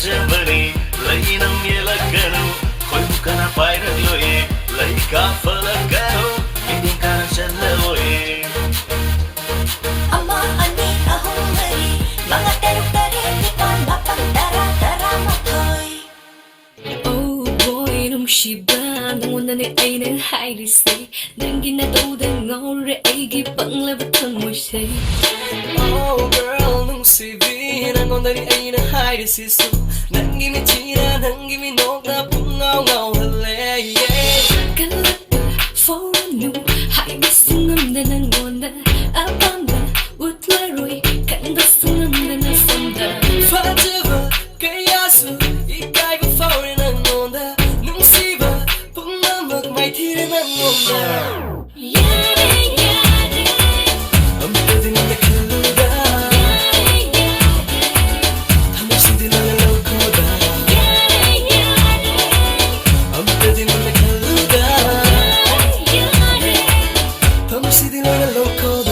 Germany, lay nam yela ganu, khoi mukana pai rag loye, lay ka phala ganu. ꯅꯉꯣꯟꯗꯅꯦ ꯑꯩꯅ ꯍꯥꯏꯔꯤꯁꯦ ꯅꯪꯒꯤ ꯅꯇꯧꯗ ꯉꯥꯎꯔꯦ ꯑꯩꯒꯤ ꯄꯪꯂꯕ ꯊꯃꯣꯏꯁꯦ Oh girl ꯅꯨꯡꯁꯤꯕꯤ ꯅꯉꯣꯟꯗꯅꯦ ꯑꯩꯅ ꯍꯥꯏꯔꯤꯁꯤꯁꯨ ꯅꯪꯒꯤ ꯃꯤꯠꯁꯤꯅ ꯅꯪꯒꯤ ꯃꯤꯅꯣꯛꯅ ꯄꯨꯡꯉꯥꯎ ꯉꯥꯎꯍꯜꯂꯦ ꯀꯜꯂꯛꯄ ꯐꯥꯎꯔꯅꯨ ꯍꯥꯏꯕꯁꯨ ꯉꯝꯗ ꯅꯉꯣꯟꯗ ꯑꯄꯥꯝꯕ ꯎꯠꯂꯔꯣꯏ ꯈꯟꯕꯁꯨ ꯉꯝꯗꯅ ꯁꯣꯝꯗ ꯐꯖꯕ ꯀꯌꯥꯁꯨ 이까이고 fall 넌다 눈시바 뿜나먹 마이티를 넌다 야래 야래 엄마들 내 클루다 야래 야래 담없이들 너를 놓고다 야래 야래 엄마들 내 클루다 야래 야래 담없이들 너를 놓고다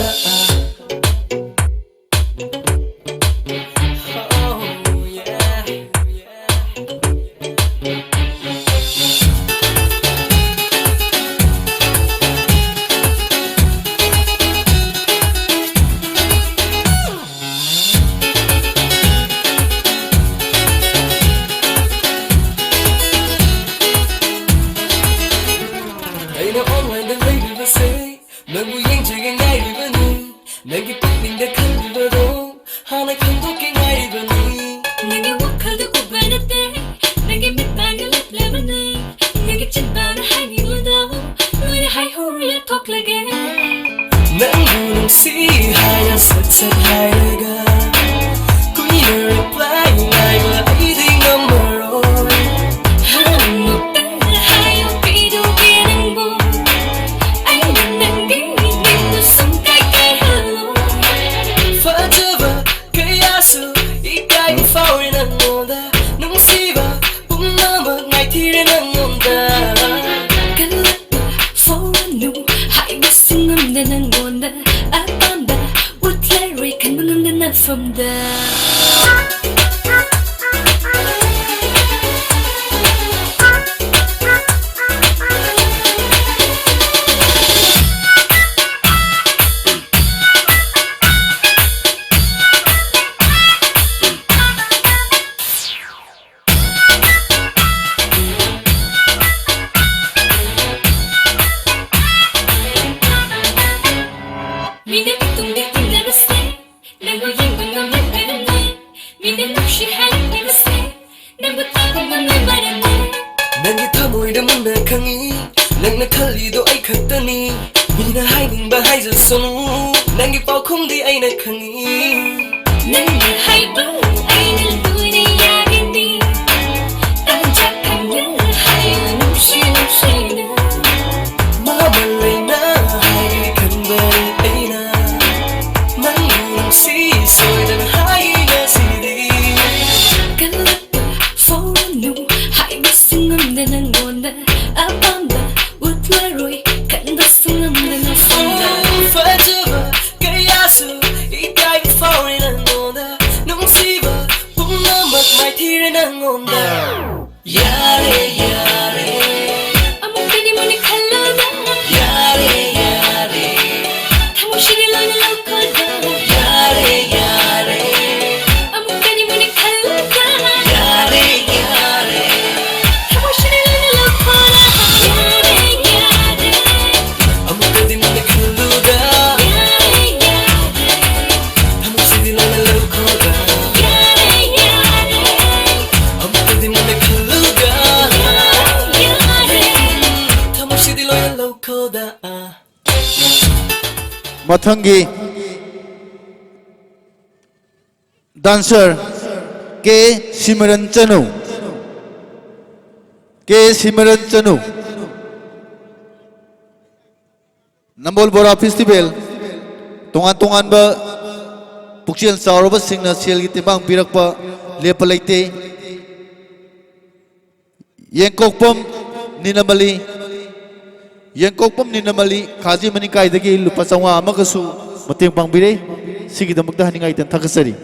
मथंगी डांसर के सिमरन चनु नंबोल बोरा फेस्टिवल तोंगान तोंगान बा पुक्चेल चावरबा सिंगना सेल की तिबांग पिरकपा लेप लेते येंकोकपम निनमली खाजी मनिकाइदगी लुपा चौवा अमगसु मतेंग पांगबिरे सिगिदमक्ता हनिंगाइ तन थगसरी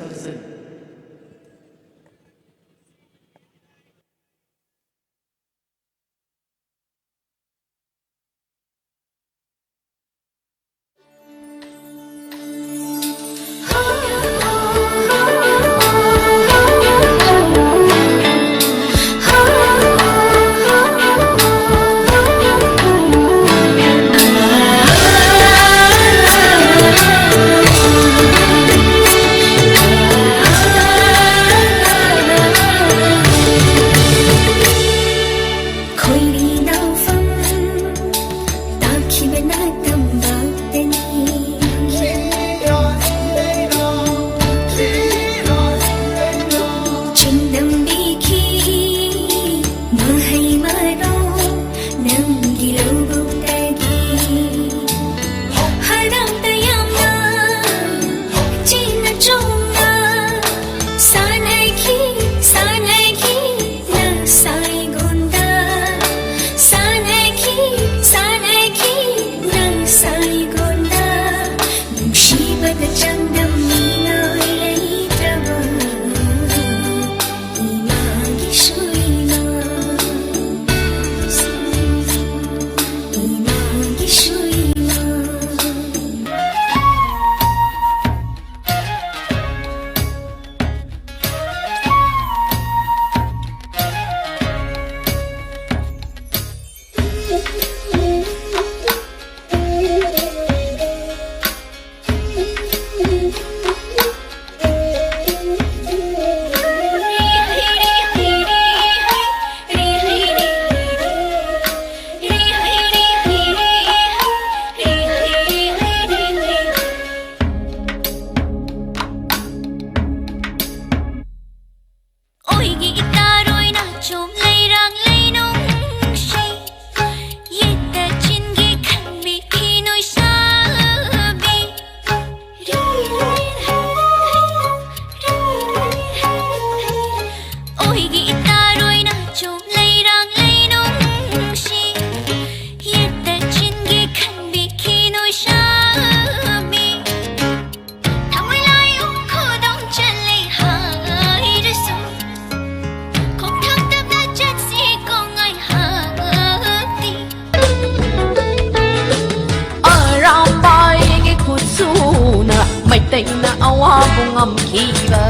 na awabong amkiba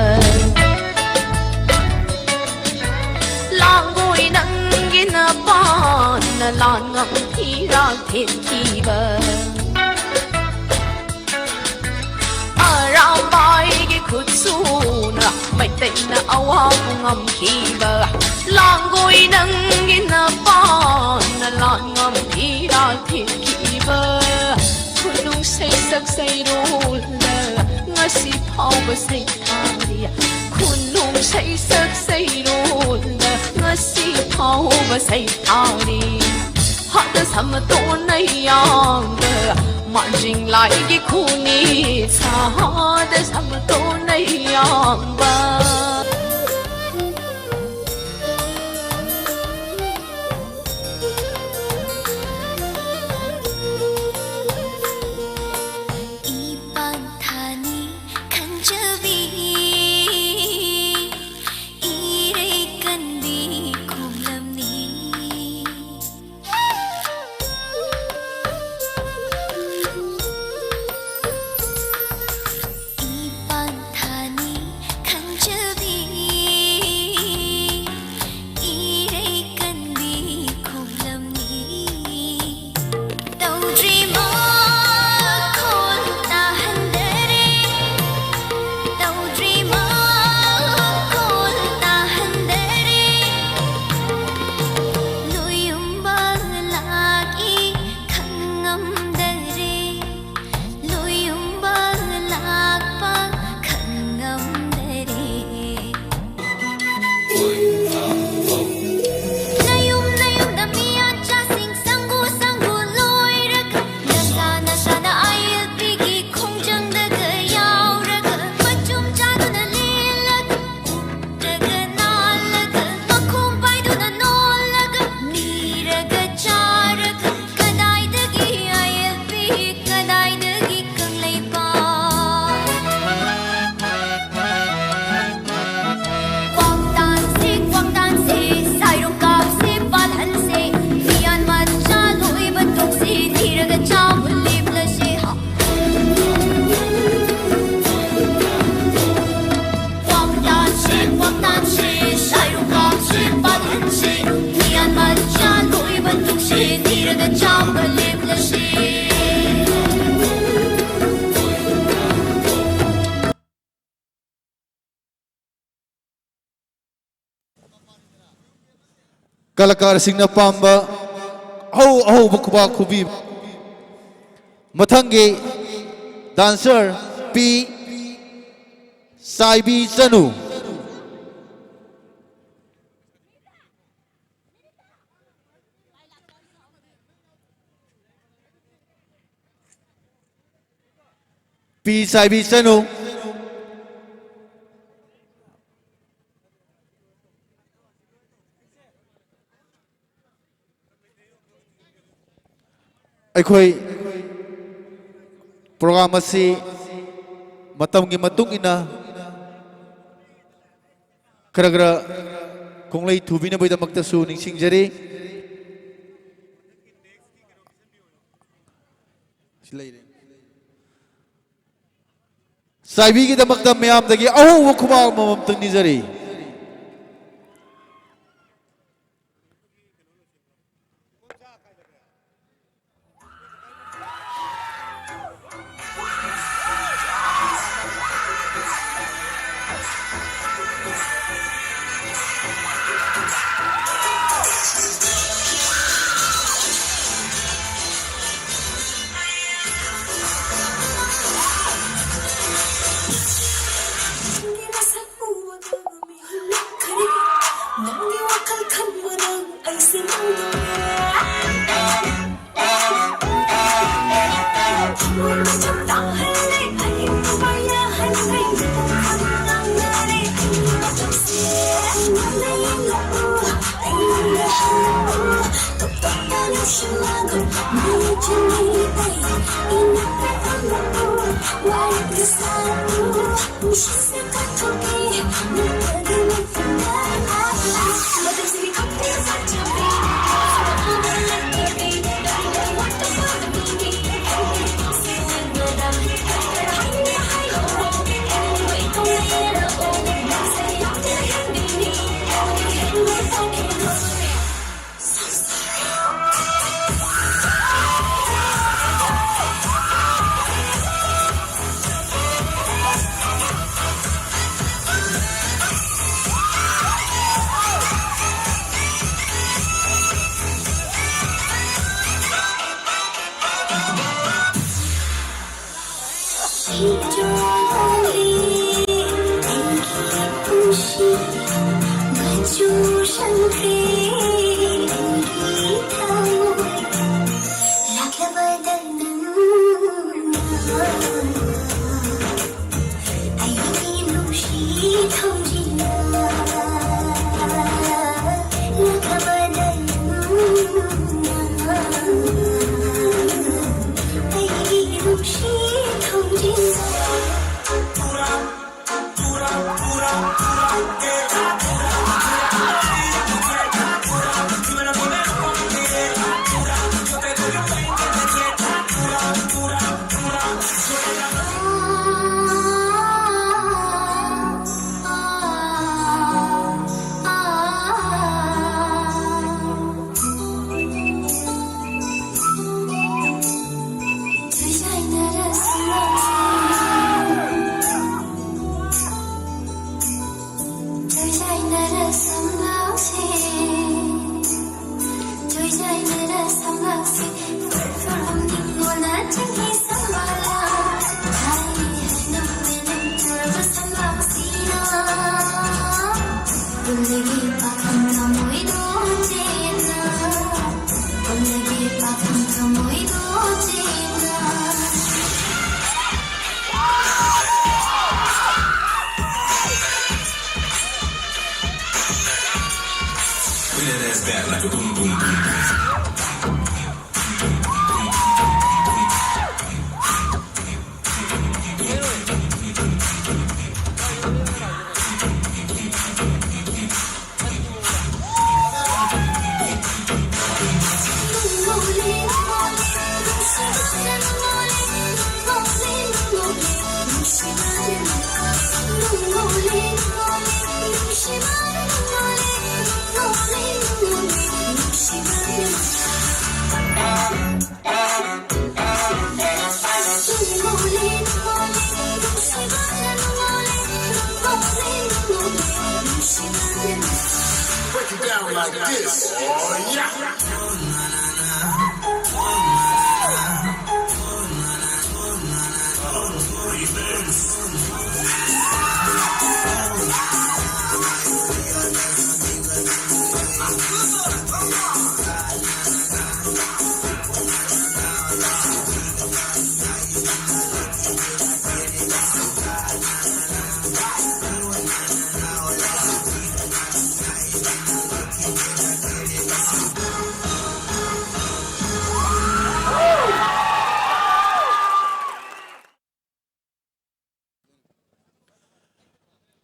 Langoy ng ginapan na langang hirang tintiba Arambay gikutsuna may tay na awabong amkiba Langoy ng ginapan na langang hirang tintiba Kunong say sagsay rola ngasi pauba say tali Kunong say sagsay rola ngasi pauba say tali Hada sama tunay yang manjing lagi kuni hada sama tunay yang ba कलाकार सिंह पांबा औ बखुबा खुबी मथंगे dancer P साइबी चनु P साइबी चनु अखोई programme असी matamgi matung ina kara konglai thubina boida makta su ningsingjari saibi gi damakta mayam dagi ahu khuma mamam tang nijari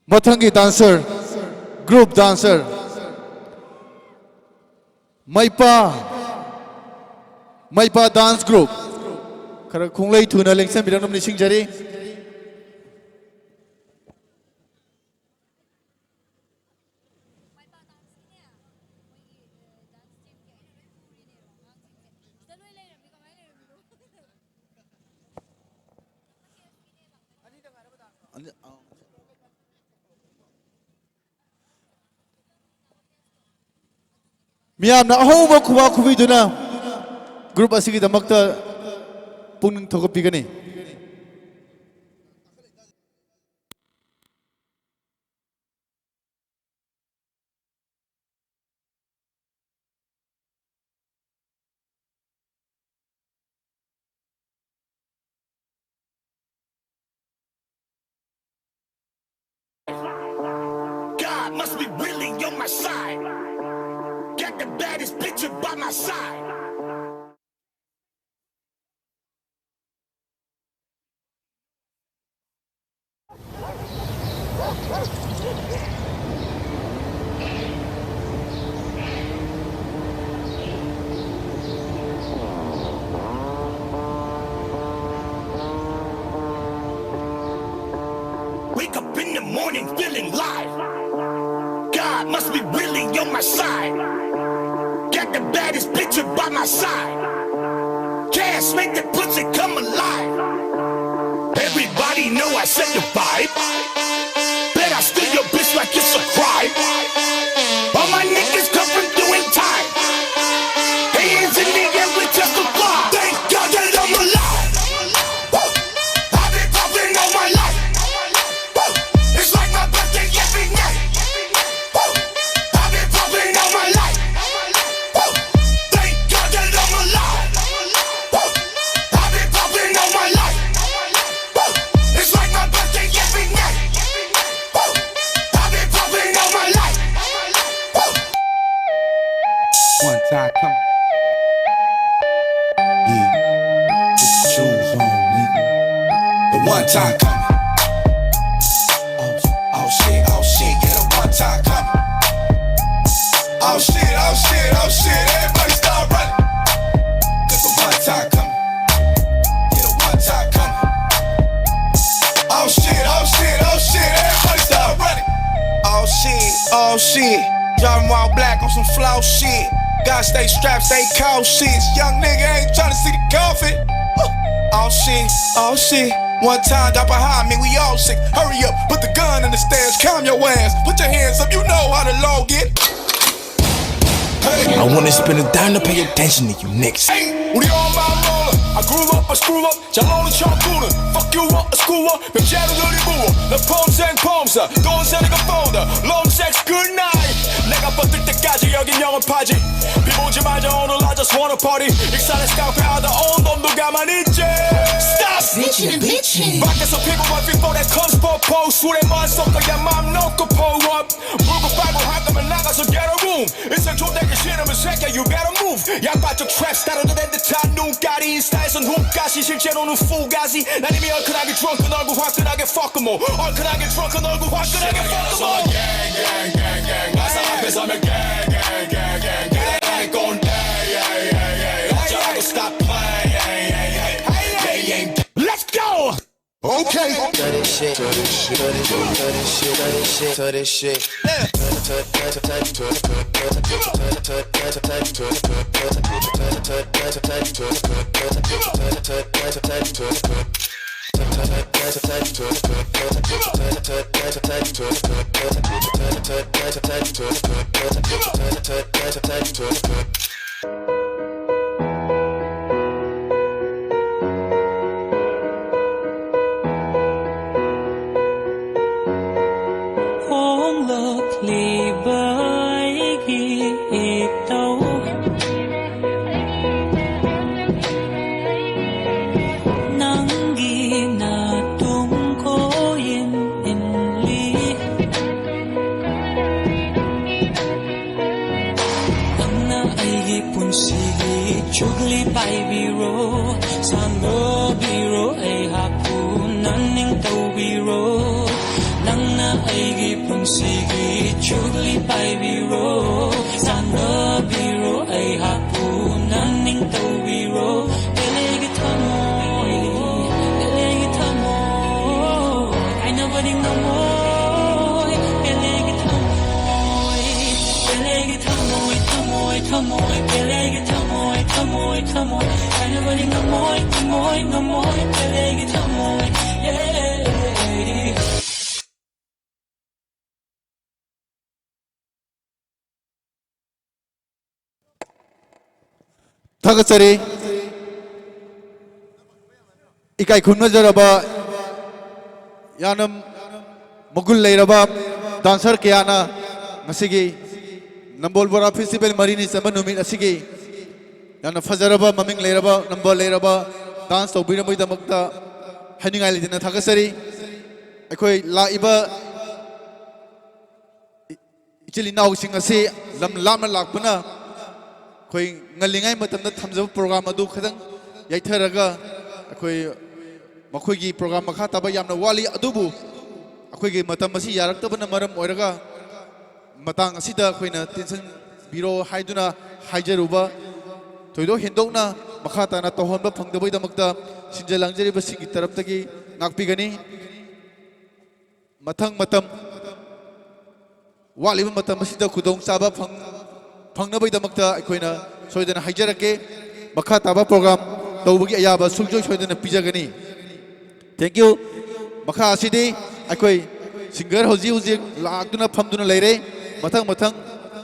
Mathangi dancer, group dancer. Maipa dance group. Khara khunglei thuna lengsan birang namni singjari. Miyam na ahoba kuwa kubiduna group asigi damakta puning thokapigani. God must be really on my side. Got the baddest picture by my side. Wake up in the morning feeling live. God must be really on my side. Got the baddest picture by my side. Cash make the pussy come alive. Everybody know I set the vibe. Bet I steal your bitch like it's a crime. All my niggas come from doing time. Hands in the air with just a fly. Thank God that I'm alive. Woo! I've been popping all my life. Woo! It's like my birthday every night. Woo! I've been popping all my life. Woo! Thank God that I'm alive. Woo! I've been popping all my life. Woo! It's like my birthday every night. Woo! I've been popping all my life. Woo! One time coming. Yeah, put your shoes on, nigga. The one time coming. Oh shit, yeah, the one time coming. Oh shit, everybody start running. Cause the one time coming. Yeah, the one time coming. Oh shit, everybody start running. Oh shit, driving while black on some flow shit. Gotta stay strapped, stay cautious. Young nigga ain't tryna see the coffin. Oh shit, one time got behind me, we all sick. Hurry up, put the gun in the stairs, calm your ass. Put your hands up, you know how the law get. I wanna spend a dime to pay attention to you niggas. 우리 엄마 roller, I grew up, I screw up, 잘 노는 척구는 Fuck you up, I screw up, 벽자루들이 부어 내 폼생 폼사, 돈세니까 보다 Long sex, good night 내가 뻗을 때까지 여긴 영업하지 비보지 마자 오늘 I just wanna party 익산에 스카우트하다 온 놈도 가만히 있지 Stop bitchin' 밖에서 피고만 before that comes for pose 술에 만 섞어야 맘 놓고 pull up 물고 빨고 할 거면 나가서 get a room 인생 좆되기 싫으면 새끼야 you better move 양반쪽 트랩 스타일도 된 듯한 눈깔이 인스타에선 훅가시 실제로는 fugazi 난 이미 얼큰하게 drunken 얼굴 화끈하게 fuck em all 얼큰하게 drunken 얼굴 화끈하게 fuck em all gang 마사 앞에 서면 gang gang gon' die 어쩌라고 stop playing they ain't let's go okay Chugli pai biro, sando biro, ay hapon naning tau biro, nang na aigi punsigi chugli paibiro sanabiro ai hapu naning tawiro elegi tamoy I know what you know elegi tamoy elegi tamoy I know what you know elegi tamoy yeah Thakachari ikai khunna jaraba yanam mogul leiraba dancer kiyana ngasigi Nambol Bora Festival Marini Sama Numit asigi yana fajaraba maming leiraba nambol leiraba dance tawbira moi damakta haningai lidina thakachari akhoi laiba ichili naw sing asi lam lamna lakpuna khoi ngalingai matamda thamjaba program adu khadang yaitharaga akhoi makhoi gi program makha taba yamna wali adubu akhoi gi matam asi yaraktabana maram oiraga matang asida khoina tension biro haiduna haijaruba toido hendokna makha tana tohonba phangdaboi damakta sinjalangjariba singi taraptagi ngakpigani mathang matam waliba matam asida khudong chaba phangnabai damakta aikoina soidana haijarake makha taba program tawbagi ayaba suljoi soidana pijagani thank you makha asidi aikoi singer hoji hoji lakduna phamduna leire mathang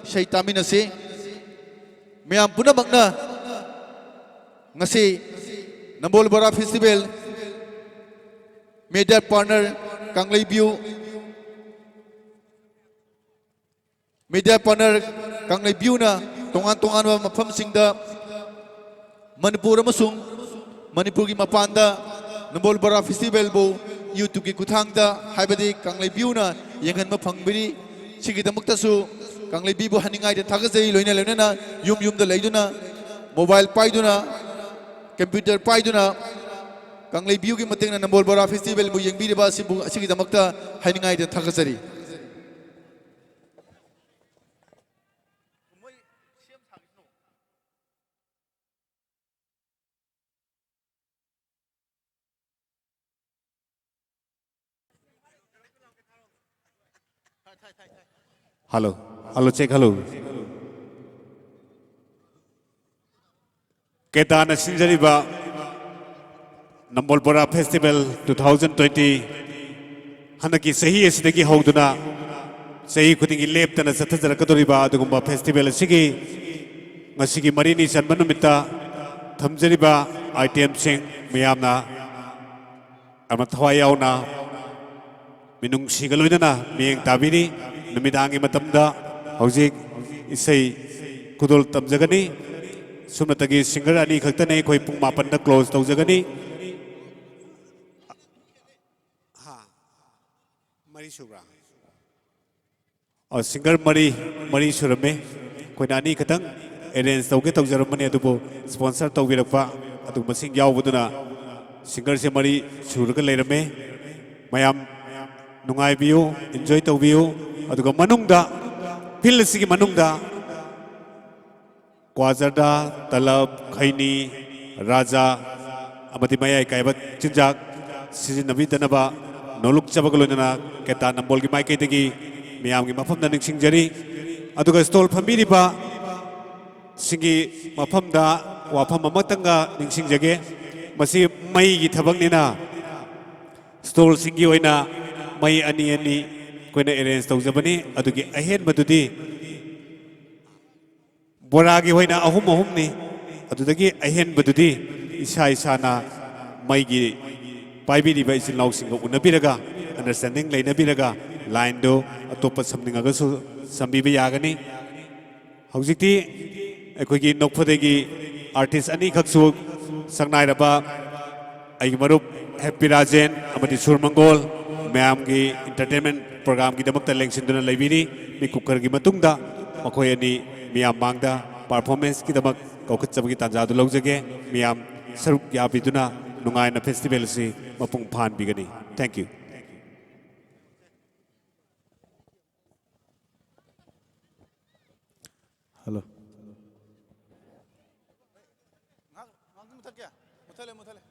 sei taminasi meyam punamakna ngasi Nambol Bora Festival media partner Kanglei View media partner Kanglei View na tongan mafam singda Manipur amasung Manipur gi mapanda Nambol Bora Festival bo YouTube gi kuthangda haibadi Kanglei View na yengan maphangbiri sigidamuktasu Kanglei View bo haningai de thagajai loina loina yum da leiduna mobile paiduna computer paiduna Kanglei View gi matengna Nambol Bora Festival bo yengbiriba sibu sigidamukta haningai de thagajari Hello, check hello. Ketana Sinjariba Nambol Bora Festival 2020 Hanaki Sahi Esidagi Hoduna Sahi Kutingi Leptana Satazara Katoriba Dugumba Festival Sigi Masigi Marini Sanmanumita Tamjariba ITM Sing Miyamna Amathawayauna Minung Sigalunana Ming Tabini Namidangi matamda hojik isai kudol tamjagani sumnatagi singer ani khaktane khoi pung mapan da close tawjagani ha mari subra singer mari surame khoi nani khatang arrange tawge tawjaramani adubo sponsor tawbirakpa adu masing yawbuduna singer se mari suraga leirame mayam nungai biu enjoy tawbiu aduga manungda pilsigi manungda kwazarda talab khaini raja amati mayai kaibat chinjak sizinnabi danaba noluk chabagolona keta nambol gi mai kaitegi miyam gi mafam da ningsingjari aduga stall phambiriba singi mafamda wafam amatanga ningsingjage masi mai gi thabaknina stall singi oina mai ani koina arrange tawjabani adugi ahen badudi boragi hoina ahum ni adudagi ahen badudi isa na mai gi paibi riba isin lausing unabiraga understanding leinabiraga line do atopa samninga su sambiba yagani hojikti akogi nokphadegi artist ani khaksu sangnai raba ai marup happy rajen amati surmangol ma'am की entertainment programme की दमक लेंसिंदुना लेबिनी मी cooker की मतुंगदा मखोय अनि मियाम मांगदा performance की दमक कौखचबगी तांजादु लौजगे मियाम सरुक याबिदुना नुंगायना festival से मपुंग फान बिगनी thank you Hello. 무탈게 무탈래 무탈래